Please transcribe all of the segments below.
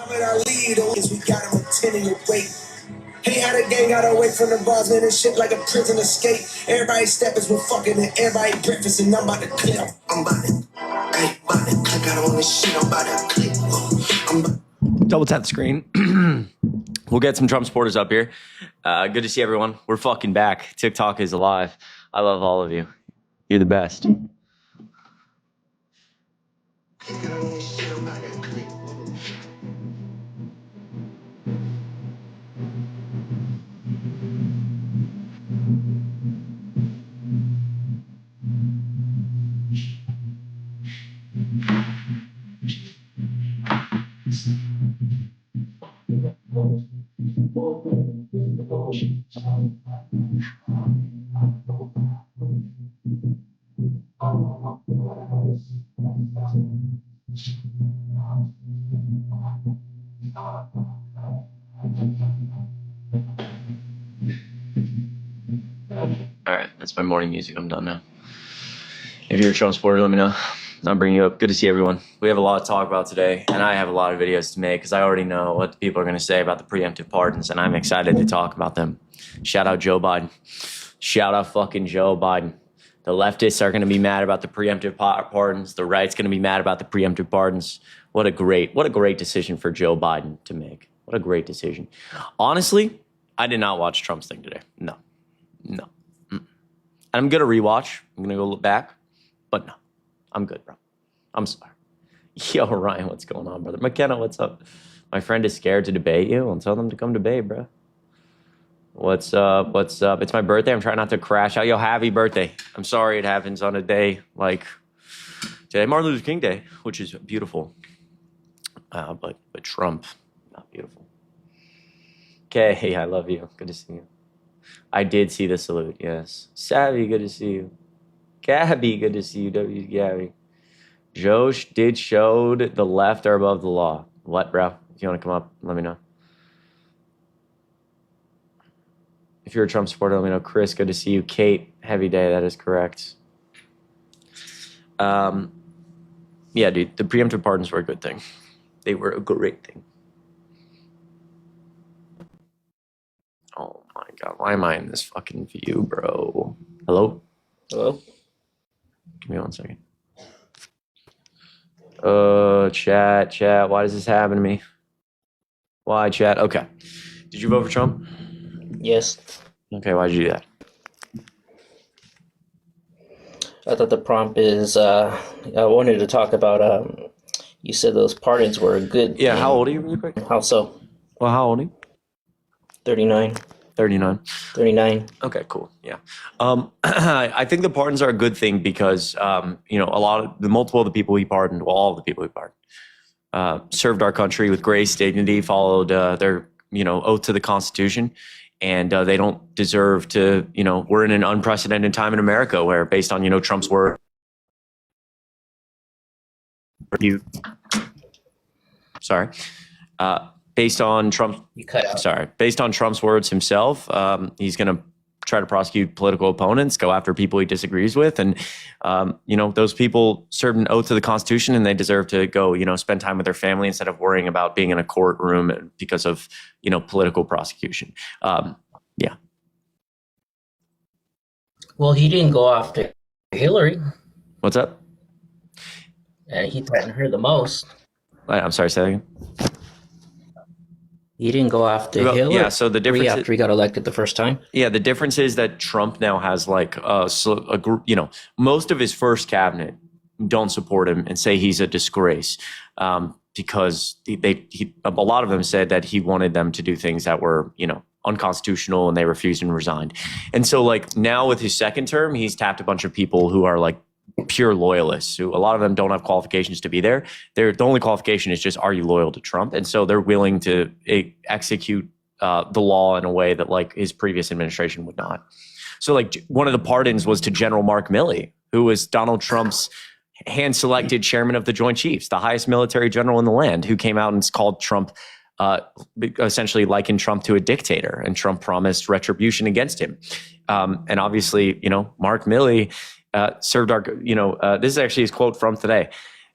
Muhammad Ali, the ones we got him a 10 in your weight. Hey, how the gang got away from the bars, man, this shit like a prison escape. Everybody stepping, we're fucking, and everybody breakfast, and I'm about to clip. I'm about to, hey, about to click out on this shit, I'm about to clip. I'm about Double tap the screen. We'll get some Trump supporters up here. Good to see everyone. We're fucking back. TikTok is alive. I love all of you. You're the best. All right, that's my morning music. I'm done now. If you're a Trump supporter, let me know. I'll bring you up. Good to see everyone. We have a lot to talk about today, and I have a lot of videos to make because I already know what the people are going to say about the preemptive pardons, and I'm excited to talk about them. Shout out Joe Biden. Shout out fucking Joe Biden. The leftists are going to be mad about the preemptive pardons. The right's going to be mad about the preemptive pardons. What a great decision for Joe Biden to make. What a great decision. Honestly, I did not watch Trump's thing today. No. I'm going to rewatch. I'm going to go look back. But no, I'm good, bro. I'm sorry. Yo, Ryan, what's going on, brother? McKenna, what's up? My friend is scared to debate you. I'll tell them to come debate, bro. What's up? What's up? It's my birthday. I'm trying not to crash out. Yo, happy birthday. I'm sorry it happens on a day like today, Martin Luther King Day, which is beautiful. But Trump, not beautiful. Okay, hey, I love you. Good to see you. I did see the salute, yes. Savvy, good to see you. Gabby, good to see you, Gabby. Josh did showed the left are above the law. What, bro? If you want to come up, let me know. If you're a Trump supporter, let me know. Chris, good to see you. Kate, heavy day, that is correct. Yeah, dude, the preemptive pardons were a good thing. They were a great thing. Oh my God, why am I in this fucking view, bro? Hello? Hello? Give me 1 second. Chat, why does this happen to me? Why, chat? Okay. Did you vote for Trump? Yes. Okay, why'd you do that? I thought the prompt is, I wanted to talk about, you said those pardons were good. Yeah, how old are you really quick? How so? Well, how old are you? 39. 39. 39. Okay, cool. Yeah. I think the pardons are a good thing because, multiple of the people he pardoned, well, all of the people he pardoned, served our country with grace, dignity, followed their, oath to the Constitution. And they don't deserve to, we're in an unprecedented time in America where based on, Trump's word. Based on Trump's words himself, he's going to try to prosecute political opponents, go after people he disagrees with. And, those people served an oath to the Constitution and they deserve to go, spend time with their family instead of worrying about being in a courtroom because of, political prosecution. Yeah. Well, he didn't go after Hillary. What's up? He threatened her the most. I'm sorry, say that again. He didn't go after Hillary. Yeah, so the difference after he got elected the first time. Yeah, the difference is that Trump now has like a group. Most of his first cabinet don't support him and say he's a disgrace because a lot of them said that he wanted them to do things that were unconstitutional and they refused and resigned. And so like now with his second term, he's tapped a bunch of people who are like pure loyalists who a lot of them don't have qualifications to be there. The only qualification is just, are you loyal to Trump? And so they're willing to execute the law in a way that like his previous administration would not. So like one of the pardons was to General Mark Milley, who was Donald Trump's hand-selected chairman of the Joint Chiefs, the highest military general in the land, who came out and called Trump, essentially likened Trump to a dictator, and Trump promised retribution against him. And obviously, Mark Milley served our, this is actually his quote from today.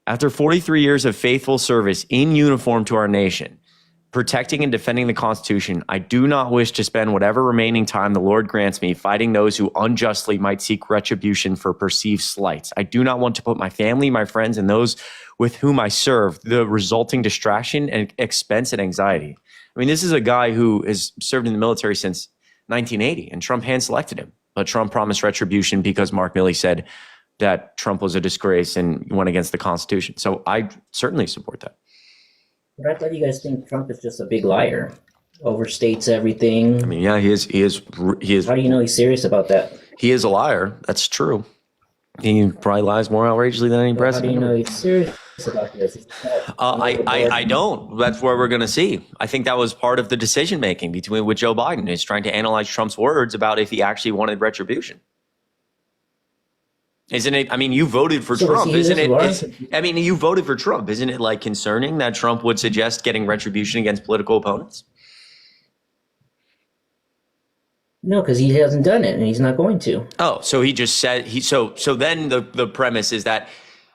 After 43 years of faithful service in uniform to our nation, protecting and defending the Constitution, I do not wish to spend whatever remaining time the Lord grants me fighting those who unjustly might seek retribution for perceived slights. I do not want to put my family, my friends, and those with whom I serve the resulting distraction and expense and anxiety. I mean, this is a guy who has served in the military since 1980, and Trump hand-selected him. But Trump promised retribution because Mark Milley said that Trump was a disgrace and went against the Constitution. So I certainly support that. But I thought you guys think Trump is just a big liar, overstates everything. I mean, yeah, he is. How do you know he's serious about that? He is a liar. That's true. He probably lies more outrageously than any president. How do you know he's serious about this? I don't. That's where we're going to see. I think that was part of the decision making with Joe Biden, is trying to analyze Trump's words about if he actually wanted retribution. Isn't it? I mean, you voted for Trump, isn't it? I mean, you voted for Trump. Isn't it like concerning that Trump would suggest getting retribution against political opponents? No, because he hasn't done it and he's not going to. Oh, so he just said so then the premise is that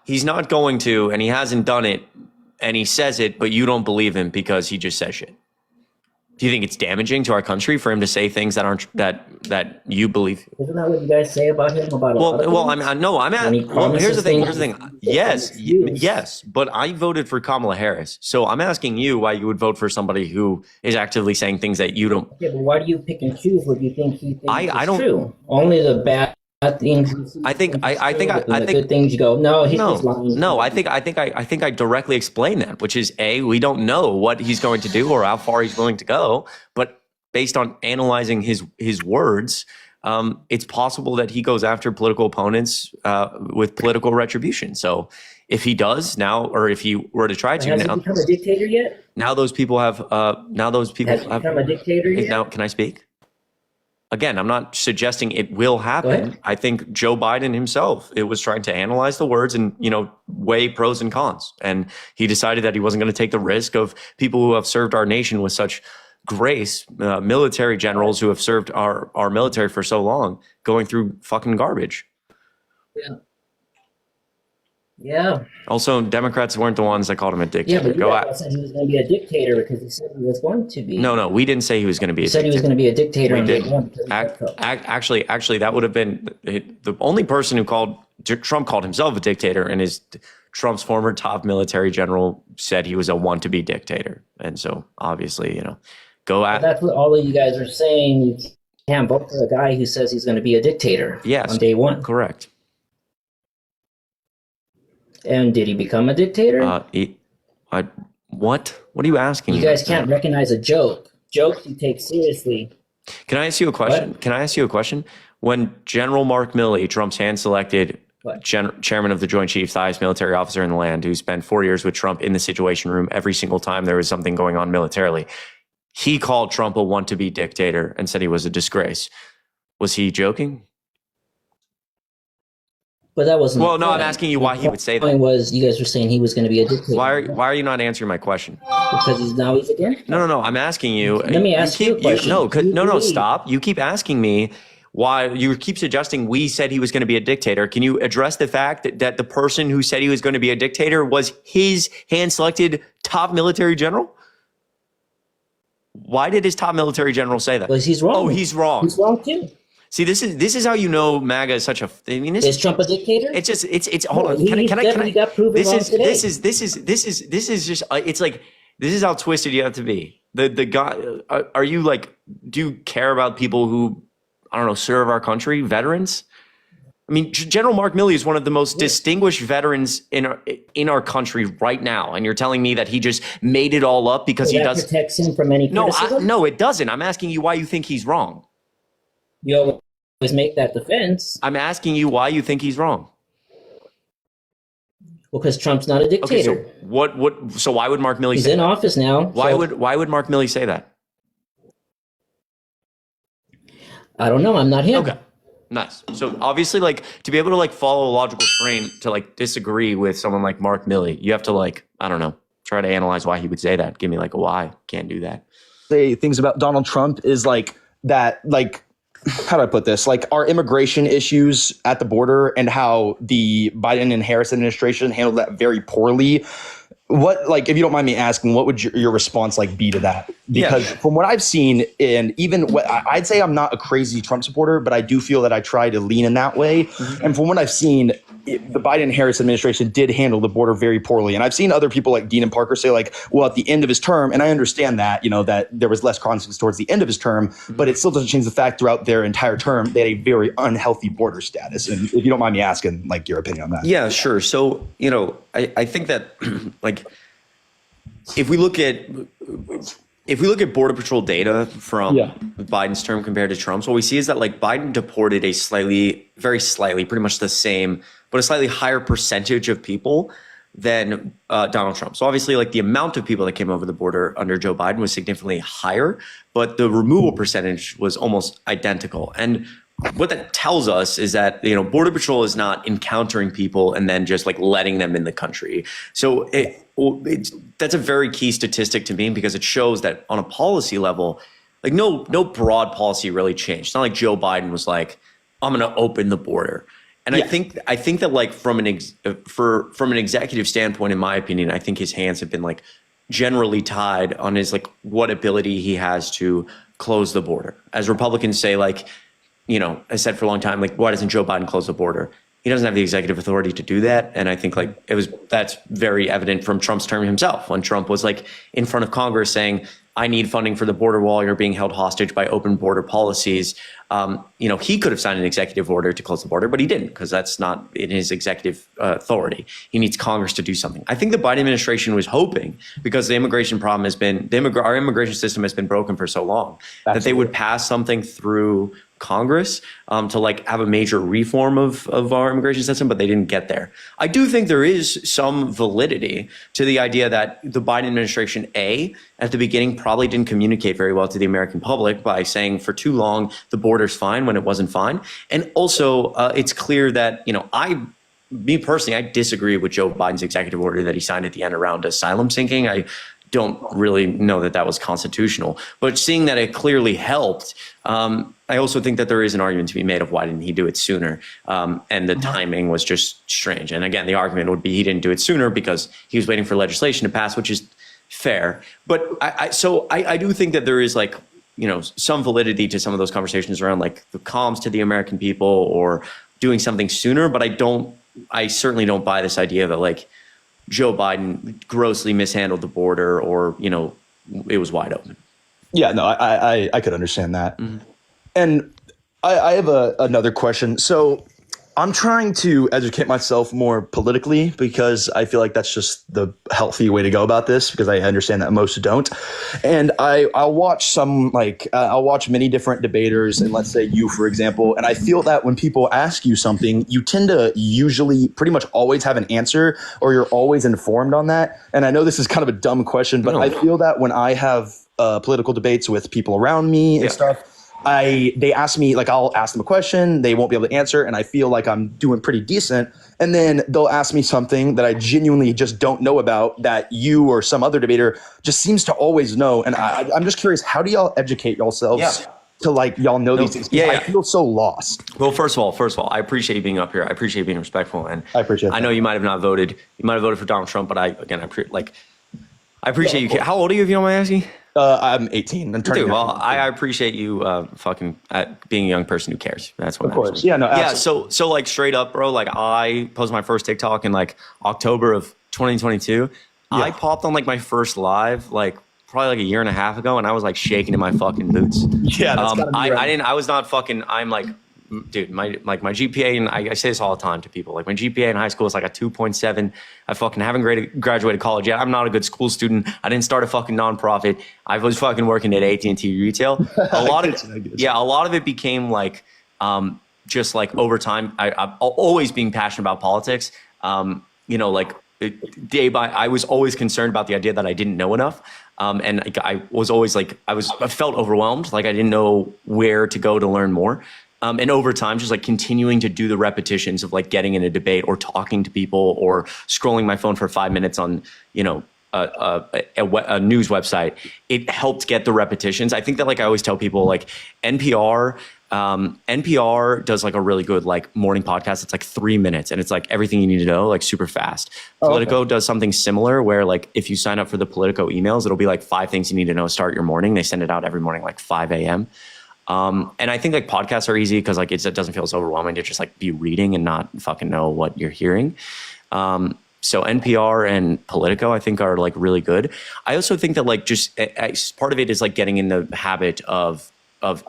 he's not going to, and he hasn't done it, and he says it, but you don't believe him because he just says shit. Do you think it's damaging to our country for him to say things that aren't that you believe? Isn't that what you guys say about him? Here's the thing. Yes, but I voted for Kamala Harris, so I'm asking you why you would vote for somebody who is actively saying things that you don't. Yeah, but why do you pick and choose what you think he thinks is true? Only the bad things. I think good things you go, no, he's just lying. No, I think I directly explained that, which is we don't know what he's going to do or how far he's willing to go, but based on analyzing his words, it's possible that he goes after political opponents with political retribution. So if he does now, or if he were to try to has he become a dictator yet? Now those people have Has he become a dictator yet? Now, can I speak? Again, I'm not suggesting it will happen. I think Joe Biden himself, it was trying to analyze the words and, weigh pros and cons. And he decided that he wasn't going to take the risk of people who have served our nation with such grace, military generals who have served our military for so long, going through fucking garbage. Yeah. Also, Democrats weren't the ones that called him a dictator. Yeah, but you said he was going to be a dictator because he said he was going to be. No, we didn't say he was going to be a dictator. He said he was going to be a dictator on day one. Actually, that would have been the only person who Trump called himself a dictator, and Trump's former top military general said he was a want-to-be dictator. And so, obviously, That's what all of you guys are saying. You can't vote for a guy who says he's going to be a dictator on day one. Correct. And did he become a dictator? What? What are you asking? You guys can't recognize a joke. Jokes you take seriously. Can I ask you a question? What? Can I ask you a question? When General Mark Milley, Trump's hand-selected chairman of the Joint Chiefs, the highest military officer in the land, who spent 4 years with Trump in the Situation Room every single time there was something going on militarily, he called Trump a want-to-be dictator and said he was a disgrace. Was he joking? But that wasn't. Well, no, I'm asking you why he would say that. The point was, you guys were saying he was going to be a dictator. Why are you not answering my question? Because he's again. No. I'm asking you. Let me ask you a question. No. Stop. You keep asking me why. You keep suggesting we said he was going to be a dictator. Can you address the fact that the person who said he was going to be a dictator was his hand-selected top military general? Why did his top military general say that? Because he's wrong. Oh, he's wrong. He's wrong too. See, this is how you know MAGA is such a. I mean, is Trump a dictator? It's. Hold on. Can I? Got proven this wrong is today. this is just. It's like this is how twisted you have to be. The guy. Are you like? Do you care about people who, I don't know, serve our country, veterans? I mean, General Mark Milley is one of the most distinguished veterans in our country right now, and you're telling me that he just made it all up because he does protects him from any criticism? No, it doesn't. I'm asking you why you think he's wrong. You always make that defense. I'm asking you why you think he's wrong. Well, because Trump's not a dictator. Okay, so what? So why would Mark Milley? He's in office now. Why would Mark Milley say that? I don't know. I'm not him. Okay, nice. So obviously, like, to be able to like follow a logical train to like disagree with someone like Mark Milley, you have to like, I don't know, try to analyze why he would say that. Give me like a why. Can't do that. Say things about Donald Trump is like that, like how do I put this? Like our immigration issues at the border and how the Biden and Harris administration handled that very poorly. What, like, if you don't mind me asking, what would your response like be to that? Because from what I've seen, and even what I'd say, I'm not a crazy Trump supporter, but I do feel that I try to lean in that way. And from what I've seen, the Biden Harris administration did handle the border very poorly. And I've seen other people like Dean and Parker say like, well, at the end of his term, and I understand that, you know, that there was less conflicts towards the end of his term, but it still doesn't change the fact throughout their entire term, they had a very unhealthy border status. And if you don't mind me asking, like, your opinion on that. Yeah, sure. So, you know, I think that like, if we look at Border Patrol data from Biden's term compared to Trump's, what we see is that like Biden deported very slightly, pretty much the same, but a slightly higher percentage of people than Donald Trump. So obviously, like the amount of people that came over the border under Joe Biden was significantly higher, but the removal percentage was almost identical. And what that tells us is that, you know, Border Patrol is not encountering people and then just like letting them in the country. So that's a very key statistic to me, because it shows that on a policy level, like no broad policy really changed. It's not like Joe Biden was like, I'm going to open the border. And I think that like from an executive standpoint, in my opinion, I think his hands have been like generally tied on his like what ability he has to close the border. As Republicans say, like, you know, I said for a long time, like, why doesn't Joe Biden close the border? He doesn't have the executive authority to do that. And I think like that's very evident from Trump's term himself, when Trump was like in front of Congress saying, I need funding for the border wall. You're being held hostage by open border policies. You know, he could have signed an executive order to close the border, but he didn't, because that's not in his executive authority. He needs Congress to do something. I think the Biden administration was hoping, because the immigration problem has been, our immigration system has been broken for so long, that they would pass something through Congress to like have a major reform of our immigration system, but they didn't get there. I do think there is some validity to the idea that the Biden administration, at the beginning, probably didn't communicate very well to the American public by saying for too long the border's fine when it wasn't fine. And also, it's clear that, you know, me personally, I disagree with Joe Biden's executive order that he signed at the end around asylum sinking. I don't really know that was constitutional, but seeing that it clearly helped, I also think that there is an argument to be made of why didn't he do it sooner, and the timing was just strange. And again, the argument would be he didn't do it sooner because he was waiting for legislation to pass, which is fair. But I do think that there is like, you know, some validity to some of those conversations around like the comms to the American people or doing something sooner. But I certainly don't buy this idea that like Joe Biden grossly mishandled the border, or, you know, it was wide open. Yeah, no, I could understand that. Mm-hmm. And I have another question. So I'm trying to educate myself more politically, because I feel like that's just the healthy way to go about this, because I understand that most don't. And I'll watch I'll watch many different debaters, and let's say you, for example, and I feel that when people ask you something, you tend to usually pretty much always have an answer, or you're always informed on that. And I know this is kind of a dumb question, but I feel that when I have political debates with people around me and stuff, they ask me, like, I'll ask them a question, they won't be able to answer, and I feel like I'm doing pretty decent. And then they'll ask me something that I genuinely just don't know about, that you or some other debater just seems to always know. And I'm just curious, how do y'all educate yourselves to like y'all know these things? I feel so lost. Well, first of all, I appreciate you being up here. I appreciate you being respectful, and I appreciate. I know you might have not voted. You might have voted for Donald Trump, but I appreciate you. How old are you, if you don't mind asking? I'm 18. I'm turning. Dude, well, I appreciate you being a young person who cares. That's what. Of course. Yeah. No. Absolutely. Yeah. So like straight up, bro. Like I posted my first TikTok in like October of 2022. Yeah. I popped on like my first live like probably like a year and a half ago, and I was like shaking in my fucking boots. Yeah. That's gotta be right. I was not fucking. I'm like. Dude, my GPA, and I say this all the time to people, like my GPA in high school is like a 2.7. I fucking haven't graduated college yet. I'm not a good school student. I didn't start a fucking nonprofit. I was fucking working at AT&T retail. A lot of it became like just like over time. I'm always being passionate about politics. You know, like I was always concerned about the idea that I didn't know enough. And like, I was always like, I felt overwhelmed. Like I didn't know where to go to learn more. And over time, just like continuing to do the repetitions of like getting in a debate or talking to people or scrolling my phone for 5 minutes on, you know, a news website, it helped get the repetitions. I think that like I always tell people like NPR NPR does like a really good like morning podcast. It's like 3 minutes and it's like everything you need to know, like super fast. Politico does something similar where like if you sign up for the Politico emails, it'll be like 5 things you need to know to start your morning. They send it out every morning, like 5 a.m. And I think like podcasts are easy because like it doesn't feel so overwhelming to just like be reading and not fucking know what you're hearing. So NPR and Politico, I think, are like really good. I also think that like just part of it is like getting in the habit of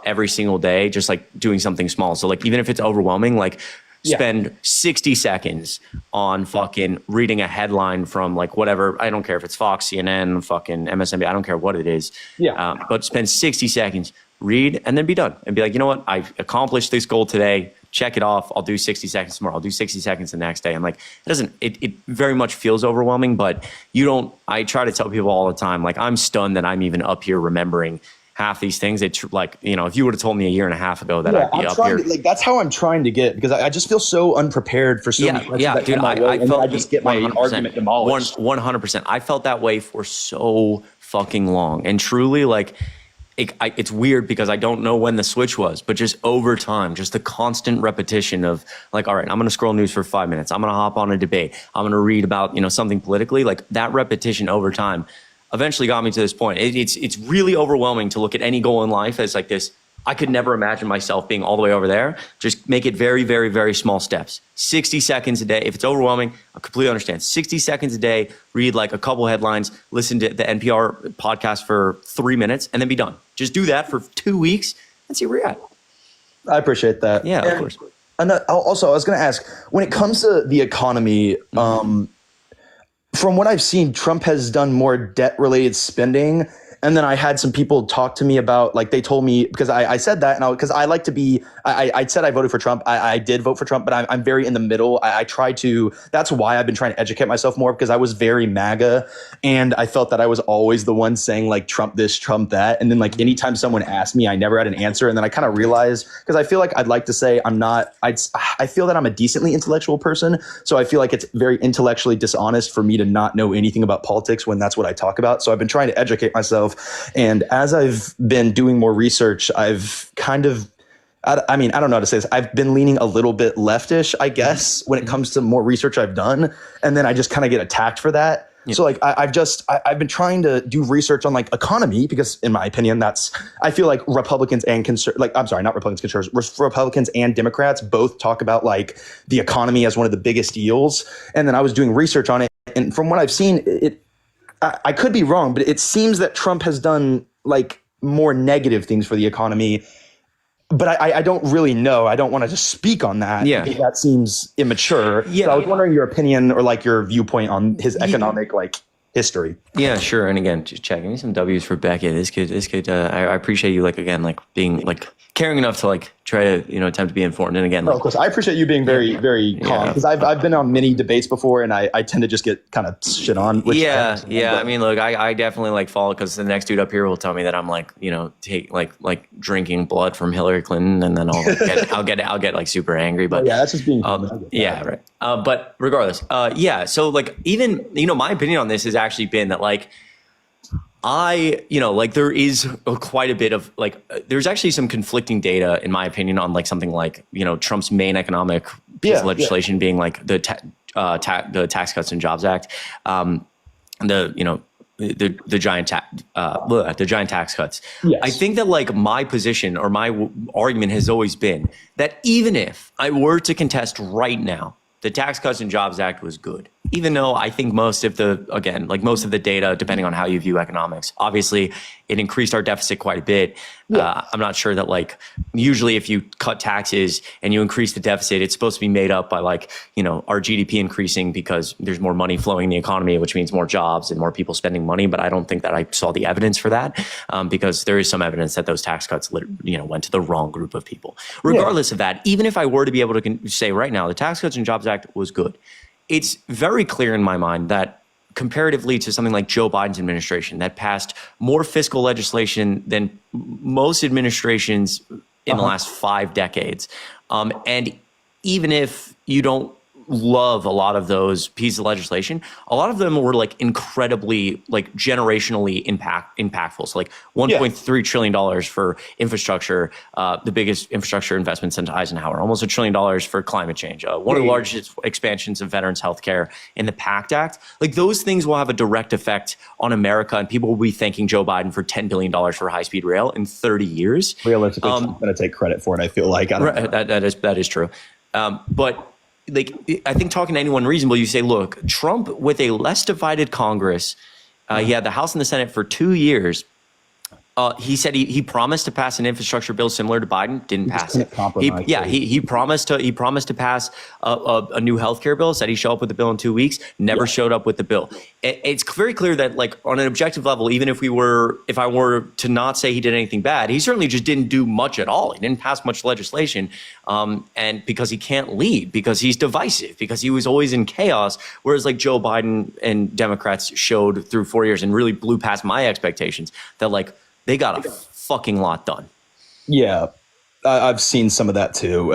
every single day, just like doing something small. So like even if it's overwhelming, like spend 60 seconds on fucking reading a headline from like whatever. I don't care if it's Fox, CNN, fucking MSNBC. I don't care what it is. But spend 60 seconds, read, and then be done. And be like, you know what? I've accomplished this goal today. Check it off. I'll do 60 seconds tomorrow. I'll do 60 seconds the next day. And like, it very much feels overwhelming, but I try to tell people all the time, like I'm stunned that I'm even up here remembering half these things. It's like, you know, if you would have told me a year and a half ago that I'd be up here. Like, that's how I'm trying to get, because I just feel so unprepared for so many questions that dude, come my way, and then I just get my 100%, argument demolished. 100%. I felt that way for so fucking long. And truly, like, it's weird because I don't know when the switch was, but just over time, just the constant repetition of like, all right, I'm going to scroll news for 5 minutes. I'm going to hop on a debate. I'm going to read about, you know, something politically. Like that repetition over time eventually got me to this point. It's really overwhelming to look at any goal in life as like this. I could never imagine myself being all the way over there. Just make it very, very, very small steps. 60 seconds a day. If it's overwhelming, I completely understand. 60 seconds a day, read like a couple headlines, listen to the NPR podcast for 3 minutes, and then be done. Just do that for 2 weeks and see where you're at. I appreciate that. Yeah, of course. And also, I was going to ask, when it comes to the economy, from what I've seen, Trump has done more debt-related spending. And then I had some people talk to me about, like, they told me, because I said that, and because I like to be, I said I voted for Trump. I did vote for Trump, but I'm very in the middle. I try to, that's why I've been trying to educate myself more, because I was very MAGA, and I felt that I was always the one saying, like, Trump this, Trump that. And then, like, anytime someone asked me, I never had an answer. And then I kind of realized, because I feel like I'd like to say I'm not, I feel that I'm a decently intellectual person. So I feel like it's very intellectually dishonest for me to not know anything about politics when that's what I talk about. So I've been trying to educate myself. And as I've been doing more research, I've kind of, I mean, I don't know how to say this. I've been leaning a little bit leftish, I guess, when it comes to more research I've done. And then I just kind of get attacked for that. Yeah. So like, I've been trying to do research on like economy, because in my opinion, I feel like Republicans and Republicans and Democrats both talk about like the economy as one of the biggest deals. And then I was doing research on it. And from what I've seen, I could be wrong, but it seems that Trump has done like more negative things for the economy. But I don't really know. I don't want to just speak on that. Yeah. Because that seems immature. Yeah. So I was wondering your opinion or like your viewpoint on his economic like history. Yeah, sure. And again, just checking me some W's for Beckett. This kid, I appreciate you, like, again, like being like caring enough to like try to, you know, attempt to be informed. And again, like, of course, I appreciate you being very, very calm, because I've been on many debates before, and I tend to just get kind of shit on. Yeah. I mean, look, I definitely like follow, because the next dude up here will tell me that I'm like, you know, like drinking blood from Hillary Clinton, and then I'll get like super angry. But yeah, that's just being. Yeah, right. But regardless, yeah. So like, even, you know, my opinion on this has actually been that like, you know, like there is quite a bit of like, there's actually some conflicting data in my opinion on like something like, you know, Trump's main economic piece of legislation being like the Tax Cuts and Jobs Act, the giant tax cuts. Yes. I think that like my position or my argument has always been that even if I were to contest right now, the Tax Cuts and Jobs Act was good, even though I think most of the data, depending on how you view economics, obviously it increased our deficit quite a bit. Yeah. I'm not sure that like usually if you cut taxes and you increase the deficit, it's supposed to be made up by like, you know, our GDP increasing because there's more money flowing in the economy, which means more jobs and more people spending money. But I don't think that I saw the evidence for that, because there is some evidence that those tax cuts, you know, went to the wrong group of people. Regardless of that, even if I were to be able to say right now, the Tax Cuts and Jobs Act was good, it's very clear in my mind that comparatively to something like Joe Biden's administration that passed more fiscal legislation than most administrations in the last 5 decades. And even if you don't love a lot of those pieces of legislation. A lot of them were like incredibly like generationally impactful. So like $1.3 trillion for infrastructure, the biggest infrastructure investment since Eisenhower, almost $1 trillion for climate change, one of the largest expansions of veterans healthcare in the PACT Act. Like those things will have a direct effect on America, and people will be thanking Joe Biden for $10 billion for high-speed rail in 30 years. Realistically, I'm going to take credit for it. I feel like that is true. But like, I think talking to anyone reasonable, you say, look, Trump with a less divided Congress, he had the House and the Senate for 2 years. He said he promised to pass an infrastructure bill similar to Biden. Didn't pass it. He promised to pass a new healthcare bill. Said he'd show up with the bill in 2 weeks. Never showed up with the bill. It's very clear that, like, on an objective level, even if I were to not say he did anything bad, he certainly just didn't do much at all. He didn't pass much legislation, and because he can't lead, because he's divisive, because he was always in chaos. Whereas like Joe Biden and Democrats showed through 4 years and really blew past my expectations that like. They got a fucking lot done. Yeah, I've seen some of that too.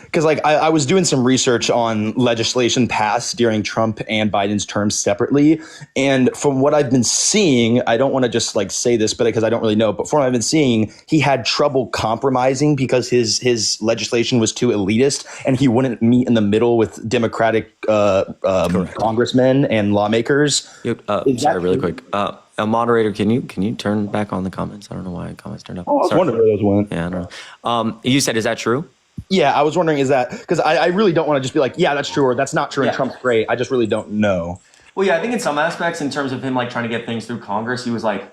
Because like I was doing some research on legislation passed during Trump and Biden's terms separately. And from what I've been seeing, I don't want to just like say this, but because I don't really know, but from what I've been seeing, he had trouble compromising because his legislation was too elitist and he wouldn't meet in the middle with Democratic congressmen and lawmakers. Sorry, really quick. A moderator, can you turn back on the comments? I don't know why comments turned up. Oh, I was wondering where those went. Yeah, I don't know. You said, is that true? Yeah, I was wondering, is that because I really don't want to just be like, yeah, that's true or that's not true and Trump's great. I just really don't know. Well, yeah, I think in some aspects, in terms of him like trying to get things through Congress, he was like,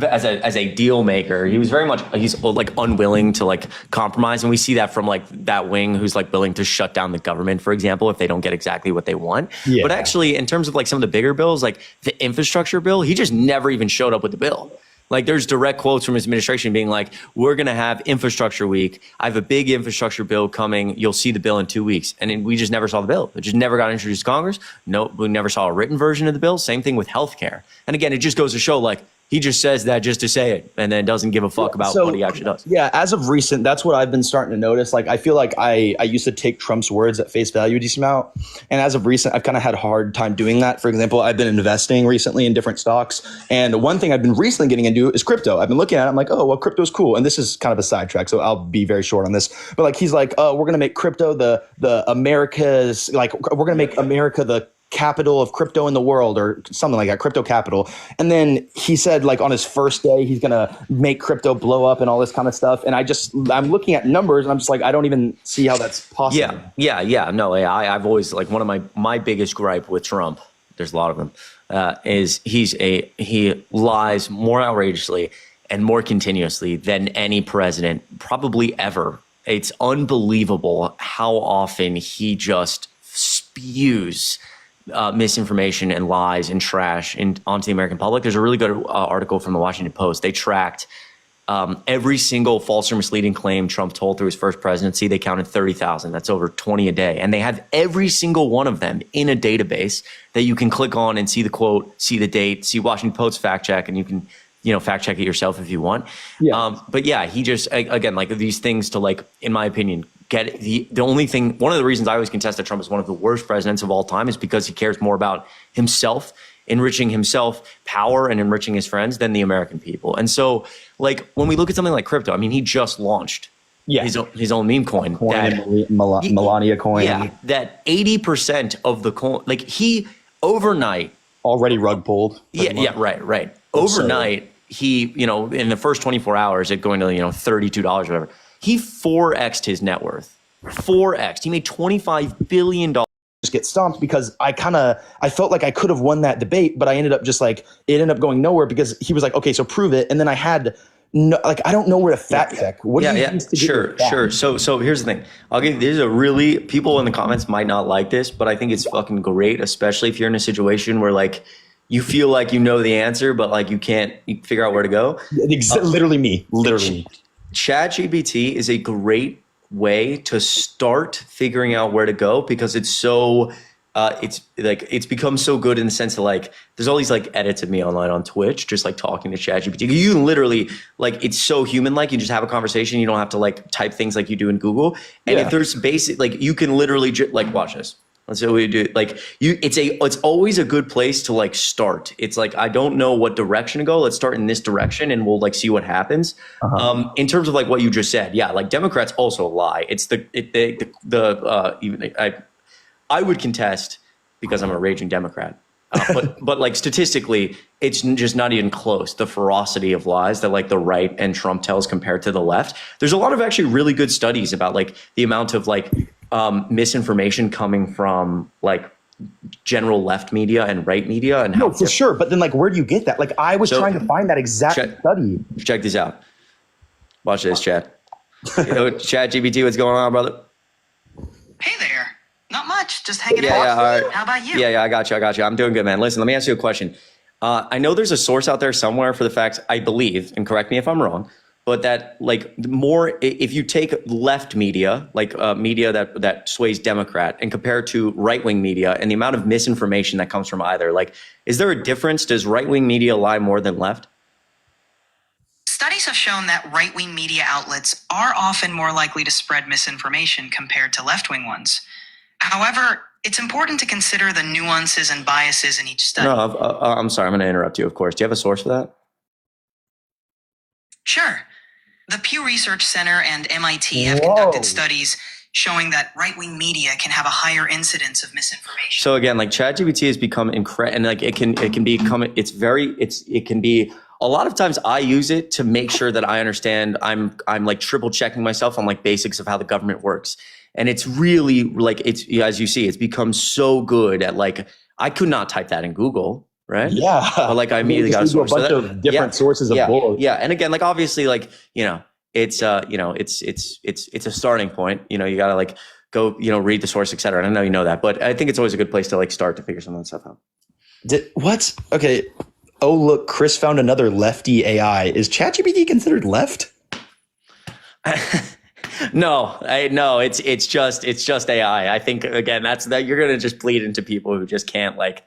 as a deal maker, he was very much, he's like unwilling to like compromise. And we see that from like that wing who's like willing to shut down the government, for example, if they don't get exactly what they want. Yeah. But actually, in terms of like some of the bigger bills, like the infrastructure bill, he just never even showed up with the bill. Like there's direct quotes from his administration being like, we're going to have infrastructure week. I have a big infrastructure bill coming. You'll see the bill in 2 weeks. And then we just never saw the bill. It just never got introduced to Congress. No, we never saw a written version of the bill. Same thing with healthcare. And again, it just goes to show like, he just says that just to say it and then doesn't give a fuck about what he actually does. Yeah, as of recent, that's what I've been starting to notice. Like, I feel like I used to take Trump's words at face value a decent amount. And as of recent, I've kind of had a hard time doing that. For example, I've been investing recently in different stocks. And one thing I've been recently getting into is crypto. I've been looking at it. I'm like, oh, well, crypto's cool. And this is kind of a sidetrack, so I'll be very short on this. But like, he's like, oh, we're going to make crypto the America's, like, we're going to make America the capital of crypto in the world or something like that, crypto capital. And then he said like on his first day, he's going to make crypto blow up and all this kind of stuff. And I'm looking at numbers and I'm just like, I don't even see how that's possible. Yeah. No, I've always like one of my biggest gripe with Trump, there's a lot of them, is he lies more outrageously and more continuously than any president probably ever. It's unbelievable how often he just spews misinformation and lies and trash onto the American public. There's a really good article from the Washington Post. They tracked every single false or misleading claim Trump told through his first presidency. They counted 30,000. That's over 20 a day. And they have every single one of them in a database that you can click on and see the quote, see the date, see Washington Post fact check, and you can fact check it yourself if you want. Yeah. But yeah, he just, again, like these things to like, in my opinion, get the only thing, one of the reasons I always contest that Trump is one of the worst presidents of all time is because he cares more about himself, enriching himself, power, and enriching his friends than the American people. And so like when we look at something like crypto, I mean, he just launched his own meme coin. Melania coin. Yeah, that 80% of the coin, like he overnight. Already rug pulled. Yeah, right. Overnight, he, in the first 24 hours, it going to, $32 or whatever, he 4x'd his net worth. 4x'd. He made $25 billion. Just get stomped because I felt like I could have won that debate, but I ended up just like, it ended up going nowhere because he was like, okay, so prove it. And then I had no, like, I don't know where to fact check. What do you use to Sure. So here's the thing. I'll give you, there's a really, people in the comments might not like this, but I think it's fucking great, especially if you're in a situation where like, you feel like you know the answer, but like you can't figure out where to go. Literally me. ChatGPT is a great way to start figuring out where to go because it's so, it's become so good in the sense of like, there's all these like edits of me online on Twitch, just like talking to ChatGPT. You can literally like, it's so human-like. You just have a conversation. You don't have to like type things like you do in Google. And if there's basic, like you can literally like watch this. Let's say we do like it's always a good place to like start. It's like, I don't know what direction to go. Let's start in this direction and we'll like see what happens. In terms of like what you just said. Yeah. Like Democrats also lie. It's I would contest, because I'm a raging Democrat. But like statistically, it's just not even close. The ferocity of lies that like the right and Trump tells compared to the left. There's a lot of actually really good studies about like the amount of like misinformation coming from like general left media and right media. And no, for sure. But then like, where do you get that? Like I was trying to find that exact study. Check this out. Watch this, chat. Chat GPT, what's going on, brother? Hey there. Not much. Just hanging out. Yeah, all right. How about you? Yeah, I got you. I'm doing good, man. Listen, let me ask you a question. I know there's a source out there somewhere for the fact, I believe, and correct me if I'm wrong, but that like more, if you take left media, like media that sways Democrat, and compare it to right-wing media and the amount of misinformation that comes from either, like, is there a difference? Does right-wing media lie more than left? Studies have shown that right-wing media outlets are often more likely to spread misinformation compared to left-wing ones. However, it's important to consider the nuances and biases in each study. No, I'm sorry. I'm going to interrupt you, of course. Do you have a source for that? Sure. The Pew Research Center and MIT have conducted studies showing that right-wing media can have a higher incidence of misinformation. So again, like ChatGPT has become incredible, and like it can become, it can be, a lot of times I use it to make sure that I understand. I'm like triple checking myself on like basics of how the government works. And it's really like, it's, as you see, it's become so good at like, I could not type that in Google, right? Yeah. But like I immediately got a source. A bunch of different sources of bull. Yeah. And again, like obviously like, it's it's a starting point. You got to like go, read the source, et cetera. And I know you know that, but I think it's always a good place to like start to figure some of that stuff out. What? Okay. Oh, look, Chris found another lefty AI. Is ChatGPT considered left? No, it's just AI. I think again, that's that you're gonna just bleed into people who just can't like.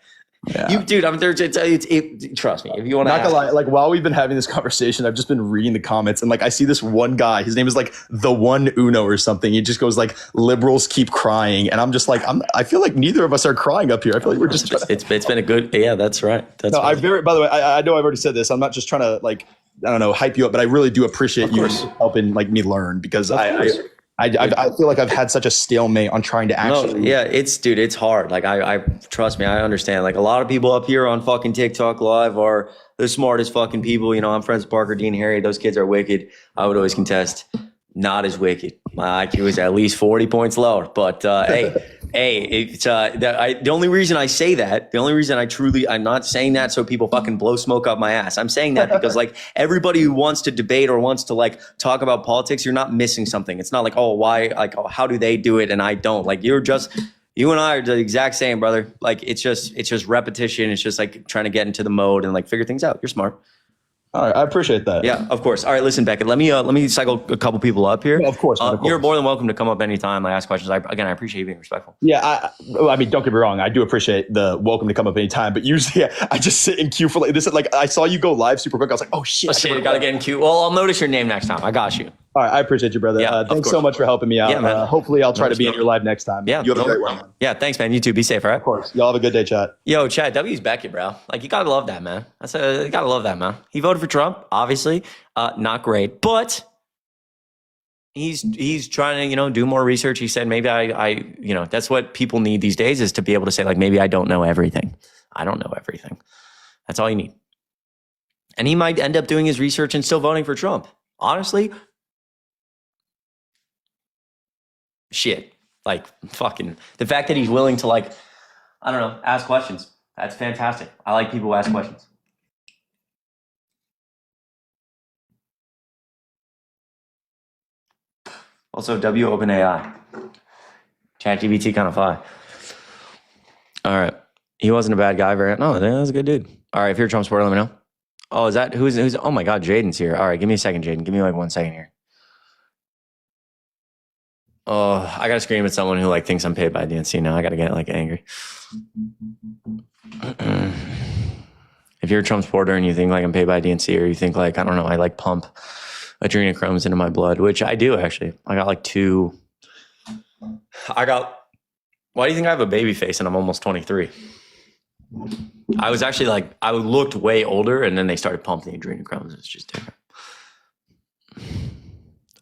Yeah. You, dude. I'm there. Trust me. If you want to, not gonna lie. Like while we've been having this conversation, I've just been reading the comments, and like I see this one guy. His name is like the one Uno or something. He just goes like, "Liberals keep crying," and I'm just like, I feel like neither of us are crying up here. I feel like we're just. It's been a good. Yeah, that's right. That's. No, right. By the way, I know I've already said this. I'm not just trying to like, I don't know, hype you up, but I really do appreciate you helping like me learn, because I feel like I've had such a stalemate on trying to actually. No, yeah, it's hard. Like I trust me, I understand. Like a lot of people up here on fucking TikTok live are the smartest fucking people. I'm friends with Parker, Dean, Harry. Those kids are wicked. I would always contest. Not as wicked. My IQ is at least 40 points lower. But hey, it's the only reason I say that, the only reason I'm not saying that so people fucking blow smoke up my ass. I'm saying that because like everybody who wants to debate or wants to like talk about politics, you're not missing something. It's not like, oh, why, like, oh, how do they do it and I don't? Like you and I are the exact same, brother. Like it's just repetition. It's just like trying to get into the mode and like figure things out. You're smart. All right, I appreciate that. Yeah, of course. All right, listen, Beckett. Let me cycle a couple people up here. Yeah, of course, man, of course. You're more than welcome to come up anytime and ask questions. I appreciate you being respectful. Yeah, I mean, don't get me wrong. I do appreciate the welcome to come up anytime. But usually, I just sit in queue for like this. Like I saw you go live super quick. I was like, oh shit! Gotta get in queue. Well, I'll notice your name next time. I got you. All right, I appreciate you, brother. Yeah, thanks so much for helping me out. Yeah, hopefully, I'll try to be in your live next time. Yeah, you have a great one. Yeah, thanks, man. You too. Be safe, all right? Of course. Y'all have a good day, chat. Yo, Chad, W's Beckett, bro. Like, you gotta love that, man. You gotta love that, man. He voted for Trump, obviously. Not great, but he's trying to, do more research. He said, maybe I that's what people need these days, is to be able to say, like, maybe I don't know everything. I don't know everything. That's all you need. And he might end up doing his research and still voting for Trump. Honestly, shit. Like, fucking, the fact that he's willing to, like, I don't know, ask questions. That's fantastic. I like people who ask questions. Also, OpenAI. ChatGPT kind of fly. All right. He wasn't a bad guy. No, that was a good dude. All right. If you're a Trump supporter, let me know. Oh, is that who's? Oh my God, Jayden's here. All right. Give me a second, Jayden. Give me like 1 second here. Oh, I got to scream at someone who like thinks I'm paid by DNC now. I got to get like angry. If you're a Trump supporter and you think like I'm paid by DNC, or you think like, I don't know, I like pump adrenochromes into my blood, which I do actually. I got Why do you think I have a baby face and I'm almost 23? I was actually like, I looked way older, and then they started pumping the adrenochrome. It's just different.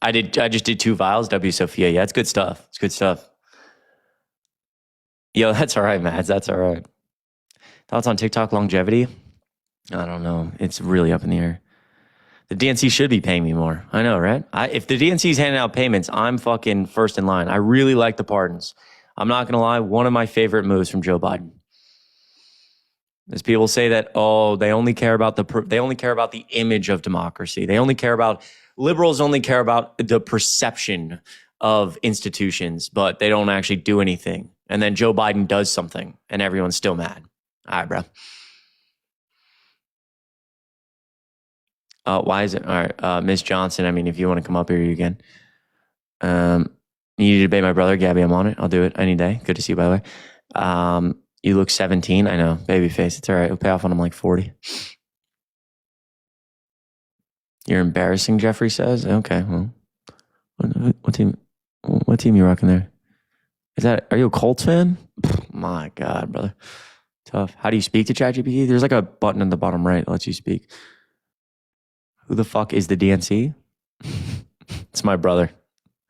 I just did 2 vials, W. Sophia. Yeah, it's good stuff. It's good stuff. Yo, that's all right, Mads. That's all right. Thoughts on TikTok longevity? I don't know. It's really up in the air. The DNC should be paying me more. I know, right? If the DNC is handing out payments, I'm fucking first in line. I really like the pardons. I'm not going to lie. One of my favorite moves from Joe Biden. As people say that, oh, they only care about the image of democracy. Liberals only care about the perception of institutions, but they don't actually do anything. And then Joe Biden does something, and everyone's still mad. All right, bro. Why is it? All right, Miss Johnson, I mean, if you want to come up here, you can. You need to debate my brother, Gabby. I'm on it. I'll do it any day. Good to see you, by the way. You look 17. I know. Baby face. It's all right. It'll pay off when I'm like 40. You're embarrassing, Jeffrey says. Okay, well. What team you rocking there? Are you a Colts fan? My God, brother. Tough. How do you speak to ChatGPT? There's like a button in the bottom right that lets you speak. Who the fuck is the DNC? It's my brother.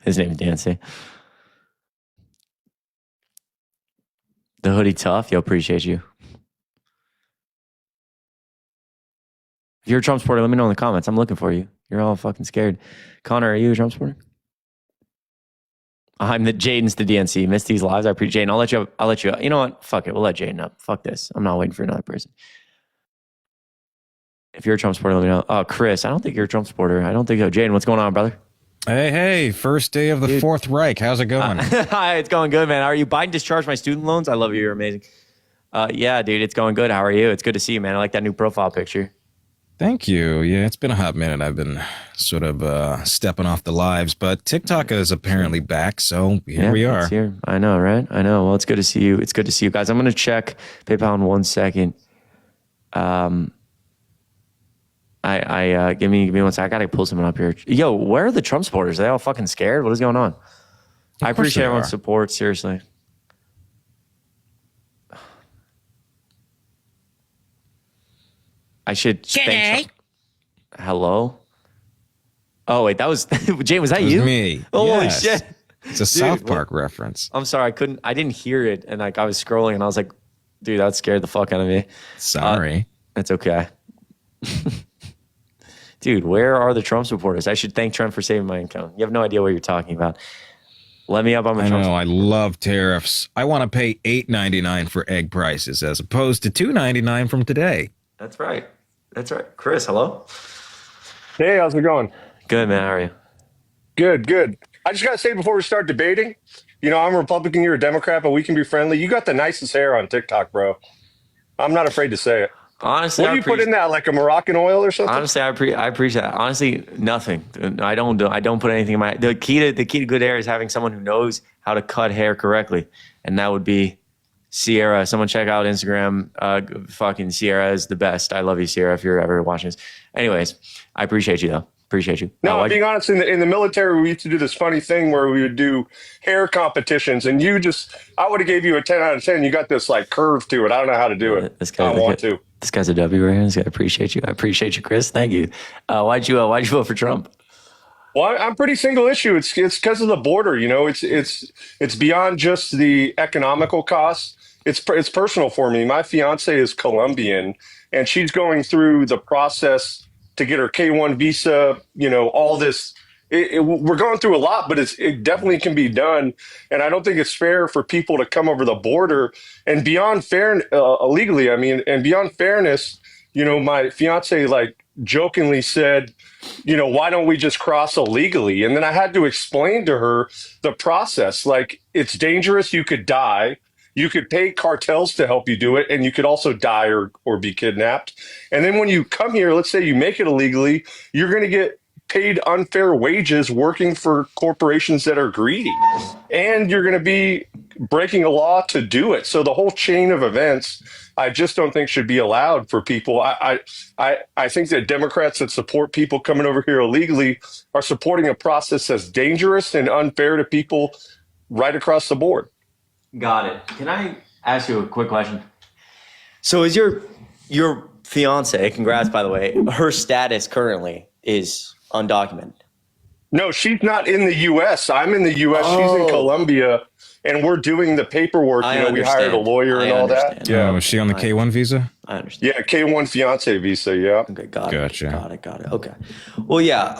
His name is DNC. The hoodie tough. Yo, appreciate you. If you're a Trump supporter, let me know in the comments. I'm looking for you. You're all fucking scared. Connor, are you a Trump supporter? Jayden's the DNC. Missed these lives. I appreciate Jayden. I'll let you. You know what? Fuck it. We'll let Jayden up. Fuck this. I'm not waiting for another person. If you're a Trump supporter, let me know. Oh, Chris, I don't think you're a Trump supporter. I don't think so. Jayden, what's going on, brother? Hey, first day of the Fourth Reich. How's it going? Hi, it's going good, man. How are you? Biden discharged my student loans. I love you. You're amazing. Yeah, dude, it's going good. How are you? It's good to see you, man. I like that new profile picture. Thank you. Yeah, it's been a hot minute. I've been sort of stepping off the lives, but TikTok is apparently back, so here we are. It's here. I know, right? I know. Well, it's good to see you. It's good to see you guys. I'm going to check PayPal in 1 second. Give me 1 second. I got to pull someone up here. Yo, where are the Trump supporters? Are they all fucking scared? What is going on? I appreciate everyone's support. Seriously. I should thank. Hello. Oh wait, that was Jay. Was that you? Me. Holy shit! It's a South Park reference. I'm sorry, I didn't hear it, and like I was scrolling, and I was like, dude, that scared the fuck out of me. Sorry. That's okay. Dude, where are the Trump supporters? I should thank Trump for saving my income. You have no idea what you're talking about. Let me up on my Trump. I love tariffs. I want to pay $8.99 for egg prices as opposed to $2.99 from today. That's right. That's right. Chris, hello. Hey, how's it going? Good, man. How are you? Good. I just got to say before we start debating, I'm a Republican, you're a Democrat, but we can be friendly. You got the nicest hair on TikTok, bro. I'm not afraid to say it. Honestly, what do you put in that, like a Moroccan oil or something? Honestly, I appreciate that. Honestly, nothing. I don't put anything in my. The key to good hair is having someone who knows how to cut hair correctly, and that would be Sierra. Someone check out Instagram. Fucking Sierra is the best. I love you, Sierra. If you're ever watching this. Anyways, I appreciate you though. Appreciate you. No, I'm being honest. In the military, we used to do this funny thing where we would do hair competitions, and I would have gave you a 10 out of 10. You got this like curve to it. I don't know how to do it. I want to. This guy's a W right here. I appreciate you. I appreciate you, Chris. Thank you. Why'd you vote for Trump? Well, I'm pretty single issue. It's because of the border. It's beyond just the economical costs. It's personal for me. My fiance is Colombian, and she's going through the process to get her K-1 visa. All this. We're going through a lot, but it definitely can be done. And I don't think it's fair for people to come over the border and beyond illegally. I mean, and beyond fairness, my fiance like jokingly said, why don't we just cross illegally? And then I had to explain to her the process. Like, it's dangerous. You could die. You could pay cartels to help you do it, and you could also die or be kidnapped. And then when you come here, let's say you make it illegally, you're going to get paid unfair wages working for corporations that are greedy, and you're going to be breaking a law to do it. So the whole chain of events, I just don't think should be allowed for people. I think that Democrats that support people coming over here illegally are supporting a process that's dangerous and unfair to people right across the board. Got it. Can I ask you a quick question? So is your fiance, congrats by the way, her status currently is undocumented? No, she's not in the U.S. I'm in the U.S. She's in Colombia, and we're doing the paperwork. We hired a lawyer and all that. Yeah. Was she on the K-1 visa? I understand. Yeah, K-1 fiance visa, yeah. Okay, got Gotcha. it. Got it. Okay. Well, yeah.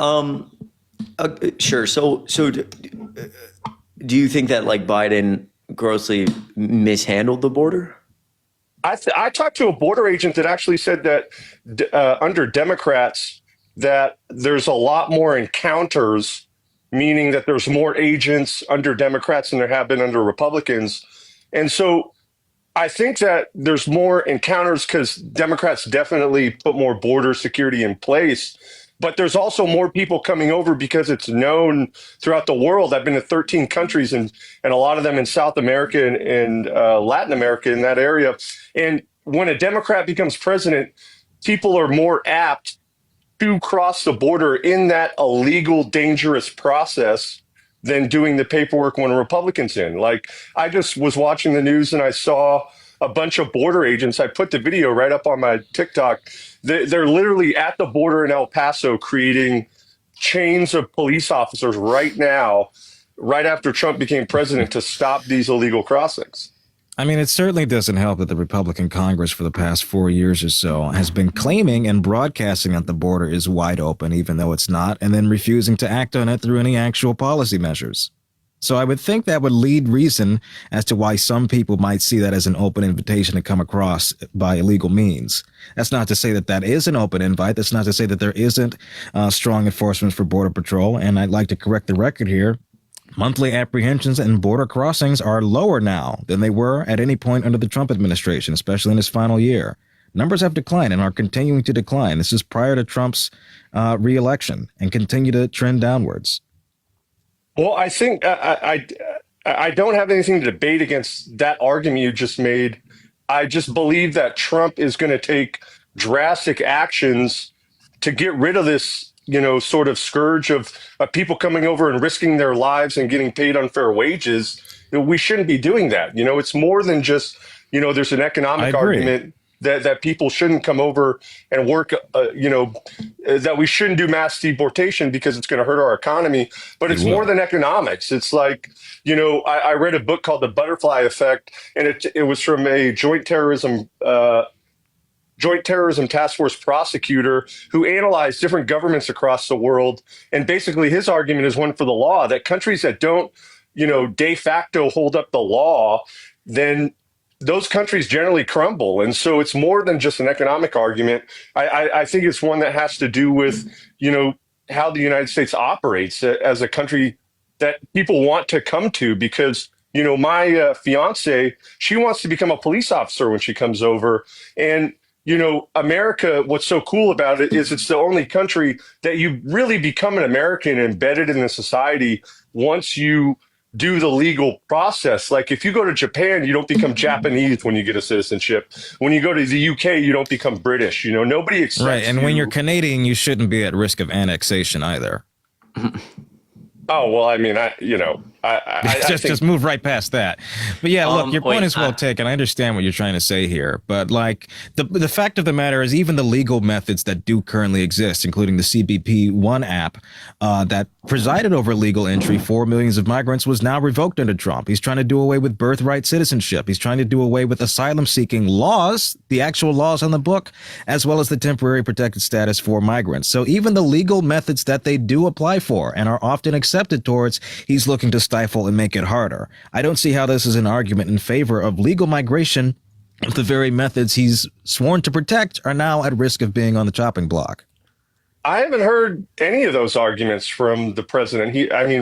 Sure. So do you think that like Biden grossly mishandled the border? I talked to a border agent that actually said that under Democrats that there's a lot more encounters, meaning that there's more agents under Democrats than there have been under Republicans. And so I think that there's more encounters because Democrats definitely put more border security in place. But there's also more people coming over because it's known throughout the world. I've been to 13 countries and a lot of them in South America and Latin America in that area. And when a Democrat becomes president, people are more apt to cross the border in that illegal, dangerous process than doing the paperwork when a Republican's in. Like, I just was watching the news and I saw a bunch of border agents. I put the video right up on my TikTok. They're literally at the border in El Paso creating chains of police officers right now, right after Trump became president, to stop these illegal crossings. I mean, it certainly doesn't help that the Republican Congress for the past 4 years or so has been claiming and broadcasting that the border is wide open, even though it's not, and then refusing to act on it through any actual policy measures. So I would think that would lead reason as to why some people might see that as an open invitation to come across by illegal means. That's not to say that that is an open invite. That's not to say that there isn't strong enforcement for Border Patrol. And I'd like to correct the record here. Monthly apprehensions and border crossings are lower now than they were at any point under the Trump administration, especially in his final year. Numbers have declined and are continuing to decline. This is prior to Trump's reelection and continue to trend downwards. Well, I think I don't have anything to debate against that argument you just made. I just believe that Trump is going to take drastic actions to get rid of this, sort of scourge of people coming over and risking their lives and getting paid unfair wages. We shouldn't be doing that. It's more than just, there's an economic argument that people shouldn't come over and work, that we shouldn't do mass deportation because it's going to hurt our economy. But it's more than economics. It's like, I read a book called The Butterfly Effect, and it was from a joint terrorism task force prosecutor who analyzed different governments across the world. And basically his argument is one for the law, that countries that don't, de facto hold up the law, then those countries generally crumble. And so it's more than just an economic argument. I think it's one that has to do with, how the United States operates as a country that people want to come to, because, my fiance, she wants to become a police officer when she comes over. And, America, what's so cool about it is it's the only country that you really become an American embedded in the society once you do the legal process. Like if you go to Japan, you don't become Japanese when you get a citizenship. When you go to the UK, you don't become British. Nobody expects. Right, and when you're Canadian, you shouldn't be at risk of annexation either. Oh well, I mean, I just move right past that. But yeah, look, your point is well taken. I understand what you're trying to say here, but like the fact of the matter is, even the legal methods that do currently exist, including the CBP-1 app that presided over legal entry for millions of migrants, was now revoked under Trump. He's trying to do away with birthright citizenship. He's trying to do away with asylum-seeking laws, the actual laws on the book, as well as the temporary protected status for migrants. So even the legal methods that they do apply for and are often accepted towards, he's looking to stifle and make it harder. I don't see how this is an argument in favor of legal migration if the very methods he's sworn to protect are now at risk of being on the chopping block. I haven't heard any of those arguments from the president.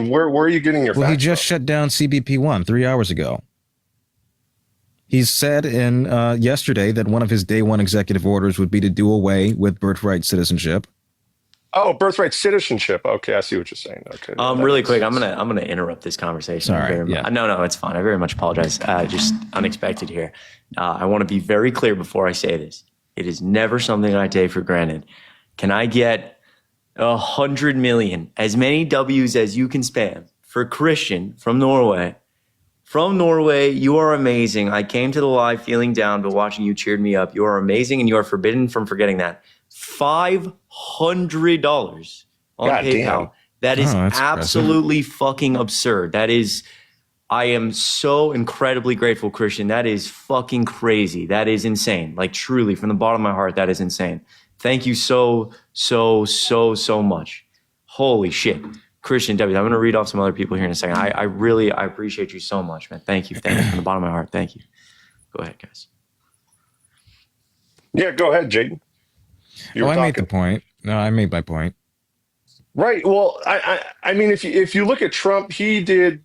Where are you getting your facts he just shut down CBP-1 3 hours ago. He said yesterday that one of his day one executive orders would be to do away with birthright citizenship. Oh, birthright citizenship. Okay, I see what you're saying. Okay. Really quick, I'm gonna interrupt this conversation. Sorry. Yeah. No, it's fine. I very much apologize. Just unexpected here. I want to be very clear before I say this. It is never something I take for granted. Can I get 100 million, as many W's as you can spam, for Christian from Norway from Norway. You are amazing. I came to the live feeling down, but watching you cheered me up. You are amazing, and you are forbidden from forgetting that. $500 on God PayPal. damn. That is that's absolutely fucking absurd. That is, I am so incredibly grateful, Christian. That is fucking crazy. That is insane. Like, truly, from the bottom of my heart, that is insane. Thank you so much. Holy shit. Christian, W, I'm going to read off some other people here in a second. I appreciate you so much, man. Thank you. Thank you from the bottom of my heart. Thank you. Go ahead, guys. Yeah, go ahead, Jayden. I made the point. No, I made my point. Right. Well, I mean, if you look at Trump, he did,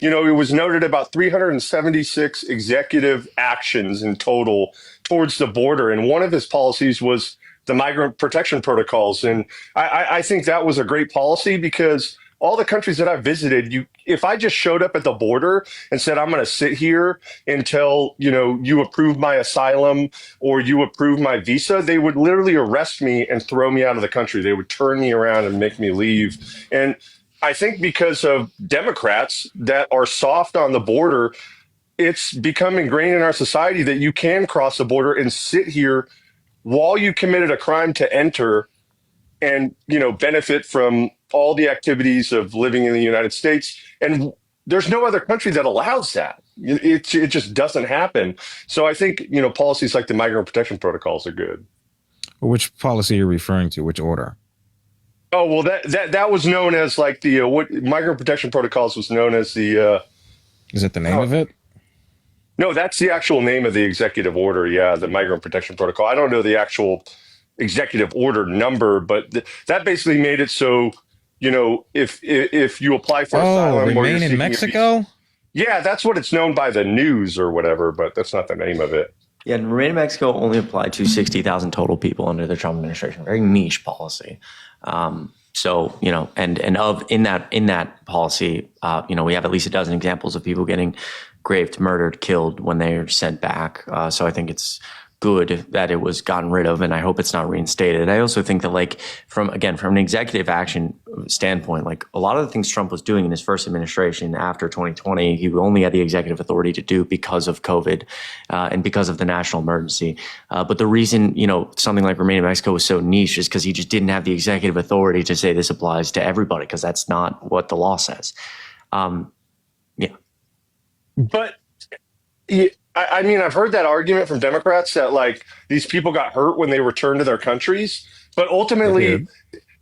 it was noted about 376 executive actions in total towards the border. And one of his policies was the migrant protection protocols. And I think that was a great policy because all the countries that I visited, if I just showed up at the border and said, I'm going to sit here until, you approve my asylum or you approve my visa, they would literally arrest me and throw me out of the country. They would turn me around and make me leave. And I think because of Democrats that are soft on the border, it's become ingrained in our society that you can cross the border and sit here while you committed a crime to enter and, benefit from all the activities of living in the United States. And there's no other country that allows that. It just doesn't happen. So I think, policies like the migrant protection protocols are good. Which policy are you referring to? Which order? Oh, well, that was known as like the what migrant protection protocols was known as the. Is it the name of it? No, that's the actual name of the executive order. Yeah, the migrant protection protocol. I don't know the actual executive order number, but that basically made it so, if you apply for asylum, remain in Mexico. Yeah, that's what it's known by the news or whatever, but that's not the name of it. Yeah, and remain in Mexico only applied to 60,000 total people under the Trump administration. Very niche policy. So, in that policy, we have at least a dozen examples of people getting raped, murdered, killed when they are sent back. So I think it's good that it was gotten rid of, and I hope it's not reinstated. I also think that, from an executive action standpoint, a lot of the things Trump was doing in his first administration after 2020, he only had the executive authority to do because of COVID and because of the national emergency. But the reason, something like Remain in Mexico was so niche is because he just didn't have the executive authority to say this applies to everybody, because that's not what the law says. Yeah. But I mean, I've heard that argument from Democrats that these people got hurt when they returned to their countries, but ultimately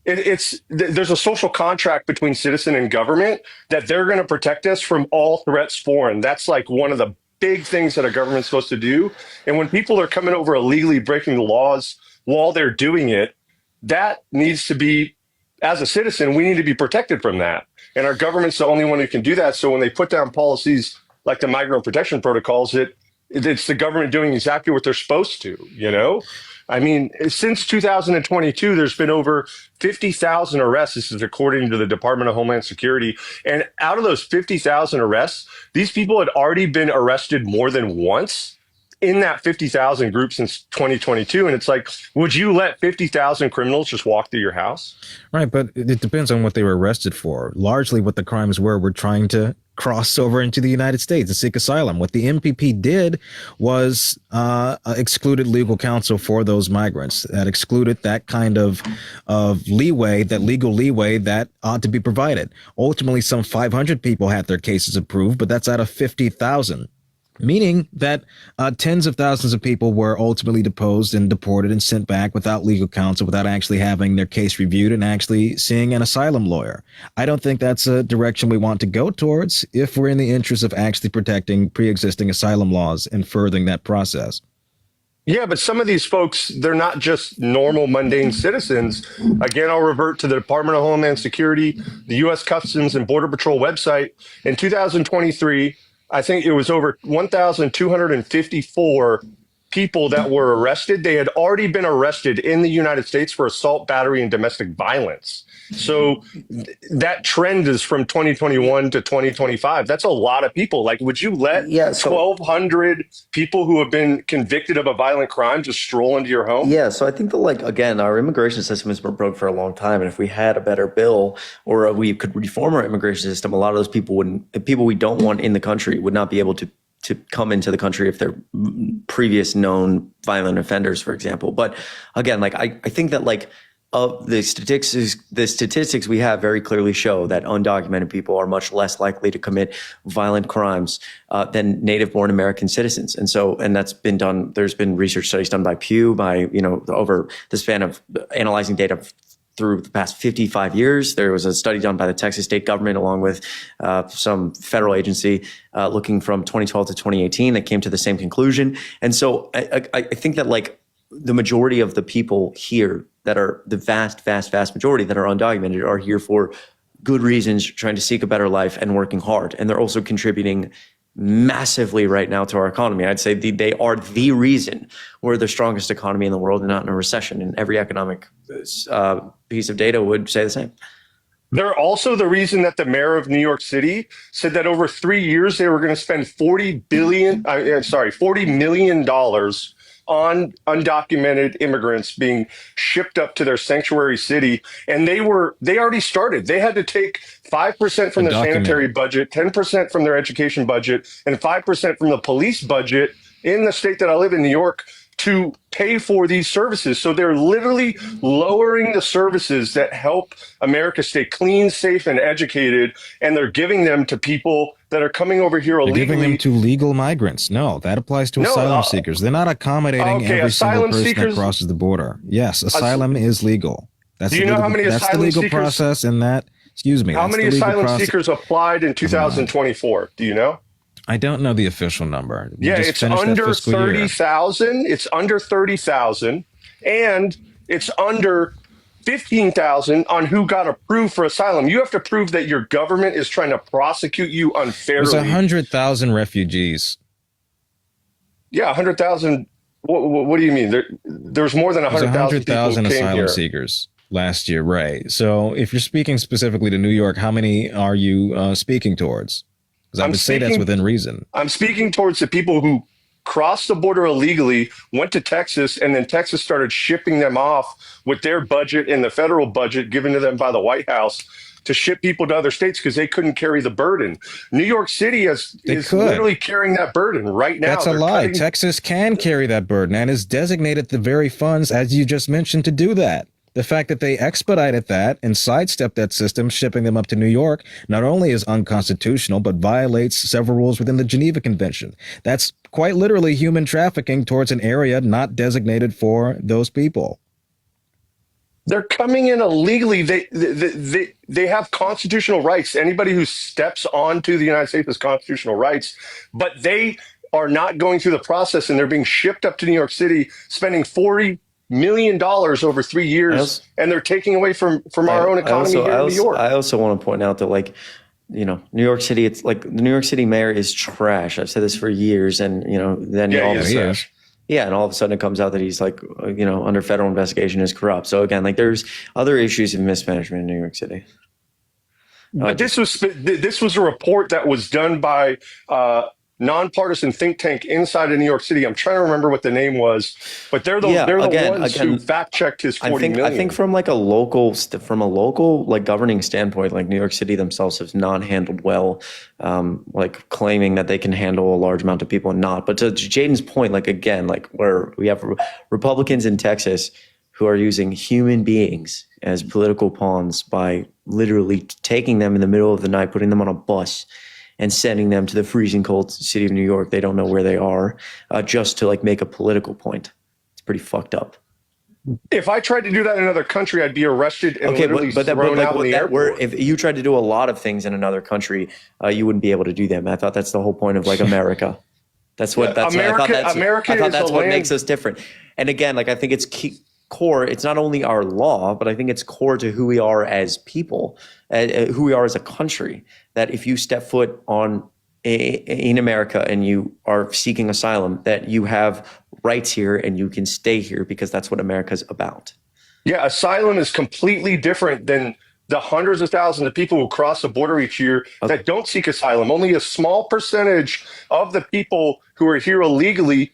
there's a social contract between citizen and government that they're going to protect us from all threats foreign. That's one of the big things that a government's supposed to do. And when people are coming over illegally breaking the laws while they're doing it, that needs to be, as a citizen, we need to be protected from that. And our government's the only one who can do that. So when they put down policies like the migrant protection protocols, it's the government doing exactly what they're supposed to, I mean, since 2022, there's been over 50,000 arrests. This is according to the Department of Homeland Security. And out of those 50,000 arrests, these people had already been arrested more than once in that 50,000 group since 2022. And it's would you let 50,000 criminals just walk through your house? Right. But it depends on what they were arrested for. Largely what the crimes were trying to cross over into the United States and seek asylum. What the MPP did was excluded legal counsel for those migrants. That excluded that kind of leeway, that legal leeway that ought to be provided. Ultimately, some 500 people had their cases approved, but that's out of 50,000. Meaning that tens of thousands of people were ultimately deposed and deported and sent back without legal counsel, without actually having their case reviewed and actually seeing an asylum lawyer. I don't think that's a direction we want to go towards if we're in the interest of actually protecting pre-existing asylum laws and furthering that process. Yeah, but some of these folks, they're not just normal, mundane citizens. Again, I'll revert to the Department of Homeland Security, the U.S. Customs and Border Patrol website. In 2023, I think it was over 1,254 people that were arrested, they had already been arrested in the United States for assault, battery, and domestic violence. So that trend is from 2021 to 2025. That's a lot of people. Like, would you let 1,200 people who have been convicted of a violent crime just stroll into your home? Yeah, so I think that, like, again, our immigration system has been broke for a long time, and if we had a better bill or we could reform our immigration system, a lot of those people people we don't want in the country would not be able to come into the country if they're previous known violent offenders, for example. But again, like, I think that, like, the statistics we have very clearly show that undocumented people are much less likely to commit violent crimes than native-born American citizens. And that's been done. There's been research studies done by Pew, over the span of analyzing data through the past 55 years. There was a study done by the Texas state government along with some federal agency looking from 2012 to 2018 that came to the same conclusion. And so I think that, like, the majority of the people here that are the vast majority that are undocumented are here for good reasons, trying to seek a better life and working hard. And they're also contributing massively right now to our economy. I'd say they are the reason we're the strongest economy in the world and not in a recession. And every economic piece of data would say the same. They're also the reason that the mayor of New York City said that over 3 years they were going to spend $40 million on undocumented immigrants being shipped up to their sanctuary city. And they already started. They had to take 5% from their sanitary budget, 10% from their education budget, and 5% from the police budget in the state that I live in, New York, to pay for these services. So they're literally lowering the services that help America stay clean, safe, and educated, and they're giving them to people that are coming over here illegally. They're giving them to legal migrants. No, that applies to asylum seekers. They're not accommodating every single person that crosses the border. Yes, asylum is legal. That's do you know how many that's asylum the legal seekers, process in that? Excuse me. How many asylum seekers applied in 2024? Do you know? I don't know the official number. It's under 30,000. It's under 30,000, and it's under 15,000 on who got approved for asylum. You have to prove that your government is trying to prosecute you unfairly. There's 100,000 refugees. Yeah, 100,000. What do you mean? There's more than 100,000 asylum seekers last year, right? So if you're speaking specifically to New York, how many are you speaking towards? Because I would say that's within reason. I'm speaking towards the people who crossed the border illegally, went to Texas, and then Texas started shipping them off with their budget and the federal budget given to them by the White House to ship people to other states because they couldn't carry the burden. New York City is literally carrying that burden right now. That's a lie. Texas can carry that burden and is designated the very funds, as you just mentioned, to do that. The fact that they expedited that and sidestepped that system, shipping them up to New York, not only is unconstitutional, but violates several rules within the Geneva Convention. That's quite literally human trafficking towards an area not designated for those people. They're coming in illegally. They have constitutional rights. Anybody who steps onto the United States has constitutional rights, but they are not going through the process, and they're being shipped up to New York City, spending $40 million over 3 years, and they're taking away from our own economy here in New York. I also want to point out that, like, New York City, it's like the New York City mayor is trash. I've said this for years, and then all of a sudden, and all of a sudden it comes out that he's like, under federal investigation is corrupt. So again, like, there's other issues of mismanagement in New York City. But this was a report that was done by nonpartisan think tank inside of New York City. I'm trying to remember what the name was, but they're the ones who fact checked his 40 million. I think from a local like governing standpoint, like New York City themselves have not handled well, like claiming that they can handle a large amount of people and not. But to Jayden's point, like, again, like, where we have Republicans in Texas who are using human beings as political pawns by literally taking them in the middle of the night, putting them on a bus, and sending them to the freezing cold city of New York. They don't know where they are, just to, like, make a political point. It's pretty fucked up. If I tried to do that in another country, I'd be arrested and literally thrown out in the airport. If you tried to do a lot of things in another country, you wouldn't be able to do them. I thought that's the whole point of, like, America. That's what what makes us different. And again, like, I think it's core. It's not only our law, but I think it's core to who we are as people, who we are as a country. That if you step foot in America and you are seeking asylum, that you have rights here and you can stay here because that's what America's about. Yeah, asylum is completely different than the hundreds of thousands of people who cross the border each year that don't seek asylum. Only a small percentage of the people who are here illegally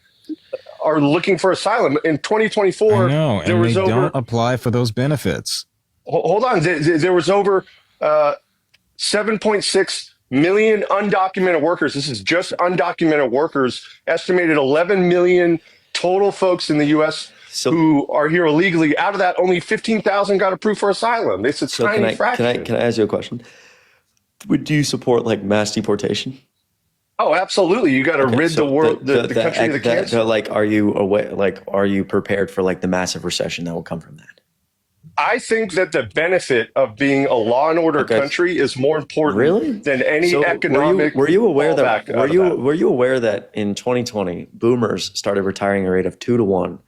are looking for asylum. In 2024, I know, there and was they over. don't apply for those benefits. Hold on, there was over 7.6 million undocumented workers. This is just undocumented workers. Estimated 11 million total folks in the U.S. who are here illegally. Out of that, only 15,000 got approved for asylum. It's a tiny fraction. Can I ask you a question? Do you support like mass deportation? Oh, absolutely. You got to rid the world, the country of the cancer. Like, are you aware? Like, are you prepared for like the massive recession that will come from that? I think that the benefit of being a law and order country is more important than any economic. Were you aware that? Were you aware that in 2020, boomers started retiring at a rate of 2 to 1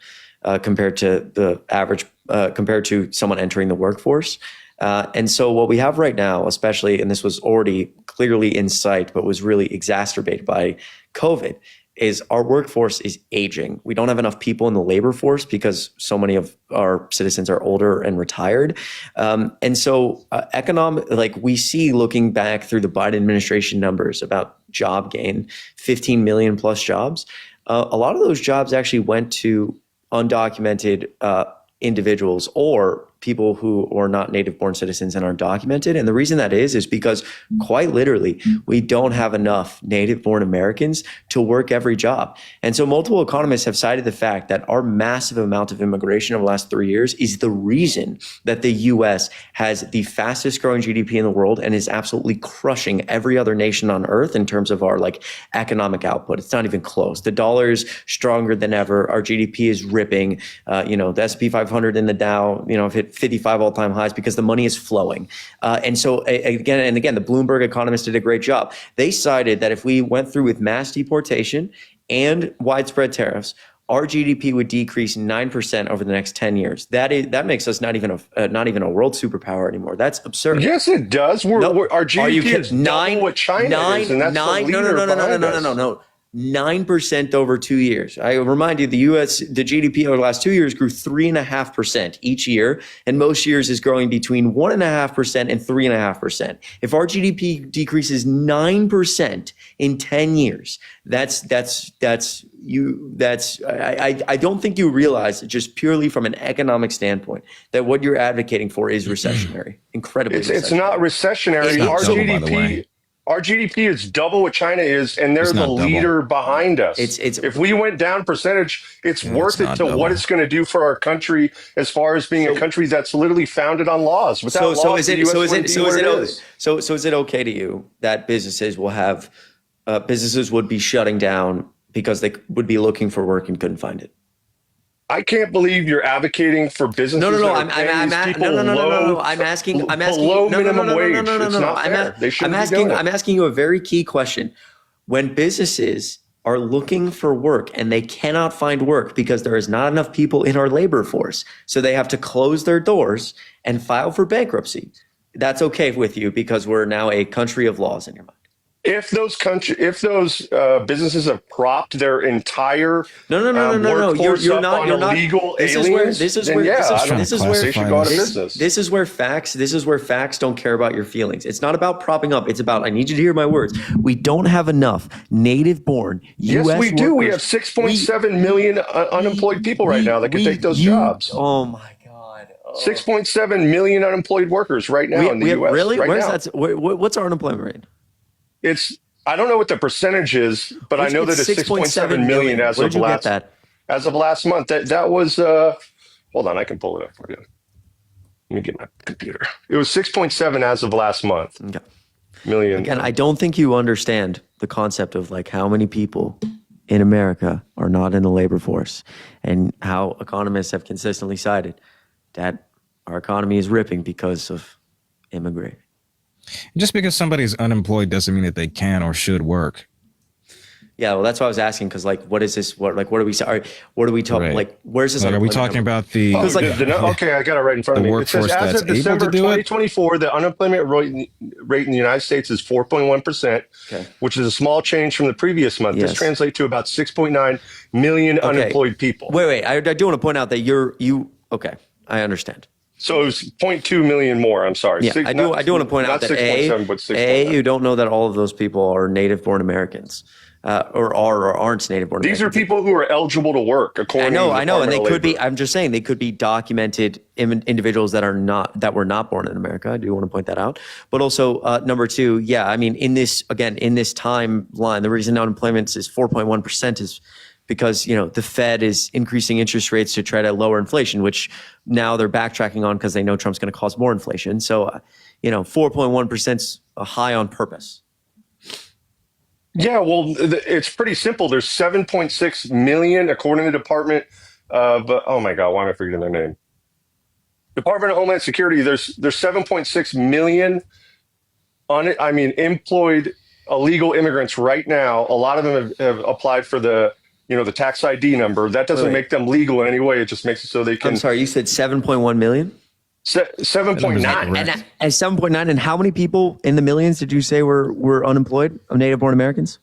compared to the average, compared to someone entering the workforce? And so what we have right now, especially, and this was already clearly in sight, but was really exacerbated by COVID, is our workforce is aging. We don't have enough people in the labor force because so many of our citizens are older and retired. And so like we see looking back through the Biden administration numbers about job gain, 15 million plus jobs. A lot of those jobs actually went to undocumented individuals or people who are not native born citizens and are documented. And the reason that is because quite literally, we don't have enough native born Americans to work every job. And so multiple economists have cited the fact that our massive amount of immigration over the last 3 years is the reason that the US has the fastest growing GDP in the world and is absolutely crushing every other nation on earth in terms of our like economic output. It's not even close. The dollar is stronger than ever. Our GDP is ripping. The S&P 500 and the Dow, have hit 55 all-time highs because the money is flowing. And so again, the Bloomberg economists did a great job. They cited that if we went through with mass deportation and widespread tariffs, our GDP would decrease 9% over the next 10 years. That makes us not even a world superpower anymore. That's absurd. Yes, it does. Our GDP is double what China is, and that's the leader behind us. No. 9% over 2 years. I remind you, the GDP over the last 2 years grew 3.5% each year, and most years is growing between 1.5% and 3.5%. If our GDP decreases 9% in 10 years, I don't think you realize, just purely from an economic standpoint, that what you're advocating for is recessionary, incredibly recessionary. It's not recessionary. Our GDP is double what China is, and they're the leader behind us. If we went down percentage, it's worth it to what it's going to do for our country as far as being a country that's literally founded on laws. Without laws, is it okay to you that businesses would be shutting down because they would be looking for work and couldn't find it? I can't believe you're advocating for businesses. I'm asking below minimum wage. It's not fair. They shouldn't be doing it. I'm asking you a very key question. When businesses are looking for work and they cannot find work because there is not enough people in our labor force, so they have to close their doors and file for bankruptcy, that's okay with you because we're now a country of laws in your mind. If those businesses have propped their entire workforce you're not illegal aliens, they should go out of business. This is where facts don't care about your feelings. It's not about propping up. It's about, I need you to hear my words. We don't have enough native-born U.S. Yes, we do. We have 6.7 million unemployed people right now that can take those jobs. Oh my God. 6.7 million unemployed workers right now in the U.S. Really? Where's what's our unemployment rate? I don't know what the percentage is, but I know that it's 6.7 million as of last month. That was hold on, I can pull it up for you. Let me get my computer. It was 6.7 as of last month. Okay. Million. Again, I don't think you understand the concept of like how many people in America are not in the labor force and how economists have consistently cited that our economy is ripping because of immigration. Just because somebody's unemployed doesn't mean that they can or should work. Yeah, well, that's why I was asking, because like, what is this? What are we talking? Right. Like, where's this? Are we talking about the? Okay, I got it right in front of me. It says, workforce as that's of December able to do it? 2024, the unemployment rate in the United States is 4.1%, which is a small change from the previous month. Yes. This translates to about 6.9 million unemployed people. Wait. I do want to point out that you. Okay, I understand. So it was 0.2 million more. I'm sorry. Yeah, I do want to point out that 6.7, but 6.9. you don't know that all of those people are native-born Americans, or aren't native-born. These are people who are eligible to work, according to the I know, and they Department of could be. Labor. I'm just saying they could be documented individuals that were not born in America. I do want to point that out. But also, number two, yeah, I mean, in this timeline, the reason unemployment is 4.1% is because the Fed is increasing interest rates to try to lower inflation, which now they're backtracking on because they know Trump's going to cause more inflation. So, 4.1% is high on purpose. Yeah, well, it's pretty simple. There's 7.6 million, according to the Department of, oh my God, why am I forgetting their name? Department of Homeland Security. There's 7.6 million employed illegal immigrants right now. A lot of them have applied for the tax ID number. That doesn't make them legal in any way. It just makes it so they can. I'm sorry, you said 7.1 million? 7.9. And 7.9. And how many people in the millions did you say were unemployed of native-born Americans?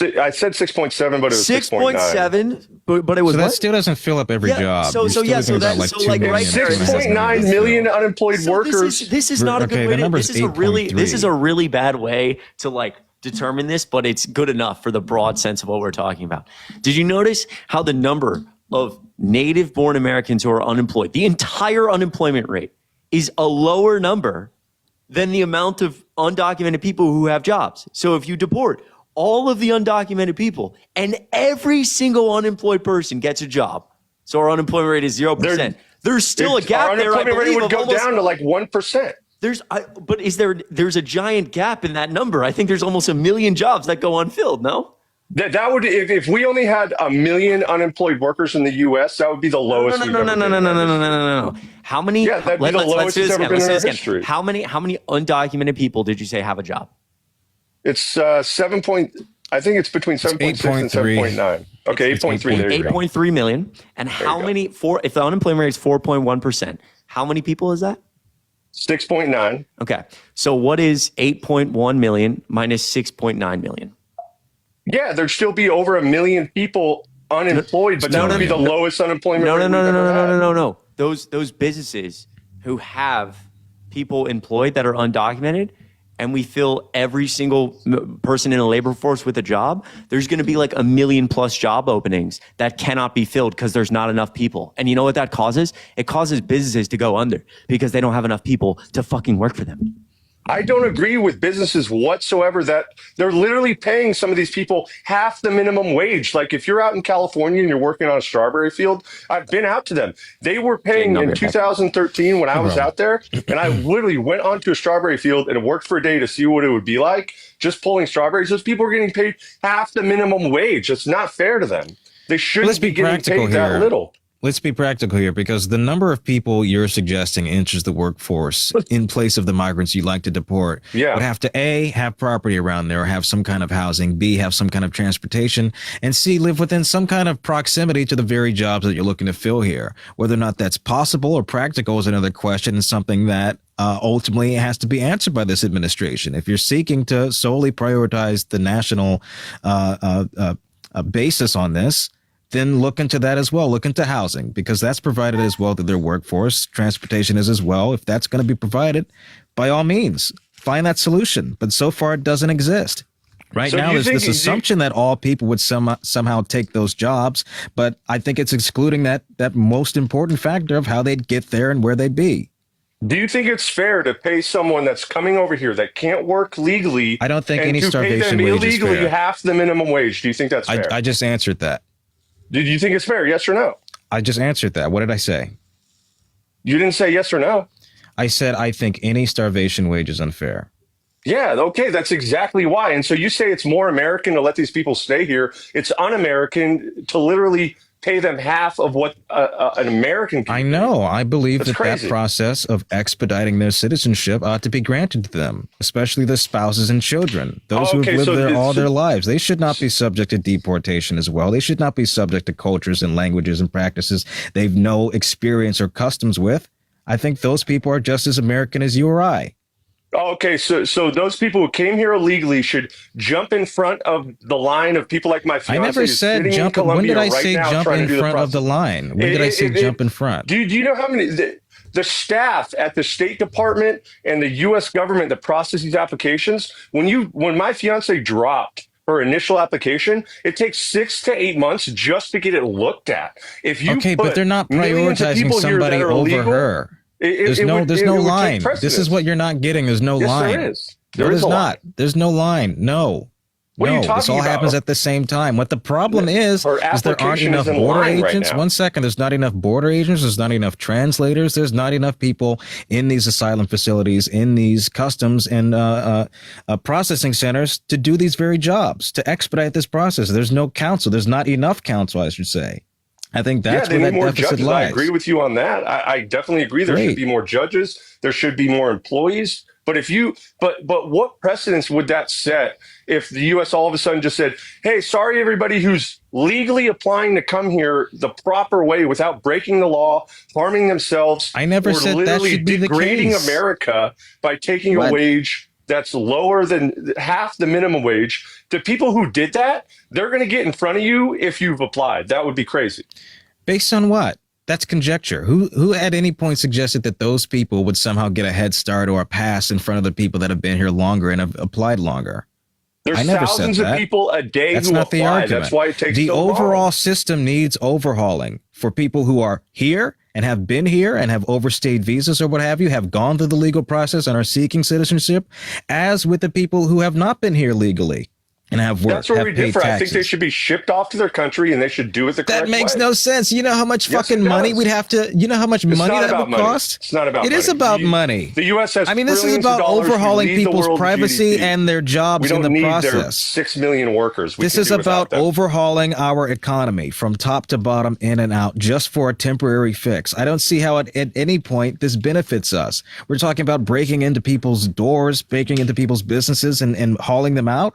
I said 6.7, but it was 6.7. But it was so that what? still doesn't fill up every job. So that's 6.9 million unemployed workers. This is not a good way. This is a really bad way to determine this, but it's good enough for the broad sense of what we're talking about. Did you notice how the number of native-born Americans who are unemployed, the entire unemployment rate, is a lower number than the amount of undocumented people who have jobs? So if you deport all of the undocumented people and every single unemployed person gets a job, so our unemployment rate is 0%. There's still a gap there. Our unemployment rate would go down to 1%. There's a giant gap in that number. I think there's almost 1 million jobs that go unfilled. No, that would if we only had 1 million unemployed workers in the U.S., that would be the lowest. No. How many? Yeah, that'd be the lowest it's ever been in our history. How many undocumented people did you say have a job? It's 7 point. I think it's between 7.6 and 7.9. Okay, 8.3. 8.3 million. And how many? If the unemployment rate is 4.1%, how many people is that? 6.9. Okay. So what is 8.1 million minus 6.9 million? Yeah, there'd still be over 1 million people unemployed, but that would be the lowest unemployment rate. No. Those businesses who have people employed that are undocumented, and we fill every single person in a labor force with a job, there's going to be 1 million plus job openings that cannot be filled because there's not enough people. And you know what that causes? It causes businesses to go under because they don't have enough people to fucking work for them. I don't agree with businesses whatsoever that they're literally paying some of these people half the minimum wage. Like if you're out in California and you're working on a strawberry field, I've been out to them. They were paying in 2013 when I was out there, and I literally went onto a strawberry field and worked for a day to see what it would be like just pulling strawberries. Those people are getting paid half the minimum wage. It's not fair to them. They shouldn't be getting paid that little. Let's be practical here, because the number of people you're suggesting enters the workforce in place of the migrants you'd like to deport would have to A, have property around there, or have some kind of housing, B, have some kind of transportation, and C, live within some kind of proximity to the very jobs that you're looking to fill here. Whether or not that's possible or practical is another question, and something that ultimately has to be answered by this administration. If you're seeking to solely prioritize the national basis on this, then look into that as well. Look into housing, because that's provided as well to their workforce. Transportation is as well. If that's going to be provided, by all means, find that solution. But so far, it doesn't exist. Right now, there's this assumption that all people would somehow take those jobs, but I think it's excluding that most important factor of how they'd get there and where they'd be. Do you think it's fair to pay someone that's coming over here that can't work legally? I don't think any starvation wage is fair. Illegally half the minimum wage. Do you think that's fair? I just answered that. Did you think it's fair? Yes or no? I just answered that. What did I say? You didn't say yes or no. I said I think any starvation wage is unfair. Yeah, okay, that's exactly why. And so you say it's more American to let these people stay here. It's un-American to literally pay them half of what an American can I know. I believe That's that crazy. that process of expediting their citizenship ought to be granted to them, especially the spouses and children, those who have lived there all their lives. They should not be subject to deportation as well. They should not be subject to cultures and languages and practices they've no experience or customs with. I think those people are just as American as you or I. Okay, so those people who came here illegally should jump in front of the line of people like my fiance. I never said jump. When did I say jump in front of the line? When did I say jump in front? Do you know how many the staff at the State Department and the U.S. government that process these applications? When my fiance dropped her initial application, it takes 6 to 8 months just to get it looked at. If you but they're not prioritizing somebody over her. There's no line. This is what you're not getting. There's no line. There is. There's not. There's no line. No. What are you talking this all about? happens at the same time. What the problem is there aren't enough border agents. Right 1 second. There's not enough border agents. There's not enough translators. There's not enough people in these asylum facilities, in these customs and processing centers to do these very jobs, to expedite this process. There's no counsel. There's not enough counsel, I should say. I think that's where that deficit judges. lies. I agree with you on that. I definitely agree. There should be more judges. There should be more employees. But but what precedence would that set if the U.S. all of a sudden just said, "Hey, sorry, everybody who's legally applying to come here the proper way without breaking the law, harming themselves." I never said that should be the degrading case. America by taking a wage that's lower than half the minimum wage. The people who did that, they're going to get in front of you if you've applied. That would be crazy. Based on what? That's conjecture. Who at any point suggested that those people would somehow get a head start or a pass in front of the people that have been here longer and have applied longer? There's I never thousands said that. of people a day That's who not the apply. argument. That's why it takes the so overall long. system needs overhauling for people who are here and have been here and have overstayed visas or what have you, have gone through the legal process and are seeking citizenship, as with the people who have not been here legally and have worked. That's where have we paid differ. I think they taxes. should be shipped off to their country and they should do it the correct That makes way. no sense. You know how much Yes, fucking it money does. we'd have to, you know how much It's money not that about would money. cost? It's not about It money. is about money. The U.S. has I mean, this is trillions about of dollars. We overhauling lead the people's world privacy GDP. and their We jobs in don't the need their process. 6 million workers. We This can is do without about them. overhauling our economy from top to bottom, in and out, just for a temporary fix. I don't see how at any point this benefits us. We're talking about breaking into people's doors, breaking into people's businesses and hauling them out.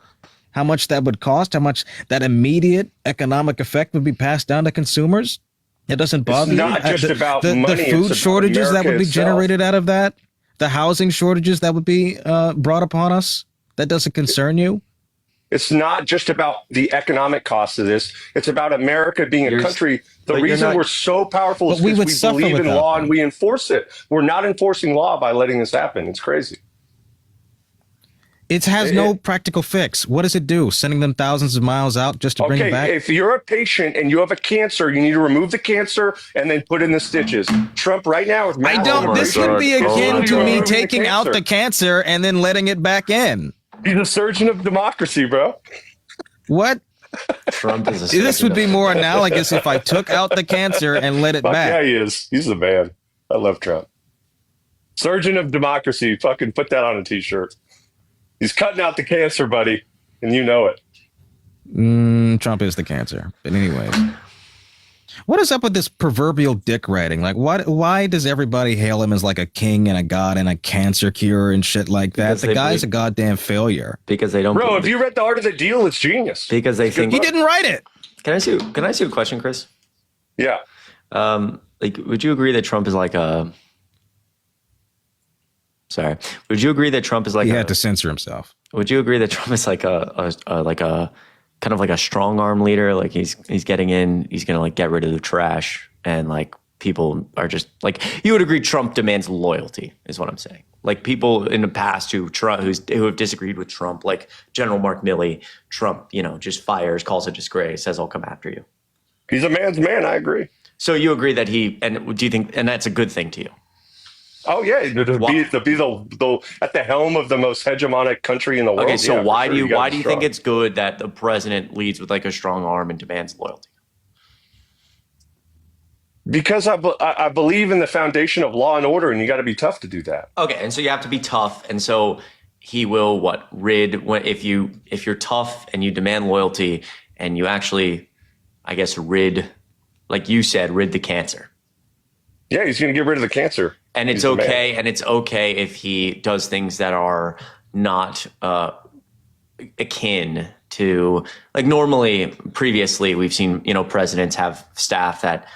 How much that would cost, how much that immediate economic effect would be passed down to consumers. It doesn't bother you. not just about the money, it's food about shortages that America would be itself. generated out of that, the housing shortages that would be brought upon us. That doesn't concern you. It's not just about the economic cost of this. It's about America being a country. The but you're reason not- we're so powerful is But we because would we suffer believe in without law them. and we enforce it. We're not enforcing law by letting this happen. It's crazy. It has no practical fix. What does it do? Sending them thousands of miles out just to bring it back? If you're a patient and you have a cancer, you need to remove the cancer and then put in the stitches. Trump right now is I don't. This would be akin to me taking out the cancer. cancer and then letting it back in. He's a surgeon of democracy, bro. What? Trump is a This would be more analogous if I took out the cancer and let it Fuck back. yeah, he is. He's the man. I love Trump. Surgeon of democracy. Fucking put that on a t-shirt. He's cutting out the cancer, buddy, and you know it. Trump is the cancer. But anyways, what is up with this proverbial dick riding? Like, why does everybody hail him as like a king and a god and a cancer cure and shit like that? Because The they guy's believe- a goddamn failure. because they don't. Bro, if you read The Art of the Deal, it's genius. because they think. He didn't write it. Can I ask you a question, Chris? Yeah. Like, would you agree that Trump is like a? Sorry. Would you agree that Trump is like? He a, had to censor himself. Would you agree that Trump is like a kind of like a strong arm leader? Like he's getting in, he's gonna like get rid of the trash, and like people are just like, you would agree Trump demands loyalty, is what I'm saying. Like people in the past who have disagreed with Trump, like General Mark Milley, Trump, just fires, calls it disgrace, says I'll come after you. He's a man's man. I agree. So you agree that do you think, and that's a good thing to you? Oh, yeah. To be the at the helm of the most hegemonic country in the world. Okay, so yeah, for why sure. do you gotta be think strong. it's good that the president leads with like a strong arm and demands loyalty? Because I believe in the foundation of law and order, and you got to be tough to do that. Okay, and so you have to be tough, and so he will if you're tough and you demand loyalty and you actually, I guess, rid like you said, rid the cancer. Yeah, he's going to get rid of the cancer. And it's okay. And it's okay if he does things that are not akin to, like, normally previously we've seen, presidents have staff that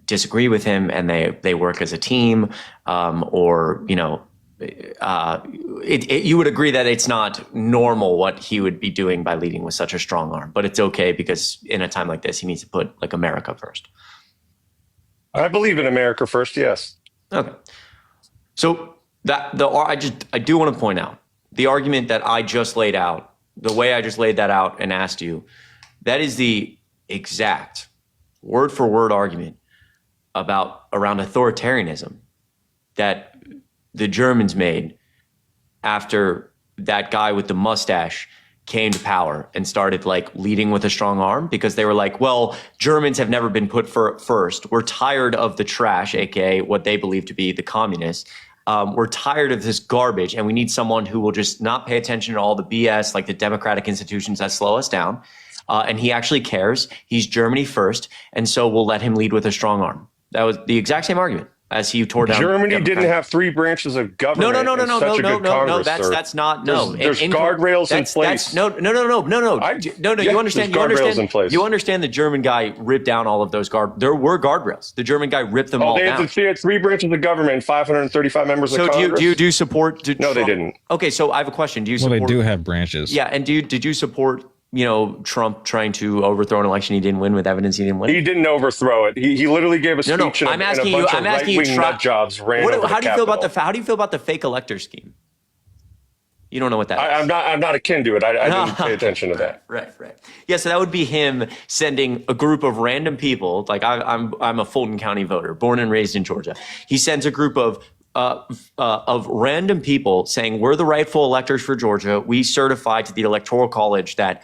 disagree with him and they work as a team, or, you would agree that it's not normal what he would be doing by leading with such a strong arm, but it's okay because in a time like this, he needs to put like America first. I believe in America first. Yes. Okay. So I do want to point out the argument that I just laid out, the way I just laid that out and asked you, that is the exact word for word argument around authoritarianism that the Germans made after that guy with the mustache came to power and started like leading with a strong arm, because they were like, well, Germans have never been put first. We're tired of the trash, aka what they believe to be the communists. We're tired of this garbage, and we need someone who will just not pay attention to all the BS, like the democratic institutions that slow us down. And he actually cares. He's Germany first, and so we'll let him lead with a strong arm. That was the exact same argument as he tore down. Germany didn't have 3 branches of government. No. That's not. There's guardrails in place. No. You understand? You understand the German guy ripped down all of those There were guardrails. The German guy ripped them all down. They had 3 branches of government and 535 members of Congress. So do you support? No, they didn't. Okay, so I have a question. Do you support? Well, they do have branches. Yeah, and did you support? Trump trying to overthrow an election he didn't win with evidence he didn't win? He didn't overthrow it. He literally gave a speech and a bunch of right-wing nut jobs ran over the How do you feel about the fake elector scheme? You don't know what that is. I'm not akin to it. I didn't pay attention to that. Right. Yeah, so that would be him sending a group of random people. Like I'm a Fulton County voter, born and raised in Georgia. He sends a group of random people saying, we're the rightful electors for Georgia. We certify to the Electoral College that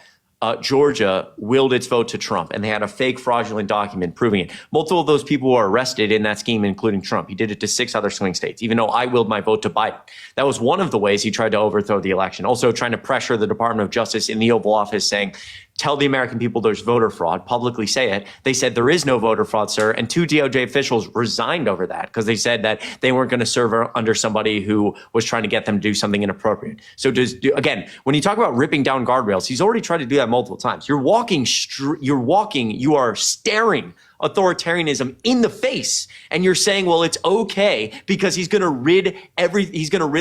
Georgia willed its vote to Trump, and they had a fake fraudulent document proving it. Multiple of those people were arrested in that scheme, including Trump. He did it to 6 other swing states, even though I willed my vote to Biden. That was one of the ways he tried to overthrow the election. Also trying to pressure the Department of Justice in the Oval Office, saying, tell the American people there's voter fraud, publicly say it. They said there is no voter fraud, sir. And 2 DOJ officials resigned over that because they said that they weren't going to serve under somebody who was trying to get them to do something inappropriate. So again, when you talk about ripping down guardrails, he's already tried to do that multiple times. You are staring authoritarianism in the face, and you're saying, well, it's okay because he's going to rid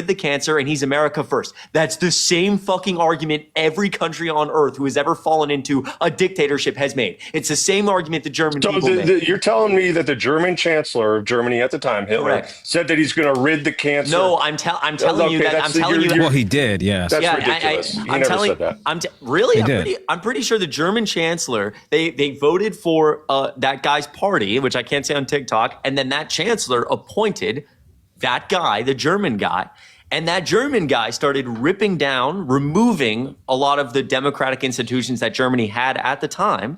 the cancer and he's America first. That's the same fucking argument every country on earth who has ever fallen into a dictatorship has made. It's the same argument the German people made. You're telling me that the German chancellor of Germany at the time, Hitler, said that he's going to rid the cancer? No, I'm telling you that. Well, he did. Yes. That's ridiculous. He never said that. Really? I'm pretty sure the German chancellor, they voted for that guy's party, which I can't say on TikTok, and then that chancellor appointed that guy, the German guy, and that German guy started ripping down, removing a lot of the democratic institutions that Germany had at the time.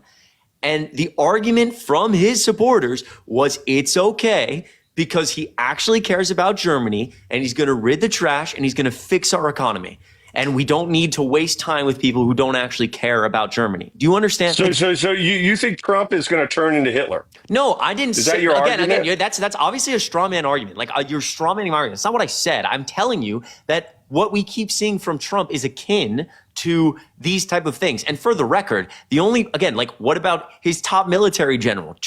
And the argument from his supporters was it's okay because he actually cares about Germany and he's going to rid the trash and he's going to fix our economy. And we don't need to waste time with people who don't actually care about Germany. Do you understand? So you think Trump is going to turn into Hitler? No, I didn't. Is that your argument? Again, that's obviously a straw man argument. Like you're straw manning my argument. It's not what I said. I'm telling you that what we keep seeing from Trump is akin to these type of things. And for the record, what about his top military general,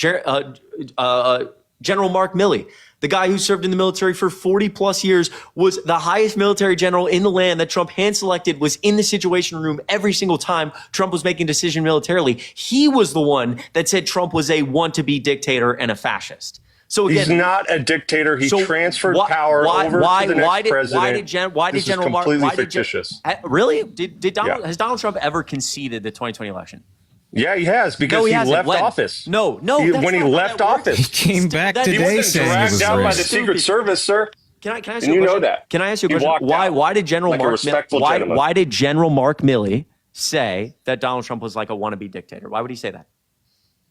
General Mark Milley? The guy who served in the military for 40 plus years, was the highest military general in the land that Trump hand selected, was in the Situation Room every single time Trump was making a decision militarily. He was the one that said Trump was a want-to-be dictator and a fascist. So again, he's not a dictator. He transferred power over to the next president. Why did General Mark? Completely fictitious. Really? Has Donald Trump ever conceded the 2020 election? Yeah, he has, because he left office. No. When he left office, he came back today saying he was dragged out by the Secret Service, sir. Can I ask you a question? That. Can I ask you a question? Why did General Mark Milley say that Donald Trump was like a wannabe dictator? Why would he say that?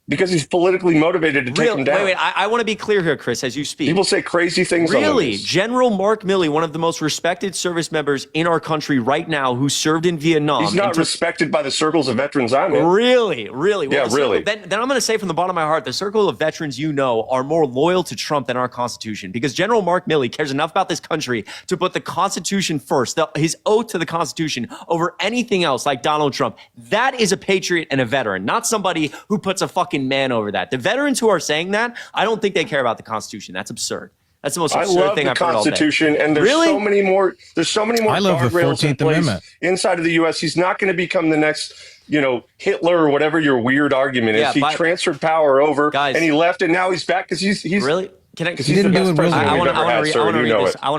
Because he's politically motivated to take him down. Wait, I want to be clear here, Chris, as you speak. People say crazy things on the Really? news. General Mark Milley, one of the most respected service members in our country right now, who served in Vietnam. He's not respected by the circles of veterans I'm in. Really? Well, yeah, really. Then I'm going to say from the bottom of my heart, the circle of veterans you know are more loyal to Trump than our Constitution, because General Mark Milley cares enough about this country to put the Constitution first, his oath to the Constitution over anything else like Donald Trump. That is a patriot and a veteran, not somebody who puts a fucking man over that. The veterans who are saying that, I don't think they care about the Constitution. That's absurd. That's the most absurd thing I've heard all day. I love the Constitution, and there's so many more. There's so many more I love the guardrails in 14th place Amendment. inside of the U.S. He's not going to become the next, Hitler or whatever your weird argument is. He transferred power over, and he left, and now he's back because he's really. He didn't do it really. I want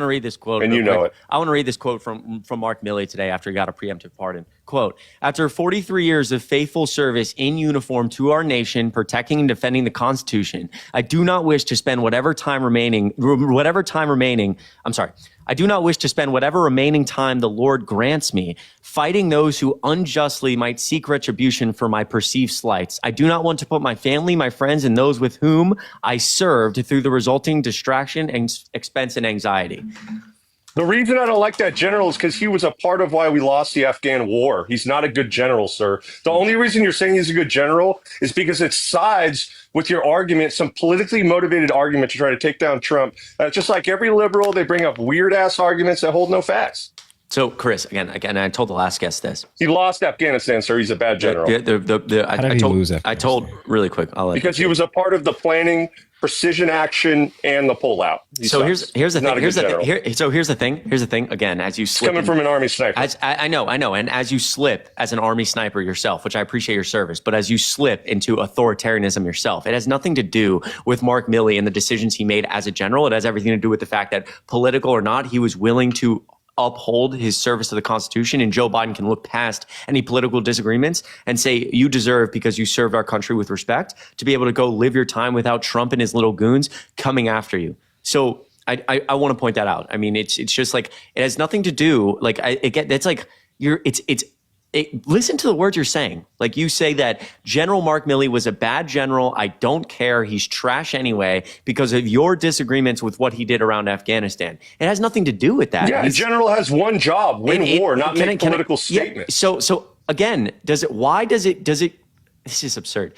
to read this quote. And you know it. I want to read this quote from Mark Milley today after he got a preemptive pardon. Quote, after 43 years of faithful service in uniform to our nation, protecting and defending the Constitution, I do not wish to spend whatever remaining time the Lord grants me fighting those who unjustly might seek retribution for my perceived slights. I do not want to put my family, my friends, and those with whom I served through the resulting distraction, expense, and anxiety. The reason I don't like that general is because he was a part of why we lost the Afghan war. He's not a good general, sir. The only reason you're saying he's a good general is because it sides with your argument, some politically motivated argument to try to take down Trump. Just like every liberal, they bring up weird-ass arguments that hold no facts. So, Chris, again, I told the last guest this. He lost Afghanistan, sir. He's a bad general. I told really quick. Because he was a part of the planning, precision action, and the pullout. So here's the thing. Here's the thing. Again, as you slip, coming from an Army sniper. I know. And as you slip as an Army sniper yourself, which I appreciate your service, but as you slip into authoritarianism yourself, it has nothing to do with Mark Milley and the decisions he made as a general. It has everything to do with the fact that, political or not, he was willing to uphold his service to the Constitution, and Joe Biden can look past any political disagreements and say, you deserve, because you served our country with respect, to be able to go live your time without Trump and his little goons coming after you. So I want to point that out. I mean, it's just like, it has nothing to do, like, listen to the words you're saying. Like, you say that General Mark Milley was a bad general. I don't care. He's trash anyway because of your disagreements with what he did around Afghanistan. It has nothing to do with that. Yeah, a general has one job: win war, not make political statements. So again, this is absurd.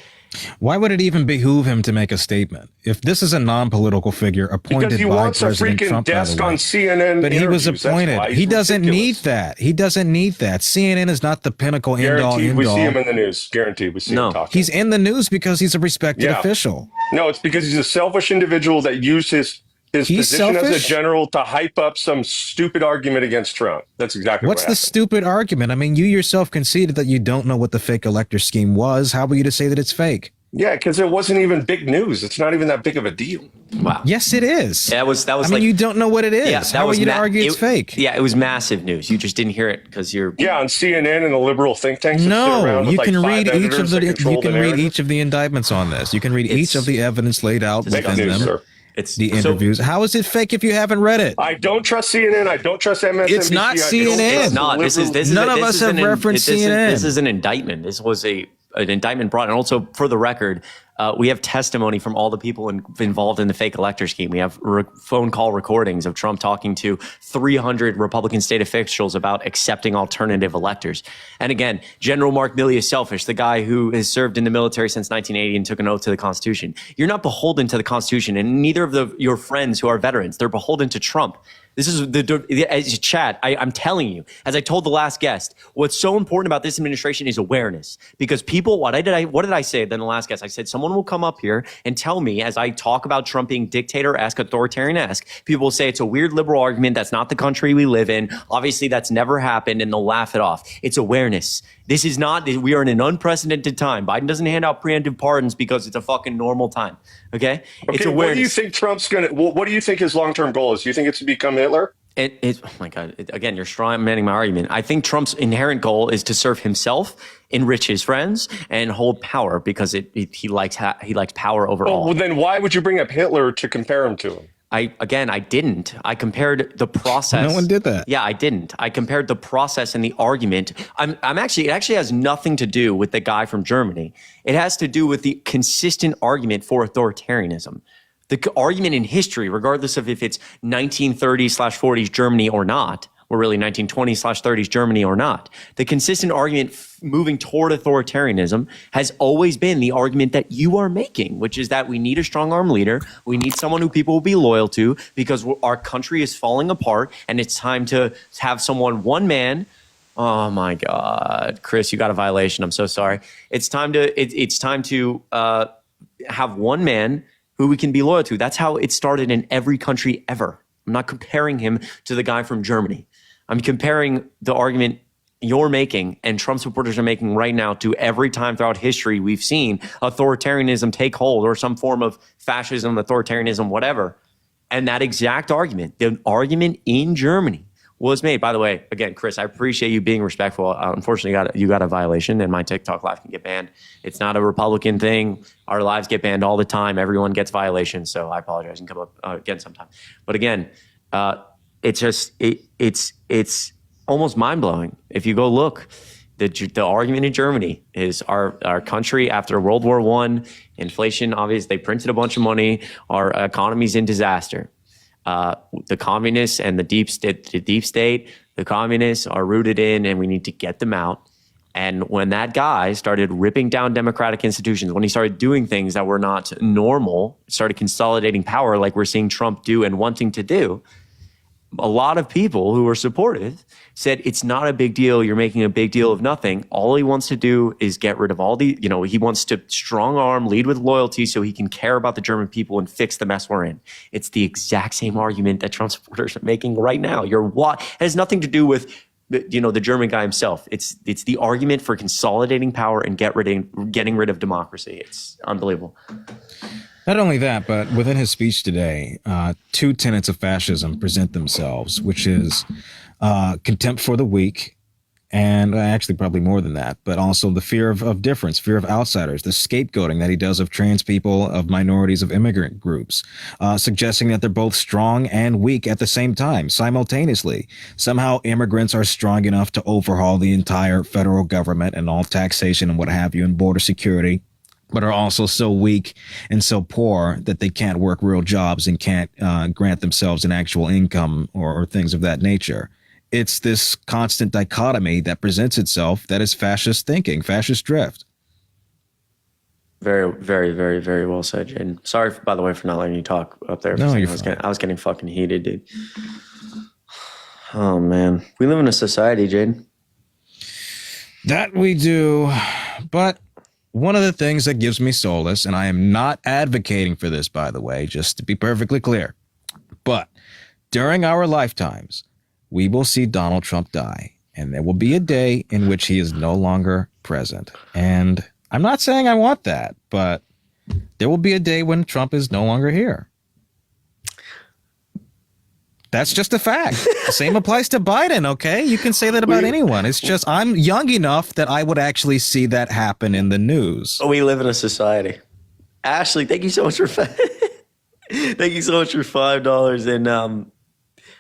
Why would it even behoove him to make a statement if this is a non-political figure appointed by President Trump? Desk on CNN, but he was appointed. He doesn't need that. He doesn't need that. CNN is not the pinnacle end-all. We see him in the news. Guaranteed, we see him talking. He's in the news because he's a respected official. No, it's because he's a selfish individual that used his position as a general to hype up some stupid argument against Trump. That's exactly what's the stupid argument. I mean, you yourself conceded that you don't know what the fake elector scheme was. How were you to say that it's fake? Yeah, because it wasn't even big news. It's not even that big of a deal. Wow. Yes, it is. Yeah, that was. I mean, you don't know what it is. Yeah, how are you to argue it's fake? Yeah, it was massive news. You just didn't hear it because you're. Yeah, on CNN and the liberal think tanks. No, you can read each of each of the indictments on this. You can read each of the evidence laid out within them. Sir. It's the interviews. How is it fake if you haven't read it? I don't trust CNN. I don't trust MSNBC. It's not CNN. It's not. None of us have referenced CNN. This is an indictment. This was an indictment brought. And also, for the record, we have testimony from all the people involved in the fake elector scheme. We have phone call recordings of Trump talking to 300 Republican state officials about accepting alternative electors. And again, General Mark Milley is selfish, the guy who has served in the military since 1980 and took an oath to the Constitution. You're not beholden to the Constitution, and neither of your friends who are veterans, they're beholden to Trump. This is as chat. I'm telling you, as I told the last guest, what's so important about this administration is awareness. Because people, what did I say then the last guest? I said someone will come up here and tell me, as I talk about Trump being dictator-esque, authoritarian-esque, people will say it's a weird liberal argument. That's not the country we live in. Obviously, that's never happened, and they'll laugh it off. It's awareness. This is not. We are in an unprecedented time. Biden doesn't hand out preemptive pardons because it's a fucking normal time. Okay. It's awareness. What do you think Trump's gonna? What do you think his long-term goal is? Do you think it's to become Hitler? Oh my God. Again, you're strawmanning my argument. I think Trump's inherent goal is to serve himself, enrich his friends, and hold power because he likes power overall. Well, then why would you bring up Hitler to compare him to him? I didn't. I compared the process. No one did that. Yeah, I didn't. I compared the process and the argument. It actually has nothing to do with the guy from Germany. It has to do with the consistent argument for authoritarianism. The argument in history, regardless of if it's 1930s/40s Germany or not, or really 1920s/30s Germany or not, the consistent argument moving toward authoritarianism has always been the argument that you are making, which is that we need a strong arm leader. We need someone who people will be loyal to because our country is falling apart and it's time to have someone, one man. Oh my God, Chris, you got a violation. I'm so sorry. It's time to have one man who we can be loyal to. That's how it started in every country ever. I'm not comparing him to the guy from Germany. I'm comparing the argument you're making and Trump supporters are making right now to every time throughout history we've seen authoritarianism take hold, or some form of fascism, authoritarianism, whatever. And that exact argument, the argument in Germany, was made. By the way, again, Chris, I appreciate you being respectful. Unfortunately, you got a violation, and my TikTok live can get banned. It's not a Republican thing. Our lives get banned all the time. Everyone gets violations, so I apologize. And come up again sometime. But again, it's almost mind blowing. If you go look, the argument in Germany is our country after World War I, inflation, obviously, they printed a bunch of money. Our economy's in disaster. The communists and the deep state, the communists are rooted in, and we need to get them out. And when that guy started ripping down democratic institutions, when he started doing things that were not normal, started consolidating power like we're seeing Trump do and wanting to do, a lot of people who were supportive said, it's not a big deal. You're making a big deal of nothing. All he wants to do is get rid of all the, he wants to strong arm, lead with loyalty so he can care about the German people and fix the mess we're in. It's the exact same argument that Trump supporters are making right now. It has nothing to do with, the German guy himself. It's the argument for consolidating power and getting rid of democracy. It's unbelievable. Not only that, but within his speech today, two tenets of fascism present themselves, which is contempt for the weak, and actually probably more than that, but also the fear of difference, fear of outsiders, the scapegoating that he does of trans people, of minorities, of immigrant groups, suggesting that they're both strong and weak at the same time, simultaneously. Somehow immigrants are strong enough to overhaul the entire federal government and all taxation and what have you, and border security, but are also so weak and so poor that they can't work real jobs and can't grant themselves an actual income or things of that nature. It's this constant dichotomy that presents itself that is fascist thinking, fascist drift. Very, very, very, very well said, Jayden. Sorry, by the way, for not letting you talk up there. No, I was getting fucking heated, dude. Oh, man. We live in a society, Jayden. That we do, but one of the things that gives me solace, and I am not advocating for this, by the way, just to be perfectly clear, but during our lifetimes, we will see Donald Trump die, and there will be a day in which he is no longer present. And I'm not saying I want that, but there will be a day when Trump is no longer here. That's just a fact. The same applies to Biden, okay? You can say that about anyone. It's just I'm young enough that I would actually see that happen in the news. We live in a society. Ashley, thank you so much for thank you so much for $5 in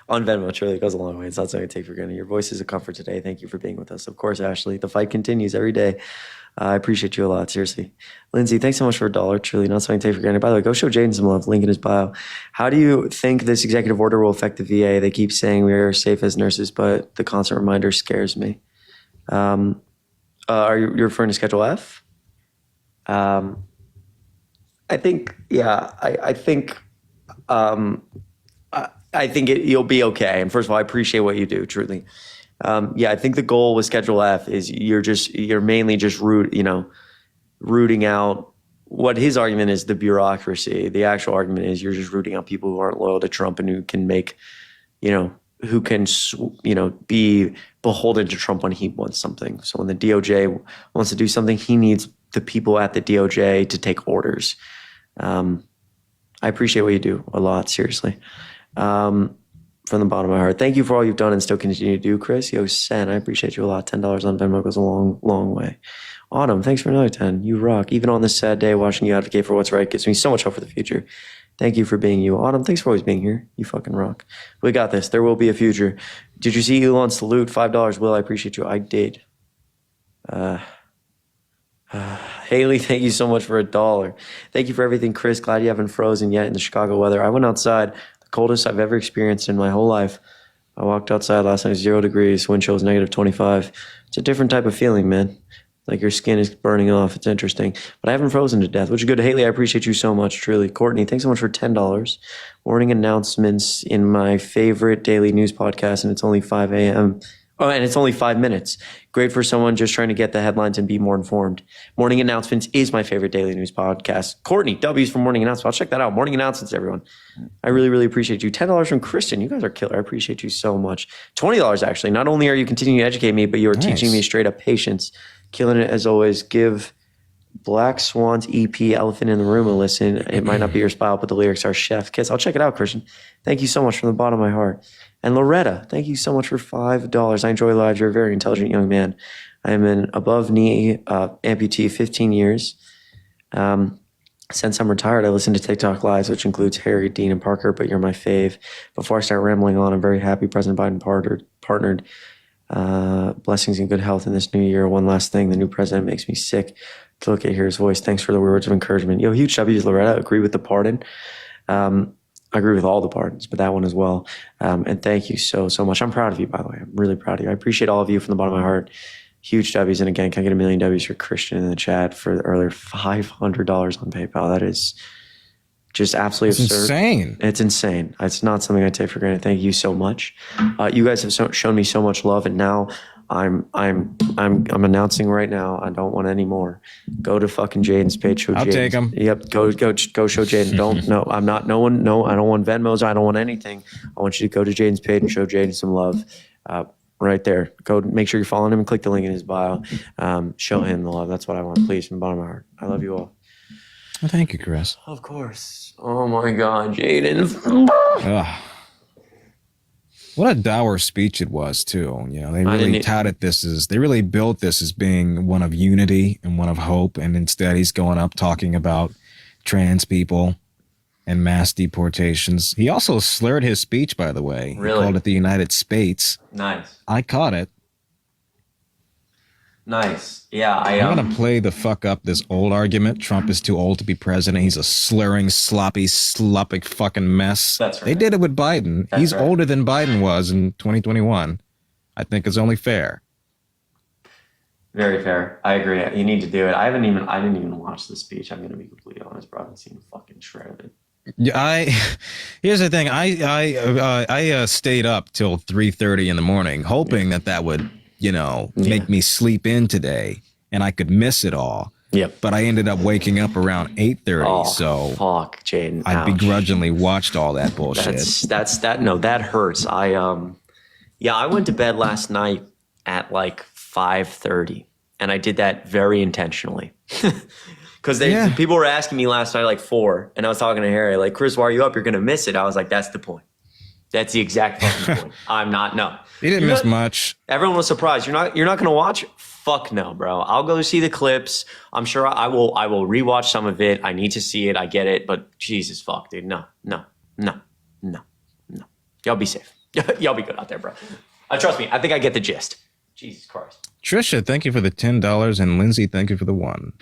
on Venmo. It really goes a long way. It's not something I take for granted. Your voice is a comfort today. Thank you for being with us. Of course, Ashley, the fight continues every day. I appreciate you a lot, seriously. Lindsay, thanks so much for $1. Truly not something to take for granted. By the way, go show Jayden some love. Link in his bio. How do you think this executive order will affect the VA? They keep saying we are safe as nurses, but the constant reminder scares me. Are you referring to Schedule F? I think, yeah, I think you'll be okay. And first of all, I appreciate what you do, truly. Yeah, I think the goal with Schedule F is you're mainly just rooting out what his argument is, the bureaucracy. The actual argument is you're just rooting out people who aren't loyal to Trump and who can make, who can, be beholden to Trump when he wants something. So when the DOJ wants to do something, he needs the people at the DOJ to take orders. I appreciate what you do a lot, seriously. From the bottom of my heart. Thank you for all you've done and still continue to do, Chris. Yo, Sen, I appreciate you a lot. $10 on Venmo goes a long, long way. Autumn, thanks for another 10. You rock. Even on this sad day, watching you advocate for what's right gives me so much hope for the future. Thank you for being you. Autumn, thanks for always being here. You fucking rock. We got this. There will be a future. Did you see Elon's salute? $5. Will, I appreciate you. I did. Haley, thank you so much for $1. Thank you for everything, Chris. Glad you haven't frozen yet in the Chicago weather. I went outside, the coldest I've ever experienced in my whole life. I walked outside last night, 0 degrees, wind chill was -25. It's a different type of feeling, man. Like your skin is burning off. It's interesting. But I haven't frozen to death, which is good. Haley, I appreciate you so much, truly. Courtney, thanks so much for $10. Morning announcements in my favorite daily news podcast, and it's only 5 a.m. Oh, and it's only 5 minutes. Great for someone just trying to get the headlines and be more informed. Morning Announcements is my favorite daily news podcast. Courtney, W's from Morning Announcements. I'll check that out. Morning Announcements, everyone. I really, really appreciate you. $10 from Kristen. You guys are killer. I appreciate you so much. $20, actually. Not only are you continuing to educate me, but you are teaching me straight up patience. Killing it as always. Give Black Swan's EP, Elephant in the Room, a listen. It might not be your style, but the lyrics are chef kiss. I'll check it out, Christian. Thank you so much from the bottom of my heart. And Loretta, thank you so much for $5. I enjoy live. You're a very intelligent young man. I am an above knee amputee, 15 years. Since I'm retired, I listen to TikTok lives, which includes Harry, Dean, and Parker, but you're my fave. Before I start rambling on, I'm very happy President Biden partnered. Blessings and good health in this new year. One last thing, the new president makes me sick to look at, hear his voice. Thanks for the words of encouragement. Yo, huge W's, Loretta. Agree with the pardon. I agree with all the pardons, but that one as well. And thank you so much. I'm proud of you, by the way. I'm really proud of you. I appreciate all of you from the bottom of my heart. Huge W's. And again, can I get 1,000,000 W's for Christian in the chat for the earlier $500 on PayPal? That is just absolutely absurd. Insane. It's insane. It's not something I take for granted. Thank you so much. You guys have shown me so much love, and now I'm announcing right now. I don't want any more. Go to fucking Jayden's page. Show I'll take them. Yep. Go show Jayden. I'm not. No one. No. I don't want Venmos. I don't want anything. I want you to go to Jayden's page and show Jayden some love. Right there. Go make sure you're following him and click the link in his bio. Show him the love. That's what I want. Please, from the bottom of my heart. I love you all. Well, thank you, Chris. Of course. Oh my God, Jayden. What a dour speech it was, too. You know, they really touted this as, they really built this as being one of unity and one of hope. And instead he's going up talking about trans people and mass deportations. He also slurred his speech, by the way. Really? He called it the United States. Nice. I caught it. Nice. Yeah, I'm going to play the fuck up this old argument. Trump is too old to be president. He's a slurring, sloppy fucking mess. That's right. They did it with Biden. He's older than Biden was in 2021. I think it's only fair. Very fair. I agree. You need to do it. I didn't even watch the speech. I'm going to be completely honest, bro. I haven't seen a fucking shred of it. Here's the thing. I stayed up till 3:30 in the morning, hoping that would, make me sleep in today and I could miss it all. Yep. But I ended up waking up around 8:30. Oh, so fuck, Jayden. I begrudgingly watched all that bullshit. That hurts. I went to bed last night at like 5:30, and I did that very intentionally. Because people were asking me last night like 4, and I was talking to Harry like, Chris, why are you up? You're gonna miss it. I was like, that's the point. That's the exact fucking point. I'm not. No, he didn't miss much. Everyone was surprised. You're not gonna watch? Fuck no, bro. I'll go see the clips. I'm sure I will rewatch some of it. I need to see it. I get it, but Jesus fuck, dude. No. Y'all be safe. Y'all be good out there, bro. Trust me. I think I get the gist. Jesus Christ. Trisha, thank you for the $10, and Lindsay, thank you for the 1.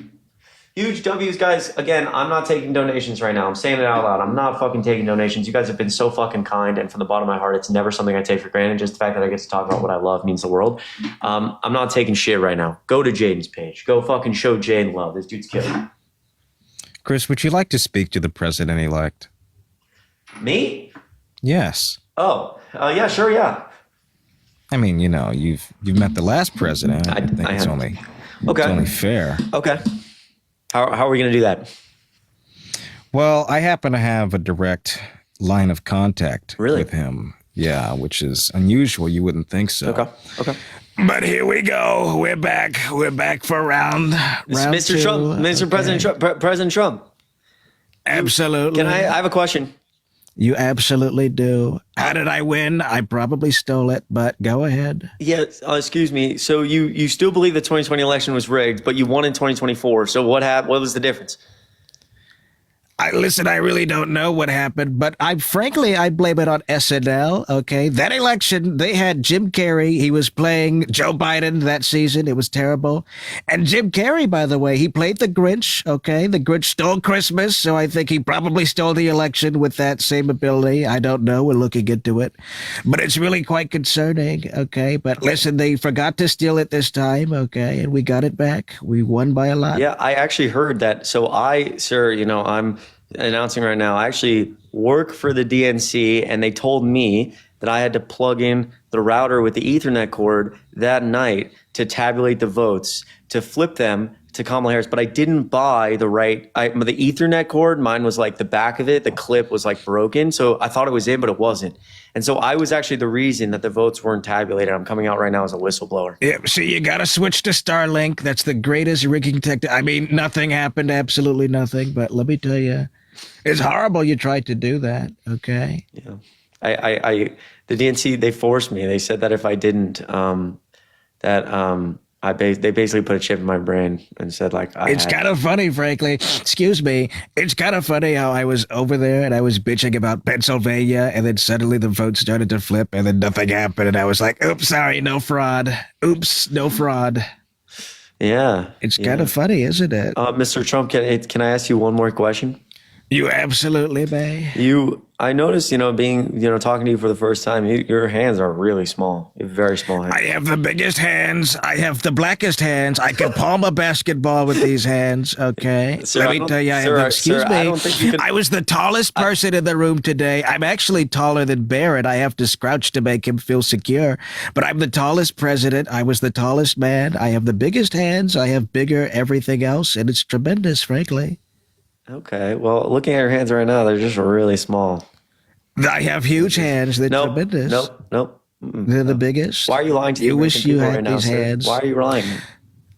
Huge W's, guys. Again, I'm not taking donations right now. I'm saying it out loud. I'm not fucking taking donations. You guys have been so fucking kind, and from the bottom of my heart, it's never something I take for granted. Just the fact that I get to talk about what I love means the world. I'm not taking shit right now. Go to Jayden's page. Go fucking show Jayden love. This dude's killing. Chris, would you like to speak to the president-elect? Me? Yes. Oh, yeah, sure, yeah. I mean, you've met the last president. I think it's only fair. Okay. How are we going to do that? Well, I happen to have a direct line of contact with him. Yeah, which is unusual. You wouldn't think so. Okay. But here we go. We're back. We're back for round Mr. 2. Trump, Mr. Okay. President Trump, President Trump. Absolutely. I have a question. You absolutely do. How did I win? I probably stole it, but go ahead. Yeah, excuse me. So you still believe the 2020 election was rigged, but you won in 2024. So what was the difference? Listen, I really don't know what happened, but I blame it on SNL. Okay, that election, they had Jim Carrey. He was playing Joe Biden that season. It was terrible. And Jim Carrey, by the way, he played the Grinch. Okay, the Grinch stole Christmas, so I think he probably stole the election with that same ability. I don't know. We're looking into it, but it's really quite concerning. Okay, but listen, they forgot to steal it this time. Okay, and we got it back. We won by a lot. Yeah, I actually heard that. So sir, I'm announcing right now, I actually work for the DNC, and they told me that I had to plug in the router with the Ethernet cord that night to tabulate the votes, to flip them to Kamala Harris. But I didn't buy the Ethernet cord. Mine was like the back of it. The clip was like broken. So I thought it was in, but it wasn't. And so I was actually the reason that the votes weren't tabulated. I'm coming out right now as a whistleblower. Yeah, see, you got to switch to Starlink. That's the greatest rigging technique. I mean, nothing happened, absolutely nothing. But let me tell you, it's horrible you tried to do that, okay? Yeah. The DNC, they forced me. They said that if I didn't, they basically put a chip in my brain and said it's kind of funny, frankly. Excuse me. It's kind of funny how I was over there and I was bitching about Pennsylvania, and then suddenly the vote started to flip and then nothing happened. And I was like, oops, sorry, no fraud. Oops, no fraud. Yeah. It's kind of funny, isn't it? Mr. Trump, can I ask you one more question? You absolutely may. I noticed, being, talking to you for the first time, your hands are really small. You have very small hands. I have the biggest hands. I have the blackest hands. I can palm a basketball with these hands, okay? Sir, Let me tell you, excuse me. I was the tallest person in the room today. I'm actually taller than Barrett. I have to scrouch to make him feel secure. But I'm the tallest president. I was the tallest man. I have the biggest hands. I have bigger everything else, and it's tremendous, frankly. Okay, well, looking at your hands right now, they're just really small. I have huge hands. They're tremendous. Nope. They're the biggest. Why are you lying to you wish you had these hands. Why are you lying?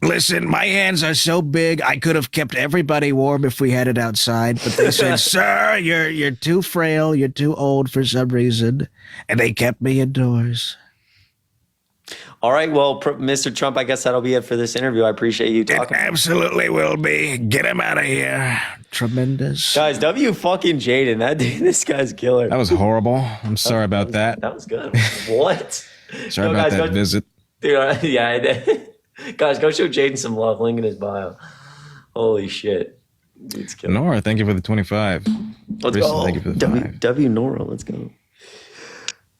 Listen, my hands are so big, I could have kept everybody warm if we had it outside. But they said, sir, you're too frail. You're too old for some reason. And they kept me indoors. All right, well, Mr. Trump, I guess that'll be it for this interview. I appreciate you talking. It absolutely will be. Get him out of here. Tremendous. Guys, W fucking Jayden. This guy's killer. That was horrible. I'm sorry about that. That was good. What? Sorry about that visit. Dude, yeah, I did. Guys, go show Jayden some love. Link in his bio. Holy shit. Dude's killer. Nora, thank you for the 25. Let's go. Thank you for the 5. W Nora, let's go.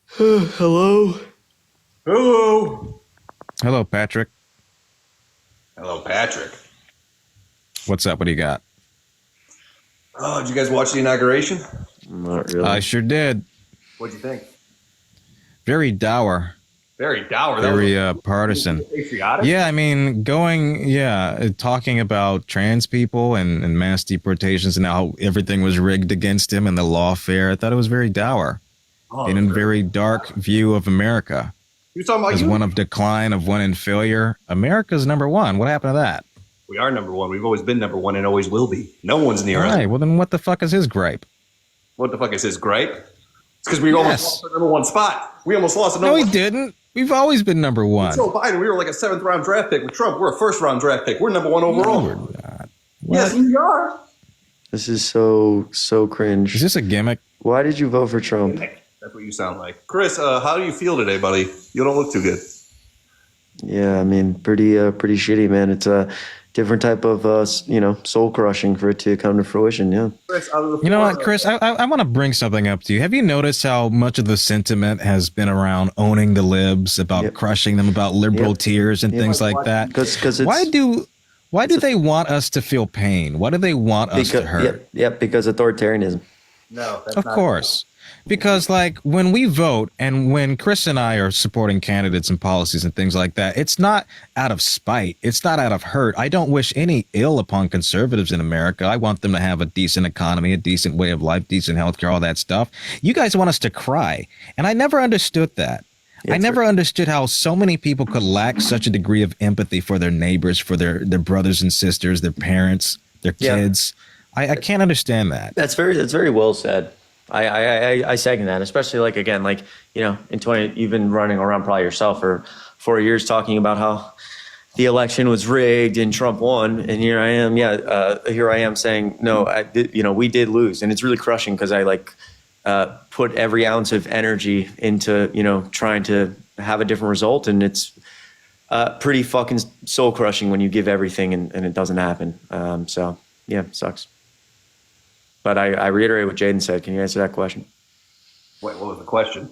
Hello. Hello. Hello, Patrick. Hello, Patrick. What's up? What do you got? Oh, did you guys watch the inauguration? Not really. I sure did. What'd you think? Very dour. Very dour. Very partisan. Patriotic? Yeah, I mean, talking about trans people and mass deportations and how everything was rigged against him and the lawfare. I thought it was very dour. In a very dark view of America. You're talking about as one of decline, of one in failure. America's number one. What happened to that? We are number one. We've always been number one and always will be. No one's near us. Right. Well, then what the fuck is his gripe? What the fuck is his gripe? It's because we almost lost the number one spot. We almost lost the number one. No, we didn't. We've always been number one. Joe Biden, we were like a 7th round draft pick. With Trump, we're a 1st round draft pick. We're number one overall. No, we're not. Yes, we are. This is so cringe. Is this a gimmick? Why did you vote for Trump? That's what you sound like. Chris, how do you feel today, buddy? You don't look too good. Yeah, I mean, pretty shitty, man. It's a different type of, soul crushing for it to come to fruition. Yeah. Chris, you know what, Chris? I want to bring something up to you. Have you noticed how much of the sentiment has been around owning the libs, about crushing them, about liberal tears and things like that? Because why do they want us to feel pain? Why do they want us to hurt? Yeah, because authoritarianism. No, that's of course. Because, when we vote and when Chris and I are supporting candidates and policies and things like that, it's not out of spite. It's not out of hurt. I don't wish any ill upon conservatives in America. I want them to have a decent economy, a decent way of life, decent healthcare, all that stuff. You guys want us to cry. And I never understood that. I never understood how so many people could lack such a degree of empathy for their neighbors, for their brothers and sisters, their parents, their kids. I can't understand that. That's very well said. I second that, especially in 20, you've been running around probably yourself for 4 years talking about how the election was rigged and Trump won, and here I am. Here I am saying no. We did lose, and it's really crushing because I put every ounce of energy into trying to have a different result, and it's pretty fucking soul crushing when you give everything and it doesn't happen. So yeah, sucks. But I reiterate what Jayden said. Can you answer that question? Wait, what was the question?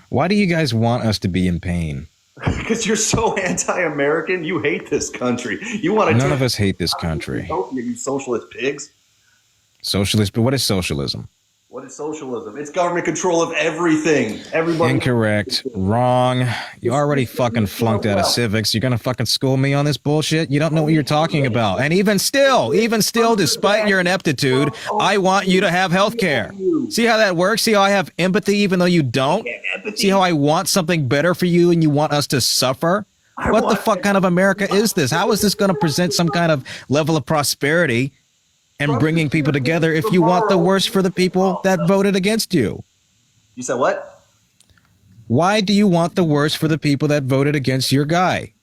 Why do you guys want us to be in pain? Because you're so anti-American. You hate this country. You want to. None of us hate this country. You socialist pigs. Socialist, but what is socialism? What is socialism? It's government control of everything. Everybody. Incorrect. Wrong. You already fucking flunked out of civics. You're gonna fucking school me on this bullshit? You don't know what you're talking about. And even still, despite your ineptitude, I want you to have health care. See how that works? See how I have empathy even though you don't? See how I want something better for you and you want us to suffer? What the fuck kind of America is this? How is this gonna present some kind of level of prosperity and bringing people together if you want the worst for the people that voted against you? You said what? Why do you want the worst for the people that voted against your guy?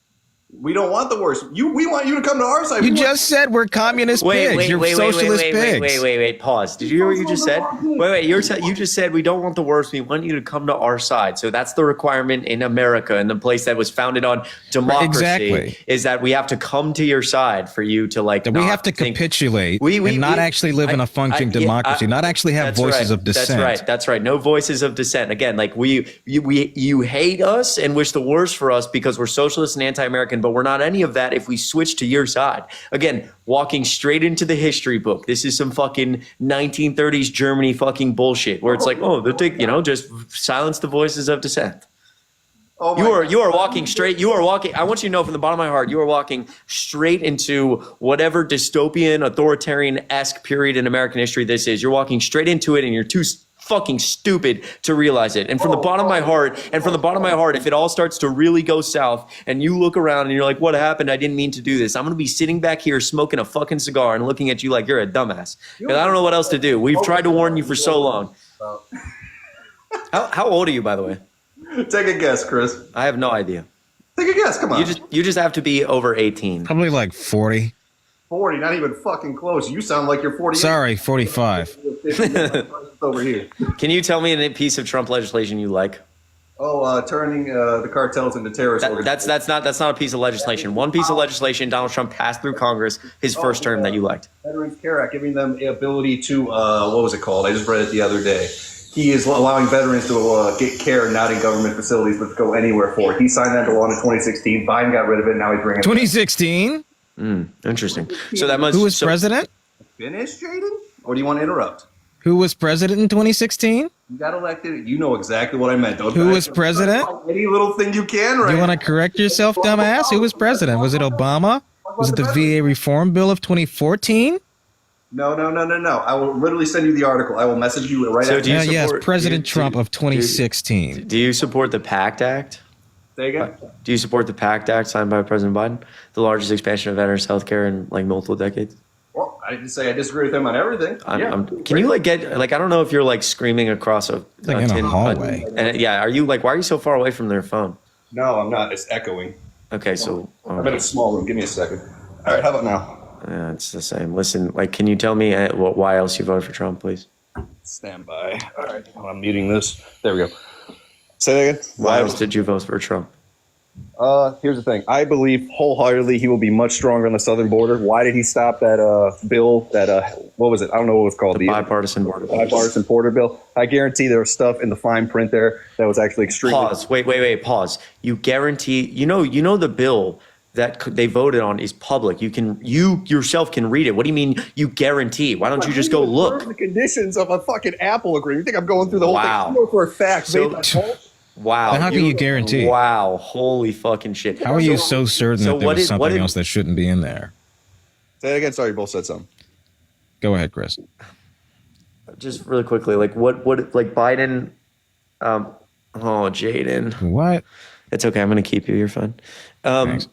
We don't want the worst. We want you to come to our side. You just said we're communist pigs. You're socialist pigs. Wait. Pause. Did you hear what you just said? Wait. You just said we don't want the worst. We want you to come to our side. So that's the requirement in America, and the place that was founded on democracy. Exactly. Is that we have to come to your side for you to we have to capitulate and not actually live in a functioning democracy, not actually have voices of dissent. That's right. No voices of dissent. Again, you hate us and wish the worst for us because we're socialist and anti-American, but we're not any of that if we switch to your side. Again, walking straight into the history book. This is some fucking 1930s Germany fucking bullshit where it's like, just silence the voices of dissent. You are walking straight. I want you to know from the bottom of my heart, you are walking straight into whatever dystopian, authoritarian-esque period in American history this is. You're walking straight into it, and you're too fucking stupid to realize it. And from the bottom of my heart, if it all starts to really go south and you look around and you're like, what happened? I didn't mean to do this. I'm going to be sitting back here smoking a fucking cigar and looking at you like you're a dumbass. Because I don't know what else to do. We've tried to warn you for so long. How old are you, by the way? Take a guess, Chris. I have no idea. Take a guess. Come on. You just have to be over 18. Probably like 40. 40, not even fucking close. You sound like you're 48. Sorry, 45. Over here. Can you tell me a piece of Trump legislation you like? Turning the cartels into terrorist organizations. That's not a piece of legislation. One piece of legislation Donald Trump passed through Congress his first term that you liked. Veterans Care Act, giving them the ability to what was it called? I just read it the other day. He is allowing veterans to get care not in government facilities, but to go anywhere for it. He signed that into law in 2016. Biden got rid of it. Now he's bringing it 2016? Interesting. So that must. Who was president? Finish, Jayden? Or do you want to interrupt? Who was president in 2016? You got elected. You know exactly what I meant. Who was president? Any little thing you can, right? You want to correct yourself, dumbass? Who was president? Was it Obama? Was it the VA reform bill of 2014? No. I will literally send you the article. I will message you right after. Yes, President Trump of 2016. Do you support the PACT Act? Say again? Do you support the PACT Act signed by President Biden? The largest expansion of veterans health care in multiple decades? Well, I didn't say I disagree with him on everything. Can you get I don't know if you're screaming across a in a hallway. Are you why are you so far away from their phone? No, I'm not. It's echoing. Okay, so I'm in a small room. Give me a second. All right, how about now? Yeah, it's the same. Listen, can you tell me why else you voted for Trump, please? Stand by. All right, I'm muting this. There we go. Say that again. Why else did you vote for Trump? Here's the thing. I believe wholeheartedly he will be much stronger on the southern border. Why did he stop that bill? What was it? I don't know what it was called. The bipartisan border. Bipartisan border bill. I guarantee there was stuff in the fine print there that was actually extremely. Pause. Wait. Pause. You guarantee? You know the bill that they voted on is public. You yourself can read it. What do you mean you guarantee? Why don't you just go look? The conditions of a fucking Apple agreement. You think I'm going through the whole thing? I know for a fact. Wow. Then how can you guarantee? Wow. Holy fucking shit. How are you so certain that there was something else that shouldn't be in there? Say it again. Sorry, you both said something. Go ahead, Chris. Just really quickly, what Biden, Jayden. What? It's okay. I'm going to keep you. You're fine. Thanks.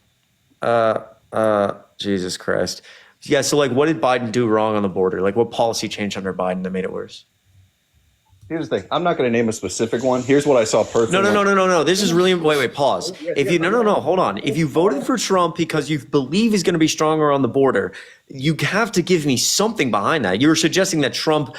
Jesus Christ. Yeah. So what did Biden do wrong on the border? What policy changed under Biden that made it worse? Here's the thing. I'm not going to name a specific one. Here's what I saw personally. No. This is really wait. Pause. Hold on. If you voted for Trump because you believe he's going to be stronger on the border, you have to give me something behind that. You're suggesting that Trump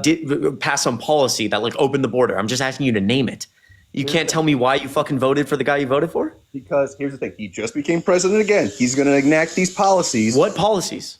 did pass some policy that like opened the border. I'm just asking you to name it. You can't tell me why you fucking voted for the guy you voted for? Because here's the thing. He just became president again. He's going to enact these policies. What policies?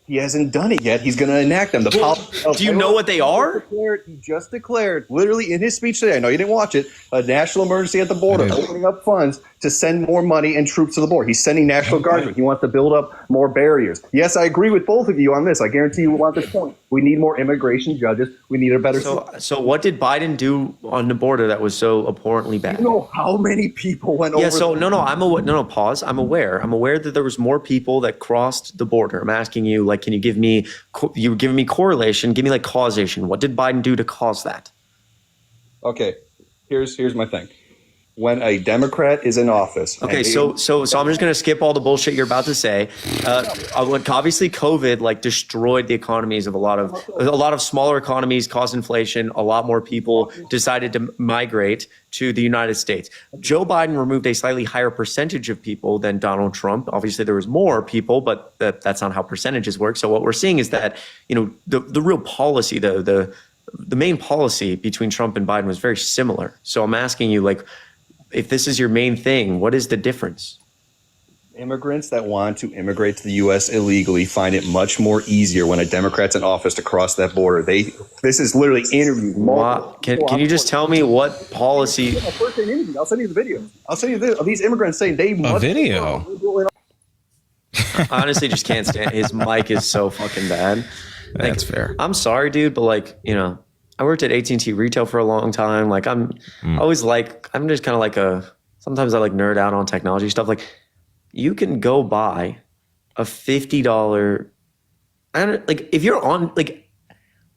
He hasn't done it yet. He's going to enact them. Do you know what they are? He just declared, literally in his speech today, I know you didn't watch it, a national emergency at the border, opening up funds to send more money and troops to the border. He's sending National Guardsmen. He wants to build up more barriers. Yes, I agree with both of you on this. I guarantee you want this point. We need more immigration judges. We need a better system. So what did Biden do on the border that was so abhorrently bad? You know how many people went over? Yeah, so pause. I'm aware that there was more people that crossed the border. I'm asking you, like, can you give me, you were giving me correlation, give me like causation. What did Biden do to cause that? Okay, here's my thing. When a Democrat is in office. Okay, so I'm just going to skip all the bullshit you're about to say. Obviously, COVID like destroyed the economies of a lot of smaller economies, caused inflation. A lot more people decided to migrate to the United States. Joe Biden removed a slightly higher percentage of people than Donald Trump. Obviously, there was more people, but that's not how percentages work. So what we're seeing is that the real policy, the main policy between Trump and Biden was very similar. So I'm asking you, like, if this is your main thing, what is the difference? Immigrants that want to immigrate to the U.S. illegally find it much more easier when a Democrat's in office to cross that border. This is literally interviews. Can you just tell me what policy? I'll send you the video. I'll send you the video of these immigrants saying they must. A video. I honestly just can't stand. His mic is so fucking bad. That's fair. I'm sorry, dude, but like, I worked at AT&T retail for a long time. Like I'm just kind of like sometimes I like nerd out on technology stuff. Like you can go buy a $50, if you're on like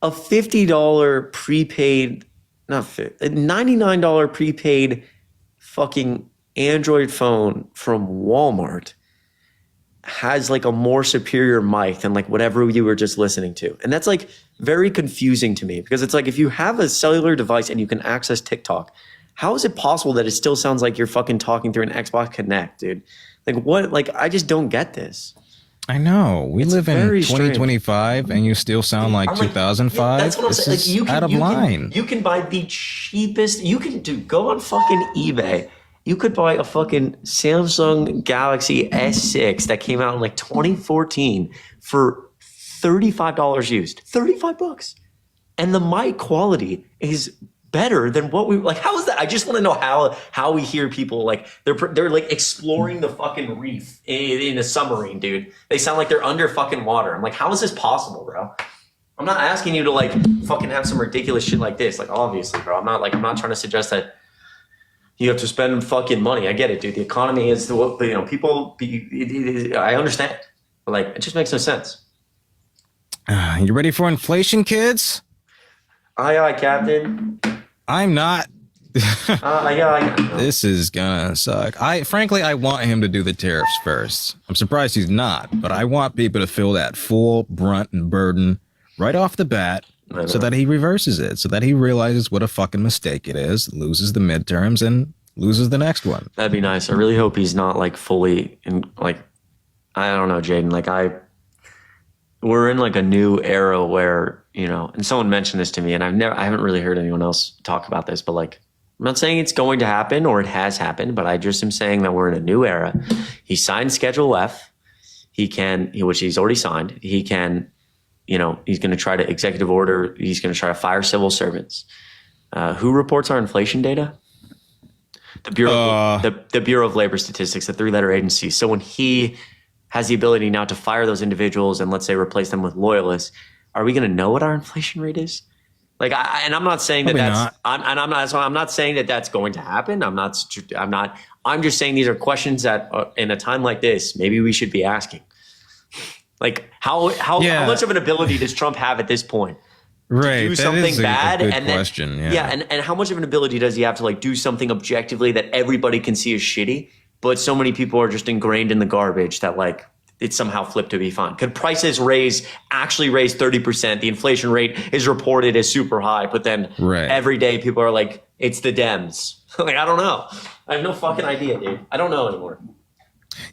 a $50 prepaid, not a $99 prepaid fucking Android phone from Walmart has like a more superior mic than like whatever you were just listening to. And that's like very confusing to me because it's like if you have a cellular device and you can access TikTok, how is it possible that it still sounds like you're fucking talking through an Xbox Connect, dude? Like what? Like I just don't get this. I know. We live in 2025 and you still sound like 2005. That's what I'm saying. Like you can, out of line. You can buy the cheapest. You can go on fucking eBay. You could buy a fucking Samsung Galaxy S6 that came out in like 2014 for $35 used. $35. And the mic quality is better than what we like. How is that? I just want to know how we hear people like they're like exploring the fucking reef in a submarine, dude. They sound like they're under fucking water. I'm like, how is this possible, bro? I'm not asking you to like fucking have some ridiculous shit like this. Like obviously, bro. I'm not trying to suggest that you have to spend fucking money. I get it, dude. The economy is people. I understand, but like it just makes no sense. You ready for inflation, kids? Aye, Captain. I'm not. Yeah. This is gonna suck. Frankly, I want him to do the tariffs first. I'm surprised he's not, but I want people to feel that full brunt and burden right off the bat so that he reverses it, so that he realizes what a fucking mistake it is, loses the midterms, and loses the next one. That'd be nice. I really hope he's not like fully in like, I don't know, Jayden. Like we're in like a new era where, and someone mentioned this to me and I haven't really heard anyone else talk about this, but like, I'm not saying it's going to happen or it has happened, but I just am saying that we're in a new era. He signed Schedule F. Which he's already signed. He can, he's going to try to executive order. He's going to try to fire civil servants. Who reports our inflation data? The Bureau of Labor Statistics, the 3-letter agency. So when he has the ability now to fire those individuals and let's say replace them with loyalists, are we going to know what our inflation rate is? Like, I'm not saying that I'm not saying that that's going to happen. I'm just saying these are questions that in a time like this, maybe we should be asking. Like how much of an ability does Trump have at this point? Right. To do something bad and question. And how much of an ability does he have to like do something objectively that everybody can see is shitty, but so many people are just ingrained in the garbage that like it's somehow flipped to be fine? Could prices actually raise 30%? The inflation rate is reported as super high, but then every day people are like, it's the Dems. Like, I don't know. I have no fucking idea, dude. I don't know anymore.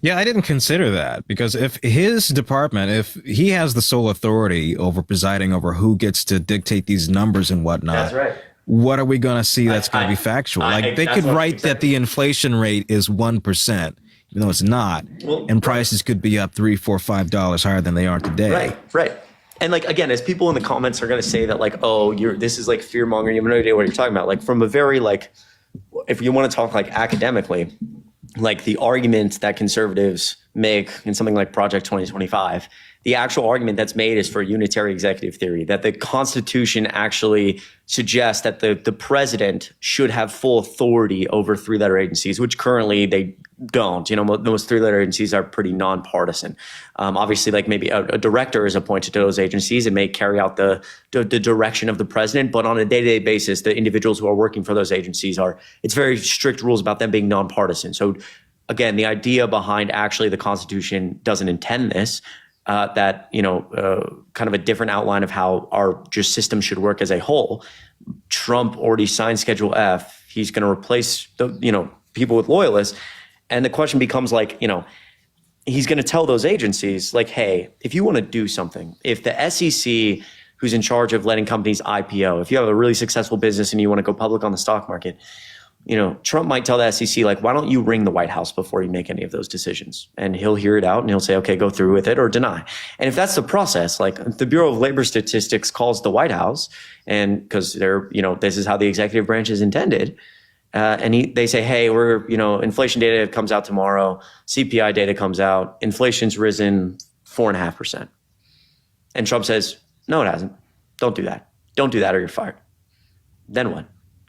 Yeah, I didn't consider that, because if his department, if he has the sole authority over presiding over who gets to dictate these numbers and whatnot, that's right. What are we going to see that's going to be factual? Like, they could write that the inflation rate is 1%. Even though it's not, and prices could be up $3, $4, $5 higher than they are today. Right. And like, again, as people in the comments are going to say that, like, oh, this is like fear mongering, you have no idea what you're talking about. Like, from a very, like, if you want to talk like academically, like the argument that conservatives make in something like Project 2025, the actual argument that's made is for unitary executive theory, that the Constitution actually suggests that the president should have full authority over three-letter agencies, which currently they don't. You know, most three-letter agencies are pretty nonpartisan. Obviously, like maybe a director is appointed to those agencies and may carry out the direction of the president, but on a day-to-day basis, the individuals who are working for those agencies it's very strict rules about them being nonpartisan. So again, the idea behind actually the Constitution doesn't intend this, that, you know, kind of a different outline of how our just system should work as a whole. Trump already signed Schedule F. He's going to replace people with loyalists. And the question becomes like, you know, he's going to tell those agencies like, hey, if you want to do something, if the SEC, who's in charge of letting companies IPO, if you have a really successful business and you want to go public on the stock market, you know, Trump might tell the SEC, like, why don't you ring the White House before you make any of those decisions? And he'll hear it out and he'll say, okay, go through with it or deny. And if that's the process, like the Bureau of Labor Statistics calls the White House, and because they're, you know, this is how the executive branch is intended. And they say, hey, inflation data comes out tomorrow. CPI data comes out. Inflation's risen 4.5%. And Trump says, no, it hasn't. Don't do that. Don't do that or you're fired. Then what?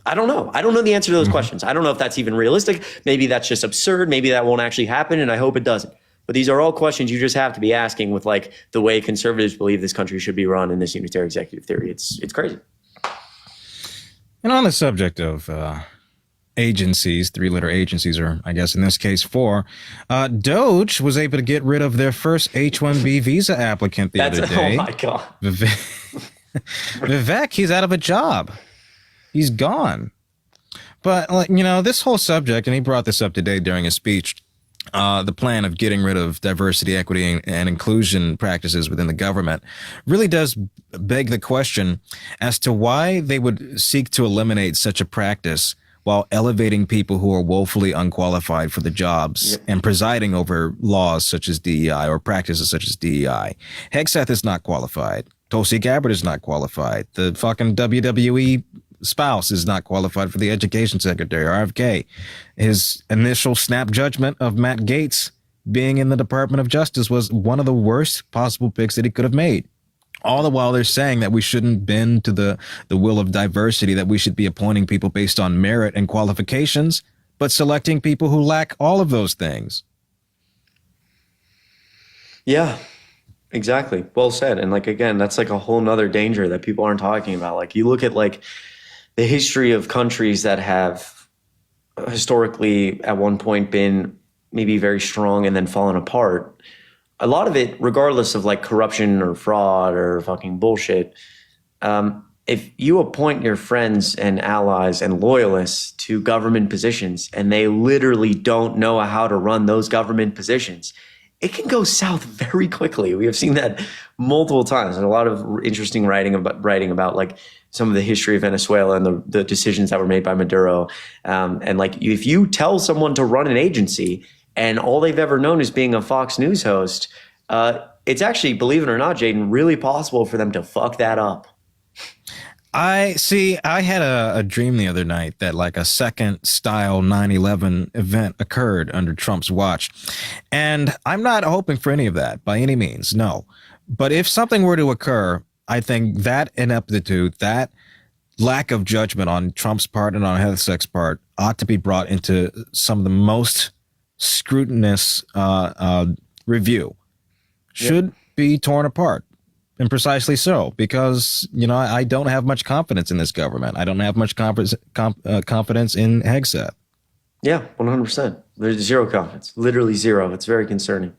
I don't know. I don't know the answer to those questions. I don't know if that's even realistic. Maybe that's just absurd. Maybe that won't actually happen, and I hope it doesn't. But these are all questions you just have to be asking with like the way conservatives believe this country should be run in this unitary executive theory. It's crazy. And on the subject of agencies, three-letter agencies, or I guess in this case four, Doge was able to get rid of their first H-1B visa applicant the other day. Oh my God. Vivek, he's out of a job. He's gone. But, like, you know, this whole subject, and he brought this up today during his speech, the plan of getting rid of diversity, equity, and inclusion practices within the government really does beg the question as to why they would seek to eliminate such a practice while elevating people who are woefully unqualified for the jobs and presiding over laws such as DEI or practices such as DEI. Hegseth is not qualified. Tulsi Gabbard is not qualified. The fucking WWE spouse is not qualified for the education secretary, RFK. His initial snap judgment of Matt Gaetz being in the Department of Justice was one of the worst possible picks that he could have made. All the while they're saying that we shouldn't bend to the will of diversity, that we should be appointing people based on merit and qualifications, but selecting people who lack all of those things. Yeah, exactly. Well said. And like, again, that's like a whole nother danger that people aren't talking about. Like you look at like the history of countries that have historically at one point been maybe very strong and then fallen apart. A lot of it, regardless of like corruption or fraud or fucking bullshit, if you appoint your friends and allies and loyalists to government positions and they literally don't know how to run those government positions, it can go south very quickly. We have seen that multiple times. There's a lot of interesting writing about like some of the history of Venezuela and the decisions that were made by Maduro. And like if you tell someone to run an agency and all they've ever known is being a Fox News host, it's actually, believe it or not, Jayden, really possible for them to fuck that up. I had a dream the other night that like a second style 9/11 event occurred under Trump's watch. And I'm not hoping for any of that by any means, no. But if something were to occur, I think that ineptitude, that lack of judgment on Trump's part and on Hegseth's part ought to be brought into some of the most scrutinous review. Should be torn apart. And precisely so, because, you know, I don't have much confidence in this government. I don't have much confidence in Hegseth. Yeah, 100%. There's zero confidence, literally zero. It's very concerning.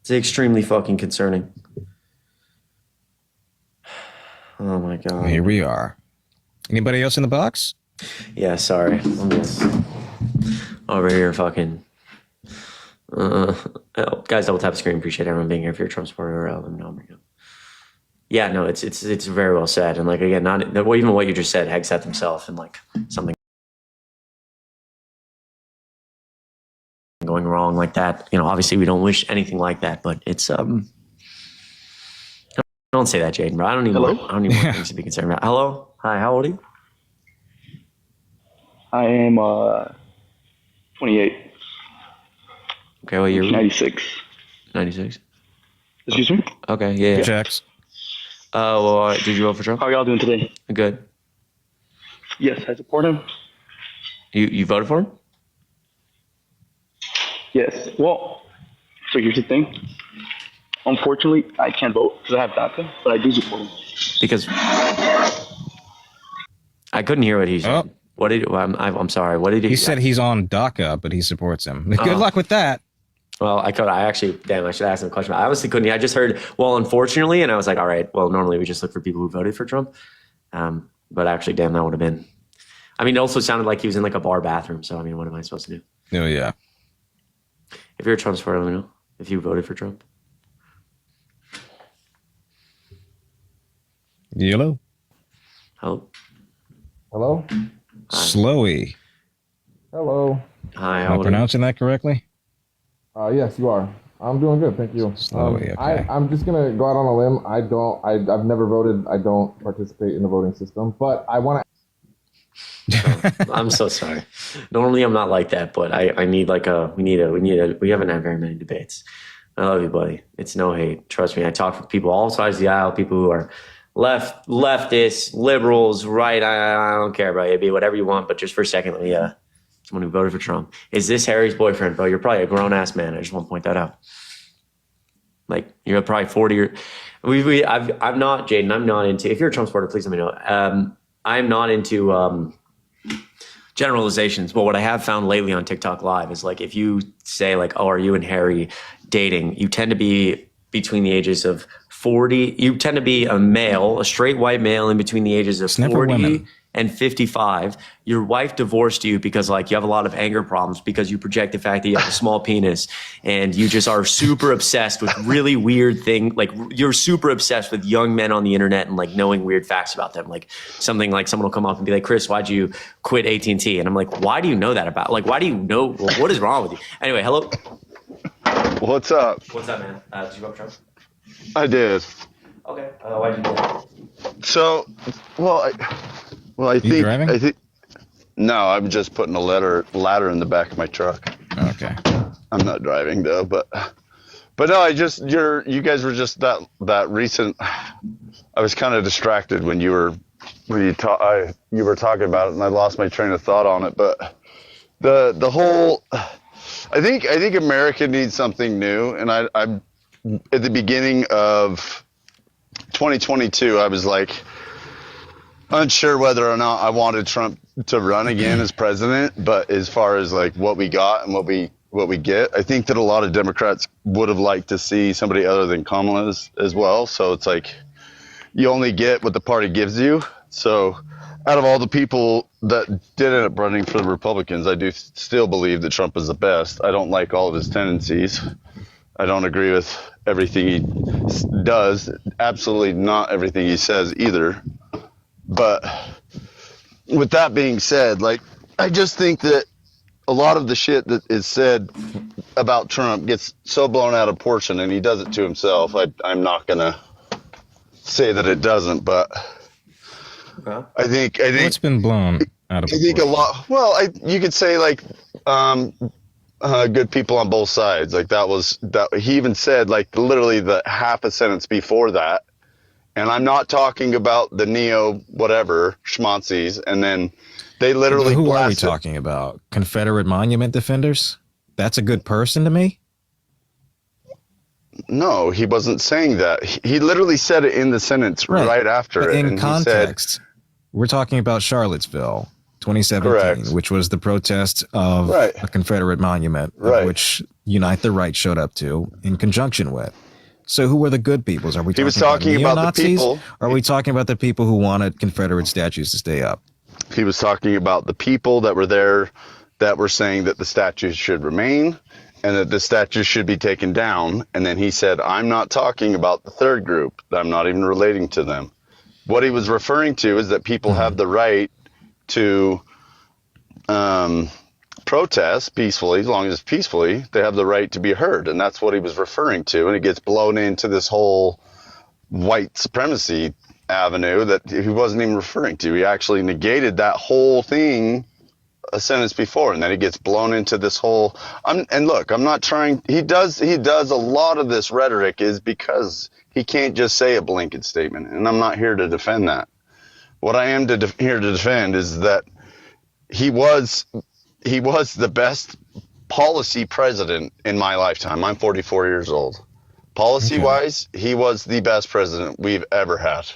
It's extremely fucking concerning. Oh my God. Here we are. Anybody else in the box? Yeah, sorry. I'm just over here fucking. Guys, double tap the screen. Appreciate everyone being here. If you're a Trump supporter, let me know. Yeah, no, it's very well said. And like, again, not even what you just said, Hegseth himself, and like something going wrong like that. You know, obviously we don't wish anything like that, but it's don't say that, Jayden, bro. I don't need more things to be concerned about. Hello? Hi, how old are you? I am 28. Okay, what year? 96. 96? Excuse me? Okay, yeah. Checks. Well, did you vote for Trump? How are y'all doing today? Good. Yes, I support him. You voted for him? Yes. Well, so here's the thing. Unfortunately, I can't vote because I have DACA, but I do support him. Because I couldn't hear what he said. Oh. What did I'm sorry. What did he? He said he's on DACA, but he supports him. Good luck with that. Well, I should ask him a question. I honestly couldn't. I just heard, well, unfortunately, and I was like, all right, well, normally we just look for people who voted for Trump. But actually, damn, that would have been. I mean, it also sounded like he was in like a bar bathroom. So, I mean, what am I supposed to do? Oh, yeah. If you're a Trump supporter, let me know if you voted for Trump. Hello? Hello? Hello? Slowy. Hello. Hi, Am I pronouncing that correctly? Yes, you are. I'm doing good, thank you. Slowy, okay. I'm just gonna go out on a limb. I've never voted. I don't participate in the voting system, but I want to. I'm so sorry. Normally I'm not like that, but I need like we haven't had very many debates. I love you, buddy. It's no hate. Trust me. I talk to people all sides of the aisle, people who are leftists, liberals, right. I don't care about you. Be whatever you want, but just for a second, let me someone who voted for Trump. Is this Harry's boyfriend, bro? You're probably a grown-ass man. I just want to point that out. Like, you're probably 40 or... I'm not, Jayden, I'm not into... If you're a Trump supporter, please let me know. I'm not into generalizations, but what I have found lately on TikTok Live is, like, if you say, like, oh, are you and Harry dating? You tend to be between the ages of 40. You tend to be a male, a straight white male in between the ages of 40 and 55. Your wife divorced you because like you have a lot of anger problems because you project the fact that you have a small penis and you just are super obsessed with really weird thing. Like you're super obsessed with young men on the internet and like knowing weird facts about them. Like something like someone will come up and be like, Chris, why'd you quit AT&T? And I'm like, why do you know that about? Like, why do you know? What is wrong with you? Anyway, hello. What's up? What's up, man? Did you vote Trump? I did. Okay. Why'd you do that? So, I think. No, I'm just putting a ladder in the back of my truck. Okay. I'm not driving though, but no, you guys were just that recent. I was kind of distracted when you were talking about it, and I lost my train of thought on it. But the whole, I think America needs something new, and I'm at the beginning of 2022, I was like unsure whether or not I wanted Trump to run again as president. But as far as like what we got and what we get, I think that a lot of Democrats would have liked to see somebody other than Kamala as well. So it's like you only get what the party gives you. So out of all the people that did end up running for the Republicans, I do still believe that Trump is the best. I don't like all of his tendencies. I don't agree with everything he does. Absolutely not everything he says either. But with that being said, like, I just think that a lot of the shit that is said about Trump gets so blown out of proportion, and he does it to himself. I'm not going to say that it doesn't, but I think what's been blown out of proportion? I think a lot. Well, you could say like, good people on both sides. Like that he even said like literally the half a sentence before that. And I'm not talking about the neo whatever schmonzies. And then they literally who are we talking about? Confederate monument defenders? That's a good person to me? No, he wasn't saying that. He literally said it in the sentence right after but it. In context, we're talking about Charlottesville. 2017, correct, which was the protest of a Confederate monument, of which Unite the Right showed up to in conjunction with. So who were the good peoples? Are we He was talking talking about the people. Or are we talking about the people who wanted Confederate statues to stay up? He was talking about the people that were there that were saying that the statues should remain and that the statues should be taken down. And then he said, I'm not talking about the third group. I'm not even relating to them. What he was referring to is that people have the right to protest peacefully, as long as it's peacefully, they have the right to be heard. And that's what he was referring to. And it gets blown into this whole white supremacy avenue that he wasn't even referring to. He actually negated that whole thing a sentence before, and then he gets blown into this whole and look, I'm not trying, he does a lot of this rhetoric is because he can't just say a blanket statement, and I'm not here to defend that. What I am here to defend is that he was the best policy president in my lifetime. I'm 44 years old. Policy-wise, he was the best president we've ever had.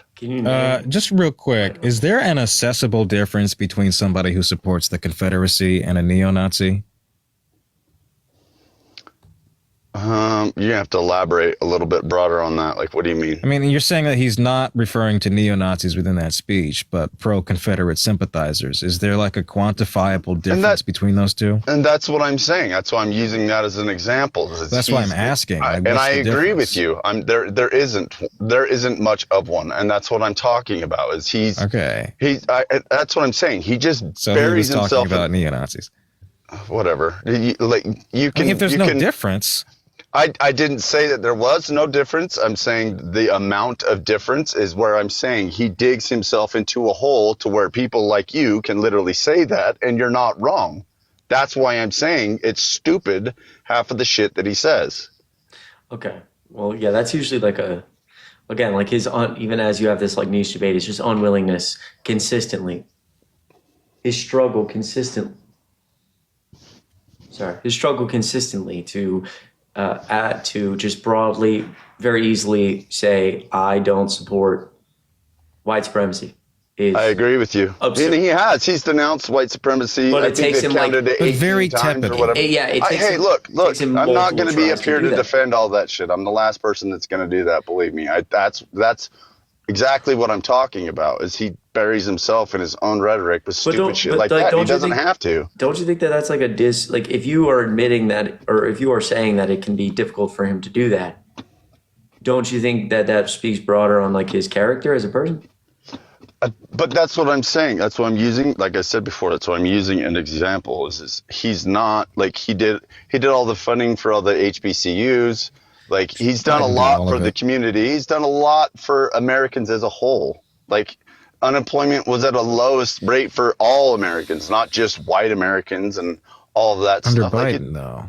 Just real quick, is there an assessable difference between somebody who supports the Confederacy and a neo-Nazi? You have to elaborate a little bit broader on that. Like, what do you mean? I mean, you're saying that he's not referring to neo-Nazis within that speech, but pro-Confederate sympathizers. Is there like a quantifiable difference between those two? And that's what I'm saying. That's why I'm using that as an example. That's why I'm asking. And I agree with you. There isn't much of one, and that's what I'm talking about. Is he's okay? That's what I'm saying. He just buries himself. Talking about neo-Nazis. Whatever. You can. If there's no difference. I didn't say that there was no difference. I'm saying the amount of difference is where I'm saying he digs himself into a hole to where people like you can literally say that, and you're not wrong. That's why I'm saying it's stupid, half of the shit that he says. Okay. Well, yeah, that's usually like like his, even as you have this like niche debate, it's just unwillingness consistently. His struggle consistently to just broadly, very easily say, I don't support white supremacy. I agree with you. Absurd. And he's denounced white supremacy. But it takes him like very tepidly. Yeah, it takes him, look, I'm not going to be up here to that. defend all that shit. I'm the last person that's going to do that. Believe me. That's exactly what I'm talking about. Is he buries himself in his own rhetoric with stupid shit like that? He doesn't have to. Don't you think that that's like a like if you are admitting that, or if you are saying that it can be difficult for him to do that, don't you think that that speaks broader on like his character as a person? But that's what I'm saying. That's what I'm using. Like I said before, that's what I'm using an example. Is he's not like he did all the funding for all the HBCUs. Like he's done a lot for the community. He's done a lot for Americans as a whole. Like unemployment was at a lowest rate for all Americans, not just white Americans and all of that under stuff. Biden, though.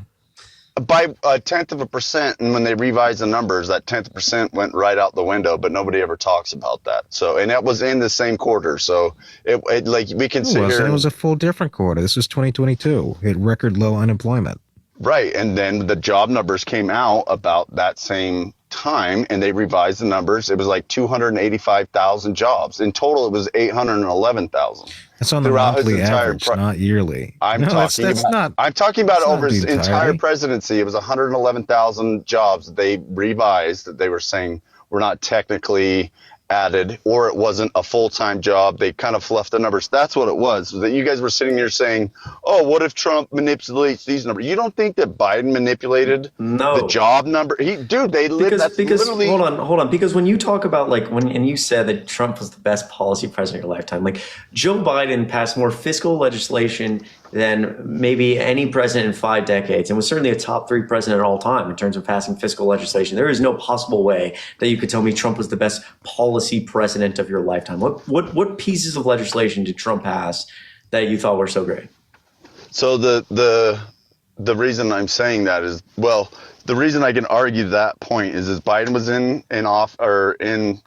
By 1/10%, and when they revised the numbers, that 10% went right out the window, but nobody ever talks about that. So, and that was in the same quarter. So, it like we can sit here. It was a full different quarter. This was 2022. Hit record low unemployment. Right, and then the job numbers came out about that same time, and they revised the numbers. It was like 285,000 jobs. In total, it was 811,000. That's on the monthly average, not yearly. I'm talking about over his entire presidency. It was 111,000 jobs that they revised, that they were saying were not technically added, or it wasn't a full-time job. They kind of fluffed the numbers. That's what it was. That you guys were sitting here saying, oh, what if Trump manipulates these numbers? You don't think that Biden manipulated the job number? Literally. Hold on. Because when you talk about and you said that Trump was the best policy president of your lifetime, like Joe Biden passed more fiscal legislation than maybe any president in 5 decades, and was certainly a top 3 president at all time in terms of passing fiscal legislation. There is no possible way that you could tell me Trump was the best policy president of your lifetime. What pieces of legislation did Trump pass that you thought were so great? So the reason I'm saying that is, well, the reason I can argue that point is Biden was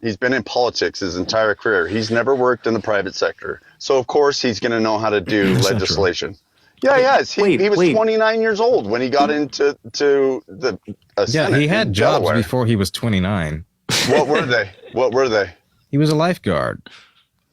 he's been in politics his entire career. He's never worked in the private sector. So of course he's going to know how to do legislation. Yeah, he has. He was 29 years old when he got into the Senate. He had jobs before he was 29. What were they? He was a lifeguard.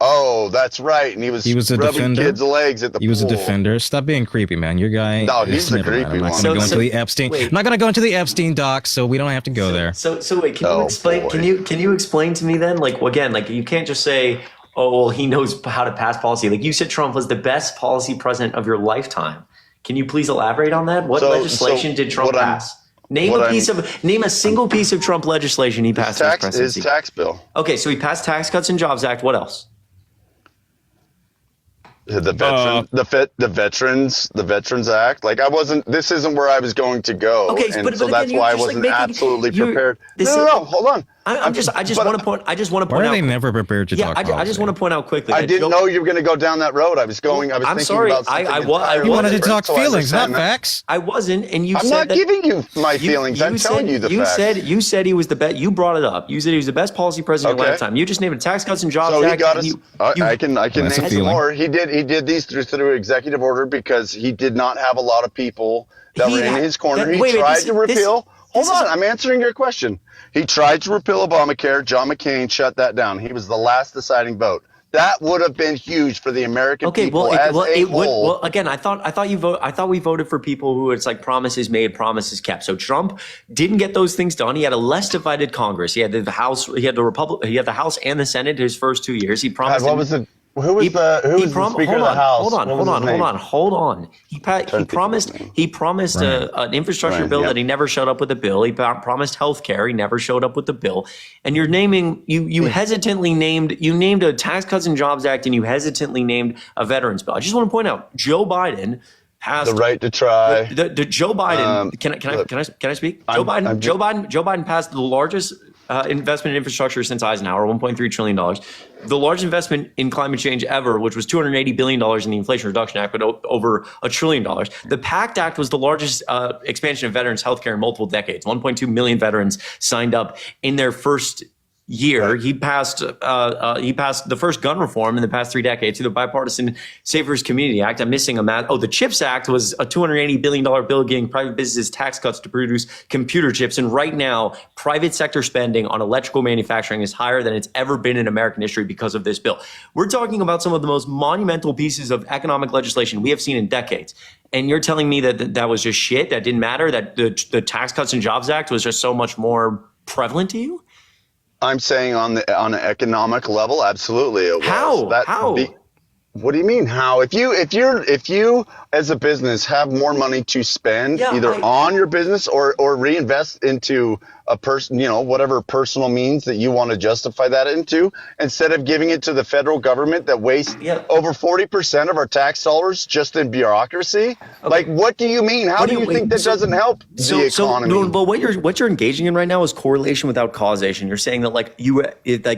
Oh, that's right. And he was a rubbing defender. kids' legs at the pool. He was a defender. Stop being creepy, man. Your guy. No, he's the creepy I'm not one. going to go into the Epstein. I'm not going to go into the Epstein docs, so we don't have to go there. So wait, can you explain? Boy. Can you explain to me then? Like, again, like you can't just say, oh, well, he knows how to pass policy. Like you said, Trump was the best policy president of your lifetime. Can you please elaborate on that? What legislation did Trump pass? Name a single piece of Trump legislation he passed in his presidency. His tax bill. Okay, so he passed Tax Cuts and Jobs Act. What else? The Veterans Act. Like this isn't where I was going to go. Okay, and but so that's why I wasn't absolutely prepared. No, hold on. I just want to point Why out. are they never prepared to talk I just want to point out quickly. I didn't know you were going to go down that road. I was thinking about something You wanted to talk feelings, not facts. I wasn't, and you I'm said not giving you my feelings. I'm telling you the facts. You said he was the best. You brought it up. You said he was the best policy president of your lifetime. You just named it Tax Cuts and Jobs Act. So he got us. I can name some more. He did these through executive order because he did not have a lot of people that were in his corner. He tried to repeal. Hold on, I'm answering your question. He tried to repeal Obamacare. John McCain shut that down. He was the last deciding vote. That would have been huge for the American people as a whole. Well, again, I thought we voted for people who it's like promises made, promises kept. So Trump didn't get those things done. He had a less divided Congress. He had the House, he had the House and the Senate his first 2 years. He promised. God, what was the Speaker of the House? Hold on. He promised an infrastructure bill that he never showed up with a bill. He promised health care. He never showed up with the bill. And you're naming, you hesitantly named a Tax Cuts and Jobs Act, and you hesitantly named a veterans bill. I just want to point out, Joe Biden passed the right to try. The Joe Biden. Can I speak? Joe Biden passed the largest investment in infrastructure since Eisenhower, $1.3 trillion. The largest investment in climate change ever, which was $280 billion in the Inflation Reduction Act, but over $1 trillion. The PACT Act was the largest expansion of veterans health care in multiple decades. 1.2 million veterans signed up in their first year. He passed the first gun reform in the past 3 decades through the Bipartisan Savers Community Act. I'm missing a math. Oh, the CHIPS Act was a $280 billion bill giving private businesses tax cuts to produce computer chips. And right now, private sector spending on electrical manufacturing is higher than it's ever been in American history because of this bill. We're talking about some of the most monumental pieces of economic legislation we have seen in decades. And you're telling me that was just shit, that didn't matter, that the Tax Cuts and Jobs Act was just so much more prevalent to you? I'm saying on an economic level, absolutely it was. How? What do you mean how? If you as a business have more money to spend on your business or reinvest into a person, whatever personal means that you want to justify that into, instead of giving it to the federal government that wastes over 40% of our tax dollars just in bureaucracy. Okay. Like, what do you mean? How do you think that doesn't help the economy? But what you're engaging in right now is correlation without causation. You're saying that like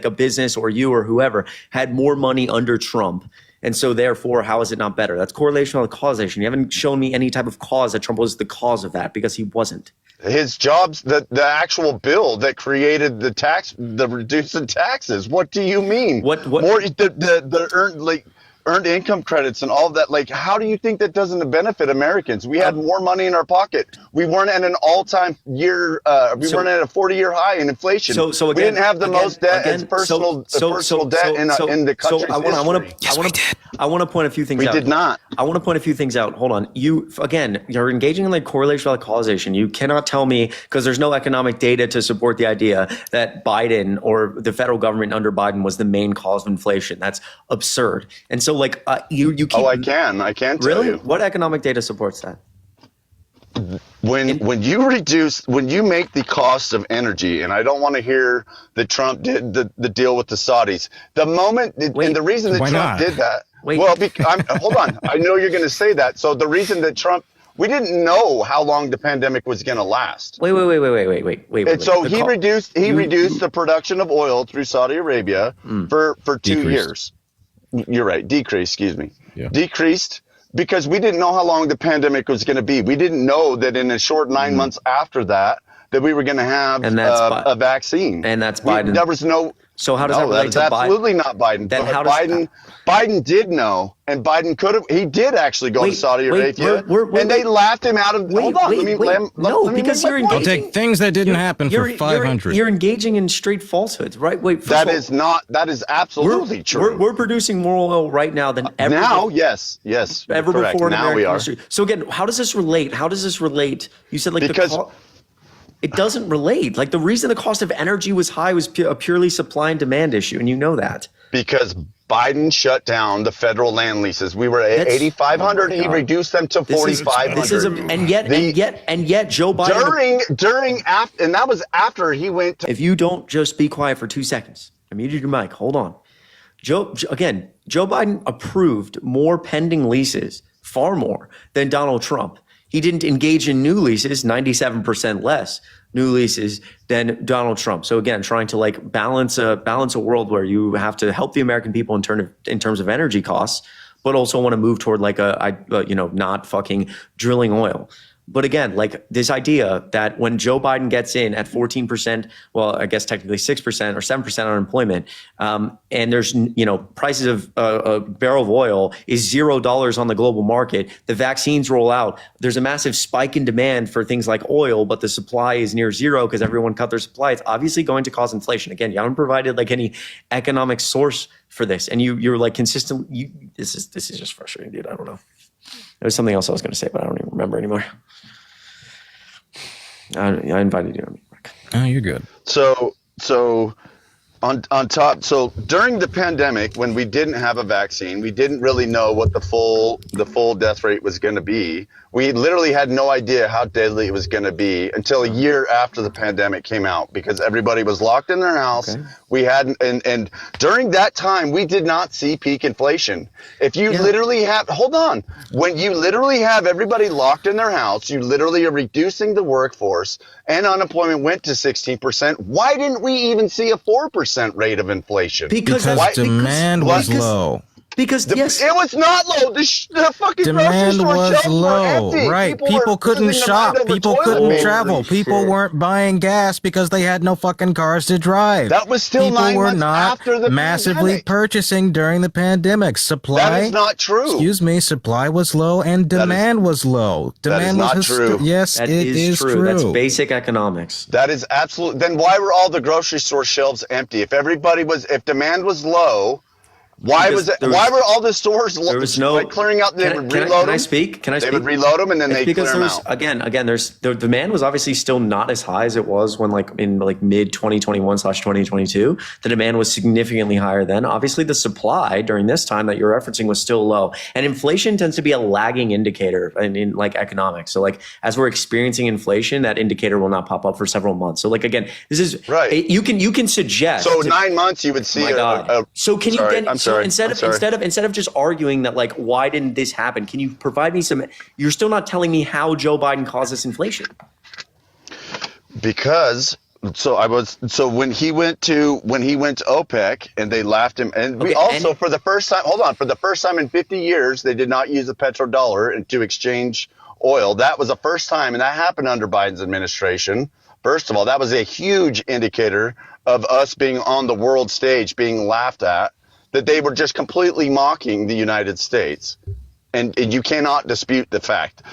a business or you or whoever had more money under Trump. And so therefore, how is it not better? That's correlation without causation. You haven't shown me any type of cause that Trump was the cause of that, because he wasn't. His jobs, the actual bill that created the reducing taxes. What do you mean? What more the earned income credits and all of that? Like, how do you think that doesn't benefit Americans? We had more money in our pocket. We weren't at an all-time year. Weren't at a 40-year high in inflation. So again, we didn't have the most debt as personal debt in the country's history. I want to point a few things out. We did not. I want to point a few things out. Hold on. You're engaging in like correlation without causation. You cannot tell me, because there's no economic data to support the idea that Biden or the federal government under Biden was the main cause of inflation. That's absurd. And so like you keep. Oh, I can tell really? you. What economic data supports that? When you make the cost of energy, and I don't want to hear that Trump did the deal with the Saudis. And the reason that Trump did that. Hold on. I know you're going to say that. So the reason that we didn't know how long the pandemic was going to last. Wait. And so he reduced the production of oil through Saudi Arabia for 2 years. You're right. Decreased, excuse me. Yeah. Decreased because we didn't know how long the pandemic was going to be. We didn't know that in a short 9 months after that we were going to have a vaccine. And that's Biden. So how does that relate to Biden? Absolutely not Biden. Then how does Biden did know, and Biden could have. He did actually go to Saudi Arabia, and they laughed him out of. Hold on, because you're engaging. Don't take things that didn't happen for 500. You're engaging in straight falsehoods, right? Wait, that is absolutely true. We're producing more oil right now than ever. Now, yes, ever correct. Before in now American we are. history. So again, how does this relate? You said it doesn't relate. Like the reason the cost of energy was high was a purely supply and demand issue, and you know that. Because Biden shut down the federal land leases. We were at 8,500. He reduced them to 4,500. And yet Joe Biden and that was after he went. If you don't just be quiet for 2 seconds, I muted your mic. Hold on. Joe Biden approved more pending leases, far more than Donald Trump. He didn't engage in new leases, 97% less new leases than Donald Trump. So again, trying to like balance a world where you have to help the American people in terms of energy costs, but also want to move toward like not fucking drilling oil. But again, like this idea that when Joe Biden gets in at 14%, well, I guess technically 6% or 7% unemployment, and there's, prices of a barrel of oil is $0 on the global market, the vaccines roll out, there's a massive spike in demand for things like oil, but the supply is near zero because everyone cut their supply. It's obviously going to cause inflation. Again, you haven't provided like any economic source for this. And you're like consistent. This is just frustrating, dude. I don't know. There was something else I was going to say, but I don't even remember anymore. I invited you on. Oh, you're good. So on top, so during the pandemic, when we didn't have a vaccine, we didn't really know what the full death rate was going to be. We literally had no idea how deadly it was going to be until a year after the pandemic came out, because everybody was locked in their house. Okay. We had, and during that time, we did not see peak inflation. If you literally have, when you literally have everybody locked in their house, you literally are reducing the workforce, and unemployment went to 16%. Why didn't we even see a 4% rate of inflation? Because demand was low. It was not low. The fucking demand was low, right? People couldn't shop. People couldn't travel. People weren't buying gas because they had no fucking cars to drive. That was still 9 months after the massively pandemic. Purchasing during the pandemic. Supply. That is not true. Excuse me. Supply was low and demand was low. Demand that is not true. Yes, it is true. That's basic economics. That is absolute. Then why were all the grocery store shelves empty? If demand was low. Why were all the stores clearing out? They would reload them. Can I speak? They would reload them and then they clear them out. Again, the demand was obviously still not as high as it was when in mid 2021/2022. The demand was significantly higher then. Obviously, the supply during this time that you're referencing was still low. And inflation tends to be a lagging indicator in like economics. So like as we're experiencing inflation, that indicator will not pop up for several months. So like again, this is right. You can suggest. So 9 months you would see. So can you then? So instead of just arguing that like why didn't this happen, can you provide me some? You're still not telling me how Joe Biden caused this inflation. Because when he went to OPEC and they laughed him, and for the first time in 50 years they did not use the petrodollar to exchange oil. That was the first time, and that happened under Biden's administration. First of all, that was a huge indicator of us being on the world stage, being laughed at. That they were just completely mocking the United States. And you cannot dispute the fact.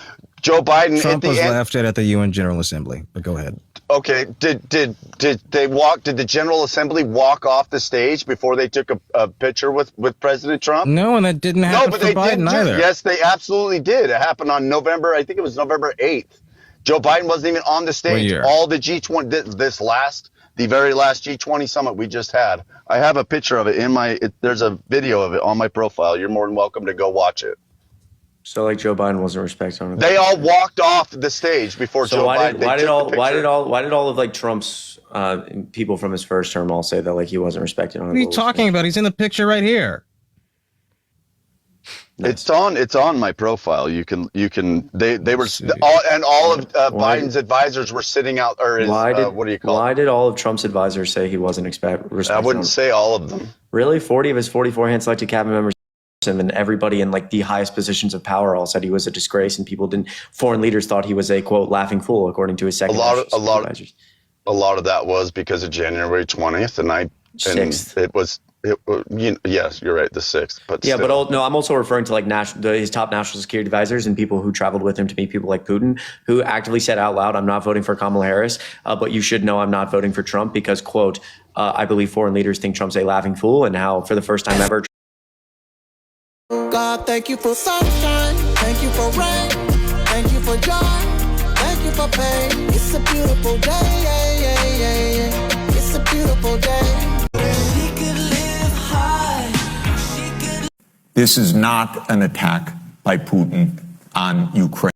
Joe Biden Trump was laughed at the UN General Assembly, but go ahead. Okay, did the General Assembly walk off the stage before they took a picture with President Trump? No, and that didn't happen for Biden either. Yes, they absolutely did. It happened on November 8th. Joe Biden wasn't even on the stage. All the G20, the very last G20 summit we just had. I have a picture of it there's a video of it on my profile. You're more than welcome to go watch it. So like Joe Biden wasn't respected. They all walked off the stage before Joe Biden. Why did all of like Trump's people from his first term all say that like he wasn't respected on? What are you talking about? He's in the picture right here. Nice. It's on my profile. You can they were all of Biden's advisors were sitting out, or why did all of Trump's advisors say he wasn't respected? I wouldn't say all of them. Really? 40 of his 44 hand-selected cabinet members, and everybody in like the highest positions of power all said he was a disgrace, and foreign leaders thought he was a quote laughing fool, according to his second a lot of that was because of January 20th, and 6th. It was. Yes, you're right. The 6th, but yeah, still. but no, I'm also referring to like his top national security advisors and people who traveled with him to meet people like Putin, who actively said out loud, "I'm not voting for Kamala Harris, but you should know I'm not voting for Trump because, quote, I believe foreign leaders think Trump's a laughing fool, and how for the first time ever." God, thank you for sunshine, thank you for rain, thank you for joy, thank you for pain. It's a beautiful day, it's a beautiful day. This is not an attack by Putin on Ukraine.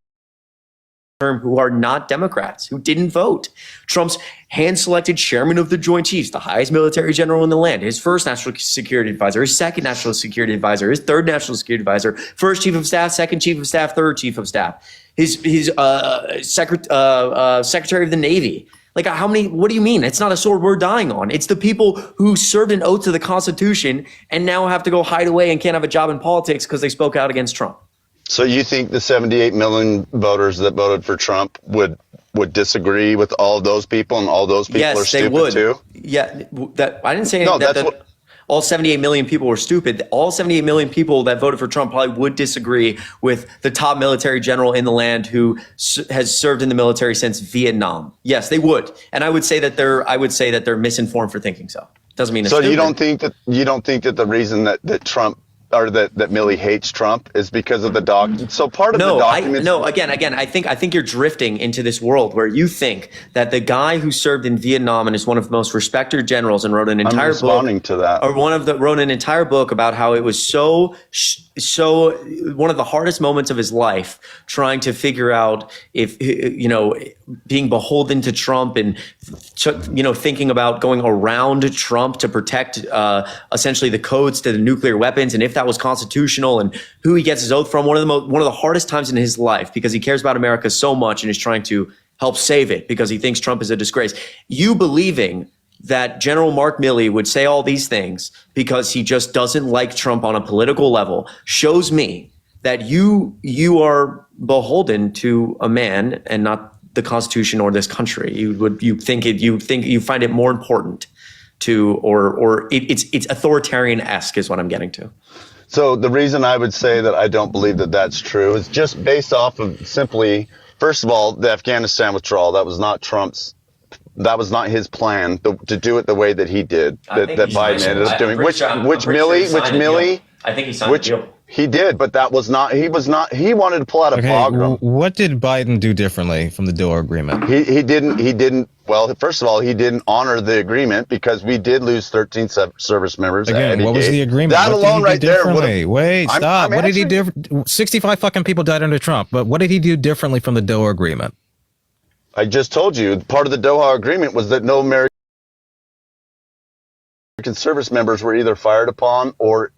Who are not Democrats, who didn't vote. Trump's hand-selected chairman of the Joint Chiefs, the highest military general in the land, his first national security advisor, his second national security advisor, his third national security advisor, first chief of staff, second chief of staff, third chief of staff, his secretary of the Navy. Like, how many, what do you mean? It's not a sword we're dying on. It's the people who served an oath to the Constitution and now have to go hide away and can't have a job in politics because they spoke out against Trump. So you think the 78 million voters that voted for Trump would disagree with all of those people, and all those people are stupid too? Yeah, I didn't say that all 78 million people were stupid. All 78 million people that voted for Trump probably would disagree with the top military general in the land who has served in the military since Vietnam. Yes, they would, and I would say that they're misinformed for thinking so. Doesn't mean it's stupid. You don't think that the reason that Trump, or that Milley hates Trump, is because of the document. So part of the documents. Again, I think you're drifting into this world where you think that the guy who served in Vietnam and is one of the most respected generals and wrote an entire book to that, or wrote an entire book about how it was so one of the hardest moments of his life, trying to figure out if, being beholden to Trump and, thinking about going around Trump to protect essentially the codes to the nuclear weapons, and if that was constitutional, and who he gets his oath from. One of the hardest times in his life, because he cares about America so much and is trying to help save it because he thinks Trump is a disgrace. You believing that General Mark Milley would say all these things because he just doesn't like Trump on a political level shows me that you are beholden to a man and not the Constitution or this country. You find it more important it's authoritarian-esque is what I'm getting to. So the reason I would say that I don't believe that that's true is just based off of simply, first of all, the Afghanistan withdrawal. That was not his plan to do it the way that he did, that Biden ended up doing. Which Milley, I think he signed the deal. He did, but he wanted to pull out a Bagram. What did Biden do differently from the Doha agreement? He didn't. Well, first of all, he didn't honor the agreement because we did lose 13 service members. Again, what was the agreement? That alone right there. Wait, stop. What did he do? 65 fucking people died under Trump, but what did he do differently from the Doha agreement? I just told you, part of the Doha agreement was that no American service members were either fired upon or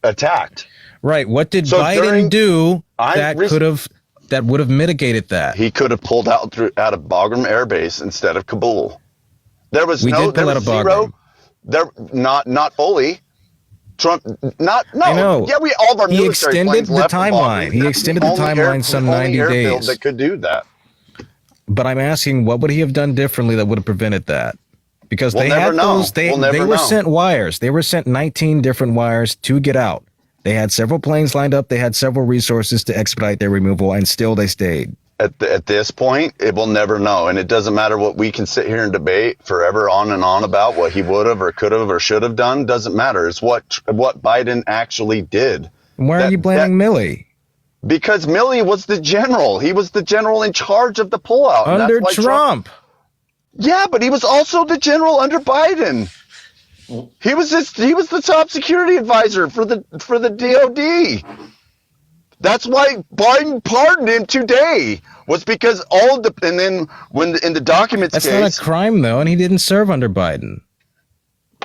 attacked. Right. What did Biden do that would have mitigated that? He could have pulled out of Bagram Air Base instead of Kabul. There was not fully. Trump, not no. I know. Yeah, all of our military planes left the timeline. He extended the timeline some 90 days. That could do that. But I'm asking, what would he have done differently that would have prevented that? Because they had those. They were sent wires. They were sent 19 different wires to get out. They had several planes lined up. They had several resources to expedite their removal, and still they stayed. At this point, it will never know. And it doesn't matter what we can sit here and debate forever on and on about what he would have or could have or should have done. Doesn't matter. It's what Biden actually did. Why are you blaming Milley? Because Milley was the general. He was the general in charge of the pullout. Under Trump. Yeah, but he was also the general under Biden. He was the top security advisor for the DOD. That's why Biden pardoned him today, was because and then when in the documents that's not a crime though, and he didn't serve under Biden.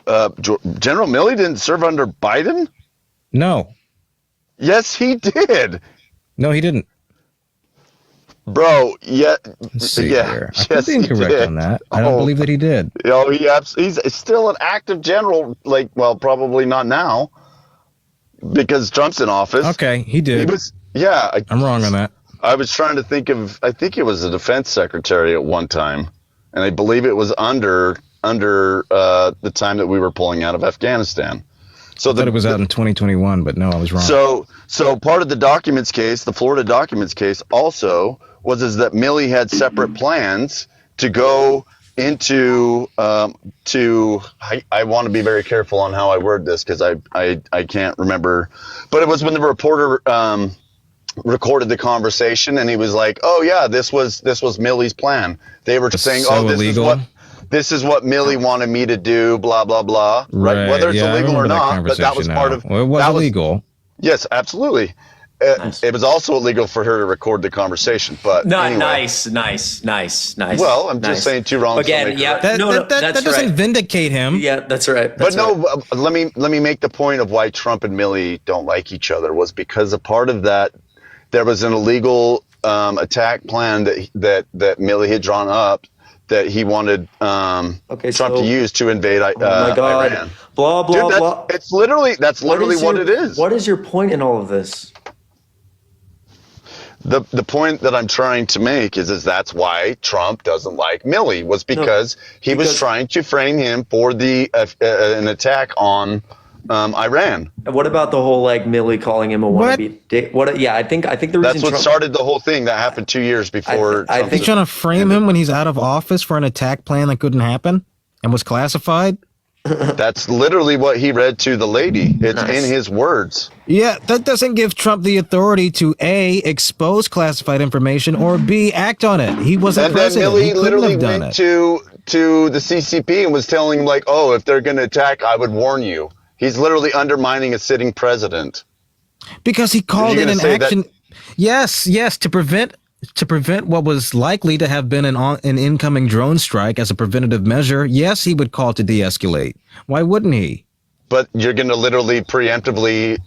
General Milley didn't serve under Biden? No. Yes, he did. No, he didn't. Bro, here. Yes, I think incorrect on that. I don't believe that he did. He's still an active general. Probably not now, because Trump's in office. Okay, he did. I'm wrong on that. I was trying to think of. I think it was the defense secretary at one time, and I believe it was under the time that we were pulling out of Afghanistan. So I thought it was out in 2021, but no, I was wrong. So part of the documents case, the Florida documents case, also was that Milley had separate plans to go into I want to be very careful on how I word this because I can't remember, but it was when the reporter recorded the conversation and he was like, "Oh yeah, this was Milley's plan." They were saying, so "Oh, illegal. This is what Milley wanted me to do." Blah blah blah. Right? Whether it's illegal or not, but that was part of. Well, it was illegal. Yes, absolutely. Nice. It was also illegal for her to record the conversation, but anyway. Nice. Well, I'm just saying two wrongs. Again, yeah, that doesn't right. vindicate him. Yeah, that's right. But let me make the point of why Trump and Milley don't like each other was because a part of that there was an illegal attack plan that Milley had drawn up that he wanted Trump to use to invade Iran. Blah blah Dude, blah. That's literally what it is. What is your point in all of this? The point that I'm trying to make is that's why Trump doesn't like Milley was because he was trying to frame him for an attack on Iran. What about the whole Milley calling him a wannabe dick? I think the reason that's what started the whole thing that happened 2 years before. I think trying to frame him when he's out of office for an attack plan that couldn't happen and was classified. That's literally what he read to the lady. It's in his words. Yeah, that doesn't give Trump the authority to A, expose classified information, or B, act on it. He wasn't president. Milley He couldn't literally have done went it. to the CCP and was telling him if they're going to attack, I would warn you. He's literally undermining a sitting president. Because he called in an action. Yes, to prevent what was likely to have been an incoming drone strike as a preventative measure. Yes, he would call to de-escalate. Why wouldn't he? But you're going to literally preemptively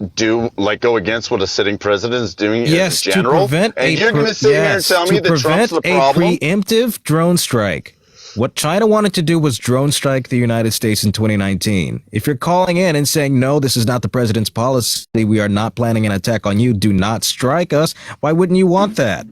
go against what a sitting president is doing as a general? To prevent you're going to sit here and tell me that Trump's the problem? A preemptive drone strike. What China wanted to do was drone strike the United States in 2019. If you're calling in and saying, no, this is not the president's policy, we are not planning an attack on you, do not strike us, why wouldn't you want that?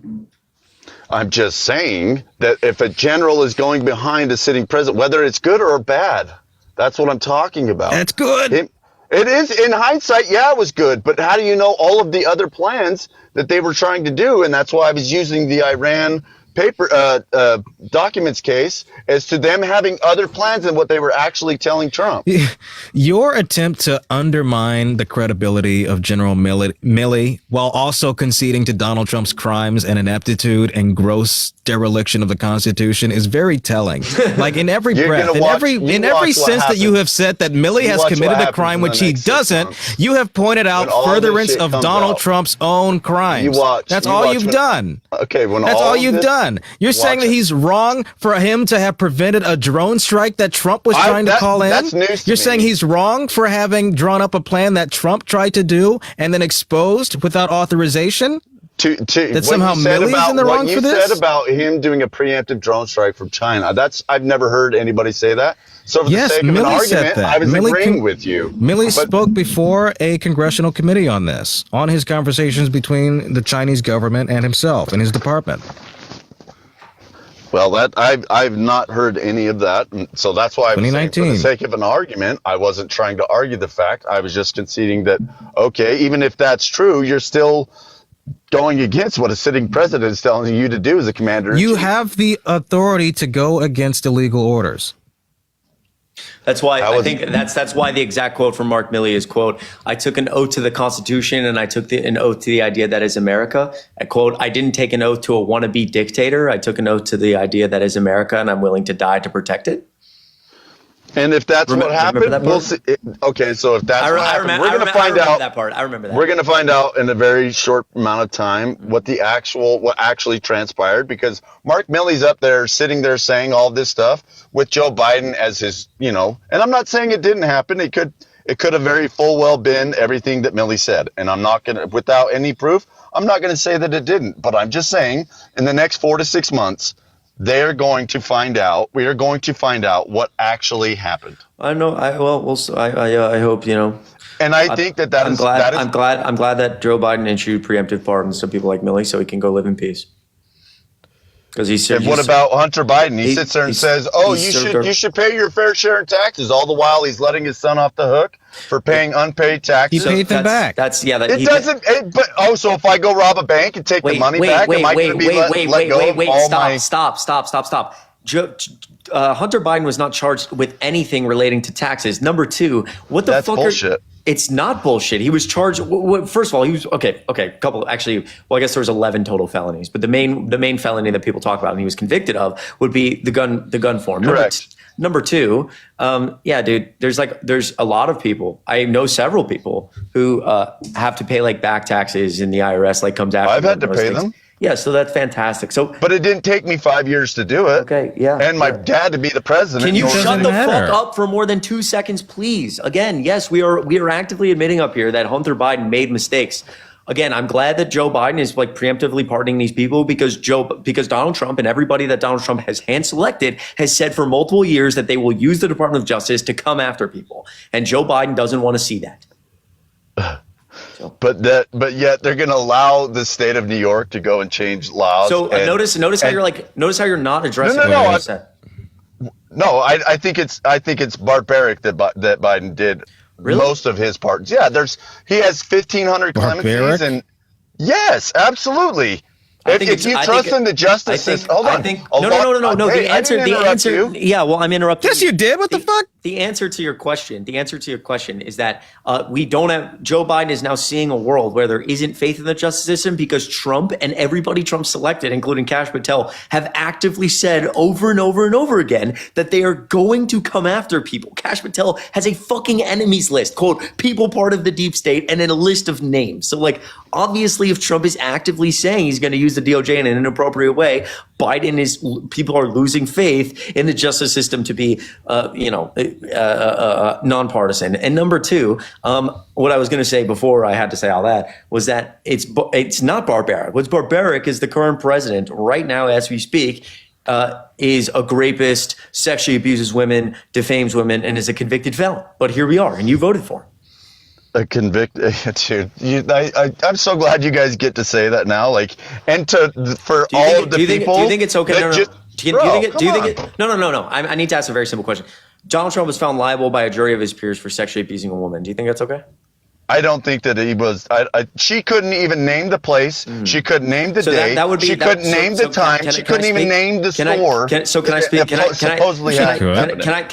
I'm just saying that if a general is going behind a sitting president, whether it's good or bad, that's what I'm talking about. That's good. It is. In hindsight, yeah, it was good. But how do you know all of the other plans that they were trying to do? And that's why I was using the Iran documents case as to them having other plans than what they were actually telling Trump. Your attempt to undermine the credibility of General Milley while also conceding to Donald Trump's crimes and ineptitude and gross dereliction of the Constitution is very telling. Like in every breath, in every sense that you have said that Milley has committed a crime which he doesn't, you have pointed out furtherance of Donald Trump's own crimes. That's all you've done. Okay, that's all you've done. You're saying that he's wrong for him to have prevented a drone strike that Trump was trying to call in? That's news to You're me. saying he's wrong for having drawn up a plan that Trump tried to do and then exposed without authorization? That somehow Milley's in the wrong for this? What you said about him doing a preemptive drone strike from China, I've never heard anybody say that. So for the sake of an argument, I was agreeing with you. Milley spoke before a congressional committee on this, on his conversations between the Chinese government and himself and his department. Well, I've not heard any of that, and so that's why I was saying, for the sake of an argument, I wasn't trying to argue the fact. I was just conceding that, okay, even if that's true, you're still going against what a sitting president is telling you to do as a commander. You have the authority to go against illegal orders. That's why I think that's why the exact quote from Mark Milley is, quote, I took an oath to the Constitution and I took an oath to the idea that is America. I quote, I didn't take an oath to a wannabe dictator. I took an oath to the idea that is America and I'm willing to die to protect it. And if that's what happened, we'll see. Okay, so if that's what happened, we're going to find out that part. I remember that. We're going to find out in a very short amount of time what actually transpired, because Mark Milley's up there sitting there saying all this stuff with Joe Biden as his, and I'm not saying it didn't happen. It could have very full well been everything that Milley said. And I'm not going to, without any proof, I'm not going to say that it didn't. But I'm just saying in the next 4 to 6 months, we are going to find out what actually happened. I know. I hope, And I think I'm glad that Joe Biden issued preemptive pardons to people like Milley so he can go live in peace. Because he's. And what about Hunter Biden? He sits there and says, "Oh, you should pay your fair share in taxes." All the while, he's letting his son off the hook for paying unpaid taxes. He paid them back. But so if I go rob a bank and take the money back, am I going to be let go of all my? Stop. Hunter Biden was not charged with anything relating to taxes. Number two, what the fuck? Bullshit. It's not bullshit. He was charged. First of all, he was okay. Couple actually. Well, I guess there was 11 total felonies, but the main felony that people talk about and he was convicted of would be the gun form. Correct. Number two, yeah, dude. There's a lot of people. I know several people who have to pay like back taxes in the IRS. Like comes after. I've had to pay them. Yeah, so that's fantastic. But it didn't take me 5 years to do it. Okay, yeah. And my dad to be the president. Can you shut the fuck up for more than 2 seconds, please? Again, yes, we are actively admitting up here that Hunter Biden made mistakes. Again, I'm glad that Joe Biden is like preemptively pardoning these people because Donald Trump and everybody that Donald Trump has hand selected has said for multiple years that they will use the Department of Justice to come after people. And Joe Biden doesn't want to see that. But yet they're going to allow the state of New York to go and change laws. So notice how you're not addressing. No, I think it's barbaric that Biden did most of his parts. Yeah, he has 1,500 clemencies, and yes, absolutely. If you trust in the justice system, hold on. No. The answer. Yeah, well, I'm interrupting. Yes, you did. What the fuck? The answer to your question is that we don't have. Joe Biden is now seeing a world where there isn't faith in the justice system because Trump and everybody Trump selected, including Kash Patel, have actively said over and over and over again that they are going to come after people. Kash Patel has a fucking enemies list, quote, people part of the deep state, and then a list of names. So, like, obviously, if Trump is actively saying he's going to use the DOJ in an inappropriate way, people are losing faith in the justice system to be, nonpartisan. And number two, what I was going to say before I had to say all that was that it's not barbaric. What's barbaric is the current president right now, as we speak, is a rapist, sexually abuses women, defames women, and is a convicted felon. But here we are, and you voted for him. A convicted dude. I'm so glad you guys get to say that now. Like, and for all of the people. Do you think it's okay? No. I need to ask a very simple question. Donald Trump was found liable by a jury of his peers for sexually abusing a woman. Do you think that's okay? I don't think that he was. She couldn't even name the place. She couldn't name the day. She couldn't name the time. She couldn't even name the store. Can I speak? Can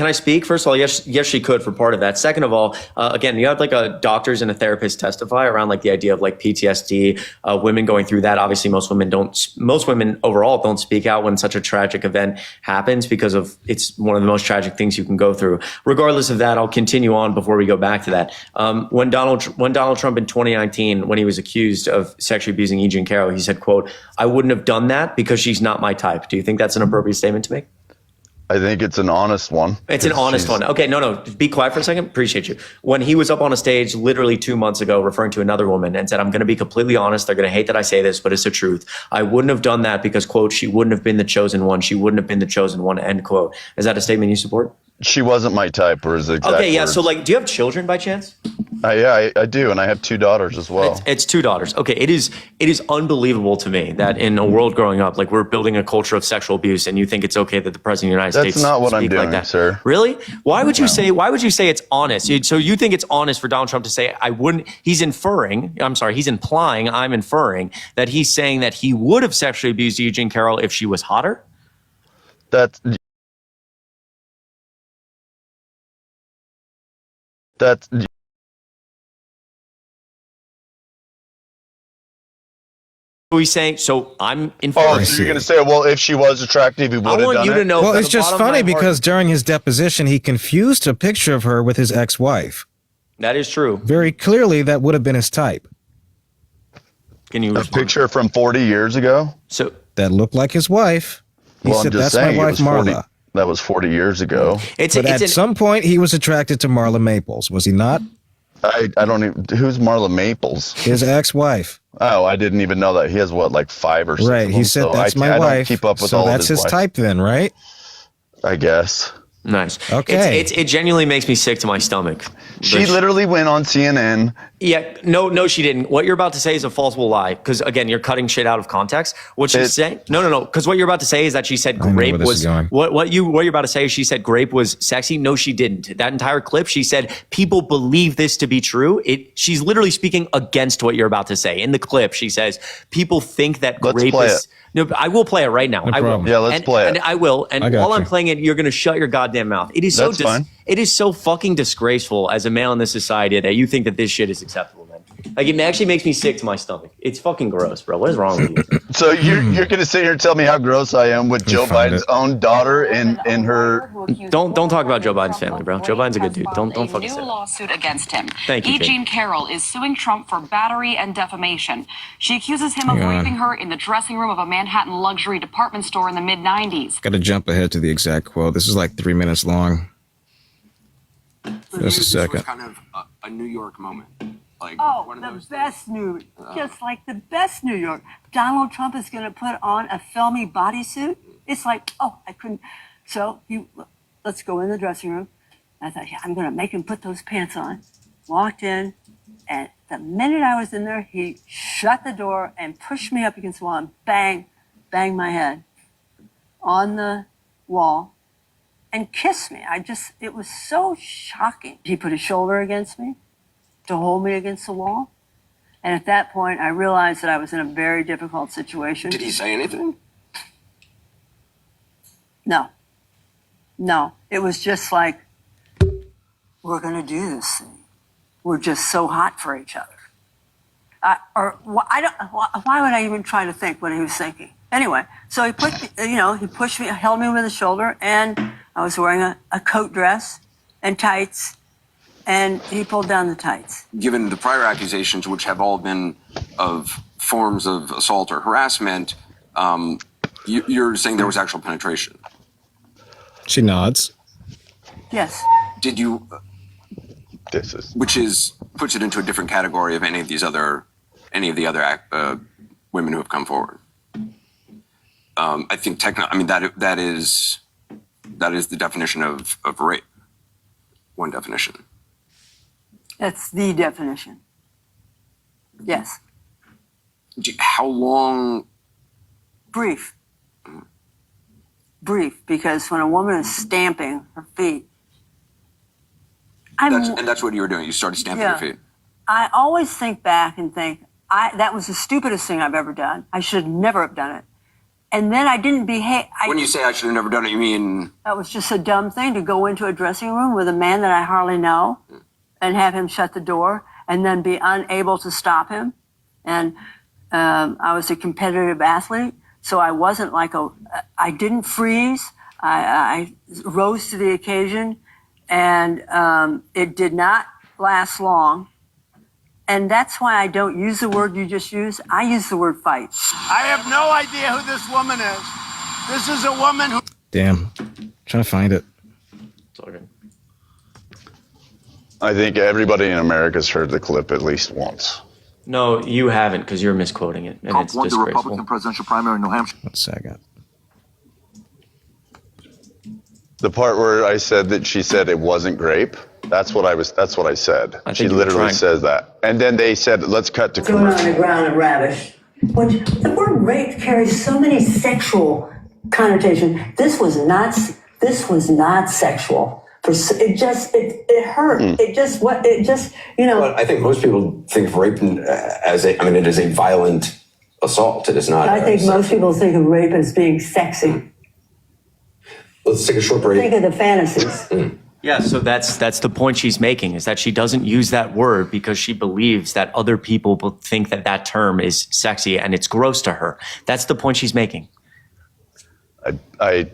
I speak? First of all, yes, she could for part of that. Second of all, again, you had like a doctors and a therapist testify around like the idea of like PTSD, women going through that. Obviously, most women overall don't speak out when such a tragic event happens because it's one of the most tragic things you can go through. Regardless of that, I'll continue on before we go back to that. When Donald Trump in 2019, when he was accused of sexually abusing E. Jean Carroll, he said, quote, "I wouldn't have done that because she's not my type." Do you think that's an appropriate statement to make? I think it's an honest one. It's an honest one. Okay, no. Be quiet for a second. Appreciate you. When he was up on a stage literally 2 months ago referring to another woman and said, "I'm going to be completely honest. They're going to hate that I say this, but it's the truth. I wouldn't have done that because, quote, she wouldn't have been the chosen one. She wouldn't have been the chosen one," end quote. Is that a statement you support? She wasn't my type, or is it exact Okay, yeah. words. So, like, do you have children by chance? Yeah, I do, and I have 2 daughters as well. It's 2 daughters. Okay, it is unbelievable to me that in a world growing up, like we're building a culture of sexual abuse, and you think it's okay that the president of the United States That's not what I'm doing, like that. sir. Really? Why would you say it's honest? So you think it's honest for Donald Trump to say I wouldn't? He's implying that he's saying that he would have sexually abused E. Jean Carroll if she was hotter. That's He's saying, so I'm inferring. Oh, so you're going to say, well, if she was attractive, he would have done it? I want you to know. Well, it's just funny because during his deposition, he confused a picture of her with his ex-wife. That is true. Very clearly, that would have been his type. Can you respond? A picture from 40 years ago? So that looked like his wife. He said, "That's my wife, Marla." That was 40 years ago. At some point, he was attracted to Marla Maples, was he not? I don't even. Who's Marla Maples? His ex-wife. Oh, I didn't even know that. He has what, like 5 or 6? Right. He said, "That's my wife." I don't keep up with so all that's of his type then, right? I guess. Nice. Okay. It genuinely makes me sick to my stomach. She literally went on CNN. Yeah, no, she didn't. What you're about to say is a false lie. Because again, you're cutting shit out of context. What she's saying, no. Because what you're about to say is that she said grape was what you're about to say is she said grape was sexy. No, she didn't. That entire clip, she said people believe this to be true. She's literally speaking against what you're about to say. In the clip, she says people think that grape is. No, but I will play it right now. No I will. problem. Yeah, let's play it. And I will. And while I'm playing it, you're going to shut your goddamn mouth. It is so it is so fucking disgraceful as a male in this society that you think that this shit is acceptable, man. Like, it actually makes me sick to my stomach. It's fucking gross, bro. What is wrong with you? So you're going to sit here and tell me how gross I am with Joe Biden's own daughter in her. Don't talk about Joe Biden's family, bro. Joe Biden's a good dude. Don't fucking say that. New lawsuit against him. Thank you, E. Jean Carroll is suing Trump for battery and defamation. She accuses him of Hang on. raping her in the dressing room of a Manhattan luxury department store in the mid-90s. Got to jump ahead to the exact quote. This is like 3 minutes long. Just a second. Kind of a New York moment. Like one of the those best New, just like the best New York. Donald Trump is going to put on a filmy bodysuit. It's like, oh, I couldn't. So let's go in the dressing room. I thought, yeah, I'm going to make him put those pants on. Walked in, and the minute I was in there, he shut the door and pushed me up against the wall and bang my head on the wall and kissed me. It was so shocking. He put his shoulder against me to hold me against the wall. And at that point, I realized that I was in a very difficult situation. Did he say anything? No. It was just like, we're going to do this thing. We're just so hot for each other. Why would I even try to think what he was thinking? Anyway, so he pushed me, held me with his shoulder, and I was wearing a coat dress and tights, and he pulled down the tights. Given the prior accusations, which have all been of forms of assault or harassment, you're saying there was actual penetration. She nods. Yes. Did you? Puts it into a different category of any of the other women who have come forward. I think that is the definition of rape. One definition. That's the definition. Yes. How long? Brief, because when a woman is stamping her feet, that's what you were doing. You started stamping your feet. I always think back and think, that was the stupidest thing I've ever done. I should never have done it. And then I didn't behave. When you say I should have never done it, you mean? That was just a dumb thing to go into a dressing room with a man that I hardly know and have him shut the door and then be unable to stop him. And I was a competitive athlete, so I wasn't I didn't freeze. I rose to the occasion, and it did not last long. And that's why I don't use the word you just used. I use the word fight. I have no idea who this woman is. This is a woman who... Damn. Trying to find it. It's all good. I think everybody in America's heard the clip at least once. No, you haven't, because you're misquoting it, and it's won the disgraceful. Republican presidential primary in New Hampshire. 1 second. The part where I said that she said it wasn't grape, that's what I said. She literally says that. And then they said, let's cut to Going on commercial. the ground and ravish. When the word rape carries so many sexual connotations, this was not sexual. It hurt. Well, I think most people think of rape it is a violent assault. It is not. I think most people think of rape as being sexy. Let's take a short break. Think of the fantasies. Yeah, so that's the point she's making, is that she doesn't use that word because she believes that other people will think that term is sexy and it's gross to her. That's the point she's making. Okay,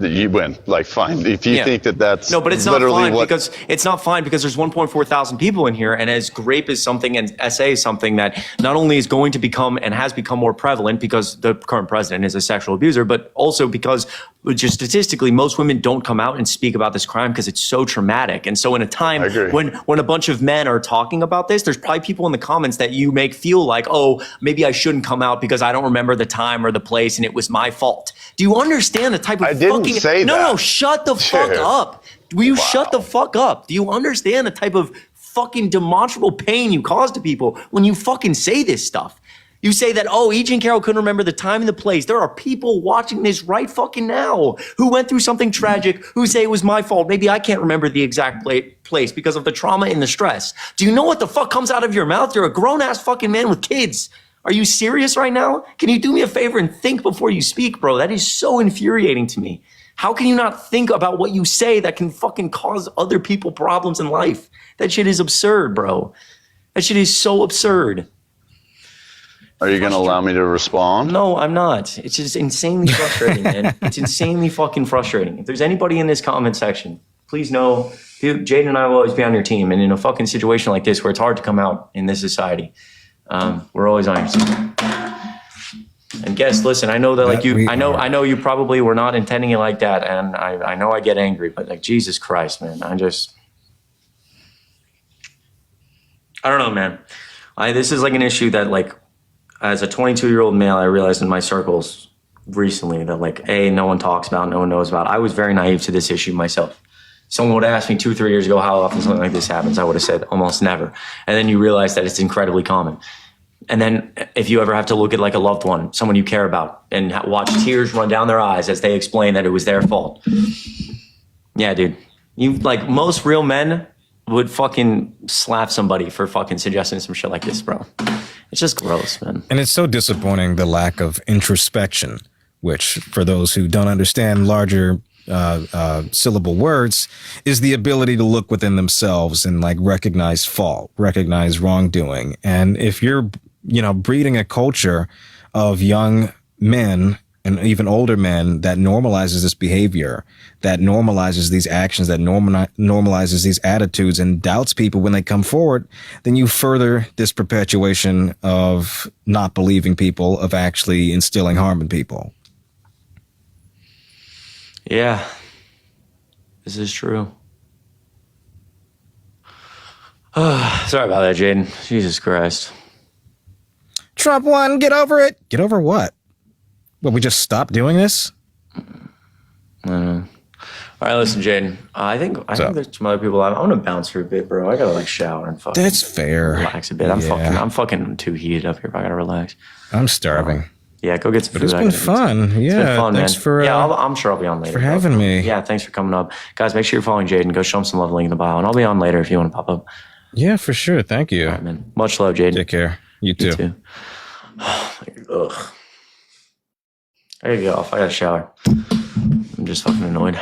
you win. Like, fine. If you think that's no, but it's not literally fine because it's not fine because there's 1.4 thousand people in here, and as grape is something and SA is something that not only is going to become and has become more prevalent because the current president is a sexual abuser, but also because just statistically, most women don't come out and speak about this crime because it's so traumatic. And so in a time when a bunch of men are talking about this, there's probably people in the comments that you make feel like, oh, maybe I shouldn't come out because I don't remember the time or the place and it was my fault. Do you understand the type of I didn't fucking... say that. No, shut the fuck up. Will you shut the fuck up? Do you understand the type of fucking demonstrable pain you cause to people when you fucking say this stuff? You say that, oh, E.J. and Carroll couldn't remember the time and the place. There are people watching this right fucking now who went through something tragic, who say it was my fault. Maybe I can't remember the exact place because of the trauma and the stress. Do you know what the fuck comes out of your mouth? You're a grown-ass fucking man with kids. Are you serious right now? Can you do me a favor and think before you speak, bro? That is so infuriating to me. How can you not think about what you say that can fucking cause other people problems in life? That shit is absurd, bro. That shit is so absurd. Are you going to allow me to respond? No, I'm not. It's just insanely frustrating, man. It's insanely fucking frustrating. If there's anybody in this comment section, please know, dude, Jayden and I will always be on your team. And in a fucking situation like this where it's hard to come out in this society, we're always on your side. And guess, listen, I know that like you, I know you probably were not intending it like that. And I know I get angry, but like, Jesus Christ, man, I don't know, man. This is like an issue that like, as a 22-year-old male, I realized in my circles recently that like, no one talks about, no one knows about. I was very naive to this issue myself. Someone would ask me 2-3 years ago how often something like this happens. I would have said almost never. And then you realize that it's incredibly common. And then if you ever have to look at like a loved one, someone you care about, and watch tears run down their eyes as they explain that it was their fault. Yeah, dude. You like most real men would fucking slap somebody for fucking suggesting some shit like this, bro. It's just gross, man. And it's so disappointing, the lack of introspection, which for those who don't understand larger syllable words, is the ability to look within themselves and like recognize fault, recognize wrongdoing. And if you're, breeding a culture of young men and even older men that normalizes this behavior, that normalizes these actions, that normalizes these attitudes and doubts people when they come forward, then you further this perpetuation of not believing people, of actually instilling harm in people. Yeah, this is true. Sorry about that, Jayden. Jesus Christ. Trump won. Get over it. Get over what? Well, we just stop doing this? I don't know. All right, listen, Jayden. I think there's some other people. I'm gonna bounce for a bit, bro. I gotta like shower and fucking. That's fair. Relax a bit. I'm fucking too heated up here. But I gotta relax. I'm starving. Yeah, go get some food. But it's been fun. It's been fun, thanks man. for. I'm sure I'll be on later. For having me. Yeah, thanks for coming up, guys. Make sure you're following Jayden. Go show him some love. Link in the bio, and I'll be on later if you want to pop up. Yeah, for sure. Thank you. All right, man. Much love, Jayden. Take care. You too. Ugh. I gotta get off. I gotta shower. I'm just fucking annoyed.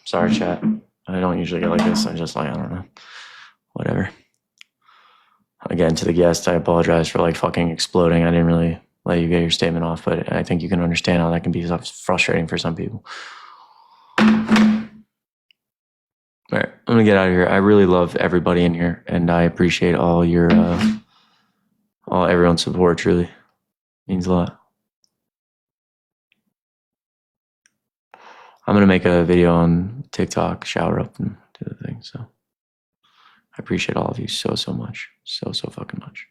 Sorry, chat. I don't usually get like this. I'm just like, I don't know. Whatever. Again, to the guest, I apologize for like fucking exploding. I didn't really let you get your statement off, but I think you can understand how that can be frustrating for some people. All right, I'm gonna get out of here. I really love everybody in here, and I appreciate all your, everyone's support. Truly means a lot. I'm gonna make a video on TikTok, shower up, and do the thing. So I appreciate all of you so much, so fucking much.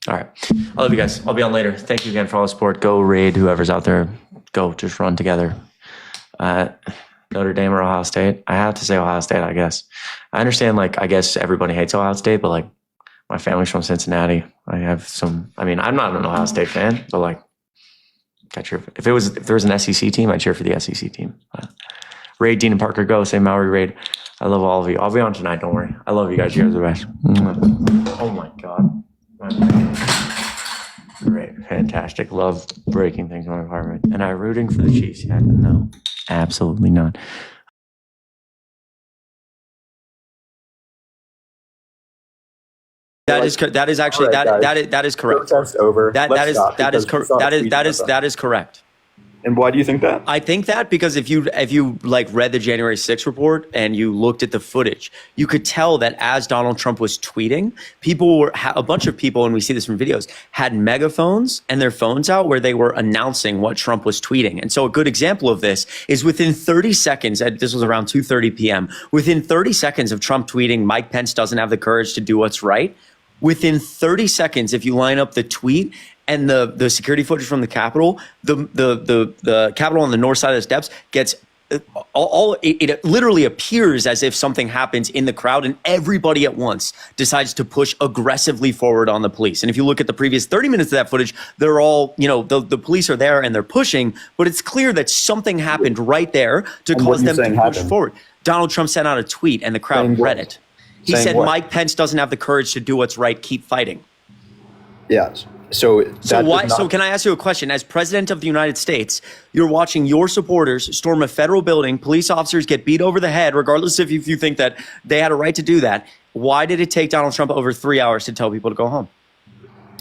All right. I love you guys. I'll be on later. Thank you again for all the support. Go raid whoever's out there. Go just run together. Notre Dame or Ohio State. I have to say Ohio State, I guess. I understand, like, I guess everybody hates Ohio State, but like my family's from Cincinnati. I'm not an Ohio State fan, but like I cheer if there was an SEC team, I'd cheer for the SEC team. Raid, Dean and Parker, go. Say Maori Raid. I love all of you. I'll be on tonight, don't worry. I love you guys. You guys are the best. Oh my God. Great. Fantastic. Love breaking things in my apartment. And I'm rooting for the Chiefs. Yeah, no, absolutely not. That is correct. That is correct. And why do you think that? I think that because if you like read the January 6th report and you looked at the footage, you could tell that as Donald Trump was tweeting, a bunch of people, and we see this from videos, had megaphones and their phones out where they were announcing what Trump was tweeting. And so a good example of this is within 30 seconds, this was around 2:30 p.m., within 30 seconds of Trump tweeting, Mike Pence doesn't have the courage to do what's right, within 30 seconds, if you line up the tweet and the security footage from the Capitol, the Capitol on the north side of the steps gets it literally appears as if something happens in the crowd and everybody at once decides to push aggressively forward on the police. And if you look at the previous 30 minutes of that footage, they're all, the police are there and they're pushing, but it's clear that something happened right there to cause them to push forward. Donald Trump sent out a tweet and the crowd read it. He said, Mike Pence doesn't have the courage to do what's right. Keep fighting. Yes. So can I ask you a question? As president of the United States, you're watching your supporters storm a federal building, police officers get beat over the head, regardless if you think that they had a right to do that. Why did it take Donald Trump over 3 hours to tell people to go home?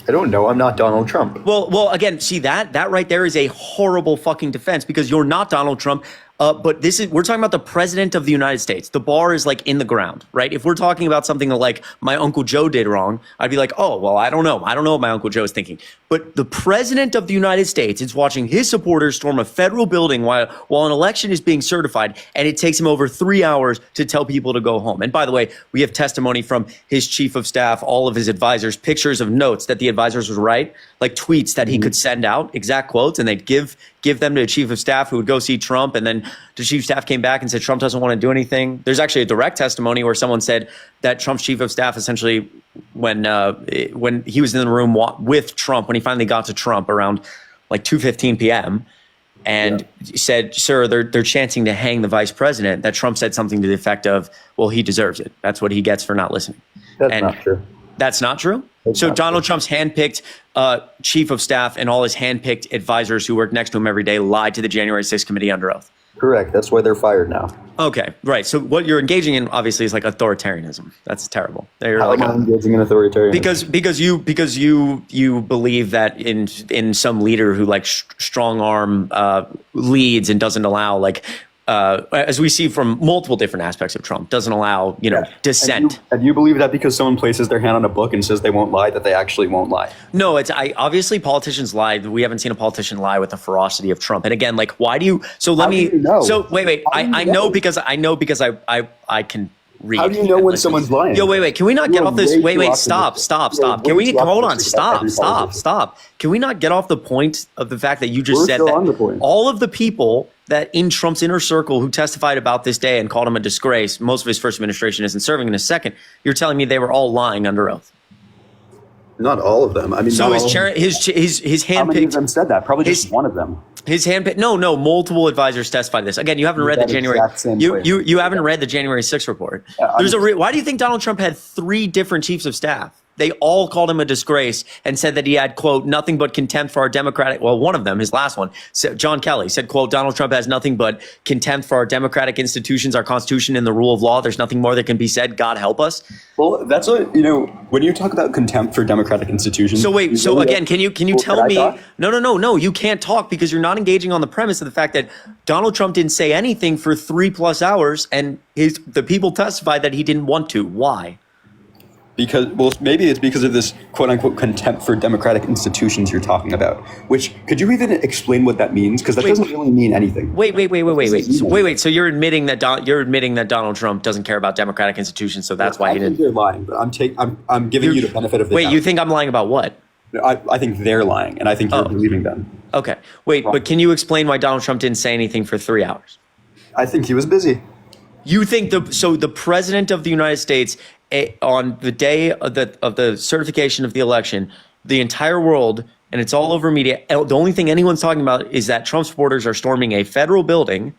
I don't know. I'm not Donald Trump. Well, again, see that right there is a horrible fucking defense because you're not Donald Trump. But we're talking about the president of the United States. The bar is like in the ground, right? If we're talking about something like my Uncle Joe did wrong, I'd be like, oh, well, I don't know. I don't know what my Uncle Joe is thinking. But the president of the United States is watching his supporters storm a federal building while an election is being certified, and it takes him over 3 hours to tell people to go home. And by the way, we have testimony from his chief of staff, all of his advisors, pictures of notes that the advisors would write, like tweets that he could send out, exact quotes, and they'd give them to a chief of staff who would go see Trump, and then the chief of staff came back and said Trump doesn't want to do anything. There's actually a direct testimony where someone said that Trump's chief of staff essentially, when he was in the room with Trump, when he finally got to Trump around like 2:15 p.m., and said, sir, they're chanting to hang the vice president, that Trump said something to the effect of, well, he deserves it. That's what he gets for not listening. That's not true. That's not true? So Donald Trump's handpicked chief of staff and all his handpicked advisors who work next to him every day lied to the January 6th committee under oath. Correct. That's why they're fired now. Okay, right. So what you're engaging in obviously is like authoritarianism. That's terrible. How am I engaging in authoritarianism? Because you believe that in some leader who like strong arm leads and doesn't allow as we see from multiple different aspects of Trump, doesn't allow, dissent. And you believe that because someone places their hand on a book and says they won't lie, that they actually won't lie? No, obviously politicians lie. We haven't seen a politician lie with the ferocity of Trump. And again, like, why do you, so let me, so wait, I know because I can read. How do you know when someone's lying? Yo, wait, can we not get off this? Wait, stop. Can we, hold on, stop. Can we not get off the point of the fact that you just said that all of the people that in Trump's inner circle who testified about this day and called him a disgrace, most of his first administration isn't serving in a second, you're telling me they were all lying under oath? Not all of them. I mean, so his handpicked. How many of them said that? Probably just one of them. His handpicked. No, multiple advisors testified this. Again, you haven't read the January. You haven't read the January 6th report. Why do you think Donald Trump had 3 different chiefs of staff? They all called him a disgrace and said that he had, quote, nothing but contempt for our democratic. Well, one of them, his last one, John Kelly, said, quote, Donald Trump has nothing but contempt for our democratic institutions, our Constitution, and the rule of law. There's nothing more that can be said. God help us. Well, that's what, when you talk about contempt for democratic institutions. So wait, so again, can you tell me? No, you can't talk because you're not engaging on the premise of the fact that Donald Trump didn't say anything for 3+ hours and the people testified that he didn't want to. Why? Because, well, maybe it's because of this quote-unquote contempt for democratic institutions you're talking about. Which, could you even explain what that means? Because that doesn't really mean anything. Wait. So you're admitting that Donald Trump doesn't care about democratic institutions, so that's why he didn't. I think you're lying, but I'm giving you the benefit of the doubt. Wait, you think I'm lying about what? I think they're lying, and I think you're believing them. Okay. Wait, but can you explain why Donald Trump didn't say anything for 3 hours? I think he was busy. You think the president of the United States, on the day of the certification of the election, the entire world, and it's all over media, the only thing anyone's talking about is that Trump supporters are storming a federal building.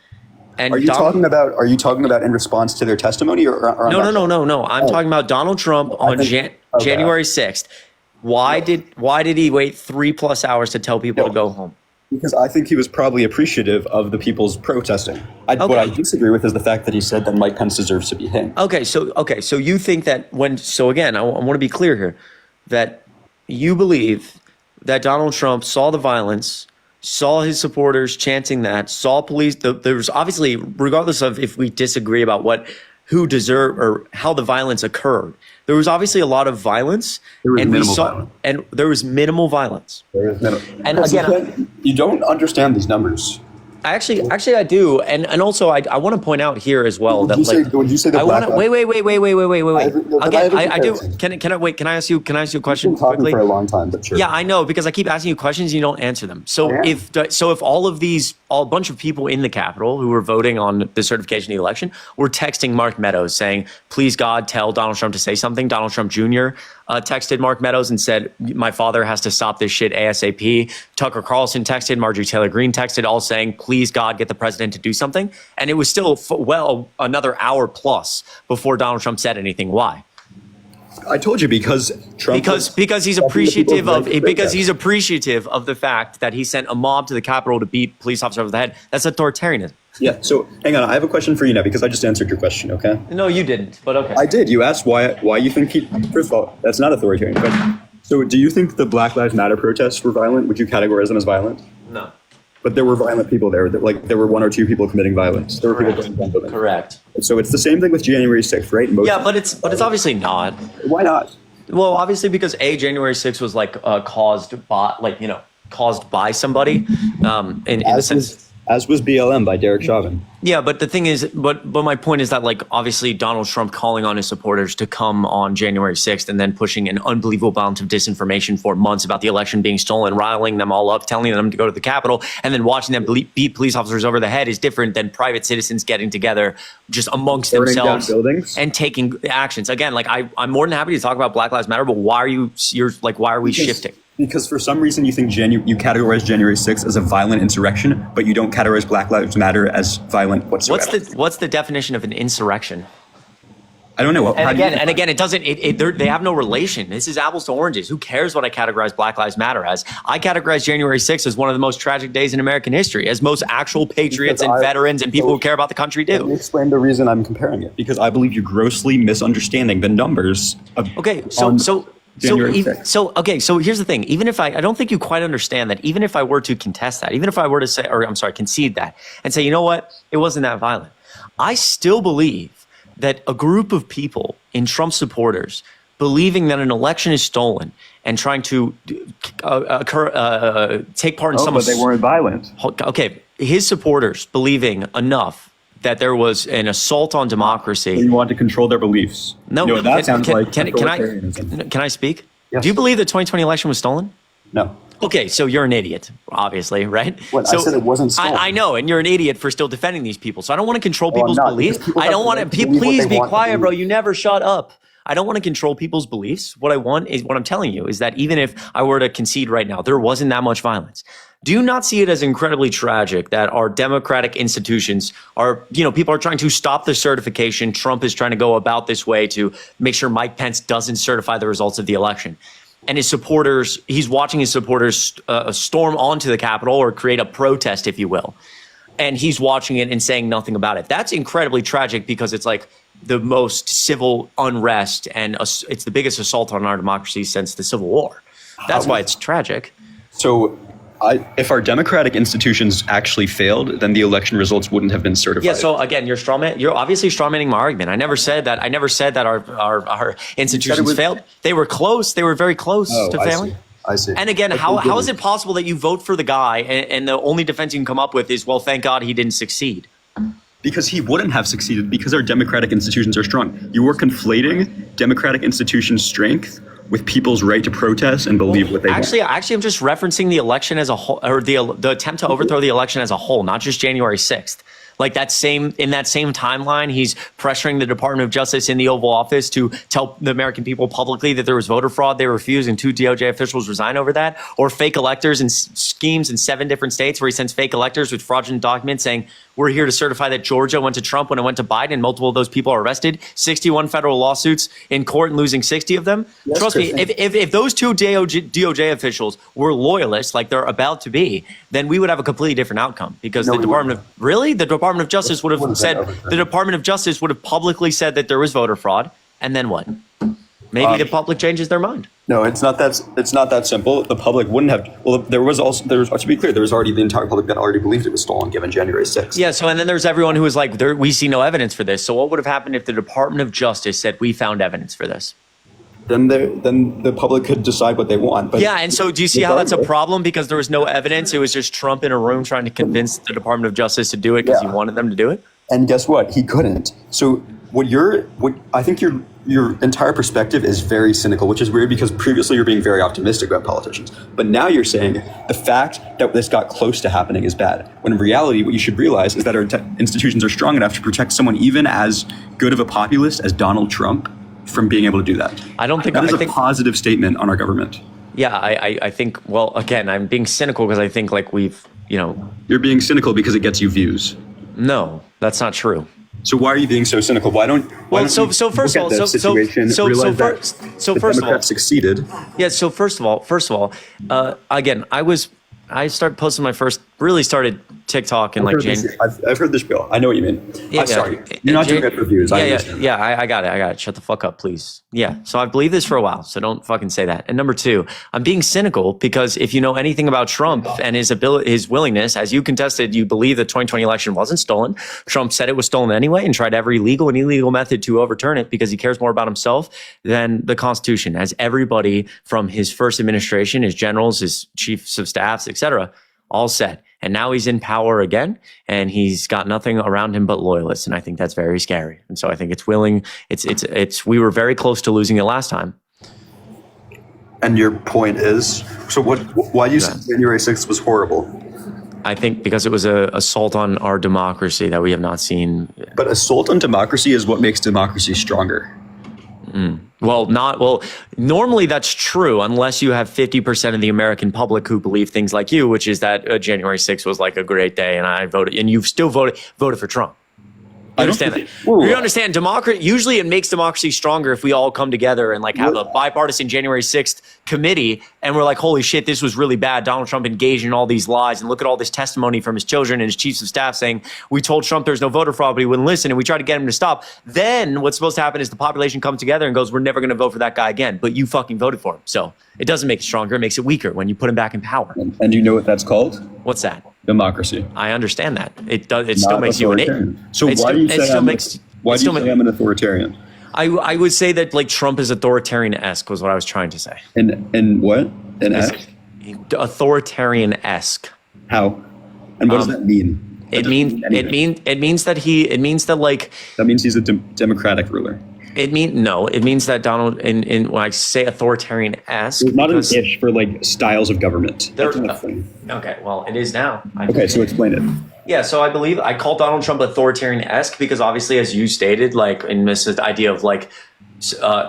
And are you talking about in response to their testimony or No. I'm talking about Donald Trump on January 6th. Why did he wait 3+ hours to tell people to go home? Because I think he was probably appreciative of the people's protesting. What I disagree with is the fact that he said that Mike Pence deserves to be hanged. So you think that again, I want to be clear here, that you believe that Donald Trump saw the violence, saw his supporters chanting that, saw police. There was obviously, regardless of if we disagree about who deserved or how the violence occurred, there was obviously a lot of violence. There was minimal violence. And there was minimal violence. There is minimal. And again, you don't understand these numbers. Actually, I do, and also I want to point out here as well that would you say I want to wait. Again, I do. Comparison. Can I ask you a question You've been talking quickly? for a long time, but sure. Yeah, I know, because I keep asking you questions and you don't answer them. So if all of these, a bunch of people in the Capitol who were voting on the certification of the election were texting Mark Meadows saying, "Please God, tell Donald Trump to say something." Donald Trump Jr. Texted Mark Meadows and said, "My father has to stop this shit ASAP." Tucker Carlson texted, Marjorie Taylor Greene texted, all saying, "Please God, get the president to do something." And it was still another hour plus before Donald Trump said anything. Why? I told you, because Trump because he's appreciative of the fact that he sent a mob to the Capitol to beat police officers over the head. That's authoritarianism. Yeah, so hang on, I have a question for you now, because I just answered your question, okay? No, you didn't, but okay. I did. You asked why you think first of all, that's not authoritarian, but so do you think the Black Lives Matter protests were violent? Would you categorize them as violent? No. But there were violent people there. Like, there were one or two people committing violence. There were people doing gun. Correct. So it's the same thing with January 6th, right? Yeah, but it's obviously not. Why not? Well, obviously because January 6th was caused by somebody, in the sense. As was BLM by Derek Chauvin. Yeah, but the thing is, but my point is that, like, obviously Donald Trump calling on his supporters to come on January 6th and then pushing an unbelievable amount of disinformation for months about the election being stolen, riling them all up, telling them to go to the Capitol, and then watching them beat police officers over the head is different than private citizens getting together just amongst themselves and taking actions. Again, like, I'm more than happy to talk about Black Lives Matter, but why are we shifting? Because for some reason you think you categorize January 6th as a violent insurrection, but you don't categorize Black Lives Matter as violent whatsoever. What's the definition of an insurrection? I don't know. And again, it doesn't. They have no relation. This is apples to oranges. Who cares what I categorize Black Lives Matter as? I categorize January 6th as one of the most tragic days in American history, as most actual patriots and veterans and people who care about the country do. Let me explain the reason I'm comparing it, because I believe you're grossly misunderstanding the numbers. So here's the thing. Even if I don't think you quite understand that. Even if I were to contest that, even if I were to say, concede that and say, you know what, it wasn't that violent, I still believe that a group of people in Trump supporters believing that an election is stolen and trying to take part in some. But they weren't violent. Okay, his supporters believing enough that there was an assault on democracy. So you want to control their beliefs. No, that sounds like can I speak? Yes. Do you believe the 2020 election was stolen? No. Okay, so you're an idiot, obviously, right? What? So I said it wasn't stolen. I know, and you're an idiot for still defending these people. So I don't want to control people's beliefs. I don't want to. Please be quiet, bro. You never shut up. I don't want to control people's beliefs. What I want is, what I'm telling you is that even if I were to concede right now, there wasn't that much violence. Do you not see it as incredibly tragic that our democratic institutions are, people are trying to stop the certification. Trump is trying to go about this way to make sure Mike Pence doesn't certify the results of the election. And his supporters, he's watching his supporters storm onto the Capitol or create a protest, if you will. And he's watching it and saying nothing about it. That's incredibly tragic because it's like the most civil unrest and it's the biggest assault on our democracy since the Civil War. That's why it's tragic. So if our democratic institutions actually failed, then the election results wouldn't have been certified. Yeah. So again, you're obviously strawmanning my argument. I never said that our institutions failed. They were close. They were very close to failing. I see. And again, how is it possible that you vote for the guy and the only defense you can come up with is, well, thank God he didn't succeed? Because he wouldn't have succeeded because our democratic institutions are strong. You are conflating democratic institutions' strength with people's right to protest and believe what they want. Actually, I'm just referencing the election as a whole, or the attempt to overthrow the election as a whole, not just January 6th. Like in that same timeline, he's pressuring the Department of Justice in the Oval Office to tell the American people publicly that there was voter fraud. They refused, and 2 DOJ officials resign over that. Or fake electors and schemes in 7 different states where he sends fake electors with fraudulent documents saying, we're here to certify that Georgia went to Trump when it went to Biden, and multiple of those people are arrested. 61 federal lawsuits in court and losing 60 of them. Yes, trust me, if those 2 DOJ officials were loyalists like they're about to be, then we would have a completely different outcome because the Department of Justice would have said, the Department of Justice would have publicly said that there was voter fraud. And then what? Maybe the public changes their mind. No, it's not that simple. The public wouldn't have. Well, there was to be clear, there was already the entire public that already believed it was stolen, given January 6th. Yeah. So, and then there's everyone who was like, we see no evidence for this. So, what would have happened if the Department of Justice said we found evidence for this? Then the public could decide what they want. But yeah, and so do you see how that's a problem? Because there was no evidence. It was just Trump in a room trying to convince the Department of Justice to do it because he wanted them to do it. And guess what? He couldn't. So I think your entire perspective is very cynical, which is weird because previously you're being very optimistic about politicians. But now you're saying the fact that this got close to happening is bad. When in reality, what you should realize is that our institutions are strong enough to protect someone even as good of a populist as Donald Trump from being able to do that. I don't think that is a positive statement on our government. Yeah, I think, well, again, I'm being cynical because I think like You're being cynical because it gets you views. No, that's not true. So why are you being so cynical? Why don't first of all, Democrats succeeded. Yeah, so first of all, again, I started posting really started TikTok in like January. I've heard this, Bill. I know what you mean. Yeah, I'm sorry. You're not doing it for views. I got it. Shut the fuck up, please. Yeah. So I've believed this for a while. So don't fucking say that. And number two, I'm being cynical because if you know anything about Trump and his willingness, as you contested, you believe the 2020 election wasn't stolen. Trump said it was stolen anyway and tried every legal and illegal method to overturn it because he cares more about himself than the Constitution. As everybody from his first administration, his generals, his chiefs of staffs, etc., all said. And now he's in power again, and he's got nothing around him but loyalists. And I think that's very scary. And so I think we were very close to losing it last time. And your point is, so why you said January 6th was horrible? I think because it was an assault on our democracy that we have not seen. But assault on democracy is what makes democracy stronger. Normally that's true unless you have 50% of the American public who believe things like you, which is that January 6th was like a great day and I voted, and you've still voted for Trump. You understand that? You understand democracy. Usually it makes democracy stronger if we all come together and like have a bipartisan January 6th committee and we're like, holy shit, this was really bad. Donald Trump engaged in all these lies and look at all this testimony from his children and his chiefs of staff saying, we told Trump there's no voter fraud, but he wouldn't listen and we tried to get him to stop. Then what's supposed to happen is the population comes together and goes, we're never going to vote for that guy again, but you fucking voted for him. So it doesn't make it stronger. It makes it weaker when you put him back in power. And you know what that's called? What's that? Democracy. I understand that. It does. It still makes you an idiot. So why do you say I'm an authoritarian? I would say that like Trump is authoritarian-esque was what I was trying to say. And what? Authoritarian-esque. How? And what does that mean? It means he's a democratic ruler. It means that Donald, when I say authoritarian-esque, it's not an ish for like styles of government. Okay, well, it is now. Okay, so explain it. Yeah, so I call Donald Trump authoritarian-esque because obviously, as you stated, like in this idea of like,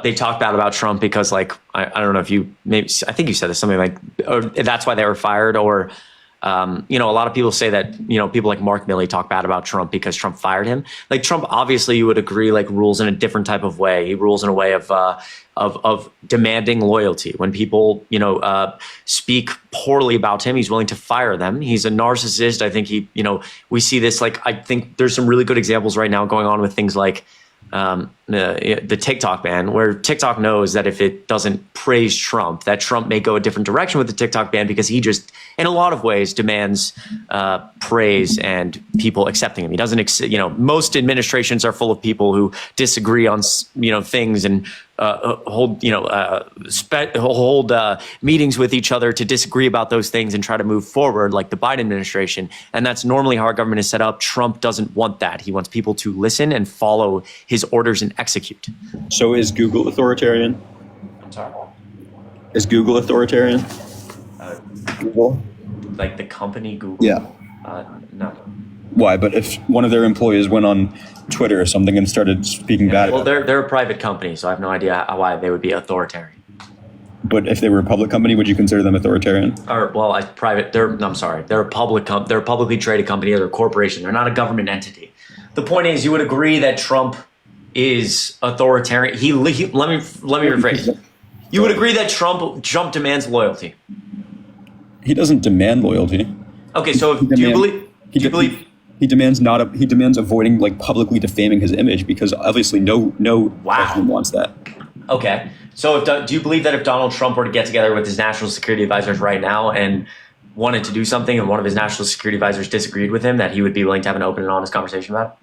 they talk bad about Trump because like, I don't know if you, maybe, I think you said this, something like, or that's why they were fired, or a lot of people say that, people like Mark Milley talk bad about Trump because Trump fired him. Like Trump, obviously, you would agree, like rules in a different type of way. He rules in a way of demanding loyalty. When people, speak poorly about him, he's willing to fire them. He's a narcissist. I think we see this, like, I think there's some really good examples right now going on with things like the TikTok ban, where TikTok knows that if it doesn't praise Trump, that Trump may go a different direction with the TikTok ban because he just, in a lot of ways, demands praise and people accepting him. He doesn't, most administrations are full of people who disagree on, things and hold meetings with each other to disagree about those things and try to move forward, like the Biden administration. And that's normally how our government is set up. Trump doesn't want that. He wants people to listen and follow his orders and execute. So is Google authoritarian? I'm sorry. Is Google authoritarian? Google? Like the company Google? Yeah. No. Why? But if one of their employees went on Twitter or something and started speaking bad. Well, they're a private company, so I have no idea why they would be authoritarian. But if they were a public company, would you consider them authoritarian? They're a publicly traded company. They're a corporation. They're not a government entity. The point is, you would agree that Trump is authoritarian. Let me rephrase. You would agree that Trump demands loyalty. He doesn't demand loyalty. Okay, so do you believe? He demands avoiding like publicly defaming his image because obviously no president wants that. Okay. So do you believe that if Donald Trump were to get together with his national security advisors right now and wanted to do something and one of his national security advisors disagreed with him, that he would be willing to have an open and honest conversation about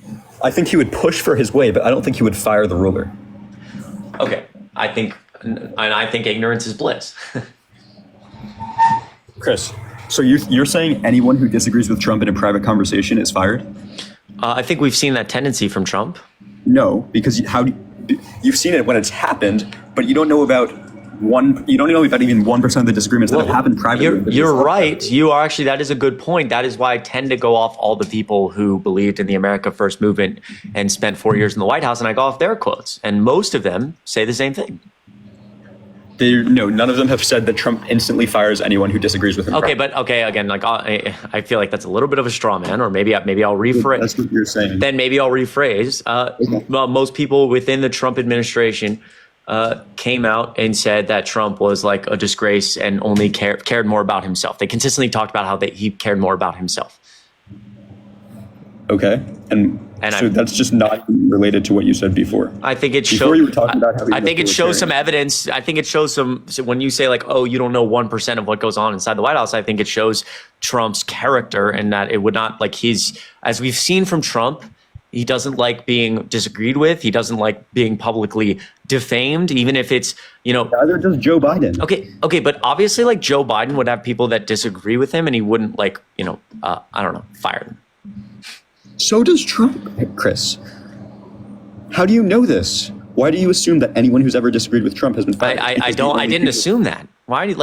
it? I think he would push for his way, but I don't think he would fire the ruler. Okay. I think ignorance is bliss. Chris, so you're saying anyone who disagrees with Trump in a private conversation is fired? I think we've seen that tendency from Trump. No, because you've seen it when it's happened, but you don't know about even 1% of the disagreements that have happened privately. You're right. You are actually, that is a good point. That is why I tend to go off all the people who believed in the America First movement and spent 4 years in the White House, and I go off their quotes. And most of them say the same thing. None of them have said that Trump instantly fires anyone who disagrees with him. Again, like I feel like that's a little bit of a straw man, or maybe I'll rephrase. That's what you're saying. Then maybe I'll rephrase. Well, most people within the Trump administration came out and said that Trump was like a disgrace and only cared more about himself. They consistently talked about how he cared more about himself. Okay, and so that's just not related to what you said before. I think it shows. Before you were talking about how I think it shows some evidence. I think it shows some. So when you say like, oh, you don't know 1% of what goes on inside the White House, I think it shows Trump's character, and that it would not like as we've seen from Trump. He doesn't like being disagreed with. He doesn't like being publicly defamed, even if it's, Neither does Joe Biden. Okay, but obviously, like Joe Biden would have people that disagree with him, and he wouldn't I don't know, fire them. So does Trump, Chris. How do you know this? Why do you assume that anyone who's ever disagreed with Trump has been fired? I didn't assume that. Why you're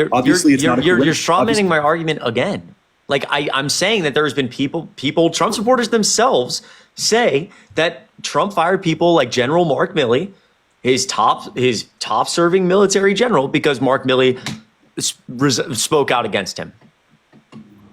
strawmanning my argument again. Like I'm saying that there's been people, Trump supporters themselves say that Trump fired people like General Mark Milley, his top serving military general, because Mark Milley spoke out against him.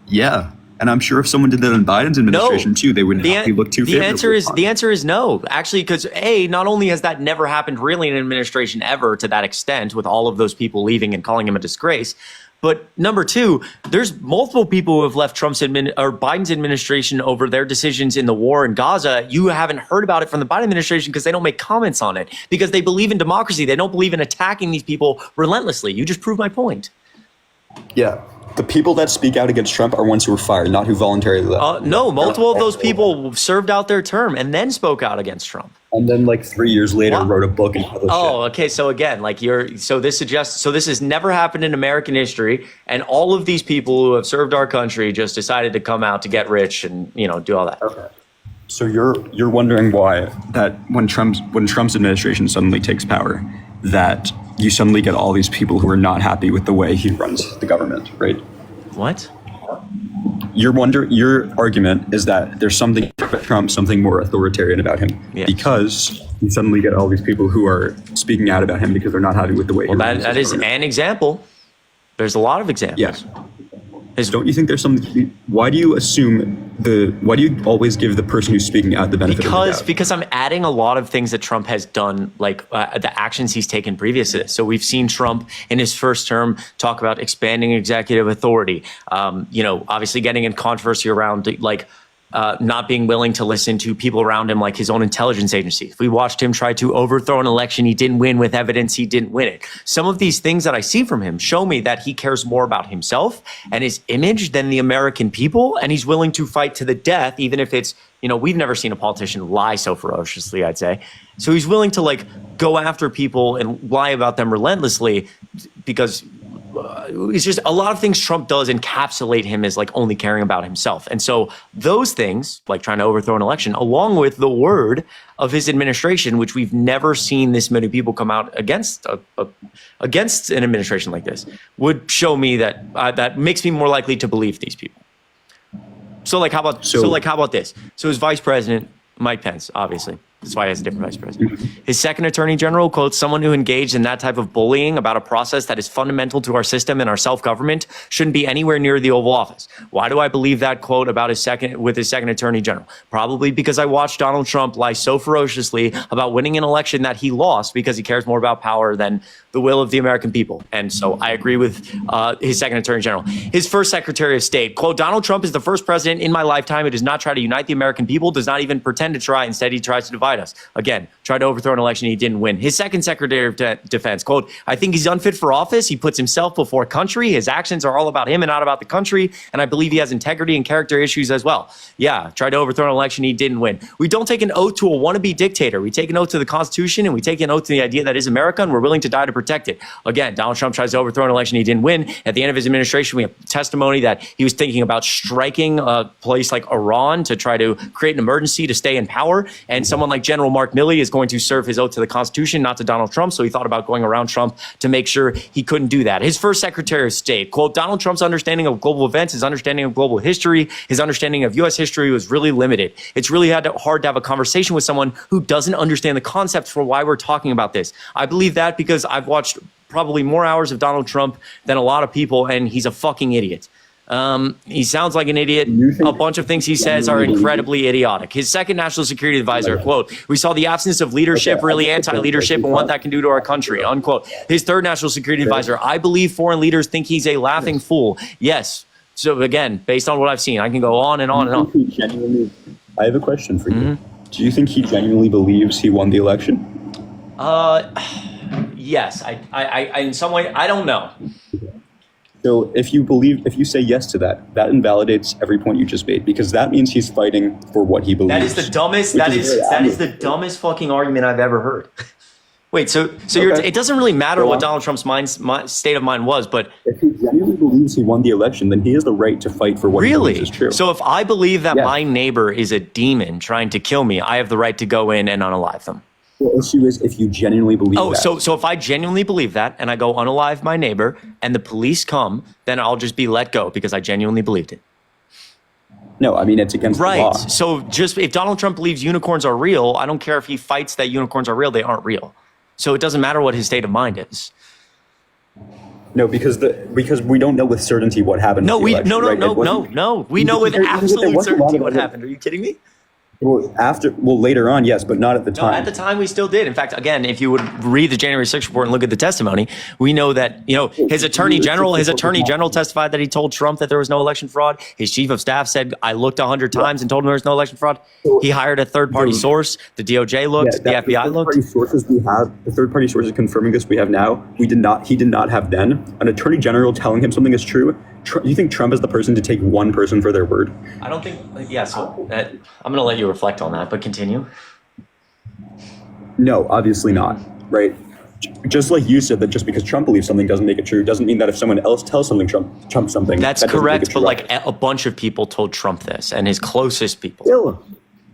Yeah. And I'm sure if someone did that in Biden's administration too, they wouldn't be looked too favorably. The answer is no. Actually, because not only has that never happened really in an administration ever to that extent, with all of those people leaving and calling him a disgrace, but number two, there's multiple people who have left Biden's administration over their decisions in the war in Gaza. You haven't heard about it from the Biden administration because they don't make comments on it, because they believe in democracy. They don't believe in attacking these people relentlessly. You just proved my point. Yeah. The people that speak out against Trump are ones who were fired, not who voluntarily left. No, multiple of those people served out their term and then spoke out against Trump. And then 3 years later wrote a book and published it. Okay. So again, this has never happened in American history. And all of these people who have served our country just decided to come out to get rich and, do all that. Okay. So you're wondering why that when Trump's administration suddenly takes power, that you suddenly get all these people who are not happy with the way he runs the government, right? What? Your argument is that there's something about Trump, something more authoritarian about him, because you suddenly get all these people who are speaking out about him because they're not happy with the way he runs that is an example. There's a lot of examples. Yes. Don't you think there's something? Why do you always give the person who's speaking out the benefit of the doubt? Because I'm adding a lot of things that Trump has done, like the actions he's taken previous to this. So we've seen Trump in his first term talk about expanding executive authority, obviously getting in controversy around not being willing to listen to people around him, like his own intelligence agency. We watched him try to overthrow an election. He didn't win with evidence. He didn't win it. Some of these things that I see from him show me that he cares more about himself and his image than the American people. And he's willing to fight to the death, even if it's, we've never seen a politician lie so ferociously, I'd say. So he's willing to go after people and lie about them relentlessly, because it's just a lot of things Trump does encapsulate him as only caring about himself. And so those things, like trying to overthrow an election, along with the word of his administration, which we've never seen this many people come out against against an administration like this, would show me that that makes me more likely to believe these people. So how about this? So his vice president, Mike Pence, obviously. That's why he has a different vice president. His second attorney general quotes someone who engaged in that type of bullying about a process that is fundamental to our system and our self-government shouldn't be anywhere near the Oval Office. Why do I believe that quote about his second attorney general? Probably because I watched Donald Trump lie so ferociously about winning an election that he lost because he cares more about power than the will of the American people. And so I agree with his second attorney general. His first secretary of state, quote, Donald Trump is the first president in my lifetime who does not try to unite the American people, does not even pretend to try. Instead, he tries to divide beside us. Again, tried to overthrow an election he didn't win. His second Secretary of Defense, quote, I think he's unfit for office. He puts himself before country. His actions are all about him and not about the country. And I believe he has integrity and character issues as well. Yeah, tried to overthrow an election he didn't win. We don't take an oath to a wannabe dictator. We take an oath to the Constitution, and we take an oath to the idea that is America, and we're willing to die to protect it. Again, Donald Trump tries to overthrow an election he didn't win. At the end of his administration, we have testimony that he was thinking about striking a place like Iran to try to create an emergency to stay in power. And someone like General Mark Milley is going to serve his oath to the Constitution, not to Donald Trump. So he thought about going around Trump to make sure he couldn't do that. His first Secretary of State, quote, Donald Trump's understanding of global events, his understanding of global history, his understanding of U.S. history was really limited. It's really hard to have a conversation with someone who doesn't understand the concepts for why we're talking about this. I believe that because I've watched probably more hours of Donald Trump than a lot of people, and he's a fucking idiot. He sounds like an idiot. A bunch of things he says are incredibly idiotic. His second national security advisor, quote, we saw the absence of leadership, really anti-leadership, and what that can do to our country, unquote. His third national security advisor, I believe foreign leaders think he's a laughing fool. Yes. So again, based on what I've seen, I can go on and on and on. I have a question for you. Do you think he genuinely believes he won the election? Yes. I in some way, I don't know. So if you say yes to that, that invalidates every point you just made, because that means he's fighting for what he believes. That is the dumbest. That is the dumbest fucking argument I've ever heard. Wait, so it doesn't really matter what Donald Trump's state of mind was, but if he genuinely believes he won the election, then he has the right to fight for what he believes is true. So if I believe that my neighbor is a demon trying to kill me, I have the right to go in and unalive them. The issue is if you genuinely believe that. So if I genuinely believe that and I go unalive my neighbor and the police come, then I'll just be let go because I genuinely believed it. No, I mean, it's against the law. So just if Donald Trump believes unicorns are real, I don't care if he fights that unicorns are real, they aren't real. So it doesn't matter what his state of mind is. No, because we don't know with certainty what happened. No, we know with absolute certainty what happened. Are you kidding me? Well, later on, yes, but not at the time. No, at the time, we still did. In fact, again, if you would read the January 6th report and look at the testimony, we know that his attorney general testified that he told Trump that there was no election fraud. His chief of staff said, "I looked 100 times and told him there was no election fraud." He hired a third-party source. The DOJ looked. The FBI looked. The third-party sources confirming this we have now. He did not have then. An attorney general telling him something is true. You think Trump is the person to take one person for their word? I don't think. Yeah, so I'm going to let you reflect on that, but continue. No, obviously not. Right? Just like you said, that just because Trump believes something doesn't make it true, doesn't mean that if someone else tells Trump something, that's correct. But like a bunch of people told Trump this, and his closest people. Still.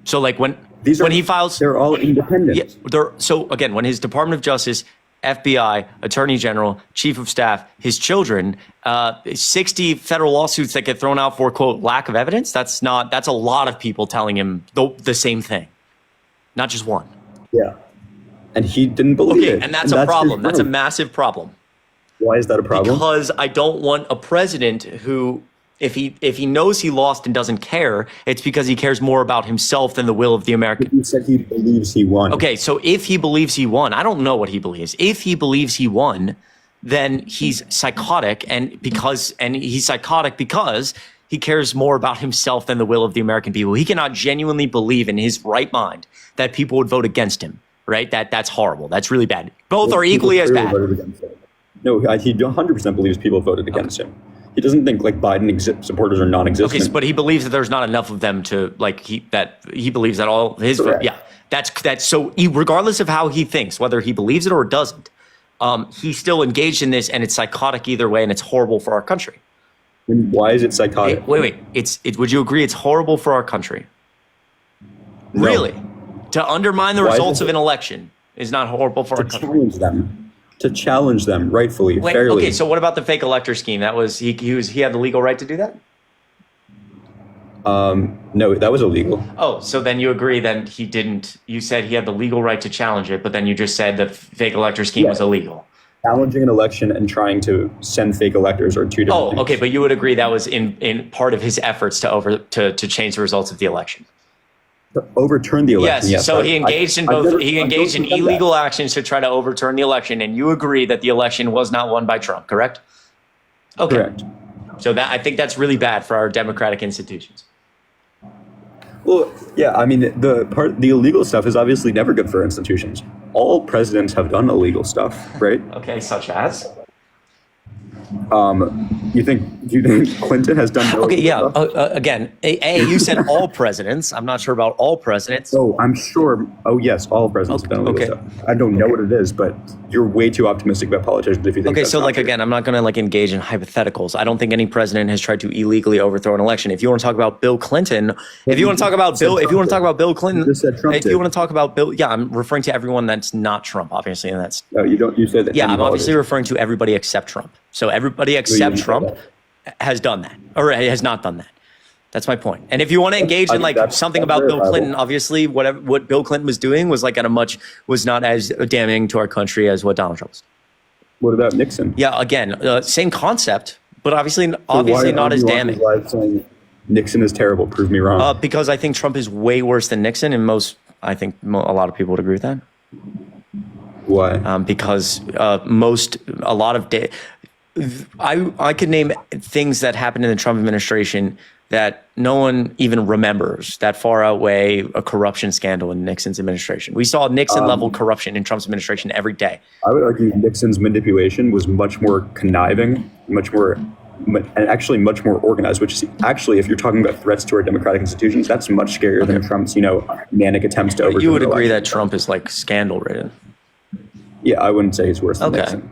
So like when he files, they're all independent. Yeah, so again, when his Department of Justice, FBI, Attorney General, Chief of Staff, his children, 60 federal lawsuits that get thrown out for, quote, lack of evidence. That's a lot of people telling him the same thing, not just one. Yeah. And he didn't believe it. And that's a problem. That's a massive problem. Why is that a problem? Because I don't want a president who, if he knows he lost and doesn't care, it's because he cares more about himself than the will of the American. He said he believes he won. Okay, so if he believes he won, I don't know what he believes. If he believes he won, then he's psychotic, and he's psychotic because he cares more about himself than the will of the American people. He cannot genuinely believe in his right mind that people would vote against him. Right? That's horrible. That's really bad. Both are equally as bad. No, he 100% believes people voted against him. He doesn't think like Biden supporters are non-existent. Okay, but he believes that there's not enough of them to he believes that all his that's so regardless of how he thinks, whether he believes it or doesn't, he's still engaged in this, and it's psychotic either way, and it's horrible for our country. And why is it psychotic? Wait. Would you agree it's horrible for our country? No. Really? To undermine the results of an election is not horrible for our country. To challenge them rightfully, fairly. Okay, so what about the fake elector scheme? That was he had the legal right to do that? No, that was illegal. Oh, so then you agree then he didn't. You said he had the legal right to challenge it, but then you just said the fake elector scheme was illegal. Challenging an election and trying to send fake electors are two different things. Okay, but you would agree that was in part of his efforts to change the results of the election. To overturn the election. Yes. So he engaged in both. He engaged in illegal actions to try to overturn the election, and you agree that the election was not won by Trump, correct? Okay. Correct. So I think that's really bad for our democratic institutions. Well, yeah, I mean, the illegal stuff is obviously never good for institutions. All presidents have done illegal stuff, right? Okay, such as? Do you think Clinton has done no Okay, yeah. stuff? Again, you said all presidents. I'm not sure about all presidents. Oh, I'm sure. Oh, yes, all presidents have done illegal stuff. I don't know what it is, but you're way too optimistic about politicians if you think. Okay, that's so not like true. again, I'm not going to like engage in hypotheticals. I don't think any president has tried to illegally overthrow an election. If you want to talk about Bill Clinton, if you want to talk about Bill Clinton, if you want to talk about Bill, yeah, I'm referring to everyone that's not Trump, obviously, and that's. No, you don't. You said that. Yeah, I'm obviously referring to everybody except Trump. So everybody except Trump has done that, or has not done that. That's my point. And if you want to engage in like something about Bill Clinton, obviously what Bill Clinton was doing was like was not as damning to our country as what Donald Trump was. What about Nixon? Yeah, again, same concept, but obviously not as damning. Saying Nixon is terrible. Prove me wrong. Because I think Trump is way worse than Nixon, and I think a lot of people would agree with that. Why? Because I could name things that happened in the Trump administration that no one even remembers that far outweigh a corruption scandal in Nixon's administration. We saw Nixon-level corruption in Trump's administration every day. I would argue Nixon's manipulation was much more conniving, and actually much more organized, which is actually, if you're talking about threats to our democratic institutions, that's much scarier than Trump's, manic attempts to overturn. You would agree that Trump is like scandal-ridden? Yeah, I wouldn't say he's worse than Nixon.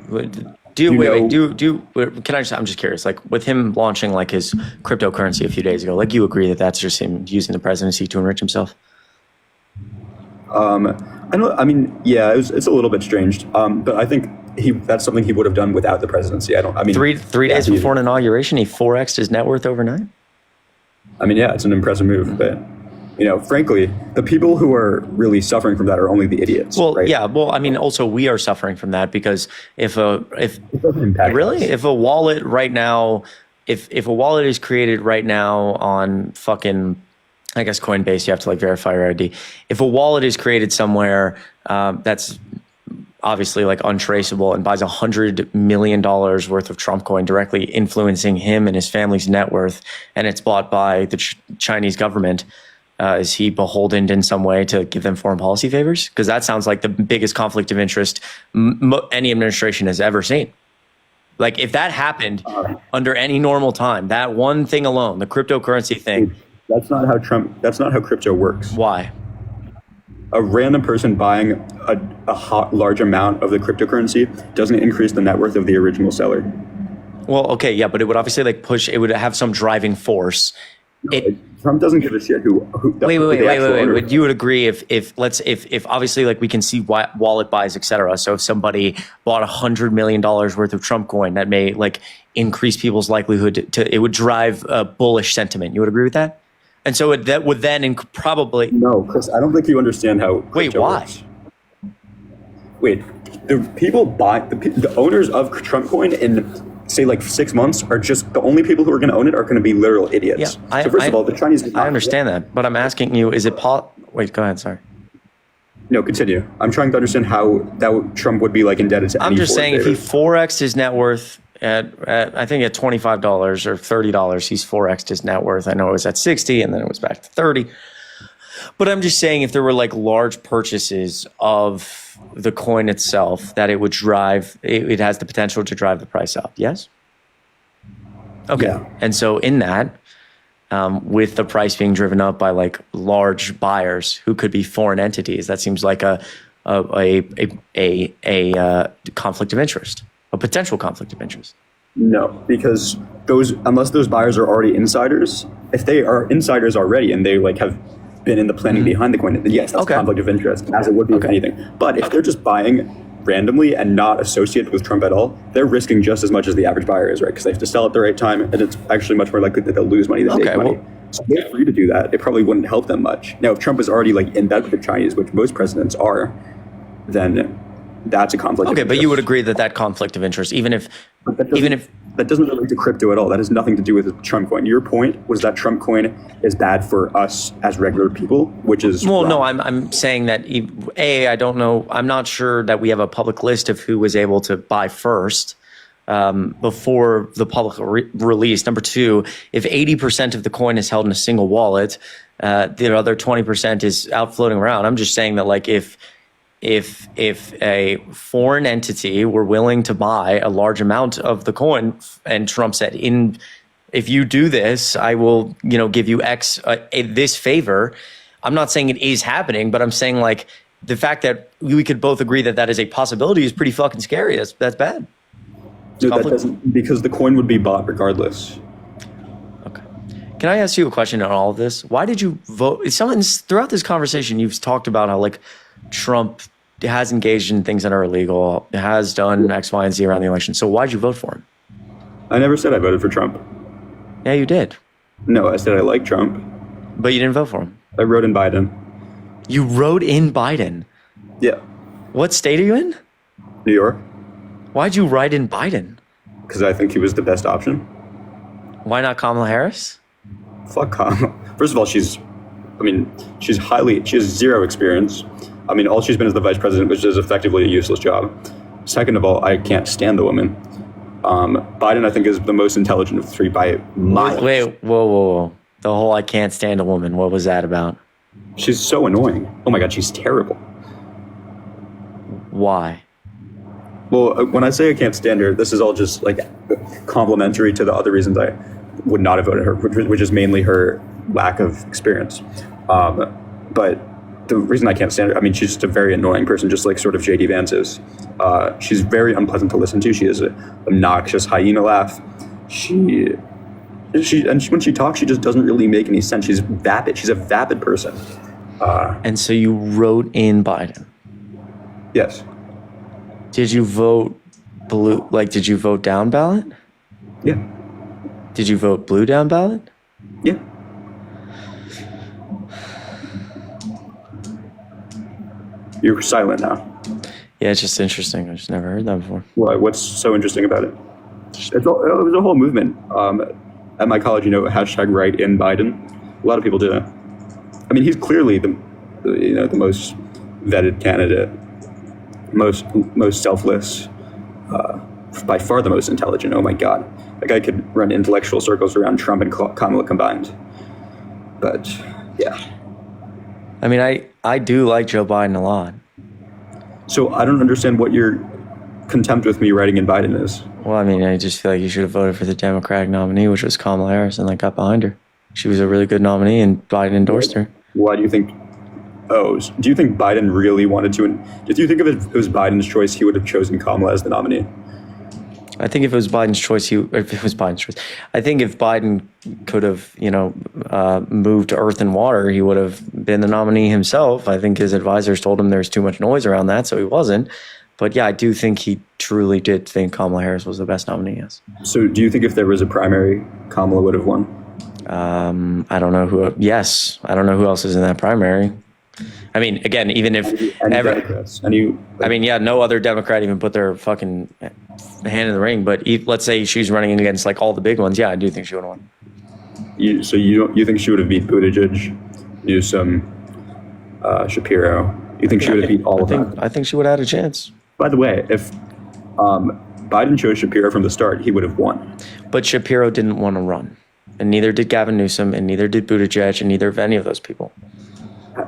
I'm just curious, like with him launching like his cryptocurrency a few days ago, like you agree that that's just him using the presidency to enrich himself? It's a little bit strange. But I think that's something he would have done without the presidency. Three days before an inauguration, he 4x'd his net worth overnight? It's an impressive move, but frankly, the people who are really suffering from that are only the idiots. Well, right? yeah. Well, I mean, also we are suffering from that because if a wallet right now, if a wallet is created right now on fucking, I guess Coinbase, you have to like verify your ID. If a wallet is created somewhere that's obviously like untraceable and buys $100 million worth of Trump coin, directly influencing him and his family's net worth, and it's bought by the Chinese government. Is he beholden in some way to give them foreign policy favors? Because that sounds like the biggest conflict of interest any administration has ever seen. Like if that happened under any normal time, that one thing alone, the cryptocurrency thing. That's not how crypto works. Why? A random person buying a large amount of the cryptocurrency doesn't increase the net worth of the original seller. Well, okay, yeah, but it would obviously like push, it would have some driving force. Trump doesn't give a shit who wait. You would agree if obviously like we can see wallet buys, etc. So if somebody bought $100 million worth of Trump coin, that may like increase people's likelihood it would drive a bullish sentiment. You would agree with that? And so that would then probably. No, Chris, I don't think you understand how. Wait, why? Works. Wait, the owners of Trump coin in say like 6 months are just the only people who are going to own it are going to be literal idiots. Yeah, so first of all, the Chinese. I understand that, but I'm asking you: is it Wait, go ahead. Sorry. No, continue. I'm trying to understand how Trump would be like indebted to. I'm just saying if he 4x'd his net worth at I think at $25 or $30, he's 4x'd his net worth. I know it was at 60 and then it was back to 30. But I'm just saying if there were like large purchases of the coin itself, that it would drive, it has the potential to drive the price up. Yes? Okay. Yeah. And so in that, with the price being driven up by like large buyers who could be foreign entities, that seems like a conflict of interest, a potential conflict of interest. No, because unless those buyers are already insiders, if they are insiders already and they like have been in the planning behind the coin, then yes, that's a conflict of interest, as it would be with anything. But if they're just buying randomly and not associated with Trump at all, they're risking just as much as the average buyer is, right? Because they have to sell at the right time, and it's actually much more likely that they'll lose money than make money. So if they're free to do that, it probably wouldn't help them much. Now, if Trump is already like in bed with the Chinese, which most presidents are, then that's a conflict of interest. But you would agree that conflict of interest, even if that doesn't relate to crypto at all. That has nothing to do with Trump coin. Your point was that Trump coin is bad for us as regular people, which is wrong. No, I'm saying that I don't know. I'm not sure that we have a public list of who was able to buy first. before the public release. Number two, if 80% of the coin is held in a single wallet, the other 20% is out floating around. I'm just saying that, like, if a foreign entity were willing to buy a large amount of the coin, and Trump said, if you do this, I will, give you X, this favor. I'm not saying it is happening, but I'm saying, like, the fact that we could both agree that that is a possibility is pretty fucking scary. That's bad. No, that doesn't, because the coin would be bought regardless. Okay. Can I ask you a question on all of this? Why did you vote? Throughout this conversation, you've talked about how, like, Trump has engaged in things that are illegal, has done X, Y, and Z around the election. So why'd you vote for him? I never said I voted for Trump. Yeah, you did. No, I said I like Trump. But you didn't vote for him. I wrote in Biden. You wrote in Biden? Yeah. What state are you in? New York. Why'd you write in Biden? Because I think he was the best option. Why not Kamala Harris? Fuck Kamala. First of all, she has zero experience. I mean, all she's been is the vice president, which is effectively a useless job. Second of all, I can't stand the woman. Biden, I think, is the most intelligent of the three by miles. Wait, whoa. The whole I can't stand a woman, what was that about? She's so annoying. Oh my God, she's terrible. Why? Well, when I say I can't stand her, this is all just, like, complimentary to the other reasons I would not have voted her, which is mainly her lack of experience. But the reason I can't stand her, I mean, she's just a very annoying person, just like sort of J.D. Vance is. She's very unpleasant to listen to. She has an obnoxious hyena laugh. When she talks, she just doesn't really make any sense. She's vapid. She's a vapid person. And so you wrote in Biden? Yes. Did you vote blue? Like, did you vote down ballot? Yeah. Did you vote blue down ballot? Yeah. You're silent now. Yeah, it's just interesting. I've just never heard that before. Why? What's so interesting about it? It was a whole movement. At my college, hashtag write in Biden. A lot of people did it. I mean, he's clearly the most vetted candidate, most selfless, by far the most intelligent. Oh my God, that guy could run intellectual circles around Trump and Kamala combined. But yeah, I mean, I do like Joe Biden a lot. So I don't understand what your contempt with me writing in Biden is. Well, I mean, I just feel like you should have voted for the Democratic nominee, which was Kamala Harris, and got behind her. She was a really good nominee, and Biden endorsed her. Why do you think? Do you think Biden really wanted to? If you think of it was Biden's choice, he would have chosen Kamala as the nominee. I think if it was Biden's choice, I think if Biden could have, moved to earth and water, he would have been the nominee himself. I think his advisors told him there's too much noise around that, so he wasn't. But yeah, I do think he truly did think Kamala Harris was the best nominee, yes. So do you think if there was a primary, Kamala would have won? I don't know who. Yes, I don't know who else is in that primary. I mean, again, even if no other Democrat even put their fucking hand in the ring. But let's say she's running against all the big ones. Yeah, I do think she would have won. You think she would have beat Buttigieg, Newsom, Shapiro? You think she would have beat all of them? I think she would have had a chance. By the way, if Biden chose Shapiro from the start, he would have won. But Shapiro didn't want to run, and neither did Gavin Newsom, and neither did Buttigieg, and neither of any of those people.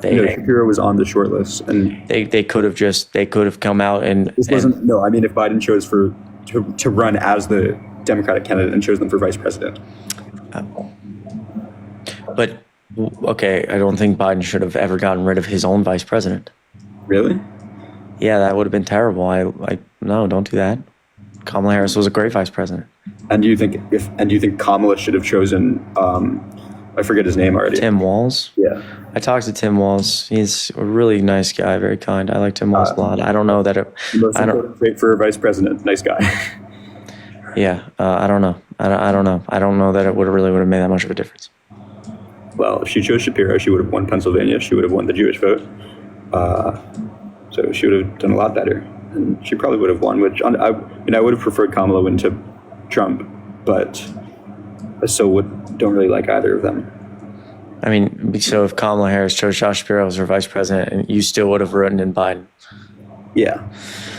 Shapiro was on the short list, and they could have come out and. This wasn't. No, I mean, if Biden chose to run as the Democratic candidate and chose them for vice president. But okay, I don't think Biden should have ever gotten rid of his own vice president. Really? Yeah, that would have been terrible. No, don't do that. Kamala Harris was a great vice president. And do you think Kamala should have chosen? I forget his name already. Tim Walz. Yeah. I talked to Tim Walz. He's a really nice guy, very kind. I like Tim Walz a lot. I don't know that it. Great for a vice president. Nice guy. Yeah, I don't know. I don't know. I don't know that it would have made that much of a difference. Well, if she chose Shapiro, she would have won Pennsylvania. She would have won the Jewish vote. So she would have done a lot better, and she probably would have won. Which I would have preferred Kamala win to Trump, but I still don't really like either of them. I mean, so if Kamala Harris chose Josh Shapiro as her vice president, and you still would have written in Biden. Yeah,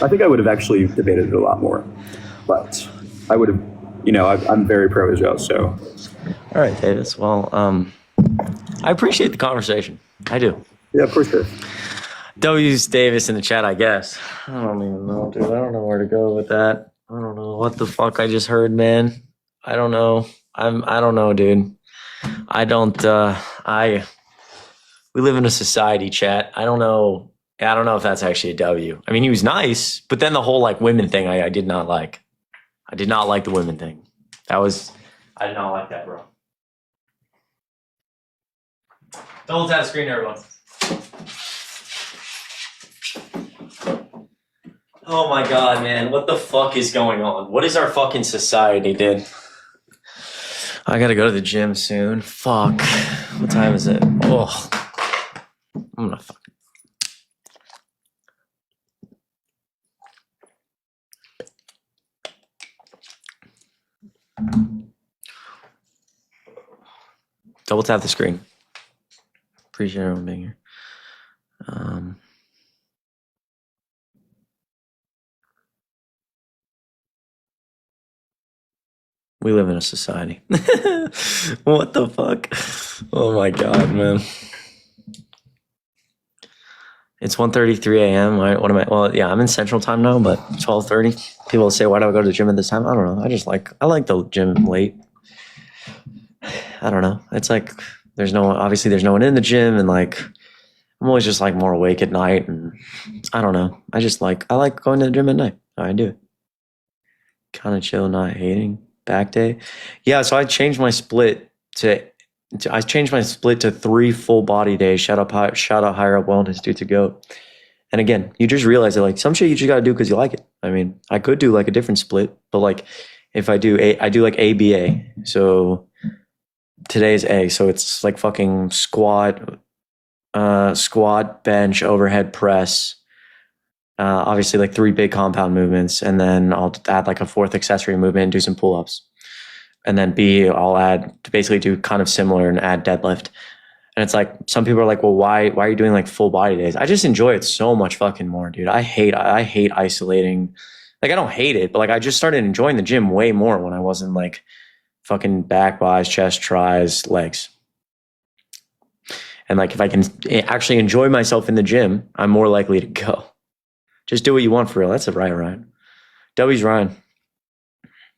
I think I would have actually debated it a lot more, but I would have, I'm very pro Israel. So, all right, Davis. Well, I appreciate the conversation. I do. Yeah, for sure. W's Davis in the chat, I guess. I don't even know, dude. I don't know where to go with that. I don't know what the fuck I just heard, man. I don't know. I don't know, dude. We live in a society, chat. I don't know if that's actually a W. I mean, he was nice, but then the whole like women thing, I did not like. I did not like the women thing. I did not like that, bro. Double tap screen, everyone. Oh my god, man. What the fuck is going on? What is our fucking society, dude? I gotta go to the gym soon. Fuck. What time is it? Oh. I'm gonna fucking... Double tap the screen. Appreciate everyone being here. We live in a society. What the fuck? Oh my god, man. It's 1:33 a.m. Right? What am I? Well, yeah, I'm in Central Time now, but 12:30. People say, "Why do I go to the gym at this time?" I don't know. I like the gym late. I don't know. It's like there's no one in the gym, and like I'm always just like more awake at night, and I don't know. I like going to the gym at night. I do it. Kind of chill, not hating. Back day. Yeah, so I changed my split to 3 full body days. Shout out Higher Up Wellness, dude, to go. And again, you just realize that like some shit you just gotta do because you like it. I mean, I could do like a different split, but like if I do like ABA. So today's A. So it's like fucking squat, bench, overhead press. Obviously like 3 big compound movements, and then I'll add like a 4th accessory movement and do some pull-ups. And then B, I'll basically do kind of similar and add deadlift. And it's like, some people are like, well, why are you doing like full body days? I just enjoy it so much fucking more, dude. I hate isolating. Like, I don't hate it, but like I just started enjoying the gym way more when I wasn't like fucking back, buys, chest, tries, legs. And like, if I can actually enjoy myself in the gym, I'm more likely to go. Just do what you want for real. That's a right, Ryan. W's Ryan.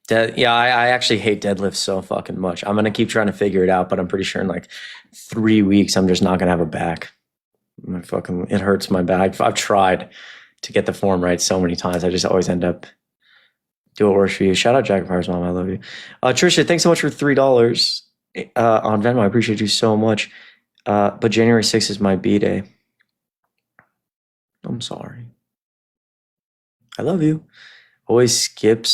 I actually hate deadlifts so fucking much. I'm going to keep trying to figure it out, but I'm pretty sure in like 3 weeks, I'm just not going to have a back. It hurts my back. I've tried to get the form right so many times. I just always end up do what works for you. Shout out Jack Fire's mom. I love you. Trisha, thanks so much for $3 on Venmo. I appreciate you so much. But January 6th is my B-day. I'm sorry. I love you. Always skip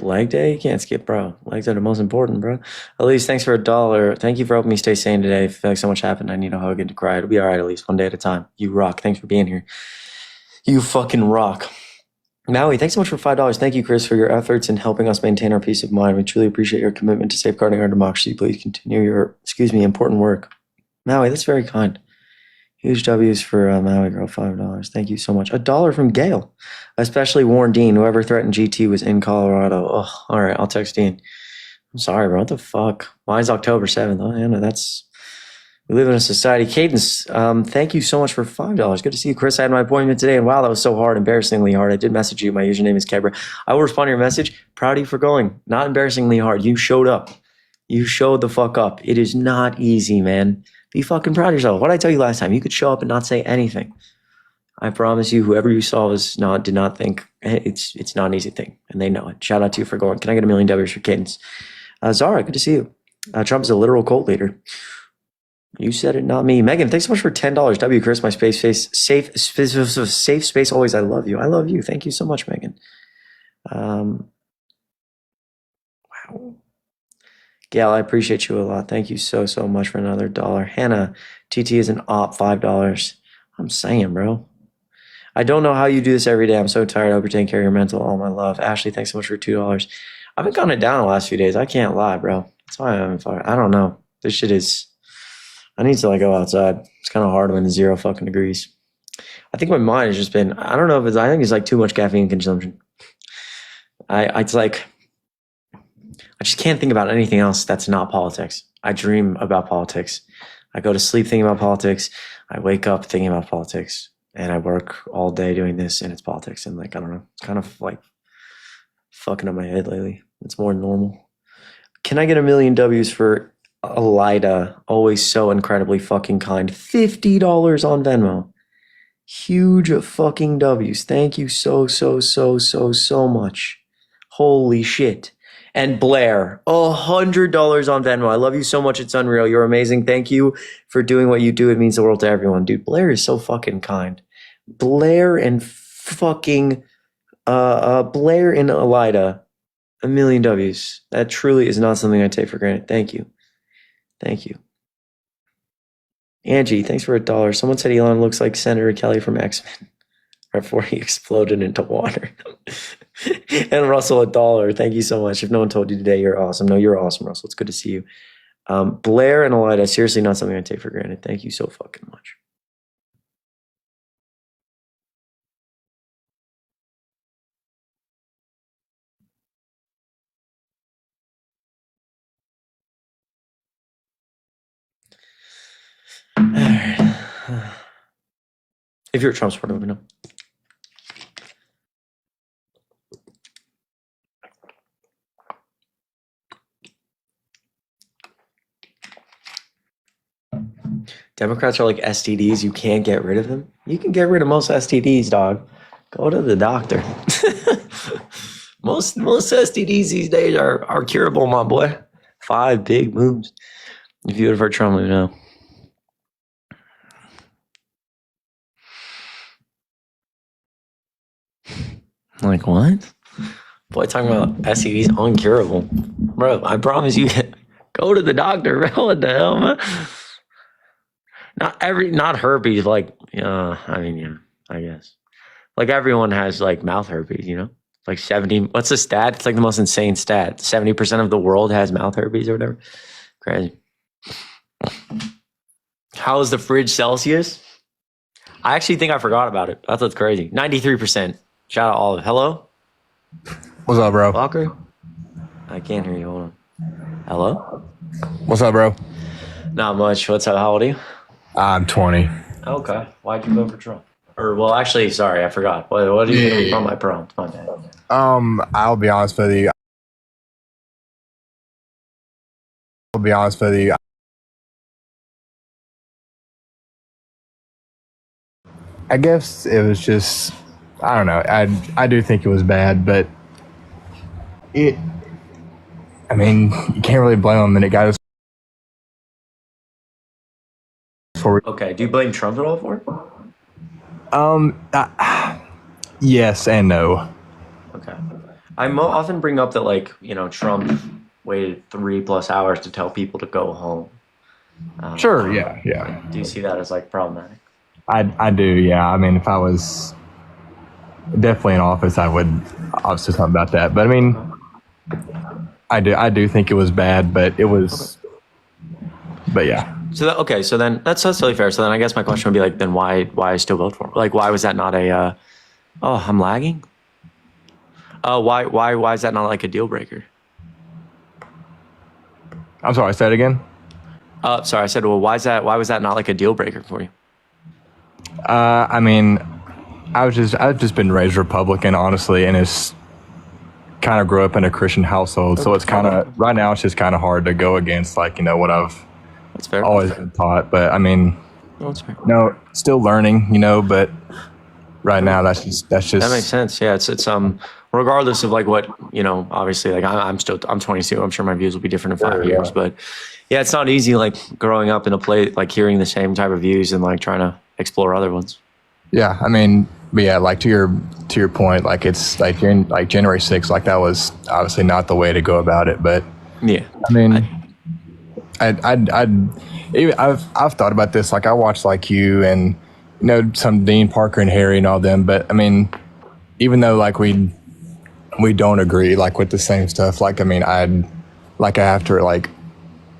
leg day. You can't skip, bro. Legs are the most important, bro. Elise, thanks for $1. Thank you for helping me stay sane today. I feel like so much happened. I need a hug and to cry. It'll be all right, Elise. One day at a time. You rock. Thanks for being here. You fucking rock. Maui, thanks so much for $5. Thank you, Chris, for your efforts in helping us maintain our peace of mind. We truly appreciate your commitment to safeguarding our democracy. Please continue your, important work. Maui, that's very kind. Huge W's for Maui Girl, $5. Thank you so much. $1 from Gail. Especially Warren Dean. Whoever threatened GT was in Colorado. Oh, all right. I'll text Dean. I'm sorry, bro. What the fuck? Mine's October 7th. Oh, yeah, no, we live in a society. Cadence, thank you so much for $5. Good to see you, Chris. I had my appointment today, and wow, that was so hard, embarrassingly hard. I did message you. My username is Kebra. I will respond to your message. Proud of you for going. Not embarrassingly hard. You showed up. You showed the fuck up. It is not easy, man. Be fucking proud of yourself. What did I tell you last time? You could show up and not say anything. I promise you, whoever you saw did not think it's not an easy thing, and they know it. Shout out to you for going. Can I get $1 million for Cadence? Zara, good to see you. Trump is a literal cult leader. You said it, not me. Megan, thanks so much for $10. W, Chris, my safe space always. I love you. I love you. Thank you so much, Megan. Wow. Gail, I appreciate you a lot. Thank you so much for another $1. Hannah, TT is an op, $5. I'm saying, bro. I don't know how you do this every day. I'm so tired. I hope you're taking care of your mental. All my love. Ashley, thanks so much for $2. I've been counting it down the last few days. I can't lie, bro. That's why I'm fire. I don't know. This shit is. I need to like go outside. It's kind of hard when it's 0 fucking degrees. I think my mind has just been. I don't know if it's. I think it's like too much caffeine consumption. It's like I just can't think about anything else that's not politics. I dream about politics. I go to sleep thinking about politics. I wake up thinking about politics, and I work all day doing this, and it's politics. And like, I don't know, it's kind of like fucking up my head lately. It's more normal. Can I get a million W's for Elida? Always so incredibly fucking kind. $50 on Venmo. Huge fucking W's. Thank you so much. Holy shit. And Blair, $100 on Venmo. I love you so much. It's unreal. You're amazing. Thank you for doing what you do. It means the world to everyone. Dude, Blair is so fucking kind. Blair and fucking Blair and Elida, a million W's. That truly is not something I take for granted. Thank you. Thank you. Angie, thanks for $1. Someone said Elon looks like Senator Kelly from X-Men before he exploded into water. And Russell, $1. Thank you so much. If no one told you today, you're awesome. No, you're awesome, Russell. It's good to see you. Blair and Elida, seriously not something I take for granted. Thank you so fucking much. All right. If you're a Trump supporter, let me know. Democrats are like STDs. You can't get rid of them. You can get rid of most STDs, dog. Go to the doctor. most STDs these days are curable, my boy. 5 big moves. If you would have heard Trump, let me know. Like what? Boy, talking about STDs uncurable. Bro, I promise you, go to the doctor, bro. What the hell, man? Not herpes, like, I mean, yeah, I guess. Like everyone has like mouth herpes, you know? Like 70, what's the stat? It's like the most insane stat. 70% of the world has mouth herpes or whatever. Crazy. How is the fridge Celsius? I actually think I forgot about it. That's what's crazy. 93%. Shout out Olive. Hello? What's up, bro? Walker? I can't hear you. Hold on. Hello? What's up, bro? Not much. What's up? How old are you? I'm 20. Okay. Why'd you vote for Trump? Or, well, actually, sorry, I forgot. What do you think from my prompt? My bad. I'll be honest with you. I guess it was just, I don't know. I do think it was bad, but I mean, you can't really blame him, and it got us. Okay, do you blame Trump at all for it? Yes and no. Okay. I often bring up that, like, you know, Trump waited 3+ hours to tell people to go home. Sure, yeah. Do you see that as, like, problematic? I do, yeah. I mean, if I was definitely in office, I would obviously talk about that. But I mean, I do think it was bad, but it was, but yeah. So then that's totally fair. So then I guess my question would be like, then why I still vote for him? Like, why was that not a, I'm lagging? Why is that not like a deal breaker? I'm sorry, say it again. Sorry, I said, well, why was that not like a deal breaker for you? I mean, I've just been raised Republican, honestly, and it's kind of grew up in a Christian household. So it's kind of, right now it's just kind of hard to go against, like, you know, what I've always been taught. But I mean, no, still learning, you know, but right now that's just that makes sense. Yeah. It's regardless of like what, you know, obviously like I'm 22. I'm sure my views will be different in 5 years, but yeah, it's not easy like growing up in a place, like hearing the same type of views and like trying to explore other ones. Yeah. I mean, but yeah, like to your point, like it's like during like January 6th, like that was obviously not the way to go about it, but yeah, I mean, I've thought about this. Like I watched like you and, you know, some Dean Parker and Harry and all them, but I mean, even though like we don't agree like with the same stuff, like I mean, I have to like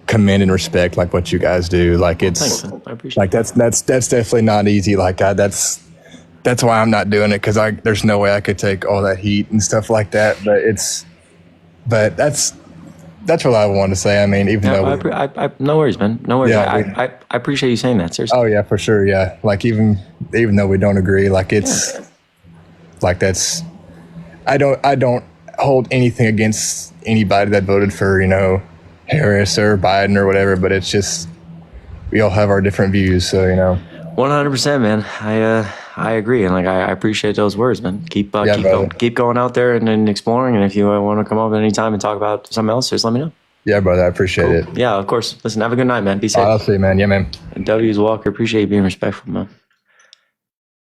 commend and respect like what you guys do. Like it's like that's definitely not easy. Like that's why I'm not doing it, because there's no way I could take all that heat and stuff like that. But that's what I wanted to say. I mean, even though no worries, man. No worries. Yeah, I appreciate you saying that. Seriously. oh yeah, for sure. Yeah, like even though we don't agree, like it's like that's I don't hold anything against anybody that voted for Harris or Biden or whatever, but it's just we all have our different views, so 100%, man. I agree, and like I appreciate those words, man. Keep going out there and exploring. And if you want to come up anytime and talk about something else, just let me know. Yeah, brother, I appreciate it. Yeah, of course. Listen, have a good night, man. Be safe. I'll see you, man. Yeah, man. And W's Walker, appreciate you being respectful, man.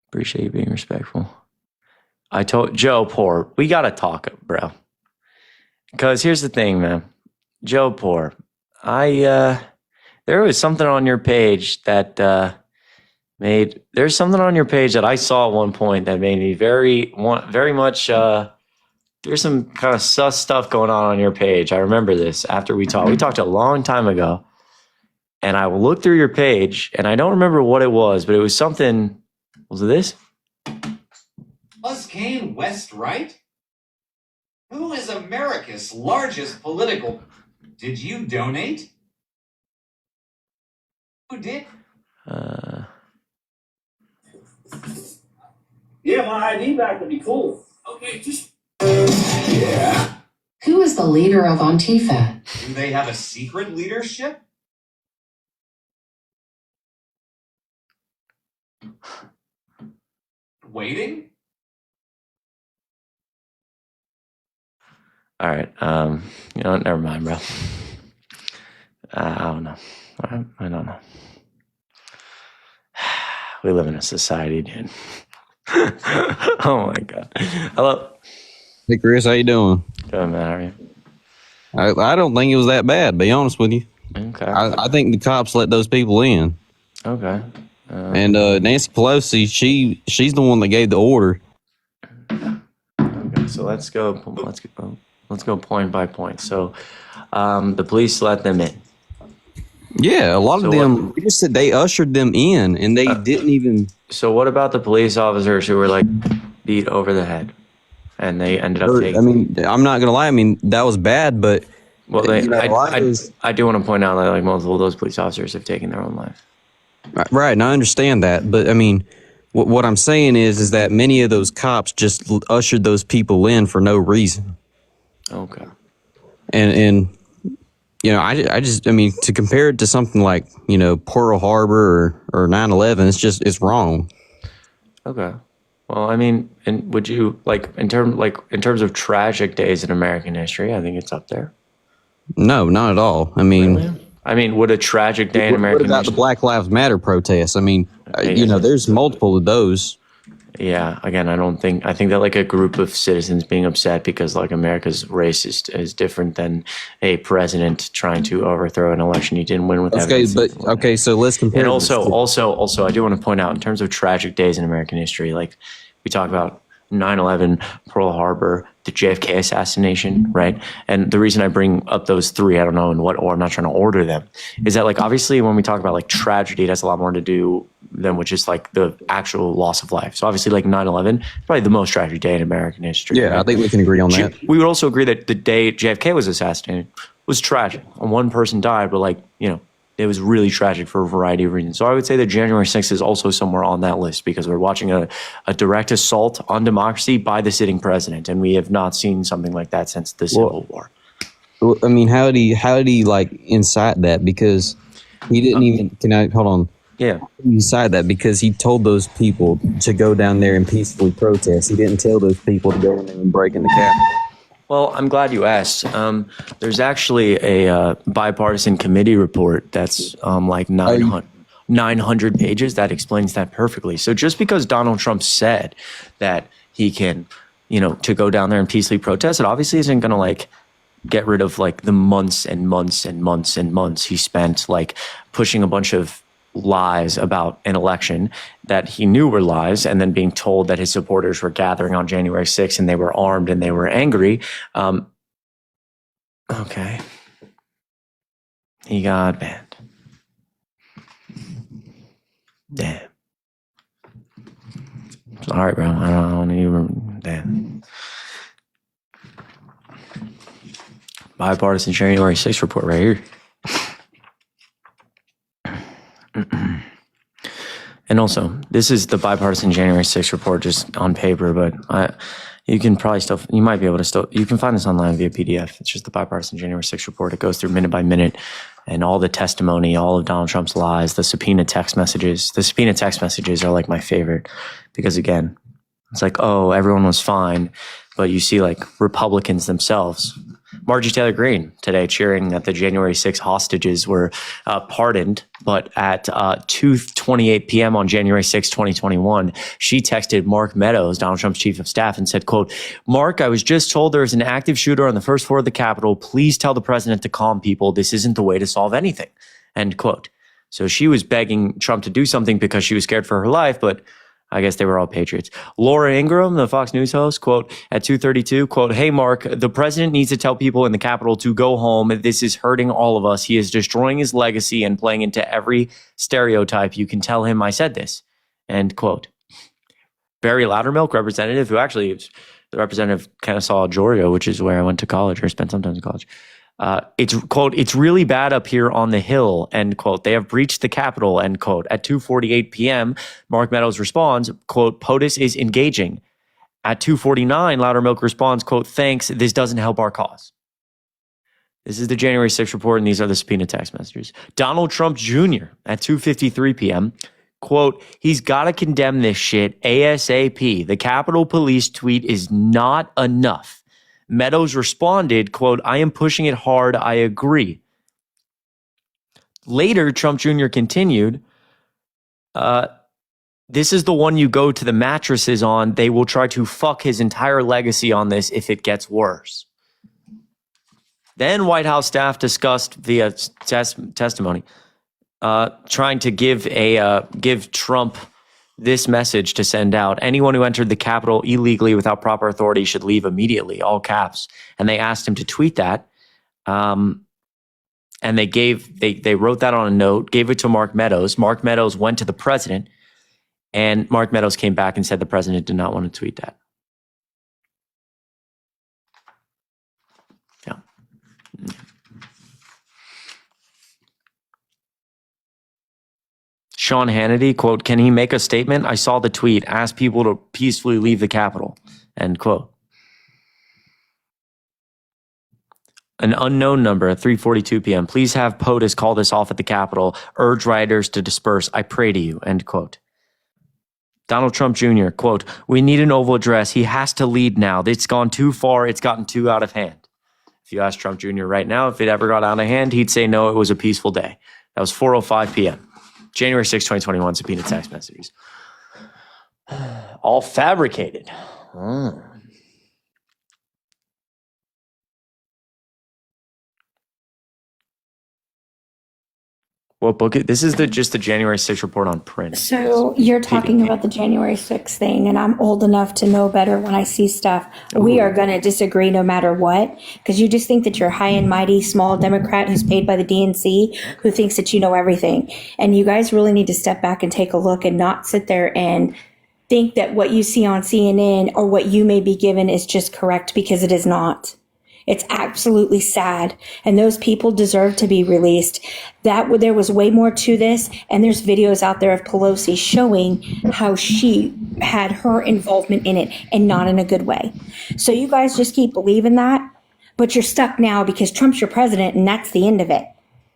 Appreciate you being respectful. I told Joe Poor, we gotta talk, bro. Because here's the thing, man. Joe Poor, there was something on your page that there's something on your page that I saw at one point that made me very much there's some kind of sus stuff going on your page. I remember this after we talked. We talked a long time ago, and I will look through your page, and I don't remember what it was, but it was something. Was it this? Us Kane West Right? Who is America's largest political... Did you donate? Who did? Yeah, my ID back would be cool. Okay, just... Yeah. Who is the leader of Antifa? Do they have a secret leadership? Waiting? All right. Never mind, bro. I don't know. I don't know. We live in a society, dude. Oh my God. Hello. Hey, Chris, how you doing? Good, man. How are you? I don't think it was that bad, to be honest with you. Okay. I think the cops let those people in. Okay. And Nancy Pelosi, she's the one that gave the order. Okay, so let's go point by point. So, the police let them in. Yeah, a lot of them. They just said they ushered them in, and they didn't even. So, what about the police officers who were like beat over the head, and they ended up taking? I mean, I'm not gonna lie. I mean, that was bad, but well, I do want to point out that like multiple of those police officers have taken their own life. Right, and I understand that, but I mean, what I'm saying is that many of those cops just ushered those people in for no reason. Okay. And I mean, to compare it to something like Pearl Harbor or 9/11, it's wrong. Okay. Well, I mean, and would you in terms of tragic days in American history? I think it's up there. No, not at all. I mean. Really? I mean, would a tragic day in American history... What about the Black Lives Matter protests? I mean, there's multiple of those. Yeah, again, I think that like a group of citizens being upset because like America's race is different than a president trying to overthrow an election he didn't win with evidence. So let's compare. And also, I do want to point out in terms of tragic days in American history, like we talk about 9/11, Pearl Harbor, the JFK assassination, right? And the reason I bring up those three, I don't know in what order, I'm not trying to order them, is that like obviously when we talk about like tragedy, it has a lot more to do than with just like the actual loss of life. So obviously like 9/11, probably the most tragic day in American history. Yeah, right? I think we can agree on that. We would also agree that the day JFK was assassinated was tragic. One person died, but like, it was really tragic for a variety of reasons. So I would say that January 6th is also somewhere on that list because we're watching a direct assault on democracy by the sitting president, and we have not seen something like that since the Civil War. Well, I mean, how did he like incite that? Because he didn't even. Hold on? Yeah. He incite that because he told those people to go down there and peacefully protest. He didn't tell those people to go in there and break in the Capitol. Well, I'm glad you asked. There's actually a bipartisan committee report that's like 900 pages that explains that perfectly. So just because Donald Trump said that he can, to go down there and peacefully protest, it obviously isn't going to like get rid of like the months and months and months and months he spent like pushing a bunch of lies about an election that he knew were lies, and then being told that his supporters were gathering on January 6th and they were armed and they were angry. Okay. He got banned. Damn. Sorry, bro. I don't even... Damn. Bipartisan January 6th report right here. And also, this is the bipartisan January 6th report just on paper, but you can probably still, you might be able to still, you can find this online via PDF. It's just the bipartisan January 6th report. It goes through minute by minute and all the testimony, all of Donald Trump's lies, the subpoena text messages. The subpoena text messages are like my favorite because again, it's like, oh, everyone was fine. But you see like Republicans themselves, Marjorie Taylor Greene today cheering that the January 6 hostages were pardoned. But at 2:28 p.m. on January 6, 2021, she texted Mark Meadows, Donald Trump's chief of staff, and said, quote, Mark, I was just told there is an active shooter on the first floor of the Capitol. Please tell the president to calm people. This isn't the way to solve anything, end quote. So she was begging Trump to do something because she was scared for her life, but I guess they were all patriots. Laura Ingraham, the Fox News host, quote, at 2:32, quote, hey, Mark, the president needs to tell people in the Capitol to go home. This is hurting all of us. He is destroying his legacy and playing into every stereotype. You can tell him I said this, end quote. Barry Loudermilk, representative, who actually is the representative of Kennesaw, Georgia, which is where I went to college or spent some time in college. It's, quote, it's really bad up here on the Hill, end quote. They have breached the Capitol, end quote. At 2:48 p.m., Mark Meadows responds, quote, POTUS is engaging. At 2:49, Loudermilk responds, quote, thanks, this doesn't help our cause. This is the January 6th report, and these are the subpoena text messages. Donald Trump Jr. at 2:53 p.m., quote, he's got to condemn this shit ASAP. The Capitol Police tweet is not enough. Meadows responded, quote, I am pushing it hard. I agree. Later, Trump Jr. continued, this is the one you go to the mattresses on. They will try to fuck his entire legacy on this if it gets worse. Then White House staff discussed via testimony, trying to give Trump this message to send out. Anyone who entered the Capitol illegally without proper authority should leave immediately, all caps. And they asked him to tweet that. And they wrote that on a note, gave it to Mark Meadows. Mark Meadows went to the president, and Mark Meadows came back and said the president did not want to tweet that. Yeah. Sean Hannity, quote, can he make a statement? I saw the tweet. Ask people to peacefully leave the Capitol, end quote. An unknown number at 3:42 p.m. Please have POTUS call this off at the Capitol. Urge rioters to disperse. I pray to you, end quote. Donald Trump Jr., quote, we need an Oval Address. He has to lead now. It's gone too far. It's gotten too out of hand. If you ask Trump Jr. right now, if it ever got out of hand, he'd say, no, it was a peaceful day. That was 4:05 p.m. January 6, 2021, subpoena text messages. All fabricated. What book? This is just the January 6 report on print. So you're talking about the January 6 thing, and I'm old enough to know better when I see stuff. We are going to disagree no matter what, because you just think that you're high and mighty, small Democrat who's paid by the DNC, who thinks that you know everything. And you guys really need to step back and take a look and not sit there and think that what you see on CNN or what you may be given is just correct, because it is not. It's absolutely sad. And those people deserve to be released. There was way more to this. And there's videos out there of Pelosi showing how she had her involvement in it, and not in a good way. So you guys just keep believing that, but you're stuck now because Trump's your president, and that's the end of it.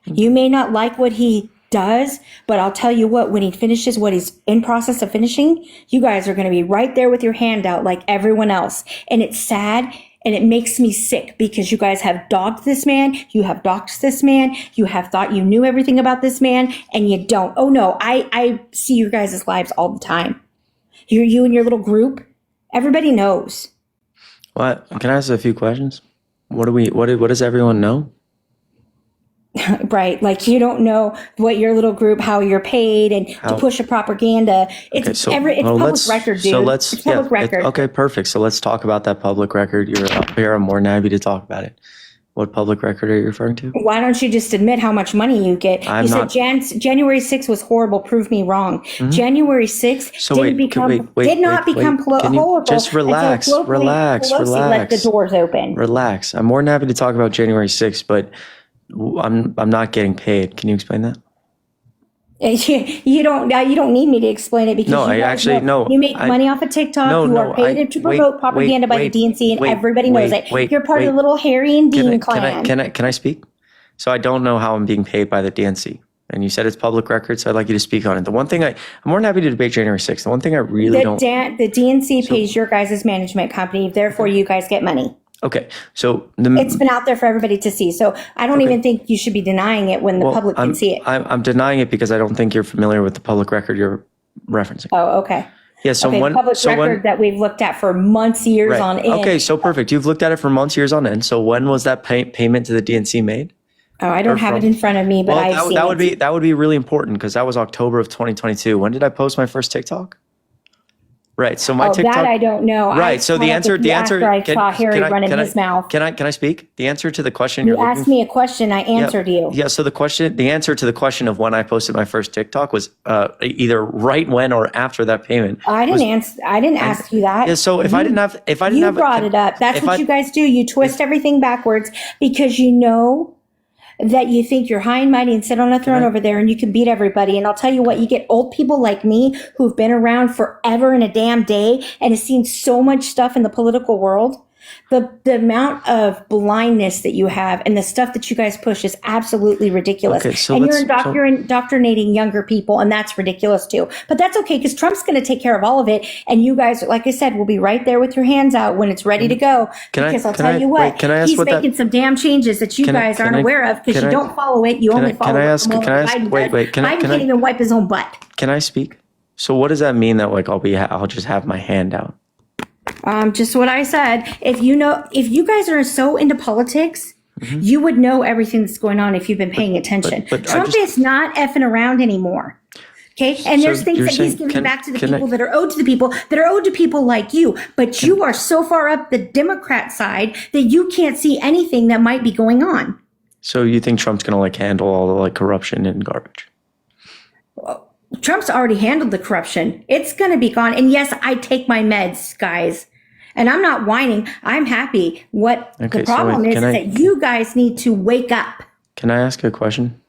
You may not like what he does, but I'll tell you what, when he finishes what he's in process of finishing, you guys are going to be right there with your hand out like everyone else. And it's sad. And it makes me sick, because you guys have dogged this man. You have doxed this man. You have thought you knew everything about this man, and you don't. Oh no, I see your guys' lives all the time. You and your little group, everybody knows. What? Can I ask a few questions? What does everyone know? Right, like you don't know what your little group, how you're paid, and to push a propaganda. It's public record, dude. It's public record. Okay, perfect. So let's talk about that public record. You're up here. I'm more than happy to talk about it. What public record are you referring to? Why don't you just admit how much money you get? I'm You not- said January 6th was horrible. Prove me wrong. January 6th did not become horrible. Just relax, until Pelosi let the doors open. Relax. I'm more than happy to talk about January 6th, but I'm not getting paid. Can you explain that? You don't need me to explain it because you make money off of TikTok. You are paid to promote propaganda by the DNC, and everybody knows it. You're part of the little Harry and Dean clan. Can I speak? So I don't know how I'm being paid by the DNC. And you said it's public record, so I'd like you to speak on it. The one thing I'm more than happy to debate January 6th. The one thing I really don't. The DNC pays your guys' management company, therefore you guys get money. Okay, so it's been out there for everybody to see. So I don't even think you should be denying it when the public can see it. I'm denying it because I don't think you're familiar with the public record you're referencing. Oh, okay. Yeah, so public record that we've looked at for months, years on end. Okay, so perfect. You've looked at it for months, years on end. So when was that payment to the DNC made? Oh, I don't have it in front of me, but I've seen it. That would be really important because that was October of 2022. When did I post my first TikTok? Right. So my TikTok. That I don't know. Right. So the answer. After I saw Harry running his mouth. Can I speak? The answer to the question you asked me a question. I answered you. Yeah. So the answer to the question of when I posted my first TikTok was either right when or after that payment. I didn't ask you that. Yeah. So if I didn't have you brought it up. That's what you guys do. You twist everything backwards because you know that you think you're high and mighty and sit on a throne over there and you can beat everybody. And I'll tell you what, you get old people like me who've been around forever and a damn day and have seen so much stuff in the political world. The amount of blindness that you have and the stuff that you guys push is absolutely ridiculous. Okay, so and you're indoctrinating younger people, and that's ridiculous too. But that's okay because Trump's going to take care of all of it. And you guys, like I said, will be right there with your hands out when it's ready to go. I'll tell you what, he's making some damn changes that you guys aren't aware of because you don't follow it. You only follow it. Biden can't even wipe his own butt. Can I speak? So what does that mean that like I'll just have my hand out? Just what I said. If you guys are so into politics, you would know everything that's going on if you've been paying attention. But Trump is not effing around anymore. Okay. And there's things that he's giving back to the people that are owed to the people that are owed to people like you. But you are so far up the Democrat side that you can't see anything that might be going on. So you think Trump's going to like handle all the like corruption and garbage? Trump's already handled the corruption. It's going to be gone. And yes, I take my meds, guys. And I'm not whining. I'm happy. The problem is that you guys need to wake up. Can I ask a question?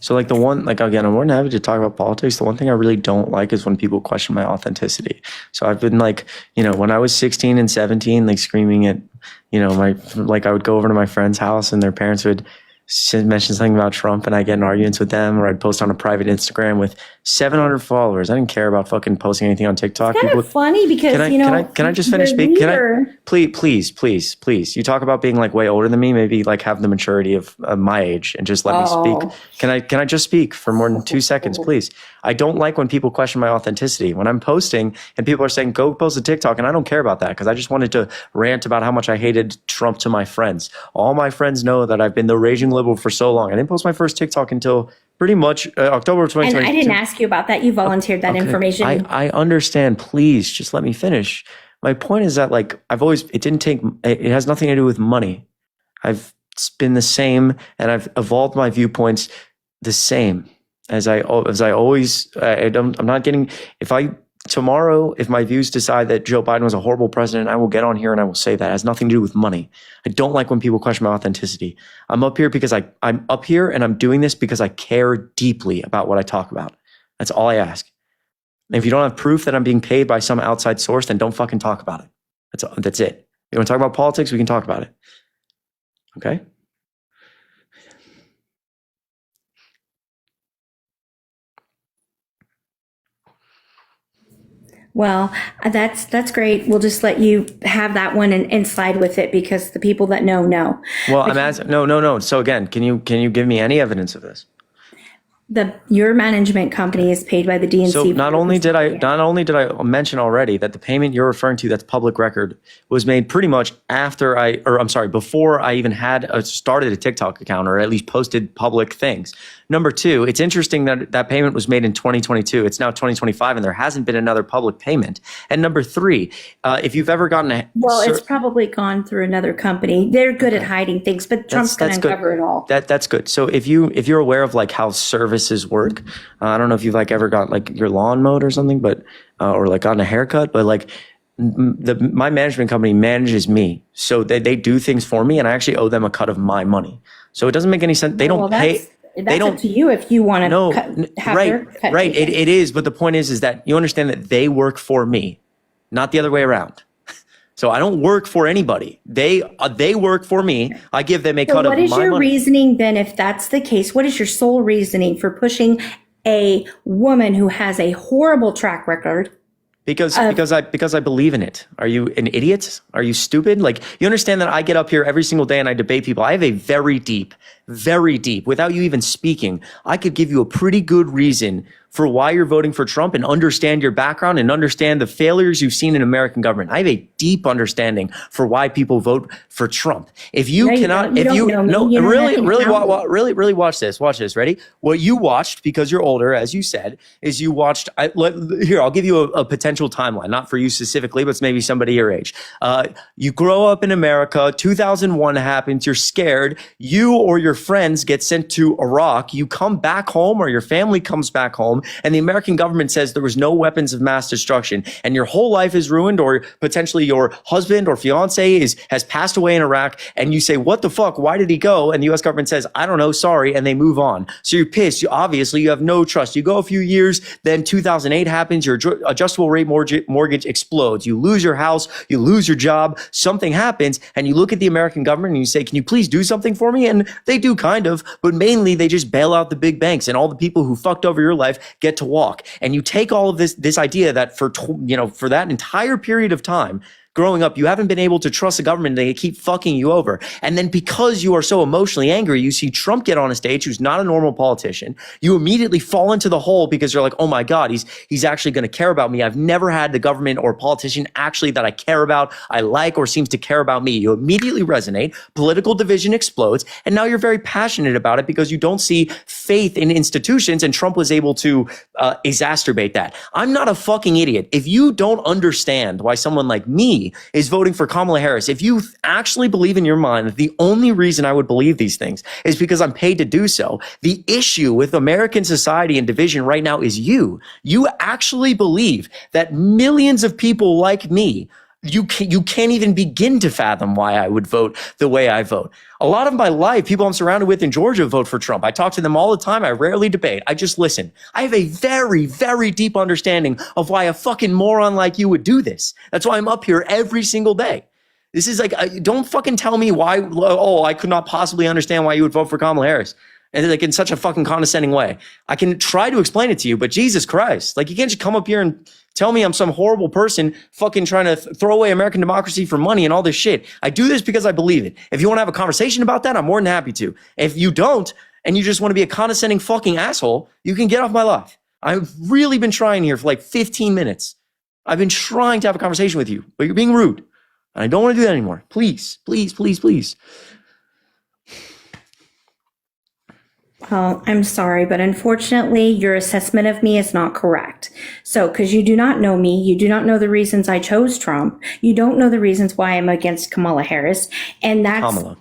So like again, I'm more than happy to talk about politics. The one thing I really don't like is when people question my authenticity. So I've been like, when I was 16 and 17, like screaming at, I would go over to my friend's house and their parents would mention something about Trump and I get in arguments with them, or I'd post on a private Instagram with 700 followers. I didn't care about fucking posting anything on TikTok. It's kind of funny because, can I just finish speaking? Please. You talk about being like way older than me, maybe like have the maturity of my age and just let me speak. Can I just speak for more than 2 seconds, please? I don't like when people question my authenticity. When I'm posting and people are saying, go post a TikTok, and I don't care about that because I just wanted to rant about how much I hated Trump to my friends. All my friends know that I've been the raging liberal for so long. I didn't post my first TikTok until pretty much October of 2022. And I didn't ask you about that. You volunteered that information. I understand. Please just let me finish. My point is that like it has nothing to do with money. I've been the same and I've evolved my viewpoints the same as I always, I'm not getting, if my views decide that Joe Biden was a horrible president, I will get on here and I will say that. It has nothing to do with money. I don't like when people question my authenticity. I'm up here because I'm up here and I'm doing this because I care deeply about what I talk about. That's all I ask. And if you don't have proof that I'm being paid by some outside source, then don't fucking talk about it. That's it. You want to talk about politics? We can talk about it. Okay? Well, that's great. We'll just let you have that one and slide with it because the people that know. Well, I'm asking. No. So again, can you give me any evidence of this? Your management company is paid by the DNC. So not only did I mention already that the payment you're referring to, that's public record, was made pretty much before I even had started a TikTok account or at least posted public things. Number two, it's interesting that that payment was made in 2022. It's now 2025 and there hasn't been another public payment. And number three, if you've ever gotten it's probably gone through another company. They're good at hiding things, but Trump's going to uncover it all. That's good. So if you're aware of like how services work, I don't know if you've like ever got like your lawn mowed or something, but or like gotten a haircut, but like my management company manages me, so they do things for me, and I actually owe them a cut of my money. So it doesn't make any sense. They don't pay. That's up to you if you want to have their cut. Right. It is. But the point is that you understand that they work for me, not the other way around. So I don't work for anybody. They work for me. I give them a cut of my money. What is your reasoning then, if that's the case? What is your sole reasoning for pushing a woman who has a horrible track record? Because I believe in it. Are you an idiot? Are you stupid? Like, you understand that I get up here every single day and I debate people. I have a very deep, without you even speaking, I could give you a pretty good reason for why you're voting for Trump and understand your background and understand the failures you've seen in American government. I have a deep understanding for why people vote for Trump. If you really watch this, ready? What you watched, because you're older, as you said, is you watched, I'll give you a potential timeline, not for you specifically, but it's maybe somebody your age. You grow up in America, 2001 happens, you're scared, you or your friends get sent to Iraq, you come back home or your family comes back home, and the American government says there was no weapons of mass destruction, and your whole life is ruined, or potentially your husband or fiance has passed away in Iraq, and you say, what the fuck, why did he go? And the US government says, I don't know, sorry, and they move on. So you're pissed, obviously you have no trust. You go a few years, then 2008 happens, your adjustable rate mortgage explodes, you lose your house, you lose your job, something happens, and you look at the American government and you say, can you please do something for me? And they do kind of, but mainly they just bail out the big banks, and all the people who fucked over your life get to walk. And you take all of this idea that for that entire period of time growing up, you haven't been able to trust the government. They keep fucking you over. And then because you are so emotionally angry, you see Trump get on a stage who's not a normal politician. You immediately fall into the hole because you're like, oh my God, he's actually going to care about me. I've never had the government or politician actually that I care about, I like, or seems to care about me. You immediately resonate. Political division explodes. And now you're very passionate about it because you don't see faith in institutions. And Trump was able to exacerbate that. I'm not a fucking idiot. If you don't understand why someone like me is voting for Kamala Harris, if you actually believe in your mind that the only reason I would believe these things is because I'm paid to do so, the issue with American society and division right now is you. You actually believe that millions of people like me, you can't even begin to fathom why I would vote the way I vote. A lot of my life, people I'm surrounded with in Georgia vote for Trump. I talk to them all the time. I rarely debate. I just listen. I have a very, very deep understanding of why a fucking moron like you would do this. That's why I'm up here every single day. This is like, don't fucking tell me why, I could not possibly understand why you would vote for Kamala Harris. And like in such a fucking condescending way. I can try to explain it to you, but Jesus Christ, like you can't just come up here and tell me I'm some horrible person fucking trying to throw away American democracy for money and all this shit. I do this because I believe it. If you want to have a conversation about that, I'm more than happy to. If you don't, and you just want to be a condescending fucking asshole, you can get off my life. I've really been trying here for like 15 minutes. I've been trying to have a conversation with you, but you're being rude. And I don't want to do that anymore. Please, please, please, please. Well, I'm sorry, but unfortunately, your assessment of me is not correct. So, because you do not know me, you do not know the reasons I chose Trump, you don't know the reasons why I'm against Kamala Harris, and that's... Kamala.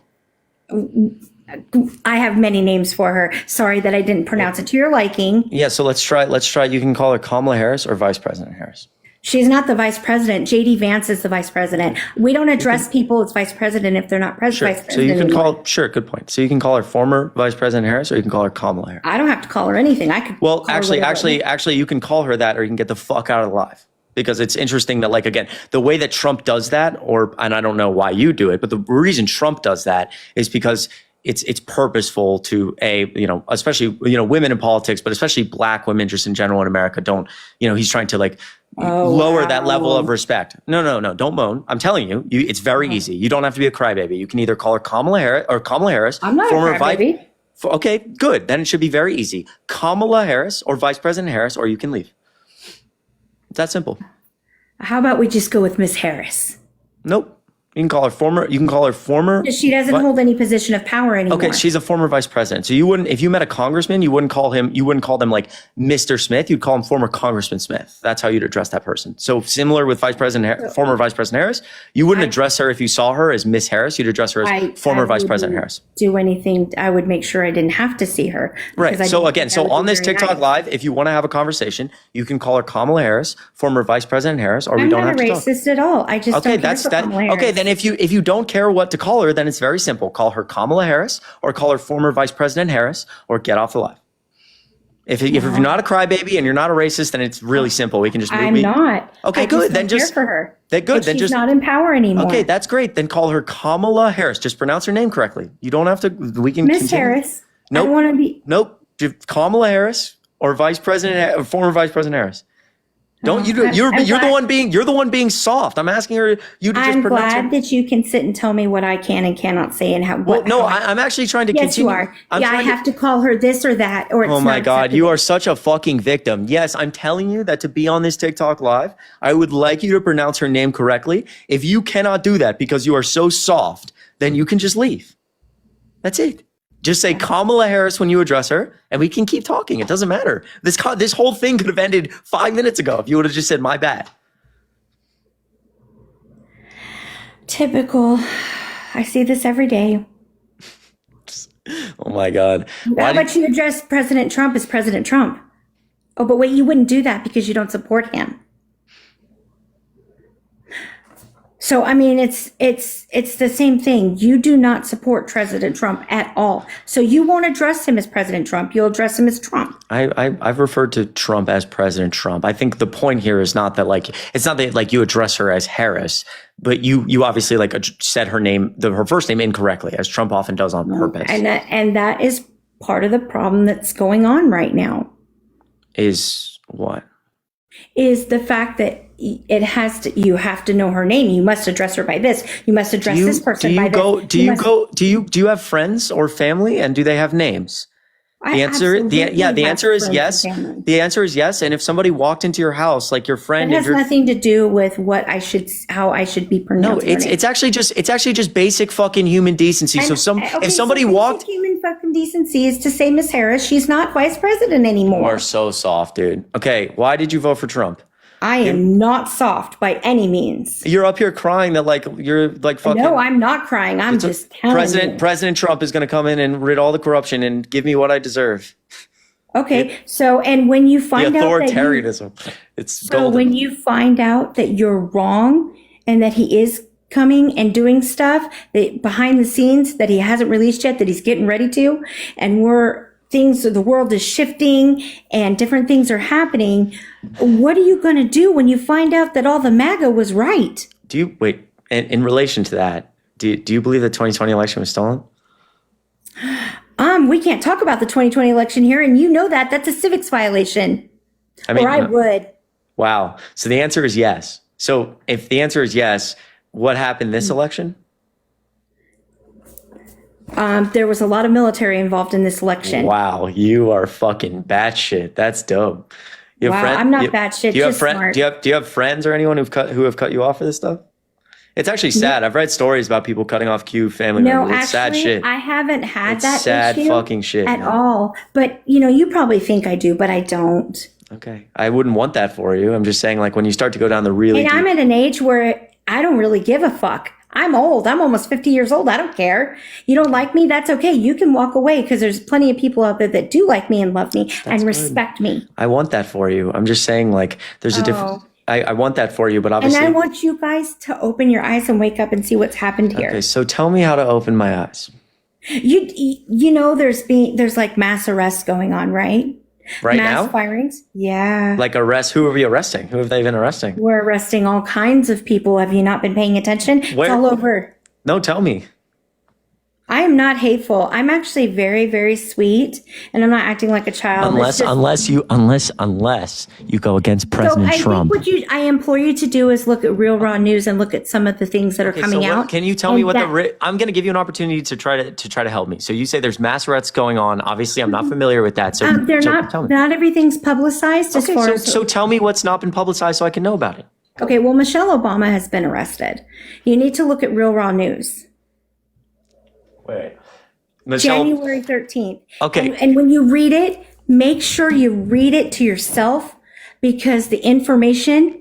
I have many names for her. Sorry that I didn't pronounce it to your liking. Yeah, so let's try. You can call her Kamala Harris or Vice President Harris. She's not the vice president. J.D. Vance is the vice president. We don't address people as vice president if they're not vice president. So you can good point. So you can call her former Vice President Harris, or you can call her Kamala Harris. I don't have to call her anything. I could. Well, actually, you can call her that, or you can get the fuck out of live. Because it's interesting that, like, again, the way that Trump does that, and I don't know why you do it, but the reason Trump does that is because it's purposeful to especially, women in politics, but especially black women just in general in America don't, he's trying to lower that level of respect. No, don't moan. I'm telling you, it's very easy. You don't have to be a crybaby. You can either call her Kamala Harris or I'm not a crybaby. Okay, good. Then it should be very easy. Kamala Harris or Vice President Harris, or you can leave. It's that simple. How about we just go with Miss Harris? Nope. You can call her former. She doesn't hold any position of power anymore. Okay, she's a former vice president. So you wouldn't, if you met a congressman, you wouldn't call them like Mr. Smith. You'd call him former Congressman Smith. That's how you'd address that person. So similar with former Vice President Harris, you wouldn't address her if you saw her as Miss Harris. You'd address her as former Vice President Harris. Do anything? I would make sure I didn't have to see her. Right. So again, on this TikTok live, if you want to have a conversation, you can call her Kamala Harris, former Vice President Harris, or we don't have to talk. I'm not a racist at all. I just don't care for Kamala Harris. Okay, then if you don't care what to call her, then it's very simple. Call her Kamala Harris or call her former Vice President Harris or get off the live. If you're not a crybaby and you're not a racist, then it's really simple. We can just move. I'm not. Okay, good. Then just care for her. She's not in power anymore. Okay, that's great. Then call her Kamala Harris. Just pronounce her name correctly. You don't have to. We can. Miss Harris. Nope. I want to be. Nope. Kamala Harris or former Vice President Harris. You're the one being soft. I'm asking you to just I'm pronounce glad that you can sit and tell me what I can and cannot say and how. I'm actually trying to yes, continue. You are. I have to call her this or that, or it's oh my not God, acceptable. you are such a fucking victim. Yes, I'm telling you that to be on this TikTok live, I would like you to pronounce her name correctly. If you cannot do that because you are so soft, then you can just leave. That's it. Just say Kamala Harris when you address her, and we can keep talking. It doesn't matter. This whole thing could have ended 5 minutes ago if you would have just said, my bad. Typical. I see this every day. Oh my God. How about you address President Trump as President Trump? Oh, but wait, you wouldn't do that because you don't support him. So, I mean, it's the same thing. You do not support President Trump at all. So you won't address him as President Trump. You'll address him as Trump. I've referred to Trump as President Trump. I think the point here is not that you address her as Harris, but you obviously said her name, her first name incorrectly, as Trump often does on purpose. And that is part of the problem that's going on right now. Is what? Is the fact that you have to know her name. You must address her by this. You must address this person by this. Do you have friends or family, and do they have names? The answer is yes. The answer is yes. And if somebody walked into your house, like your friend, it has nothing to do with how I should be pronounced. No, it's actually just basic fucking human decency. If somebody walked, human fucking decency is to say Miss Harris, she's not vice president anymore. You are so soft, dude. Okay, why did you vote for Trump? I am not soft by any means. You're up here crying that you're fucking. No, I'm not crying. I'm just telling you. President Trump is going to come in and rid all the corruption and give me what I deserve. Okay, so and when you find out authoritarianism, when you find out that you're wrong and that he is coming and doing stuff that behind the scenes that he hasn't released yet, that he's getting ready to, and the world is shifting and different things are happening. What are you going to do when you find out that all the MAGA was right? In relation to that, do you believe the 2020 election was stolen? We can't talk about the 2020 election here, and you know that's a civics violation. I would. Wow. So the answer is yes. So if the answer is yes, what happened this election? There was a lot of military involved in this election. Wow, you are fucking batshit. That's dope. I'm not batshit. Smart. Do you have friends or anyone who have cut you off for this stuff? It's actually sad. I've read stories about people cutting off Q family members. It's sad shit. I haven't had that sad issue fucking shit at all. But you probably think I do, but I don't. Okay, I wouldn't want that for you. I'm just saying, when you start to go down the really. And I'm at an age where I don't really give a fuck. I'm old. I'm almost 50 years old. I don't care. You don't like me? That's okay. You can walk away because there's plenty of people out there that do like me and love me and respect me. I want that for you. I'm just saying, there's a difference. I want that for you, but obviously. And I want you guys to open your eyes and wake up and see what's happened here. Okay, so tell me how to open my eyes. There's mass arrests going on, right? Right now? Mass firings? Yeah. Arrests? Who are we arresting? Who have they been arresting? We're arresting all kinds of people. Have you not been paying attention? It's all over. No, tell me. I am not hateful. I'm actually very, very sweet, and I'm not acting like a child. Unless you go against President Trump. I implore you to do is look at Real Raw News and look at some of the things that are coming out. Can you tell me what I'm going to give you an opportunity to try to help me. So you say there's mass arrests going on. Obviously, I'm not familiar with that. So not everything's publicized as far as. So tell me what's not been publicized so I can know about it. Okay, well, Michelle Obama has been arrested. You need to look at Real Raw News. Wait. January 13th. Okay. And when you read it, make sure you read it to yourself because the information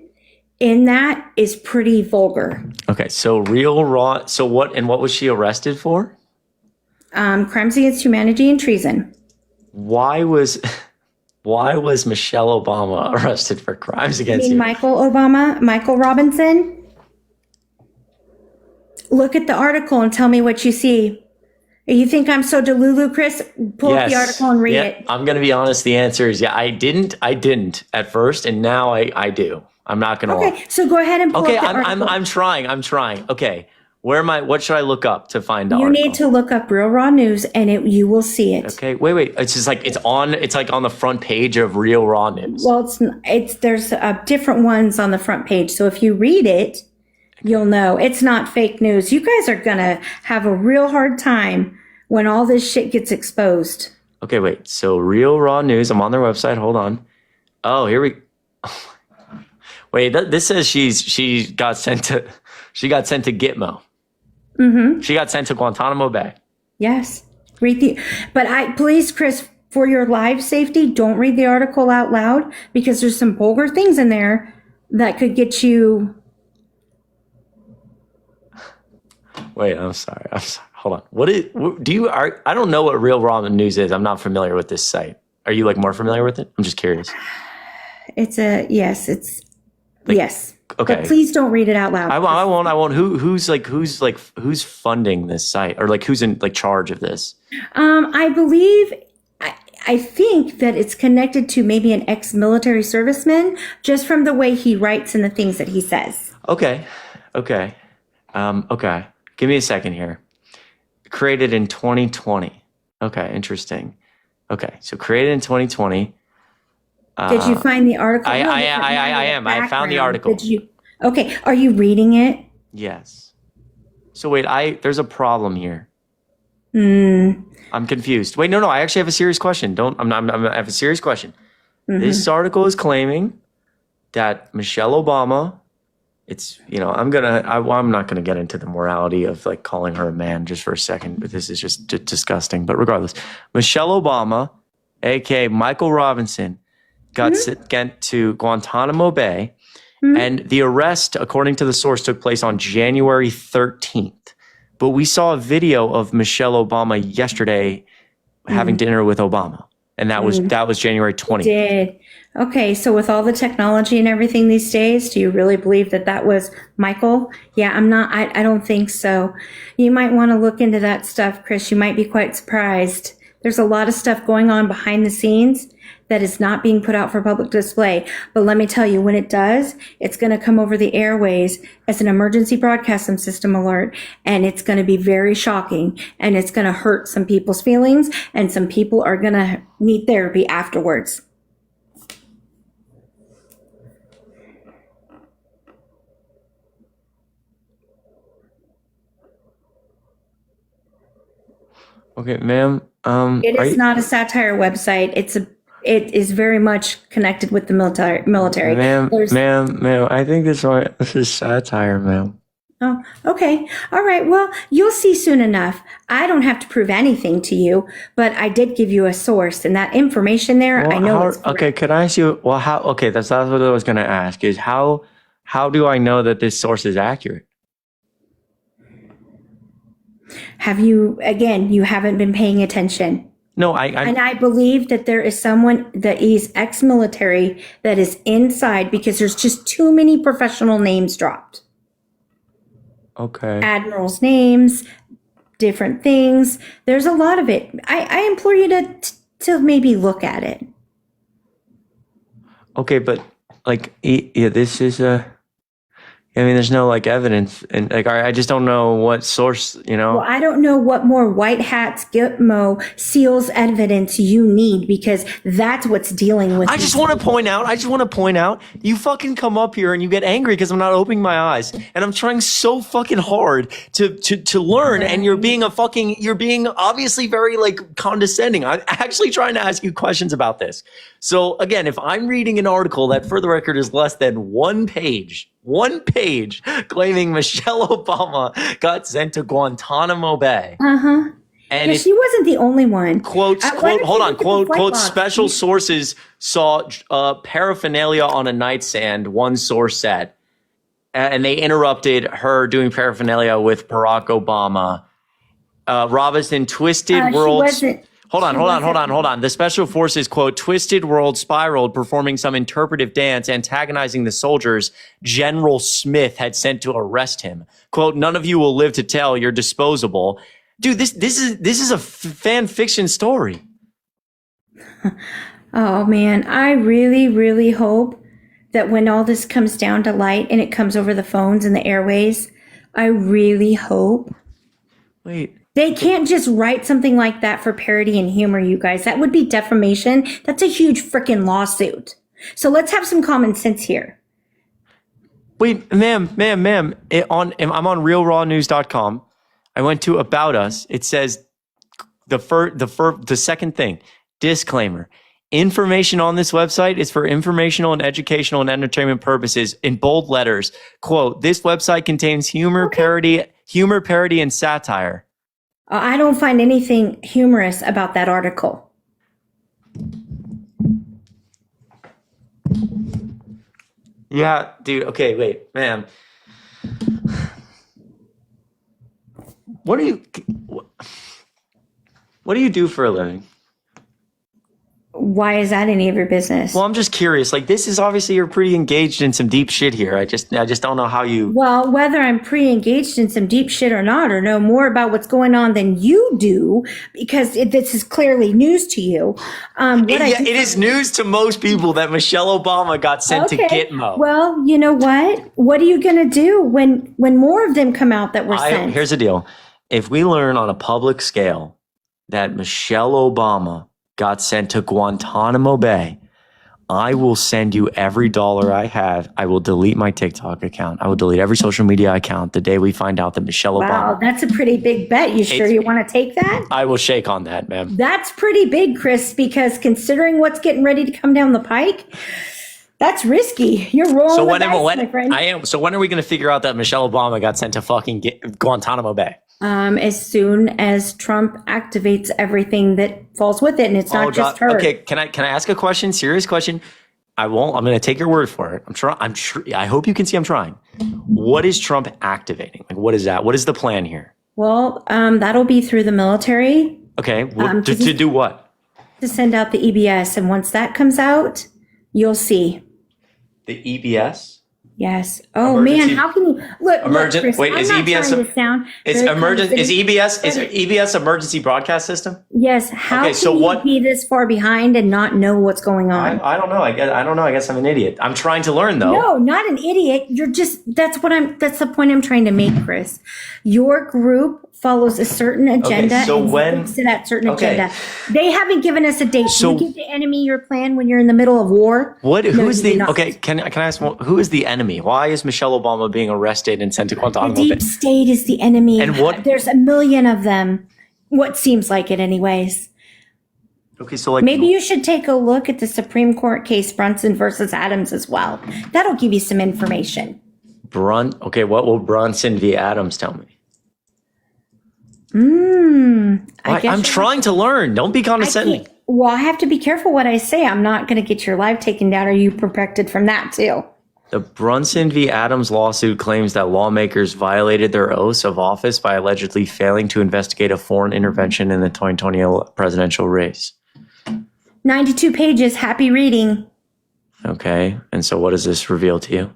in that is pretty vulgar. Okay, so Real Raw. So what was she arrested for? Crimes against humanity and treason. Why was Michelle Obama arrested for crimes against humanity? Michael Robinson? Look at the article and tell me what you see. You think I'm so delulu, Chris? Pull up the article and read it. I'm going to be honest. The answer is I didn't at first, and now I do. I'm not going to lie. Okay, so go ahead and pull up the article. I'm trying. Okay. What should I look up to find the article? You need to look up Real Raw News and you will see it. Okay, wait. It's just like it's like on the front page of Real Raw News. Well, there's different ones on the front page. So if you read it, you'll know it's not fake news. You guys are going to have a real hard time when all this shit gets exposed. Okay, wait. So Real Raw News, I'm on their website. Hold on. Oh, here we wait, this says she got sent to Gitmo. Mm-hmm. She got sent to Guantanamo Bay. Yes. Please, Chris, for your live safety, don't read the article out loud because there's some vulgar things in there that could get you. Wait, I'm sorry. Hold on. I don't know what Real Raw News is. I'm not familiar with this site. Are you more familiar with it? I'm just curious. Yes. Okay. But please don't read it out loud. I won't. Who's funding this site or who's in charge of this? I think that it's connected to maybe an ex-military serviceman just from the way he writes and the things that he says. Okay. Give me a second here. Created in 2020. Okay, interesting. Okay, so created in 2020. Did you find the article? I am. I found the article. Okay, are you reading it? Yes. So wait, there's a problem here. I'm confused. Wait, no. I actually have a serious question. I have a serious question. Mm-hmm. This article is claiming that Michelle Obama. I'm not gonna get into the morality of calling her a man just for a second, but this is just disgusting. But regardless, Michelle Obama, aka Michael Robinson, got sent to Guantanamo Bay, and the arrest, according to the source, took place on January 13th. But we saw a video of Michelle Obama yesterday having dinner with Obama, and that was January 20th. Did. Okay, so with all the technology and everything these days, do you really believe that was Michael? Yeah, I don't think so. You might want to look into that stuff, Chris. You might be quite surprised. There's a lot of stuff going on behind the scenes that is not being put out for public display. But let me tell you, when it does, it's going to come over the airways as an emergency broadcasting system alert, and it's going to be very shocking, and it's going to hurt some people's feelings, and some people are going to need therapy afterwards. Okay, ma'am. It is not a satire website. It is very much connected with the military. Ma'am, I think this is satire, ma'am. Oh, okay. All right. Well, you'll see soon enough. I don't have to prove anything to you, but I did give you a source, and that information there, I know it's correct. Okay, could I ask you, that's what I was going to ask, is how do I know that this source is accurate? You haven't been paying attention. No, and I believe that there is someone that is ex-military that is inside because there's just too many professional names dropped. Okay. Admirals' names, different things. There's a lot of it. I implore you to maybe look at it. Okay, but this is I mean, there's no like evidence, and like I just don't know what source, you know. Well, I don't know what more white hats, Gitmo, seals evidence you need, because that's what's dealing with. I just want to point out, you fucking come up here and you get angry because I'm not opening my eyes, and I'm trying so fucking hard to learn, and you're being obviously very like condescending. I'm actually trying to ask you questions about this. So again, if I'm reading an article that, for the record, is less than one page claiming Michelle Obama got sent to Guantanamo Bay. And yeah, she wasn't the only one. Quote, special sources saw paraphernalia on a nightstand, one source said. And they interrupted her doing paraphernalia with Barack Obama. Robinson, twisted world... Hold on. The special forces, quote, twisted world spiraled, performing some interpretive dance, antagonizing the soldiers General Smith had sent to arrest him. Quote, none of you will live to tell, you're disposable. Dude, this is a fan fiction story. Oh man, I really, really hope that when all this comes down to light and it comes over the phones and the airways, I really hope. Wait. They can't just write something like that for parody and humor, you guys. That would be defamation. That's a huge freaking lawsuit. So let's have some common sense here. Wait, ma'am. I'm on realrawnews.com. I went to About Us. It says the second thing, disclaimer. Information on this website is for informational and educational and entertainment purposes in bold letters. Quote, this website contains humor, parody, and satire. I don't find anything humorous about that article. Yeah, dude. Okay, wait, ma'am. What do you do for a living? Why is that any of your business? Well, I'm just curious. Like, this is obviously, you're pretty engaged in some deep shit here. I just don't know how you. Well, whether I'm pre-engaged in some deep shit or not, or know more about what's going on than you do, because this is clearly news to you. It is news to most people that Michelle Obama got sent to Gitmo. Well, you know what? What are you going to do when more of them come out that were sent? Here's the deal. If we learn on a public scale that Michelle Obama got sent to Guantanamo Bay, I will send you every dollar I have. I will delete my TikTok account. I will delete every social media account the day we find out that Michelle Obama. Wow, that's a pretty big bet. You sure you want to take that? I will shake on that, ma'am. That's pretty big, Chris, because considering what's getting ready to come down the pike, that's risky. You're rolling the dice, my friend. So when are we going to figure out that Michelle Obama got sent to fucking Guantanamo Bay? As soon as Trump activates everything that falls with it, and it's not just her. Okay, can I ask a question? Serious question. I won't. I'm going to take your word for it. I hope you can see I'm trying. What is Trump activating? Like, what is that? What is the plan here? Well, that'll be through the military. Okay, to do what? To send out the EBS, and once that comes out, you'll see. The EBS? Yes. Oh man, how can you look? Chris, wait, is EBS is EBS emergency broadcast system? Yes. How can you be this far behind and not know what's going on? I don't know. I don't know. I guess I'm an idiot. I'm trying to learn though. No, not an idiot. You're just that's the point I'm trying to make, Chris. Your group follows a certain agenda and sticks to that certain agenda. They haven't given us a date. So, you give the enemy your plan when you're in the middle of war? Who is the can I ask who is the enemy? Why is Michelle Obama being arrested and sent to Guantanamo Bay? The deep state is the enemy. And there's a million of them. What seems like it anyways. Okay, so maybe you should take a look at the Supreme Court case Brunson versus Adams as well. That'll give you some information. What will Brunson v. Adams tell me? I'm trying to learn. Don't be condescending. Well, I have to be careful what I say. I'm not going to get your live taken down. Are you protected from that too? The Brunson v. Adams lawsuit claims that lawmakers violated their oaths of office by allegedly failing to investigate a foreign intervention in the 2020 presidential race. 92 pages. Happy reading. Okay. And so what does this reveal to you?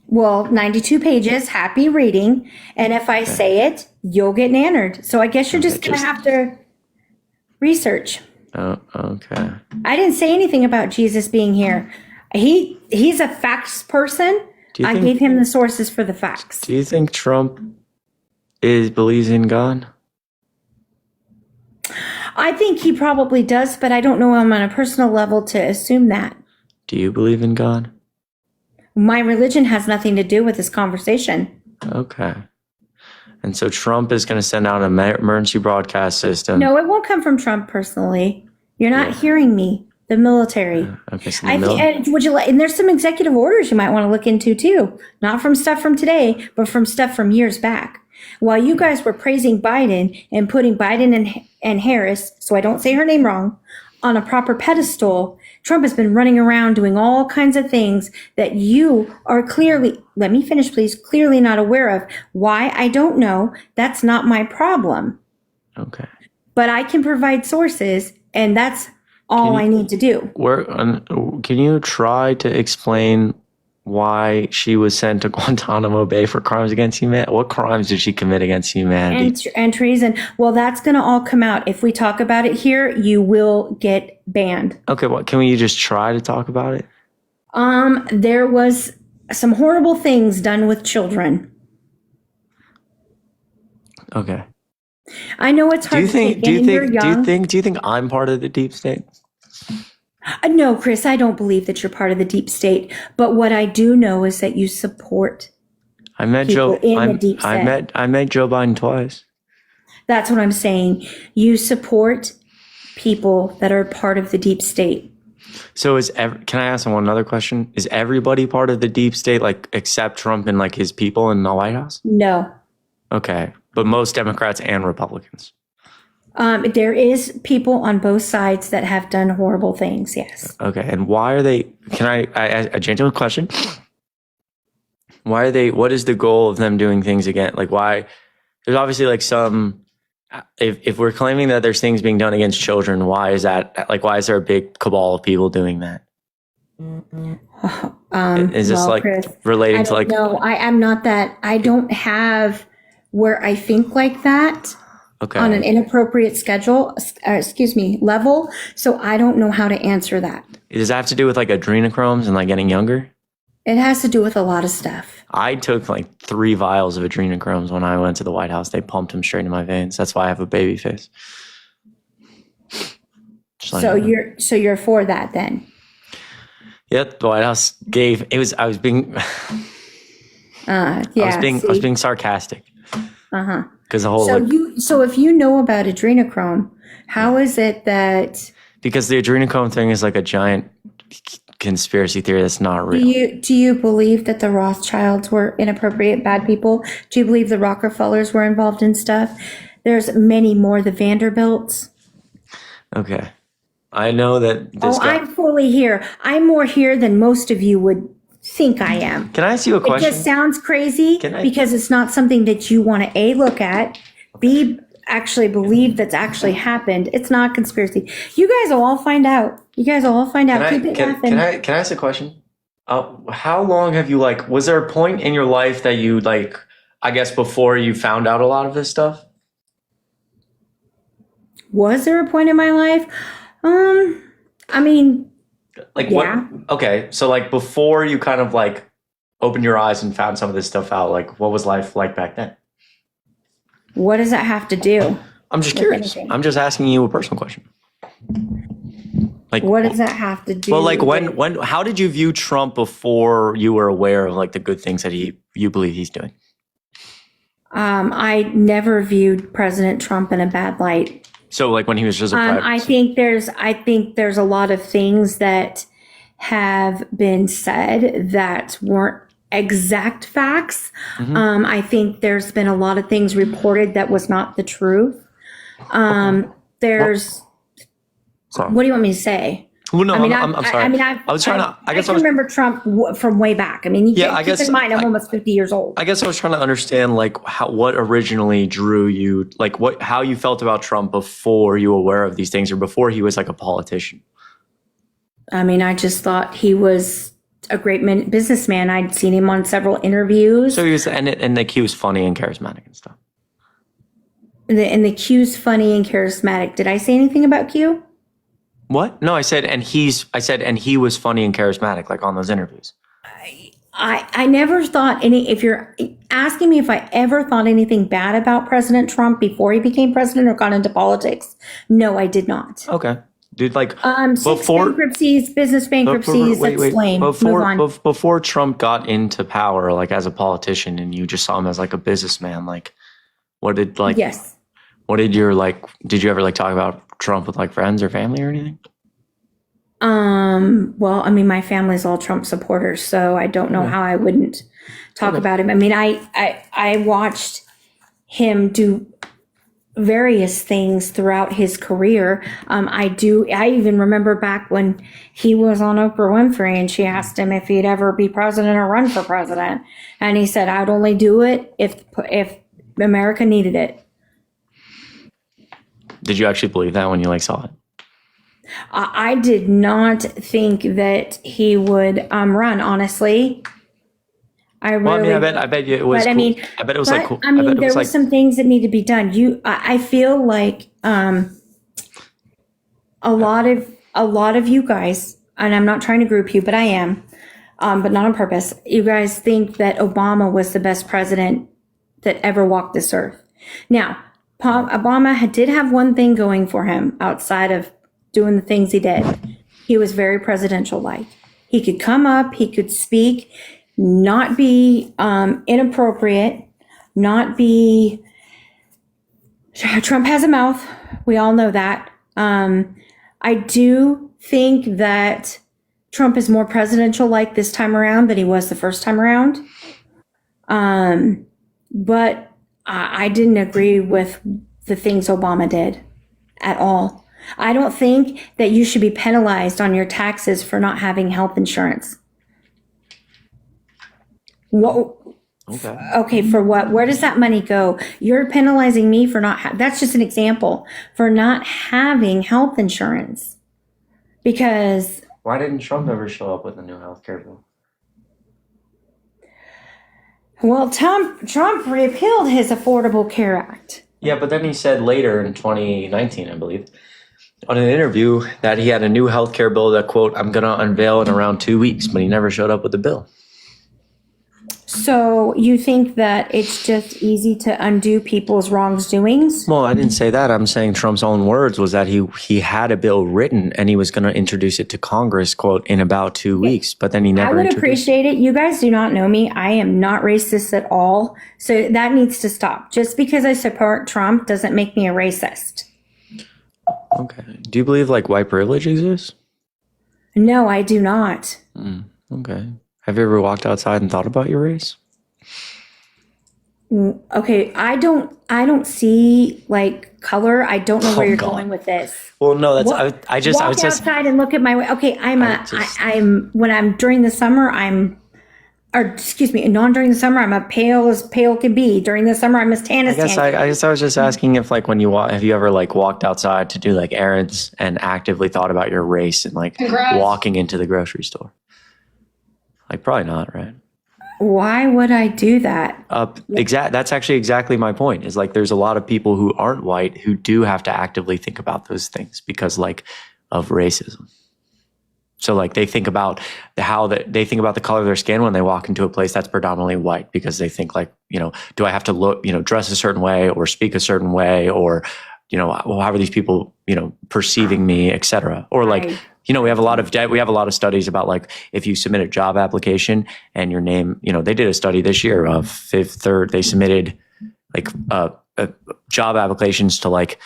Well, 92 pages, happy reading. And if I say it, you'll get nannered. So I guess you're just going to have to research. Oh, okay. I didn't say anything about Jesus being here. He's a facts person. I gave him the sources for the facts. Do you think Trump believes in God? I think he probably does, but I don't know him on a personal level to assume that. Do you believe in God? My religion has nothing to do with this conversation. Okay. And so Trump is going to send out an emergency broadcast system. No, it won't come from Trump personally. You're not hearing me. The military. Okay, so and there's some executive orders you might want to look into too. Not from stuff from today, but from stuff from years back. While you guys were praising Biden and putting Biden and Harris, so I don't say her name wrong, on a proper pedestal, Trump has been running around doing all kinds of things that you are clearly, let me finish please, clearly not aware of. Why? I don't know. That's not my problem. Okay. But I can provide sources, and that's all I need to do. Can you try to explain why she was sent to Guantanamo Bay for crimes against humanity? What crimes did she commit against humanity? And treason. Well, that's going to all come out. If we talk about it here, you will get banned. Okay, well, can we just try to talk about it? There was some horrible things done with children. Okay. I know it's hard to take in. You're young. Do you think I'm part of the deep state? No, Chris, I don't believe that you're part of the deep state. But what I do know is that you support I met people Joe. in the deep state. I met Joe Biden twice. That's what I'm saying. You support people that are part of the deep state. So can I ask one other question? Is everybody part of the deep state, like except Trump and like his people in the White House? No. Okay, but most Democrats and Republicans. There is people on both sides that have done horrible things. Yes. Okay, and why are they? Can I a genuine question? Why are they? What is the goal of them doing things again? Like why? There's obviously like some. If we're claiming that there's things being done against children, why is that? Like why is there a big cabal of people doing that? Is this like Chris, relating to like? No, I'm not that. I don't have where I think like that. Okay. On an inappropriate level. So I don't know how to answer that. Does that have to do with like adrenochromes and like getting younger? It has to do with a lot of stuff. I took like 3 vials of adrenochromes when I went to the White House. They pumped them straight in my veins. That's why I have a baby face. So you're for that then? Yep. The White House I was being sarcastic. Uh-huh. Because the whole so if you know about adrenochrome, how is it that? Because the adrenochrome thing is like a giant conspiracy theory that's not real. Do you believe that the Rothschilds were inappropriate bad people? Do you believe the Rockefellers were involved in stuff? There's many more. The Vanderbilts. Okay, I know that. I'm fully here. I'm more here than most of you would think I am. Can I ask you a question? It just sounds crazy because it's not something that you want to look at, B, actually believe that's actually happened. It's not conspiracy. You guys will all find out. Keep it laughing. Can I ask a question? How long have you was there a point in your life that you I guess before you found out a lot of this stuff? Was there a point in my life? I mean, what? Okay, so before you kind of opened your eyes and found some of this stuff out, what was life like back then? What does that have to do? I'm just curious. Anything? I'm just asking you a personal question. What does that have to do? Well, how did you view Trump before you were aware of the good things that you believe he's doing? I never viewed President Trump in a bad light. So when he was just a private. I think there's a lot of things that have been said that weren't exact facts. Mm-hmm. I think there's been a lot of things reported that was not the truth. There's. Sorry. What do you want me to say? Well, no, I'm sorry. I can remember Trump from way back. I mean, keep in mind, I'm almost 50 years old. I guess I was trying to understand what originally drew you, how you felt about Trump before you were aware of these things or before he was a politician. I mean, I just thought he was a great businessman. I'd seen him on several interviews. So he was, and he was funny and charismatic and stuff. And the Q's funny and charismatic. Did I say anything about Q? What? No, I said he was funny and charismatic, on those interviews. I never thought if you're asking me if I ever thought anything bad about President Trump before he became president or got into politics, no, I did not. Okay. Dude, like six bankruptcies, business bankruptcies, that's lame. Move on. Before Trump got into power, like as a politician, and you just saw him as like a businessman, like yes. What did you ever like talk about Trump with like friends or family or anything? Well, I mean, my family's all Trump supporters, so I don't know how I wouldn't talk about him. I mean, I watched him do various things throughout his career. I even remember back when he was on Oprah Winfrey and she asked him if he'd ever be president or run for president. And he said, I'd only do it if America needed it. Did you actually believe that when you like saw it? I did not think that he would run, honestly. I bet you it was. But, cool. I bet it was cool. I mean, there were some things that need to be done. I feel like a lot of you guys, and I'm not trying to group you, but I am, but not on purpose. You guys think that Obama was the best president that ever walked this earth. Now, Obama did have one thing going for him outside of doing the things he did. He was very presidential-like. He could come up, he could speak, not be inappropriate, not be. Trump has a mouth. We all know that. I do think that Trump is more presidential-like this time around than he was the first time around. But I didn't agree with the things Obama did at all. I don't think that you should be penalized on your taxes for not having health insurance. Okay, for what? Where does that money go? You're penalizing me for not that's just an example, for not having health insurance. Because why didn't Trump ever show up with a new health care bill? Well, Trump repealed his Affordable Care Act. Yeah, but then he said later in 2019, I believe, on an interview that he had a new health care bill that, quote, I'm going to unveil in around 2 weeks, but he never showed up with the bill. So you think that it's just easy to undo people's wrongdoings? Well, I didn't say that. I'm saying Trump's own words was that he had a bill written and he was going to introduce it to Congress, quote, in about 2 weeks, but then he never I would appreciate it. You guys do not know me. I am not racist at all. So that needs to stop. Just because I support Trump doesn't make me a racist. Okay. Do you believe like white privilege exists? No, I do not. Okay. Have you ever walked outside and thought about your race? Okay, I don't see like color. I don't know where you're going with this. Well, no, that's I was just walk outside and look at my way. Okay, I'm when I'm during the summer not during the summer I'm as pale can be. During the summer I'm as tan as tan. I guess I was just asking if like when have you ever like walked outside to do like errands and actively thought about your race and like walking into the grocery store? Like probably not, right? Why would I do that? That's actually exactly my point. Is like there's a lot of people who aren't white who do have to actively think about those things because like of racism. So like they think about they think about the color of their skin when they walk into a place that's predominantly white because they think like, do I have to look, dress a certain way or speak a certain way or, how are these people, perceiving me, et cetera. Or like, we have a lot of studies about like if you submit a job application and your name, they did a study this year of they submitted like job applications to like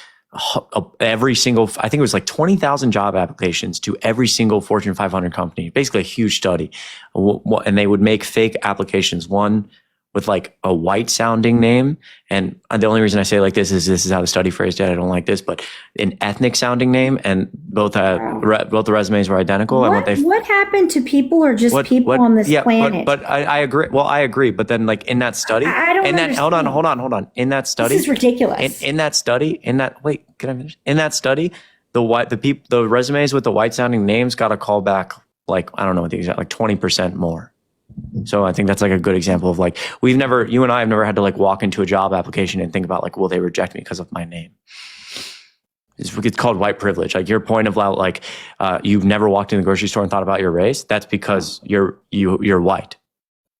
every single, I think it was like 20,000 job applications to every single Fortune 500 company, basically a huge study. And they would make fake applications, one with like a white sounding name. And the only reason I say like this is how the study phrased it. I don't like this, but an ethnic sounding name, and both both the resumes were identical. What happened to people or just people on this planet? But I agree. Well, I agree. But then like in that study, I don't understand. Hold on. In that study, this is ridiculous. In that study, can I finish? In that study, the resumes with the white sounding names got a call back like, I don't know what the exact, like 20% more. So I think that's like a good example of like, you and I have never had to like walk into a job application and think about like, will they reject me because of my name? It's called white privilege. Like your point of like, you've never walked in the grocery store and thought about your race. That's because you're white.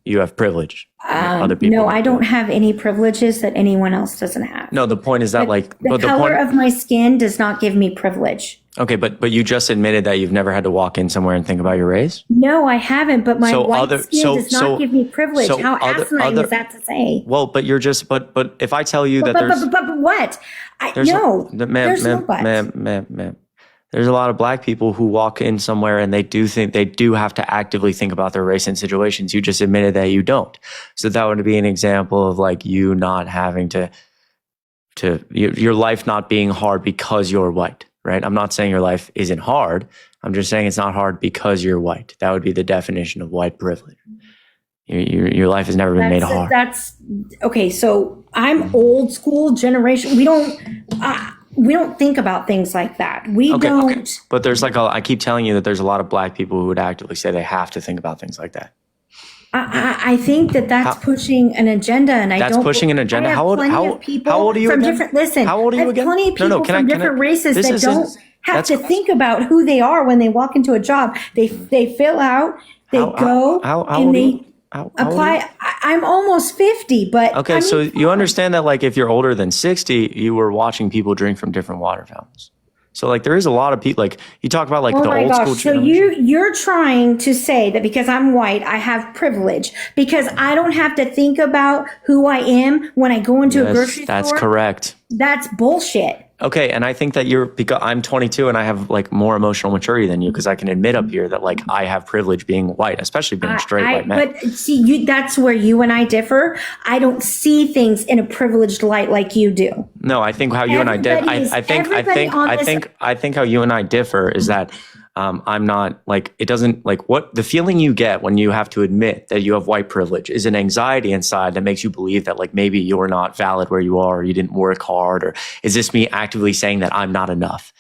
You have privilege. Other people. No, I don't have any privileges that anyone else doesn't have. No, the point is that the color of my skin does not give me privilege. Okay, but you just admitted that you've never had to walk in somewhere and think about your race? No, I haven't, but my white skin does not give me privilege. How asinine is that to say? Well, but you're just, but if I tell you that But what? There's no but. Ma'am. There's a lot of black people who walk in somewhere and they do have to actively think about their race in situations. You just admitted that you don't. So that would be an example of like you not having your life not being hard because you're white, right? I'm not saying your life isn't hard. I'm just saying it's not hard because you're white. That would be the definition of white privilege. Your life has never been made hard. That's okay. So I'm old school generation. We don't think about things like that. We don't. Okay. But there's I keep telling you that there's a lot of black people who would actively say they have to think about things like that. I think that's pushing an agenda, and that's pushing an agenda. How old are you again? How old are you again? Plenty of people from different races that don't have to think about who they are when they walk into a job. They fill out, they and they apply. I'm almost 50, but okay. So you understand that like if you're older than 60, you were watching people drink from different water fountains. So like there is a lot of people, like you talk about like the old school. So you're trying to say that because I'm white, I have privilege because I don't have to think about who I am when I go into a grocery store? That's correct. That's bullshit. Okay, and I think that because I'm 22 and I have like more emotional maturity than you because I can admit up here that like I have privilege being white, especially being a straight white man. But see, that's where you and I differ. I don't see things in a privileged light like you do. No, I think how you and I differ. I think how you and I differ is that I'm not like it doesn't like what the feeling you get when you have to admit that you have white privilege is an anxiety inside that makes you believe that like maybe you're not valid where you are, or you didn't work hard, or is this me actively saying that I'm not enough?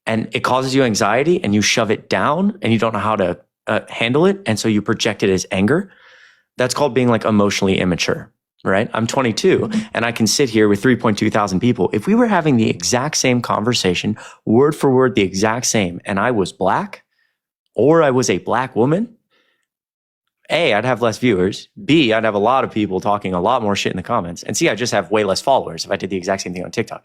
And it causes you anxiety and you shove it down and you don't know how to handle it. And so you project it as anger. That's called being like emotionally immature. Right? I'm 22 and I can sit here with 3.2 thousand people. If we were having the exact same conversation, word for word, the exact same, and I was black or I was a black woman, A, I'd have less viewers. B, I'd have a lot of people talking a lot more shit in the comments. And C, I just have way less followers if I did the exact same thing on TikTok.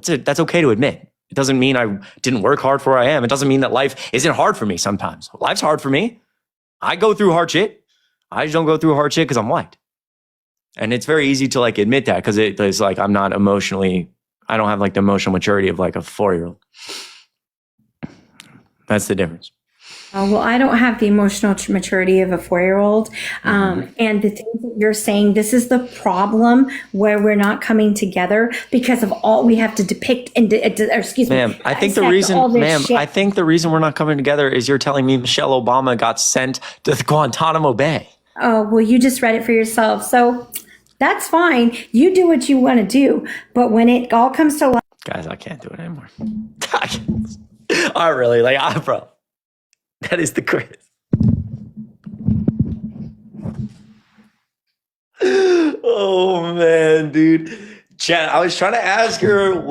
That's okay to admit. It doesn't mean I didn't work hard for where I am. It doesn't mean that life isn't hard for me sometimes. Life's hard for me. I go through hard shit. I just don't go through hard shit because I'm white. And it's very easy to like admit that because it's like I'm not emotionally, I don't have like the emotional maturity of like a 4-year-old. That's the difference. Well, I don't have the emotional maturity of a 4-year-old. And the things that you're saying, this is the problem where we're not coming together because of all we have to depict and Ma'am, I think the reason we're not coming together is you're telling me Michelle Obama got sent to Guantanamo Bay. Oh, well, you just read it for yourself. So that's fine. You do what you want to do. But when it all comes to life. Guys, I can't do it anymore. I really like, bro. That is the greatest. Oh, man, dude. Jen, I was trying to ask her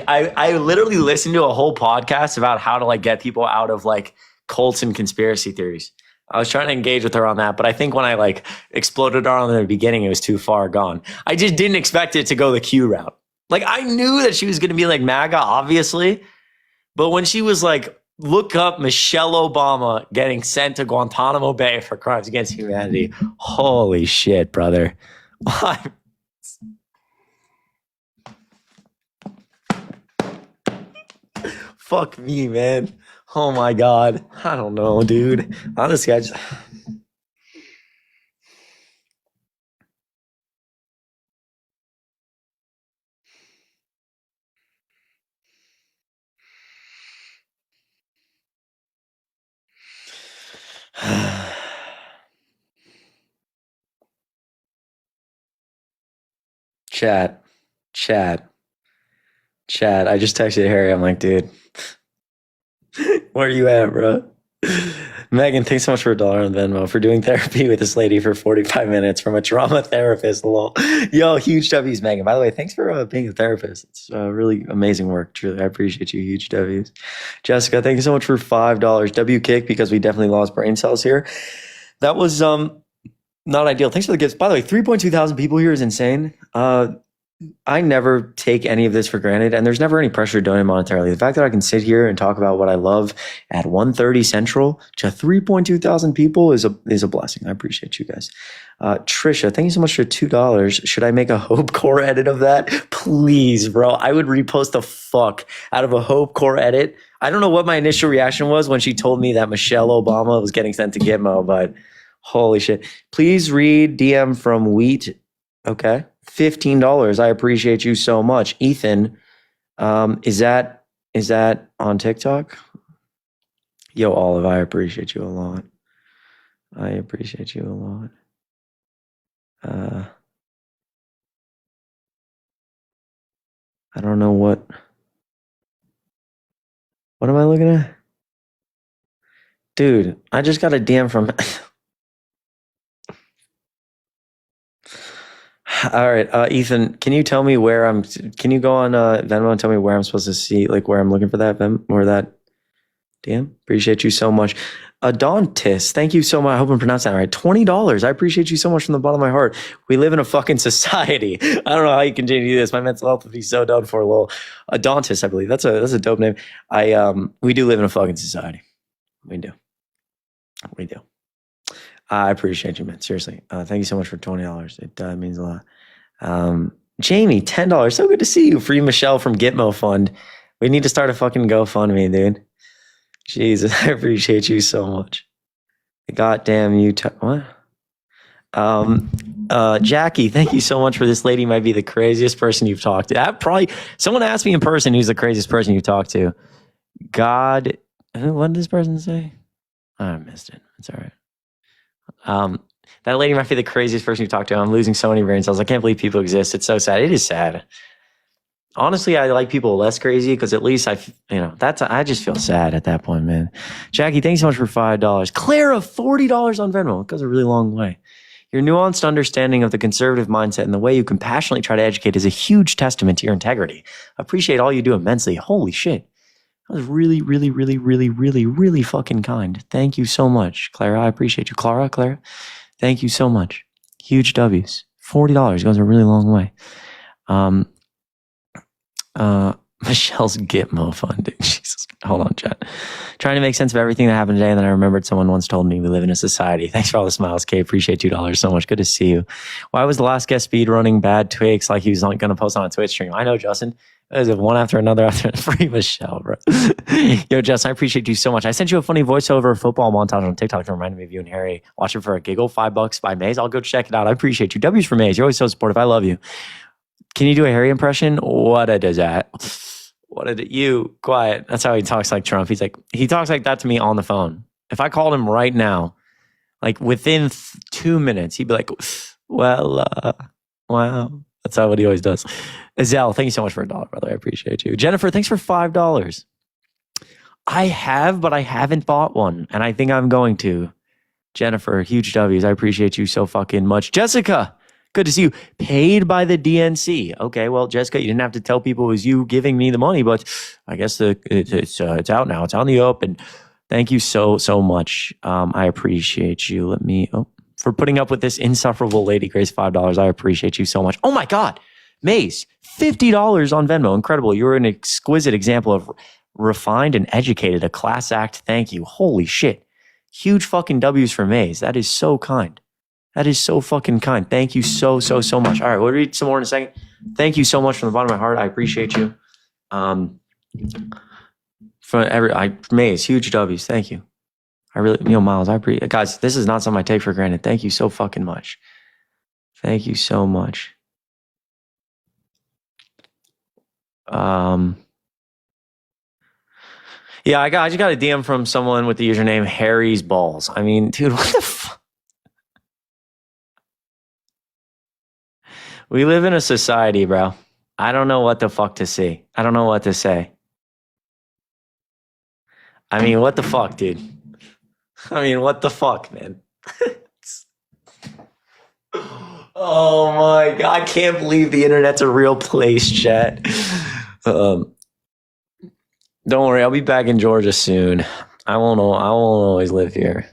I literally listened to a whole podcast about how to like get people out of like cults and conspiracy theories. I was trying to engage with her on that, but I think when I like exploded her on the beginning, it was too far gone. I just didn't expect it to go the Q route. Like I knew that she was going to be like MAGA, obviously, but when she was like, look up Michelle Obama getting sent to Guantanamo Bay for crimes against humanity. Holy shit, brother. Fuck me, man. Oh my God. I don't know, dude. Honestly, I just... Chat. I just texted Harry. I'm like, dude, where are you at, bro? Megan, thanks so much for $1 on Venmo for doing therapy with this lady for 45 minutes from a trauma therapist. Lol. Yo, huge W's, Megan. By the way, thanks for being a therapist. It's really amazing work. Truly, I appreciate you. Huge W's. Jessica, thank you so much for $5. W kick because we definitely lost brain cells here. That was Not ideal. Thanks for the gifts. By the way, 3.2 thousand people here is insane. I never take any of this for granted, and there's never any pressure to donate monetarily. The fact that I can sit here and talk about what I love at 1:30 Central to 3.2 thousand people is a blessing. I appreciate you guys. Trisha, thank you so much for $2. Should I make a Hope Core edit of that? Please, bro. I would repost the fuck out of a Hope Core edit. I don't know what my initial reaction was when she told me that Michelle Obama was getting sent to Gitmo, but holy shit. Please read DM from Wheat. Okay. $15. I appreciate you so much. Ethan, is that on TikTok? Yo, Olive, I appreciate you a lot. I appreciate you a lot. I don't know what am I looking at? Dude, I just got a DM from All right, Ethan, can you tell me can you go on Venmo and tell me where I'm supposed to see, like where I'm looking for that Venmo or that DM? Appreciate you so much. Adontis, thank you so much. I hope I'm pronouncing that right. $20. I appreciate you so much from the bottom of my heart. We live in a fucking society. I don't know how you continue to do this. My mental health would be so done for a little. Adontis, I believe. That's a dope name. We do live in a fucking society. We do. I appreciate you, man. Seriously. Thank you so much for $20. It means a lot. Jamie, $10. So good to see you. Free Michelle from Gitmo Fund. We need to start a fucking GoFundMe, dude. Jesus, I appreciate you so much. Goddamn you. What? Jackie, thank you so much for this. Lady might be the craziest person you've talked to. Someone asked me in person who's the craziest person you've talked to. God, what did this person say? I missed it. It's all right. That lady might be the craziest person you talked to. I'm losing so many brain cells. I can't believe people exist. It's so sad. It is sad. Honestly, I like people less crazy because at least I just feel sad at that point, man. Jackie, thanks so much for $5. Clara, $40 on Venmo. It goes a really long way. Your nuanced understanding of the conservative mindset and the way you compassionately try to educate is a huge testament to your integrity. I appreciate all you do immensely. Holy shit. That was really, really, really, really, really, really fucking kind. Thank you so much, Clara. I appreciate you. Clara, thank you so much. Huge W's. $40 goes a really long way. Michelle's Gitmo funding. Jesus. Hold on, chat. Trying to make sense of everything that happened today, and then I remembered someone once told me we live in a society. Thanks for all the smiles, Kay. Appreciate $2 so much. Good to see you. Why was the last guest speed running bad twigs like he was going to post on a Twitch stream? I know, Justin. Is it one after another after free Michelle, bro? Yo, Justin, I appreciate you so much. I sent you a funny voiceover football montage on TikTok that reminded me of you and Harry. Watch it for a giggle. $5 by Maze. I'll go check it out. I appreciate you. W's for Maze. You're always so supportive. I love you. Can you do a Harry impression? What does that? What did you quiet? That's how he talks like Trump. He talks like that to me on the phone. If I called him right now, like within 2 minutes, he'd be like, well, wow. That's what he always does. Azelle, thank you so much for $1, brother. I appreciate you. Jennifer, thanks for $5. I have, but I haven't bought one, and I think I'm going to. Jennifer, huge W's. I appreciate you so fucking much. Jessica, good to see you. Paid by the DNC. Okay, well, Jessica, you didn't have to tell people it was you giving me the money, but I guess it's out now. It's out in the open. Thank you so much. I appreciate you. For putting up with this insufferable lady, Grace, $5. I appreciate you so much. Oh my God, Maze, $50 on Venmo. Incredible. You're an exquisite example of refined and educated, a class act. Thank you. Holy shit. Huge fucking W's for Maze. That is so kind. That is so fucking kind. Thank you so much. All right, we'll read some more in a second. Thank you so much from the bottom of my heart. I appreciate you. Maze, huge W's. Thank you. Miles, I appreciate. Guys, this is not something I take for granted. Thank you so fucking much. Thank you so much. Yeah, I just got a DM from someone with the username Harry's Balls. I mean, dude, what the fuck? We live in a society, bro. I don't know what the fuck to see. I don't know what to say. I mean, what the fuck, dude? I mean, what the fuck, man? Oh my God, I can't believe the internet's a real place, chat. Don't worry, I'll be back in Georgia soon. I won't always live here.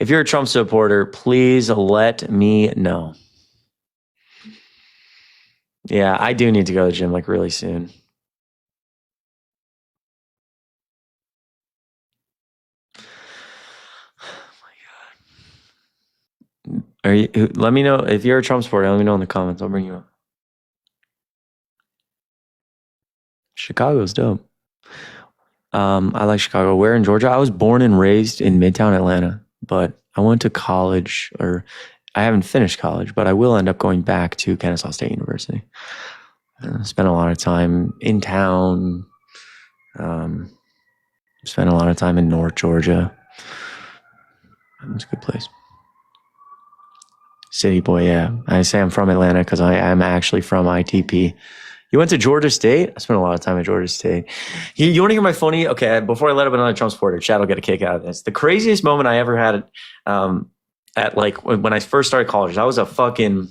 If you're a Trump supporter, please let me know. Yeah, I do need to go to the gym like really soon. Are you? Let me know if you're a Trump supporter. Let me know in the comments. I'll bring you up. Chicago's dope. I like Chicago. Where in Georgia? I was born and raised in Midtown Atlanta, but I went to college, or I haven't finished college, but I will end up going back to Kennesaw State University. Spent a lot of time in town. Spent a lot of time in North Georgia. It's a good place. City boy, yeah. I say I'm from Atlanta because I am actually from ITP. You went to Georgia State? I spent a lot of time at Georgia State. You want to hear my funny? Okay, before I let up another Trump supporter, Chad will get a kick out of this. The craziest moment I ever had at like when I first started college, I was a freshman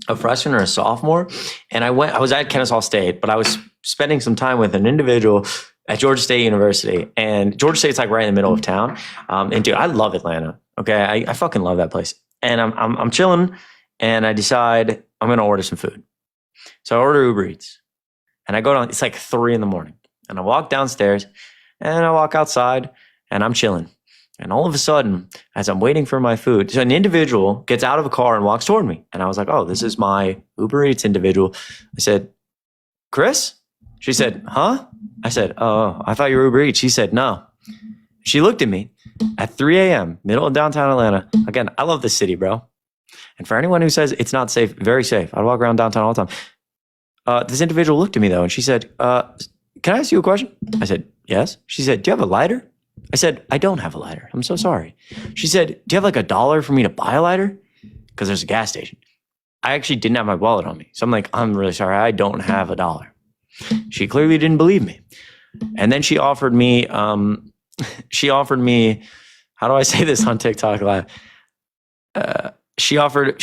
or a sophomore, and I was at Kennesaw State, but I was spending some time with an individual at Georgia State University, and Georgia State's like right in the middle of town. And dude, I love Atlanta. Okay, I fucking love that place. And I'm chilling, and I decide I'm gonna order some food. So I order Uber Eats, and I go down. It's like 3 a.m, and I walk downstairs, and I walk outside, and I'm chilling. And all of a sudden, as I'm waiting for my food, so an individual gets out of a car and walks toward me. And I was like, "Oh, this is my Uber Eats individual." I said, "Chris?" She said, "Huh?" I said, "Oh, I thought you were Uber Eats." She said, "No." She looked at me at 3 a.m., middle of downtown Atlanta. Again, I love this city, bro. And for anyone who says it's not safe, very safe. I walk around downtown all the time. This individual looked at me, though, and she said, "Can I ask you a question?" I said, "Yes." She said, "Do you have a lighter?" I said, "I don't have a lighter. I'm so sorry." She said, "Do you have like $1 for me to buy a lighter? Because there's a gas station." I actually didn't have my wallet on me. So I'm like, "I'm really sorry. I don't have $1." She clearly didn't believe me. And then she offered me, how do I say this on TikTok Live? She offered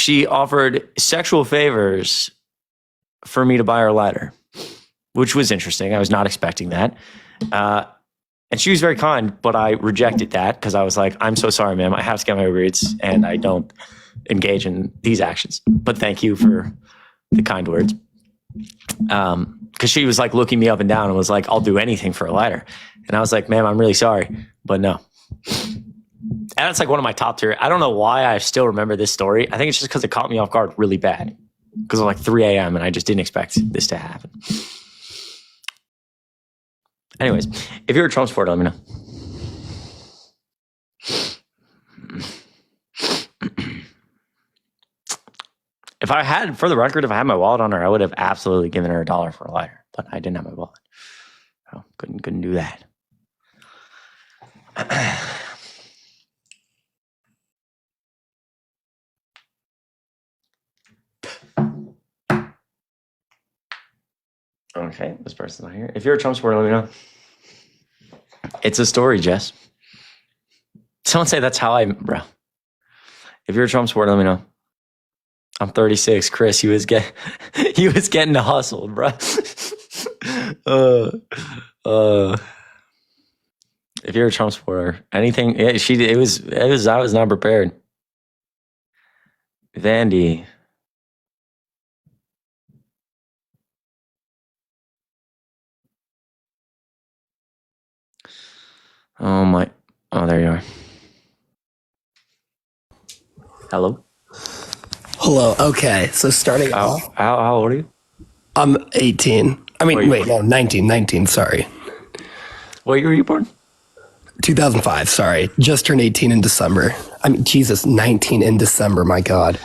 sexual favors for me to buy her a lighter, which was interesting. I was not expecting that. And she was very kind, but I rejected that because I was like, "I'm so sorry, ma'am. I have to get my Uber Eats, and I don't engage in these actions. But thank you for the kind words." Because she was like looking me up and down and was like, "I'll do anything for a lighter." And I was like, "Ma'am, I'm really sorry, but no." And that's like one of my top tier. I don't know why I still remember this story. I think it's just because it caught me off guard really bad. Because it was like 3 a.m. and I just didn't expect this to happen. Anyways, if you're a Trump supporter, let me know. If I had, for the record, if I had my wallet on her, I would have absolutely given her $1 for a lighter. But I didn't have my wallet. So couldn't do that. Okay, this person's not here. If you're a Trump supporter, let me know. It's a story, Jess. Someone say that's how bro. If you're a Trump supporter, let me know. I'm 36. Chris, he was getting hustled, bro. If you're a Trump supporter, anything, yeah, I was not prepared. Vandy. Oh, there you are. Hello? Hello. Okay. So starting off. How old are you? I'm 18. I mean, wait, no, 19, sorry. What year were you born? 2005, sorry. Just turned 18 in December. I mean, Jesus, 19 in December, my God.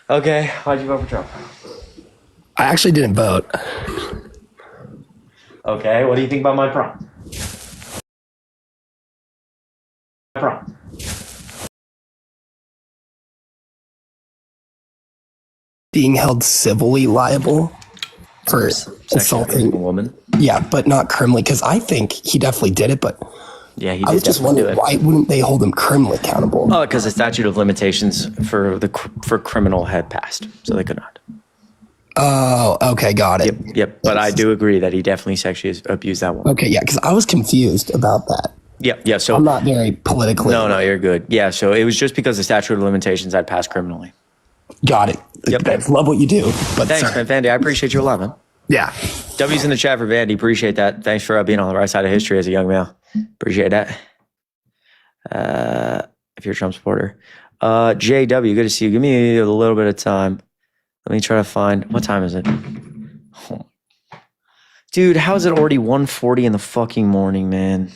Okay. Why'd you vote for Trump? I actually didn't vote. Okay. What do you think about my prompt? Being held civilly liable for assaulting a woman. Yeah, but not criminally, because I think he definitely did it, but yeah, he did. I was just wondering, why wouldn't they hold him criminally accountable? Oh, because the statute of limitations for criminal had passed, so they could not. Oh, okay, got it. Yep. But I do agree that he definitely sexually abused that woman. Okay, yeah, because I was confused about that. Yeah. So I'm not very politically. No, you're good. Yeah. So it was just because the statute of limitations had passed criminally. Got it. Yep. Love what you do. But thanks, man. Vandy, I appreciate you a lot, man. Yeah. W's in the chat for Vandy. Appreciate that. Thanks for being on the right side of history as a young male. Appreciate that. If you're a Trump supporter. JW, good to see you. Give me a little bit of time. Let me try to find, what time is it? Oh. Dude, how is it already 1:40 in the fucking morning, man?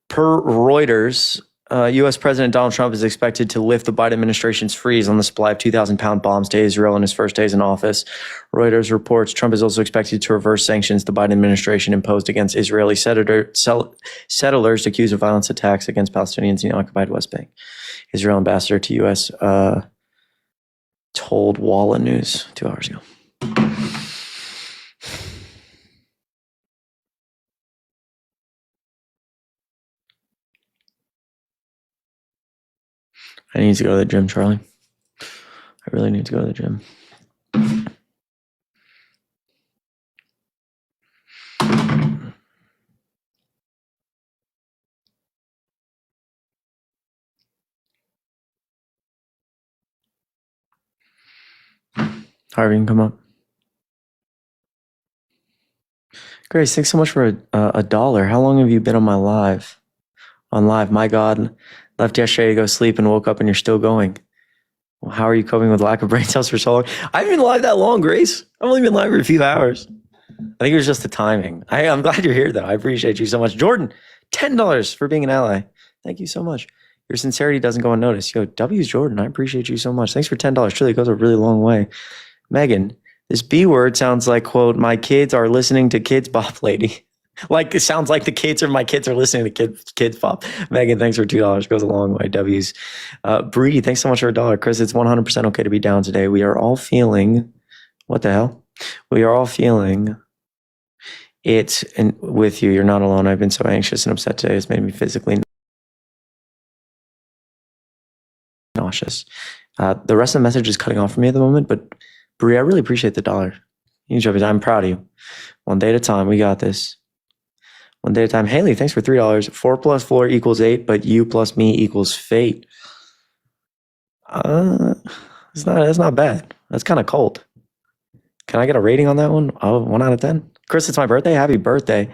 Per Reuters, U.S. President Donald Trump is expected to lift the Biden administration's freeze on the supply of 2,000-pound bombs to Israel in his first days in office. Reuters reports Trump is also expected to reverse sanctions the Biden administration imposed against Israeli settlers accused of violent attacks against Palestinians in the occupied West Bank. Israel ambassador to U.S. Told Walla News 2 hours ago. I need to go to the gym, Charlie. I really need to go to the gym. Harvey, you can come up. Grace, thanks so much for $1. How long have you been on my live? On live, my God. Left yesterday to go sleep and woke up and you're still going. Well, how are you coping with lack of brain cells for so long? I haven't been live that long, Grace. I've only been live for a few hours. I think it was just the timing. I'm glad you're here, though. I appreciate you so much. Jordan, $10 for being an ally. Thank you so much. Your sincerity doesn't go unnoticed. Yo, W's Jordan, I appreciate you so much. Thanks for $10. Truly, it goes a really long way. Megan, this B word sounds like, quote, my kids are listening to Kids Bop Lady. Like, it sounds like my kids are listening to Kids Pop. Megan, thanks for $2. Goes a long way. W's. Bree, thanks so much for $1. Chris, it's 100% okay to be down today. We are all feeling, what the hell? We are all feeling it, and with you. You're not alone. I've been so anxious and upset today. It's made me physically nauseous. The rest of the message is cutting off for me at the moment, but Bree, I really appreciate the $1. I'm proud of you. One day at a time. We got this. One day at a time. Haley, thanks for $3. 4 plus 4 equals 8, but you plus me equals fate. That's not bad. That's kind of cold. Can I get a rating on that one? Oh, 1 out of 10. Chris, it's my birthday. Happy birthday.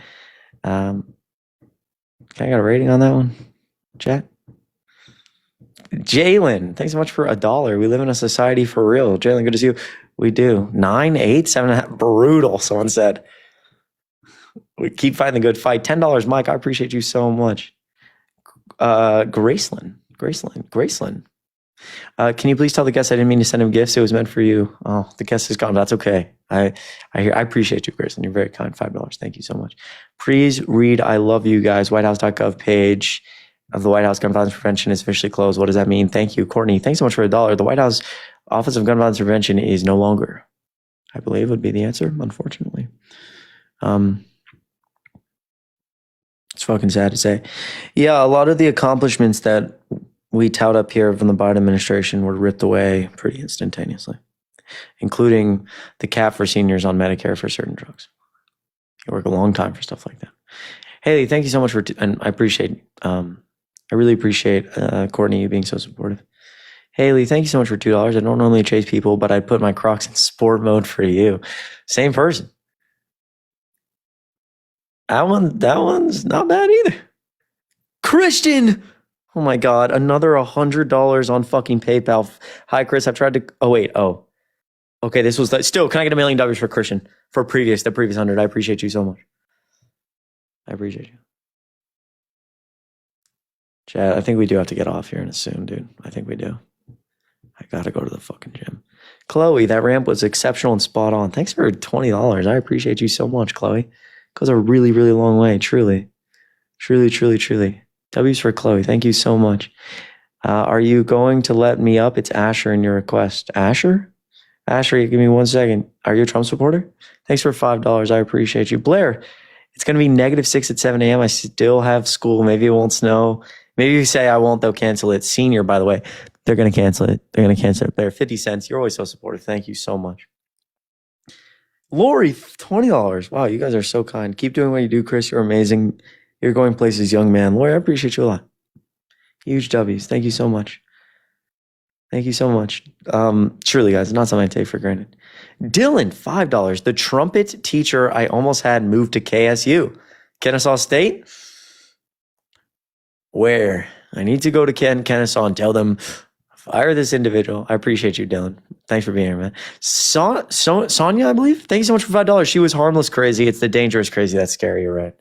Can I get a rating on that one? Chat. Jaylen, thanks so much for $1. We live in a society for real. Jaylen, good to see you. We do. 9, 8, 7.5. Brutal, someone said. We keep fighting the good fight. $10, Mike. I appreciate you so much. Graceland. Can you please tell the guest I didn't mean to send him gifts? It was meant for you. Oh, the guest is gone. That's okay. I appreciate you, Graceland. You're very kind. $5. Thank you so much. Please read I love you guys. Whitehouse.gov page of the White House gun violence prevention is officially closed. What does that mean? Thank you, Courtney. Thanks so much for $1. The White House Office of Gun Violence Prevention is no longer, I believe would be the answer, unfortunately. It's fucking sad to say. Yeah, a lot of the accomplishments that we tout up here from the Biden administration were ripped away pretty instantaneously, including the cap for seniors on Medicare for certain drugs. You work a long time for stuff like that. Haley, thank you so much and I appreciate, I really appreciate Courtney, you being so supportive. Haley, thank you so much for $2. I don't normally chase people, but I put my Crocs in sport mode for you. Same person. That one's not bad either. Christian! Oh my God, another $100 on fucking PayPal. Hi, Chris, I've tried to, okay, this was, still, can I get $1 million for Christian? For the previous 100, I appreciate you so much. I appreciate you. Chad, I think we do have to get off here soon, dude. I think we do. I gotta go to the fucking gym. Chloe, that ramp was exceptional and spot on. Thanks for $20. I appreciate you so much, Chloe. Goes a really, really long way, truly. Truly. W's for Chloe. Thank you so much. Are you going to let me up? It's Asher in your request. Asher, give me 1 second. Are you a Trump supporter? Thanks for $5. I appreciate you. Blair, it's going to be -6 at 7 a.m. I still have school. Maybe it won't snow. Maybe you say I won't, they'll cancel it. Senior, by the way, they're going to cancel it. Blair, 50 cents. You're always so supportive. Thank you so much. Lori, $20. Wow, you guys are so kind. Keep doing what you do, Chris. You're amazing. You're going places, young man. Lori, I appreciate you a lot. Huge W's. Thank you so much. Thank you so much. Truly, guys, not something I take for granted. Dylan, $5. The trumpet teacher I almost had moved to KSU. Kennesaw State? Where? I need to go to Kennesaw and tell them, fire this individual. I appreciate you, Dylan. Thanks for being here, man. Sonia, I believe? Thank you so much for $5. She was harmless crazy. It's the dangerous crazy that's scary. You're right.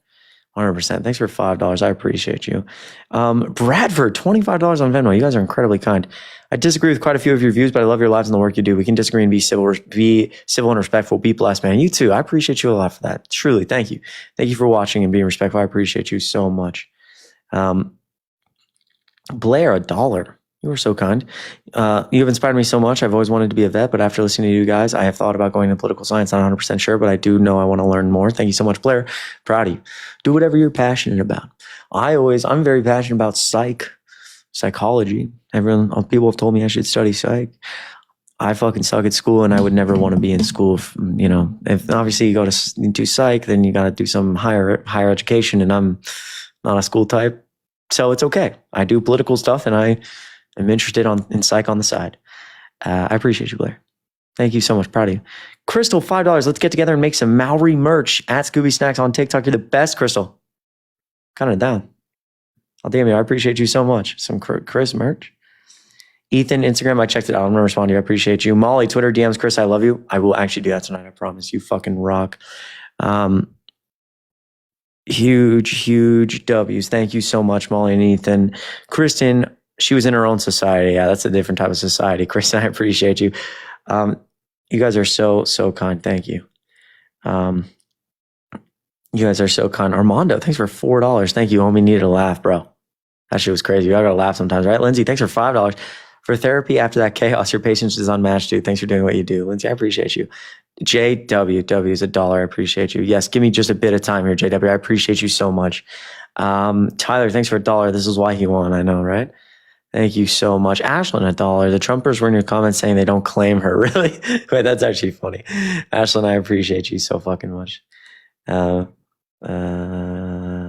100%. Thanks for $5. I appreciate you. Bradford, $25 on Venmo. You guys are incredibly kind. I disagree with quite a few of your views, but I love your lives and the work you do. We can disagree and be civil and respectful. Be blessed, man. You too. I appreciate you a lot for that. Truly. Thank you. Thank you for watching and being respectful. I appreciate you so much. Blair, $1. You were so kind. You have inspired me so much. I've always wanted to be a vet, but after listening to you guys, I have thought about going into political science. Not 100% sure, but I do know I want to learn more. Thank you so much, Blair. Proud of you. Do whatever you're passionate about. I'm very passionate about psychology. People have told me I should study psych. I fucking suck at school, and I would never want to be in school. If obviously you go to do psych, then you got to do some higher education, and I'm not a school type, so it's okay. I do political stuff, and I'm interested in psych on the side. I appreciate you, Blair. Thank you so much. Proud of you. Crystal, $5. Let's get together and make some Maori merch at Scooby Snacks on TikTok. You're the best, Crystal. Kind of down. I'll damn you. I appreciate you so much. Some Chris merch. Ethan, Instagram, I checked it out. I'm going to respond to you. I appreciate you. Molly, Twitter, DMs, Chris, I love you. I will actually do that tonight. I promise. You fucking rock. Huge W's. Thank you so much, Molly and Ethan. Kristen, she was in her own society. Yeah, that's a different type of society. Kristen, I appreciate you. You guys are so kind. Thank you. You guys are so kind. Armando, thanks for $4. Thank you, homie. Needed a laugh, bro. That shit was crazy. I gotta laugh sometimes, right? Lindsay, thanks for $5. For therapy after that chaos, your patience is unmatched, dude. Thanks for doing what you do. Lindsay, I appreciate you. JW is $1. I appreciate you. Yes, give me just a bit of time here, JW. I appreciate you so much. Tyler, thanks for $1. This is why he won. I know, right? Thank you so much. Ashlyn, $1. The Trumpers were in your comments saying they don't claim her. Really? Wait, that's actually funny. Ashlyn, I appreciate you so fucking much. I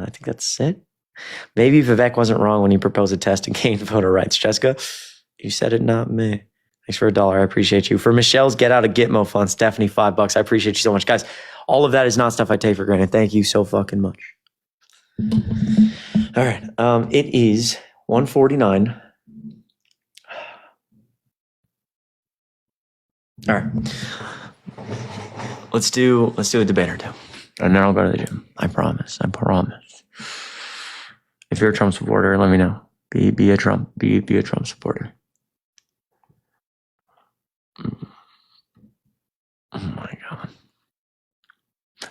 think that's it. Maybe Vivek wasn't wrong when he proposed a test to gain voter rights. Jessica, you said it, not me. Thanks for $1. I appreciate you. For Michelle's Get Out of Gitmo Fund, Stephanie, $5. I appreciate you so much. Guys, all of that is not stuff I take for granted. Thank you so fucking much. All right. It is 1:49. All right. Let's do a debate or two. And then I'll go to the gym. I promise. If you're a Trump supporter, let me know. Be a Trump supporter. Oh my God.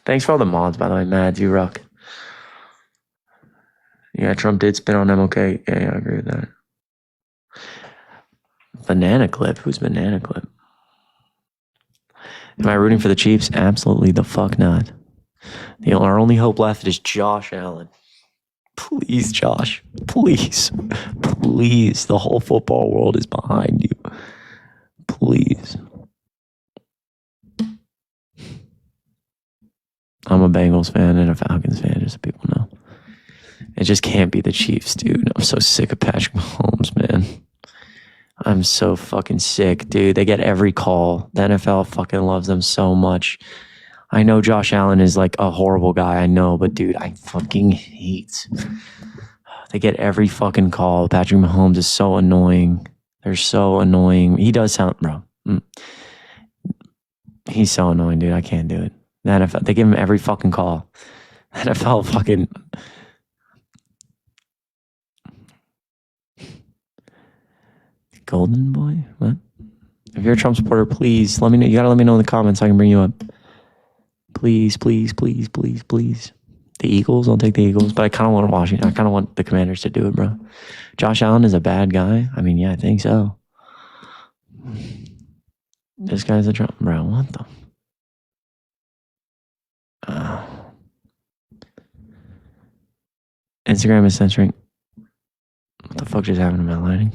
Thanks for all the mods, by the way. Mads, you rock. Yeah, Trump did spin on MLK. Yeah, I agree with that. Banana Clip. Who's Banana Clip? Am I rooting for the Chiefs? Absolutely the fuck not. Our only hope left is Josh Allen. Please, Josh. Please. Please. The whole football world is behind you. Please. I'm a Bengals fan and a Falcons fan, just so people know. It just can't be the Chiefs, dude. I'm so sick of Patrick Mahomes, man. I'm so fucking sick, dude. They get every call. The NFL fucking loves them so much. I know Josh Allen is like a horrible guy, I know, but dude, I fucking hate. They get every fucking call. Patrick Mahomes is so annoying. They're so annoying. He does sound, bro. He's so annoying, dude. I can't do it. The NFL, they give him every fucking call. The NFL fucking. Golden boy? What? If you're a Trump supporter, please let me know. You gotta let me know in the comments so I can bring you up. Please. The Eagles, I'll take the Eagles, but I kind of want Washington. I kind of want the Commanders to do it, bro. Josh Allen is a bad guy. I mean, yeah, I think so. This guy's a Trump, bro. What the? Instagram is censoring. What the fuck just happened to my lighting?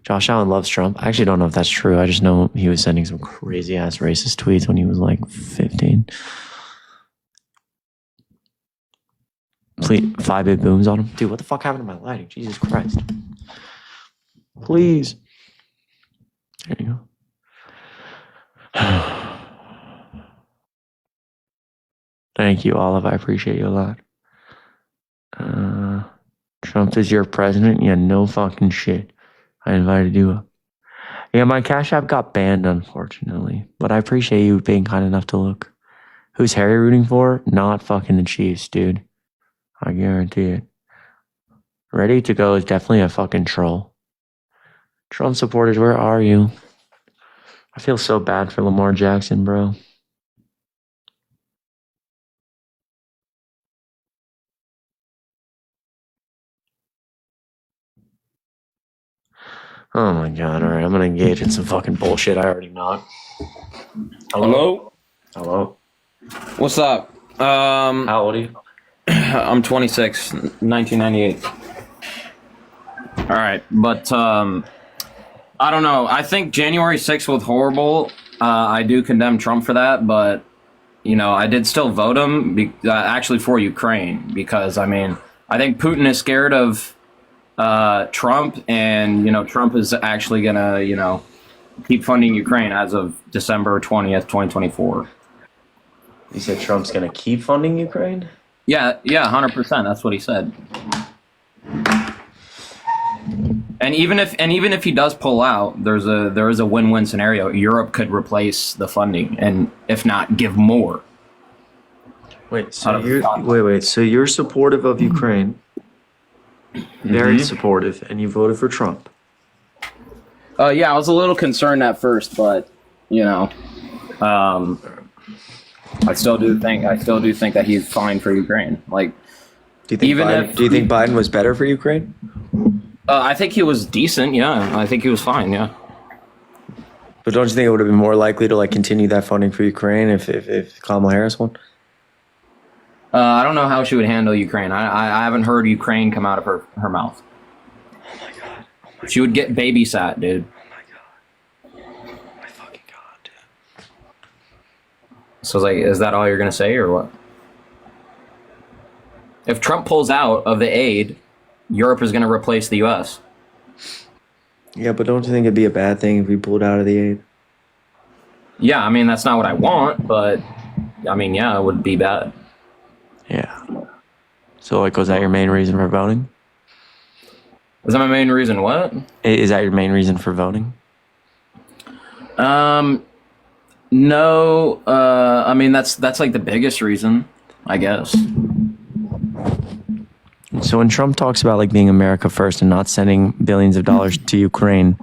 Josh Allen loves Trump. I actually don't know if that's true. I just know he was sending some crazy ass racist tweets when he was like 15. Please, 5-bit booms on him. Dude, what the fuck happened to my lighting? Jesus Christ. Please. There you go. Thank you, Olive. I appreciate you a lot. Trump is your president? Yeah, no fucking shit. I invited you up. Yeah, my Cash App got banned, unfortunately. But I appreciate you being kind enough to look. Who's Harry rooting for? Not fucking the Chiefs, dude. I guarantee it. Ready to Go is definitely a fucking troll. Trump supporters, where are you? I feel so bad for Lamar Jackson, bro. Oh my god, alright, I'm gonna engage in some fucking bullshit I already not. Hello? Hello? What's up? How old are you? I'm 26, 1998. Alright, but I don't know. I think January 6th was horrible. I do condemn Trump for that, but you know, I did still vote him actually for Ukraine because I mean, I think Putin is scared of Trump, and you know, Trump is actually gonna, you know, keep funding Ukraine as of December 20th, 2024. You said Trump's gonna keep funding Ukraine? Yeah, 100%. That's what he said. And even if he does pull out, there is a win-win scenario. Europe could replace the funding, and if not, give more. Wait, so you're supportive of Ukraine? Very supportive, and you voted for Trump. Yeah, I was a little concerned at first, but you know, I still do think that he's fine for Ukraine. Like, do you think Biden was better for Ukraine? I think he was decent. Yeah, I think he was fine. Yeah. But don't you think it would have been more likely to like continue that funding for Ukraine if Kamala Harris won? I don't know how she would handle Ukraine. I haven't heard Ukraine come out of her mouth. Oh my god. She would get babysat, dude. Oh my fucking god, dude. So it's like, is that all you're gonna say or what? If Trump pulls out of the aid, Europe is gonna replace the U.S. Yeah, but don't you think it'd be a bad thing if we pulled out of the aid? Yeah, I mean that's not what I want, but I mean, yeah, it would be bad. Yeah. So, like, was that your main reason for voting? Was that my main reason? What? Is that your main reason for voting? No. I mean, that's like the biggest reason, I guess. So when Trump talks about like being America first and not sending billions of dollars to Ukraine.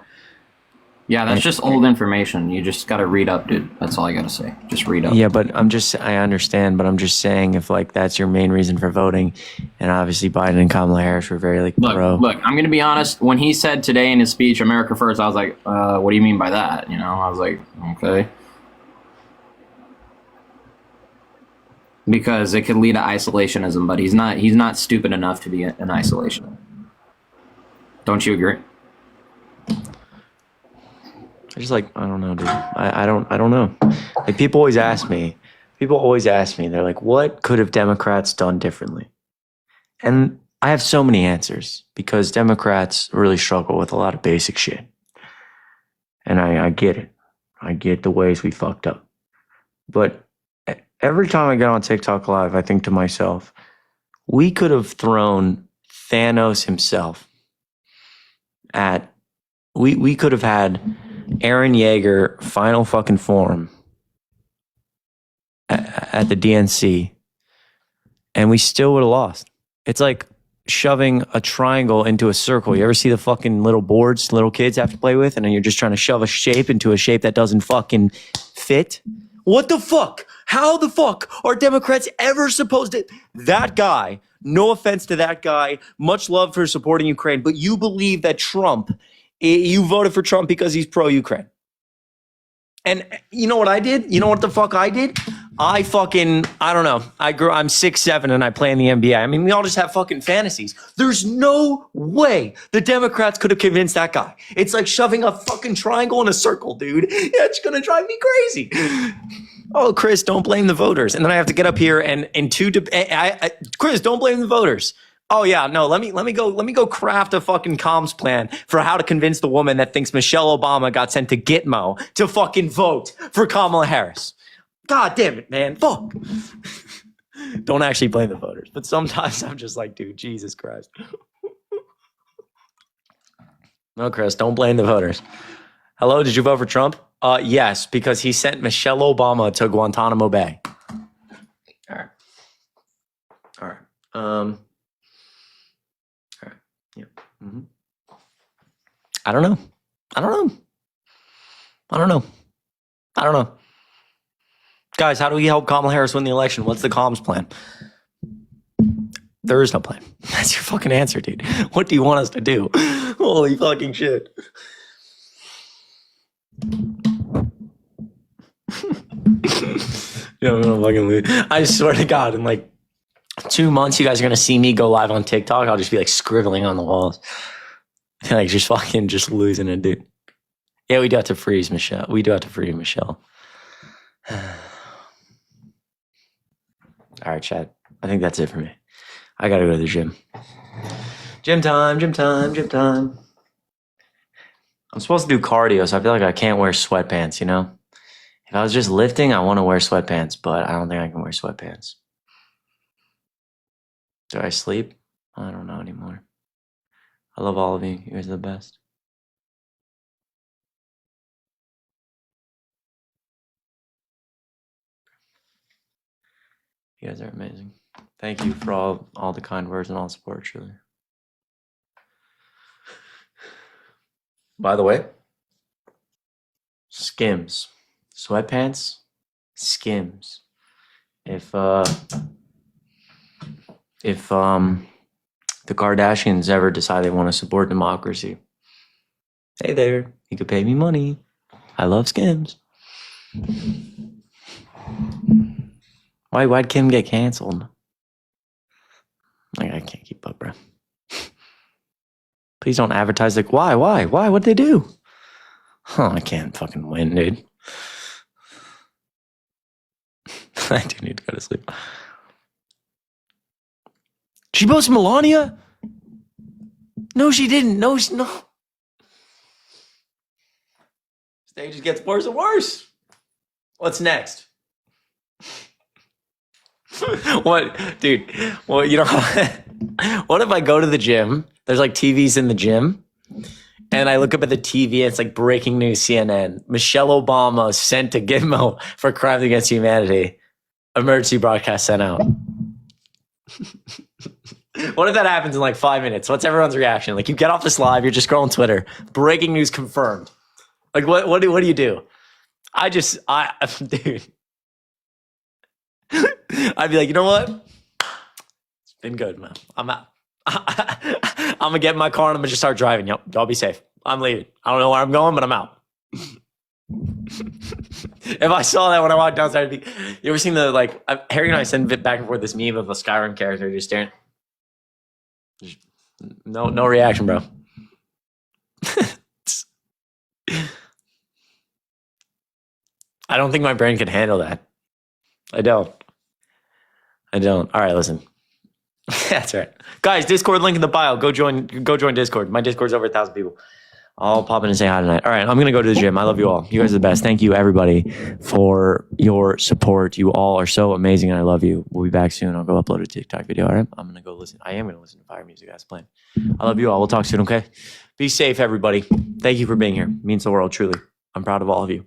Yeah, that's just old information. You just got to read up, dude. That's all I got to say. Just read up. Yeah, but I understand, but I'm just saying if like that's your main reason for voting, and obviously Biden and Kamala Harris were very like pro. Look, I'm going to be honest. When he said today in his speech, America first, I was like, what do you mean by that? You know, I was like, okay. Because it could lead to isolationism, but he's not stupid enough to be in isolation. Don't you agree? I just like, I don't know, dude. I don't know. Like people always ask me, they're like, what could have Democrats done differently? And I have so many answers because Democrats really struggle with a lot of basic shit. And I get it. I get the ways we fucked up. But every time I get on TikTok Live, I think to myself, we could have thrown Thanos himself at, we could have had Aaron Yeager final fucking form at the DNC, and we still would have lost. It's like shoving a triangle into a circle. You ever see the fucking little boards little kids have to play with, and then you're just trying to shove a shape into a shape that doesn't fucking fit? What the fuck? How the fuck are Democrats ever supposed to... That guy, no offense to that guy, much love for supporting Ukraine, but you believe that Trump... You voted for Trump because he's pro-Ukraine. And you know what I did? You know what the fuck I did? I don't know. I'm 6'7" and I play in the NBA. I mean, we all just have fucking fantasies. There's no way the Democrats could have convinced that guy. It's like shoving a fucking triangle in a circle, dude. It's going to drive me crazy. Oh, Chris, don't blame the voters. And then I have to get up here and Chris, don't blame the voters. Oh yeah, no, let me go craft a fucking comms plan for how to convince the woman that thinks Michelle Obama got sent to Gitmo to fucking vote for Kamala Harris. God damn it, man. Fuck. Don't actually blame the voters. But sometimes I'm just like, dude, Jesus Christ. No, Chris, don't blame the voters. Hello, did you vote for Trump? Yes, because he sent Michelle Obama to Guantanamo Bay. All right. All right. Yeah. Mm-hmm. I don't know. Guys, how do we help Kamala Harris win the election? What's the comms plan? There is no plan. That's your fucking answer, dude. What do you want us to do? Holy fucking shit. Yeah, I'm gonna fucking lose. I swear to God, in like 2 months, you guys are gonna see me go live on TikTok. I'll just be like scribbling on the walls. Like just losing it, dude. Yeah, we do have to freeze Michelle. All right, Chad. I think that's it for me. I gotta go to the gym. Gym time. I'm supposed to do cardio, so I feel like I can't wear sweatpants, you know? If I was just lifting, I want to wear sweatpants, but I don't think I can wear sweatpants. Do I sleep? I don't know anymore. I love all of you. You guys are the best. You guys are amazing. Thank you for all the kind words and all the support, truly. By the way, Skims. Sweatpants, Skims. If the Kardashians ever decide they want to support democracy, hey there, you could pay me money. I love Skims. Why'd Kim get canceled? Like, I can't keep up, bro. Please don't advertise. Like, why? What'd they do? Huh, I can't fucking win, dude. I do need to go to sleep. She posted Melania? No, she didn't. No. Stage just gets worse and worse. What's next? What, dude? Well, you know, what if I go to the gym? There's like TVs in the gym, and I look up at the TV, and it's like breaking news CNN. Michelle Obama sent to Gitmo for crimes against humanity. Emergency broadcast sent out. What if that happens in like 5 minutes? What's everyone's reaction? Like, you get off this live, you're just scrolling Twitter. Breaking news confirmed. Like, what do you do? Dude. I'd be like, you know what? It's been good, man. I'm out. I'm gonna get in my car and I'm gonna just start driving. Yep, y'all be safe. I'm leaving. I don't know where I'm going, but I'm out. If I saw that when I walked downstairs, you ever seen Harry and I send back and forth this meme of a Skyrim character just staring? No reaction, bro. I don't think my brain can handle that. I don't. All right, listen. That's right. Guys, Discord link in the bio. Go join Discord. My Discord's over 1,000 people. I'll pop in and say hi tonight. All right, I'm going to go to the gym. I love you all. You guys are the best. Thank you, everybody, for your support. You all are so amazing, and I love you. We'll be back soon. I'll go upload a TikTok video, all right? I am going to listen to fire music as planned. I love you all. We'll talk soon, okay? Be safe, everybody. Thank you for being here. It means the world, truly. I'm proud of all of you.